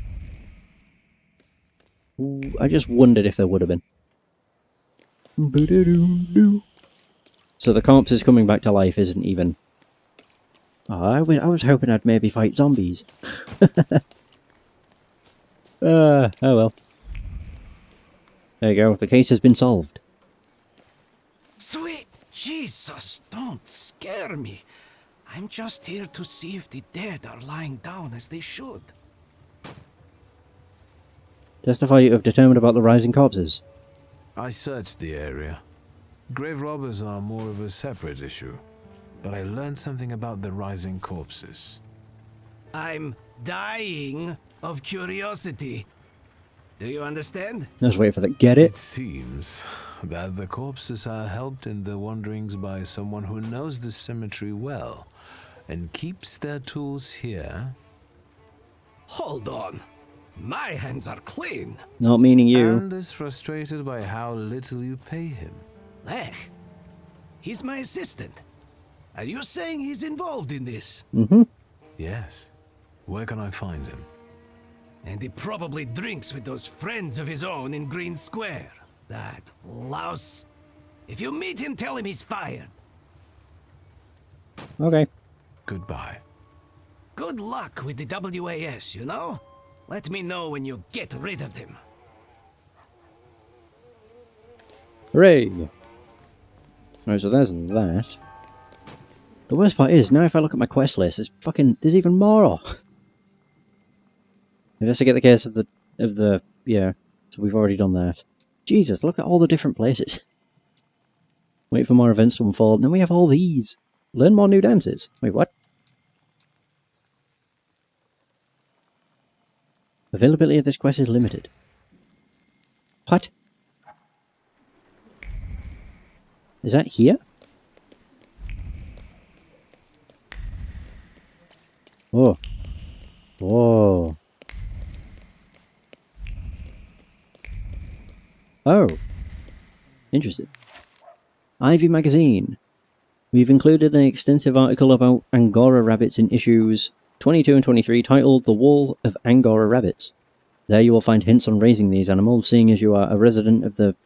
Ooh, I just wondered if there would have been. So the corpse is coming back to life isn't even... Oh, I was hoping I'd maybe fight zombies. Oh well. There you go, the case has been solved. Sweet Jesus, don't scare me. I'm just here to see if the dead are lying down as they should. Testify you have determined about the rising corpses. I searched the area. Grave robbers are more of a separate issue, but I learned something about the rising corpses. I'm dying of curiosity. Do you understand? Let's wait for that. Get it? It seems that the corpses are helped in their wanderings by someone who knows the cemetery well and keeps their tools here. Hold on. My hands are clean. Not meaning you. And is frustrated by how little you pay him. Lech, he's my assistant. Are you saying he's involved in this? Mm-hmm. Yes. Where can I find him? And he probably drinks with those friends of his own in Green Square. That louse. If you meet him, tell him he's fired. Okay. Goodbye. Good luck with the WAS, you know? Let me know when you get rid of them. Hooray! Right, so there's that. The worst part is, now if I look at my quest list, there's even more! Investigate the case of the, yeah, so we've already done that. Jesus, look at all the different places. Wait for more events to unfold, and then we have all these. Learn more new dances. Wait, what? Availability of this quest is limited. What? Is that here? Oh. Whoa. Oh. Interesting. Ivy Magazine. We've included an extensive article about Angora rabbits in issues 22 and 23 titled The Wool of Angora Rabbits. There you will find hints on raising these animals, seeing as you are a resident of the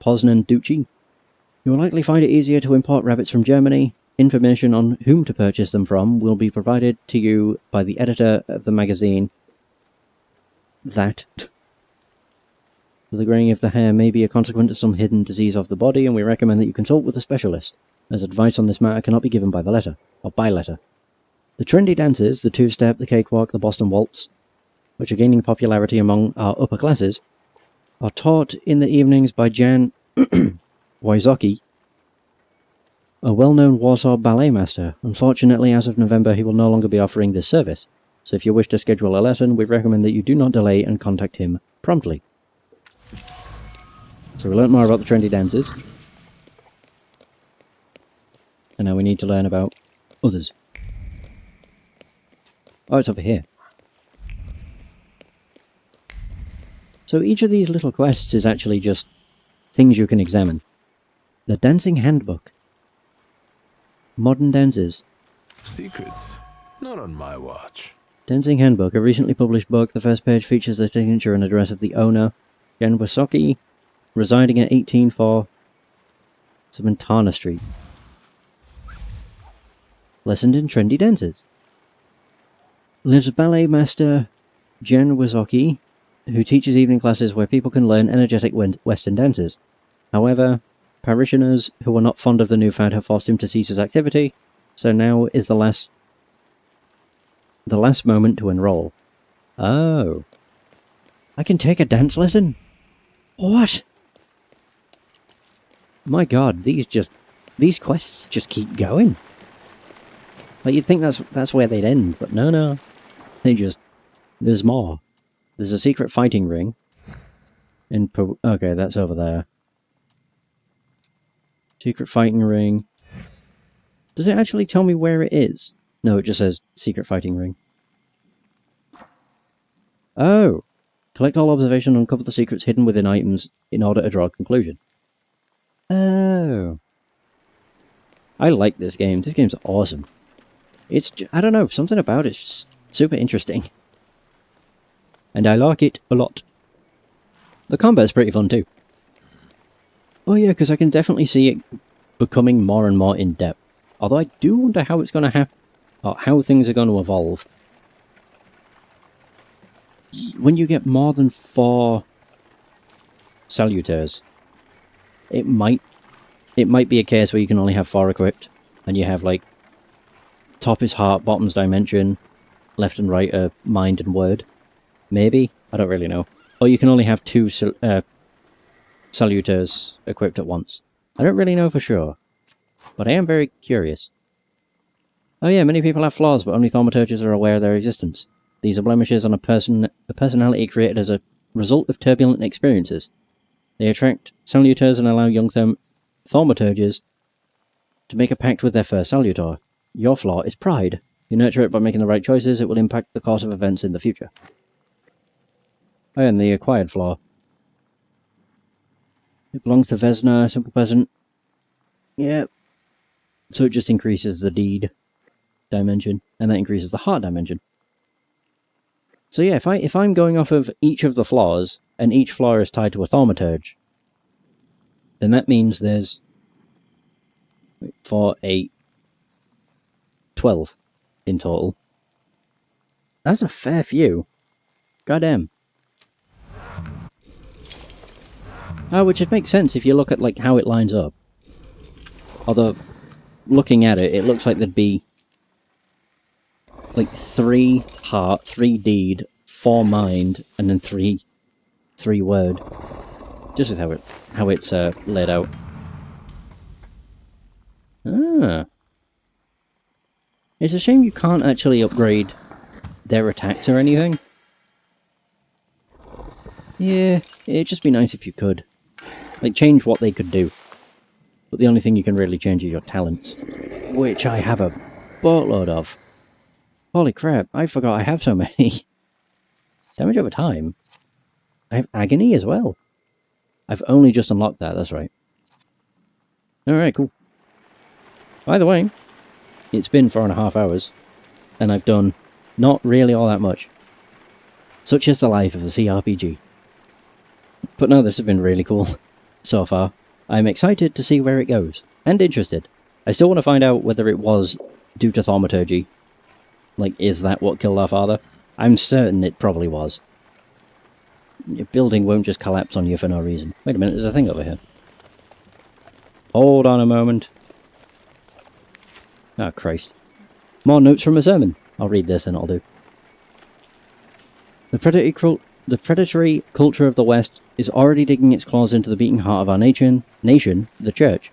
Poznan Duchy. You will likely find it easier to import rabbits from Germany. Information on whom to purchase them from will be provided to you by the editor of the magazine. The graying of the hair may be a consequence of some hidden disease of the body, and we recommend that you consult with a specialist, as advice on this matter cannot be given by letter. The trendy dances, the two-step, the cakewalk, the Boston Waltz, which are gaining popularity among our upper classes, are taught in the evenings by Jan Wysocki, a well-known Warsaw ballet master. Unfortunately, as of November, he will no longer be offering this service, so if you wish to schedule a lesson, we recommend that you do not delay and contact him promptly. So we learnt more about the trendy dances, and now we need to learn about others. Oh, it's over here. So each of these little quests is actually just things you can examine. The Dancing Handbook. Modern Dances. Secrets. Not on my watch. Dancing Handbook, a recently published book. The first page features the signature and address of the owner, Jan Wysocki, residing at 184 Samantana Street. Lesson in Trendy Dances. Lives ballet master Jan Wysocki, who teaches evening classes where people can learn energetic Western dances. However, parishioners who are not fond of the new fad have forced him to cease his activity, so now is the last moment to enroll. Oh. I can take a dance lesson? What? My god, these quests just keep going. Like, you'd think that's where they'd end, but no. There's more. There's a secret fighting ring. Okay, that's over there. Secret fighting ring. Does it actually tell me where it is? No, it just says secret fighting ring. Oh! Collect all observation and uncover the secrets hidden within items in order to draw a conclusion. Oh. I like this game. This game's awesome. It's, I don't know, something about it's just super interesting. And I like it a lot. The combat's pretty fun too. Oh yeah, because I can definitely see it becoming more and more in-depth. Although I do wonder how it's going to happen, or how things are going to evolve. When you get more than 4 saluters, it might be a case where you can only have 4 equipped, and you have like top is heart, bottom's dimension, left and right are mind and word. Maybe? I don't really know. Or you can only have 2 saluters equipped at once. I don't really know for sure, but I am very curious. Oh yeah, many people have flaws, but only thaumaturges are aware of their existence. These are blemishes on a personality created as a result of turbulent experiences. They attract saluters and allow young thaumaturges to make a pact with their first salutor. Your flaw is pride. You nurture it by making the right choices, it will impact the course of events in the future. Oh, and the acquired flaw. It belongs to Vesna, simple peasant. Yeah. So it just increases the deed dimension, and that increases the heart dimension. So yeah, if I'm going off of each of the flaws, and each flaw is tied to a thaumaturge, then that means there's 4, 8, 12 in total. That's a fair few. Goddamn. Oh, which would make sense if you look at like how it lines up. Although, looking at it, it looks like there'd be like 3 heart, 3 deed, 4 mind, and then 3 word. Just with how it's laid out. Ah. It's a shame you can't actually upgrade their attacks or anything. Yeah, it'd just be nice if you could. Like, change what they could do. But the only thing you can really change is your talents. Which I have a boatload of. Holy crap, I forgot I have so many. Damage over time. I have agony as well. I've only just unlocked that, that's right. Alright, cool. By the way, it's been 4.5 hours, and I've done not really all that much. Such is the life of a CRPG. But no, this has been really cool so far. I'm excited to see where it goes, and interested. I still want to find out whether it was due to thaumaturgy. Like, is that what killed our father? I'm certain it probably was. Your building won't just collapse on you for no reason. Wait a minute, there's a thing over here. Hold on a moment. Oh, Christ. More notes from a sermon. I'll read this and it'll do. The predatory culture of the West is already digging its claws into the beating heart of our nation, the Church.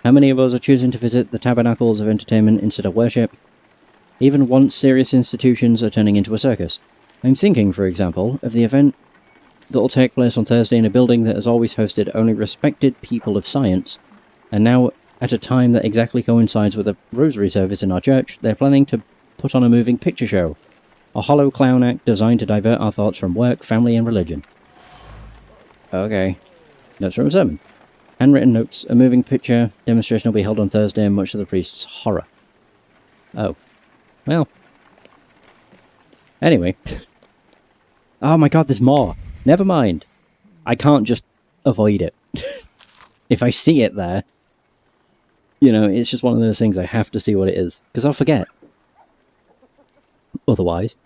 How many of us are choosing to visit the tabernacles of entertainment instead of worship? Even once serious institutions are turning into a circus. I'm thinking, for example, of the event that will take place on Thursday in a building that has always hosted only respected people of science, and now, at a time that exactly coincides with a rosary service in our church, they're planning to put on a moving picture show. A hollow clown act designed to divert our thoughts from work, family, and religion. Okay. Notes from a sermon. Handwritten notes. A moving picture demonstration will be held on Thursday, much to the priest's horror. Oh. Well. Anyway. Oh my god, there's more. Never mind. I can't just avoid it. If I see it there, you know, it's just one of those things I have to see what it is. Because I'll forget. Otherwise.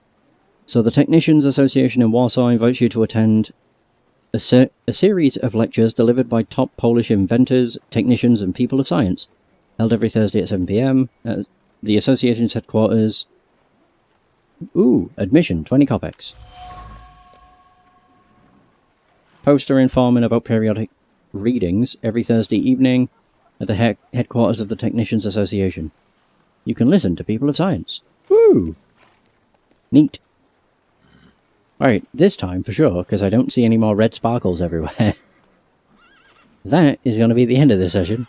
So the Technicians Association in Warsaw invites you to attend a series of lectures delivered by top Polish inventors, technicians, and people of science, held every Thursday at 7 PM at the association's headquarters. Ooh, admission, 20 kopecks. Poster informing about periodic readings every Thursday evening at the headquarters of the Technicians Association. You can listen to people of science. Woo! Neat. Alright, this time for sure, because I don't see any more red sparkles everywhere. That is going to be the end of this session.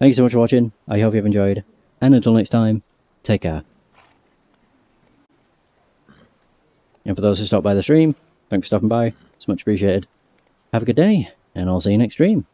Thank you so much for watching. I hope you've enjoyed. And until next time, take care. And for those who stopped by the stream, thanks for stopping by. It's much appreciated. Have a good day, and I'll see you next stream.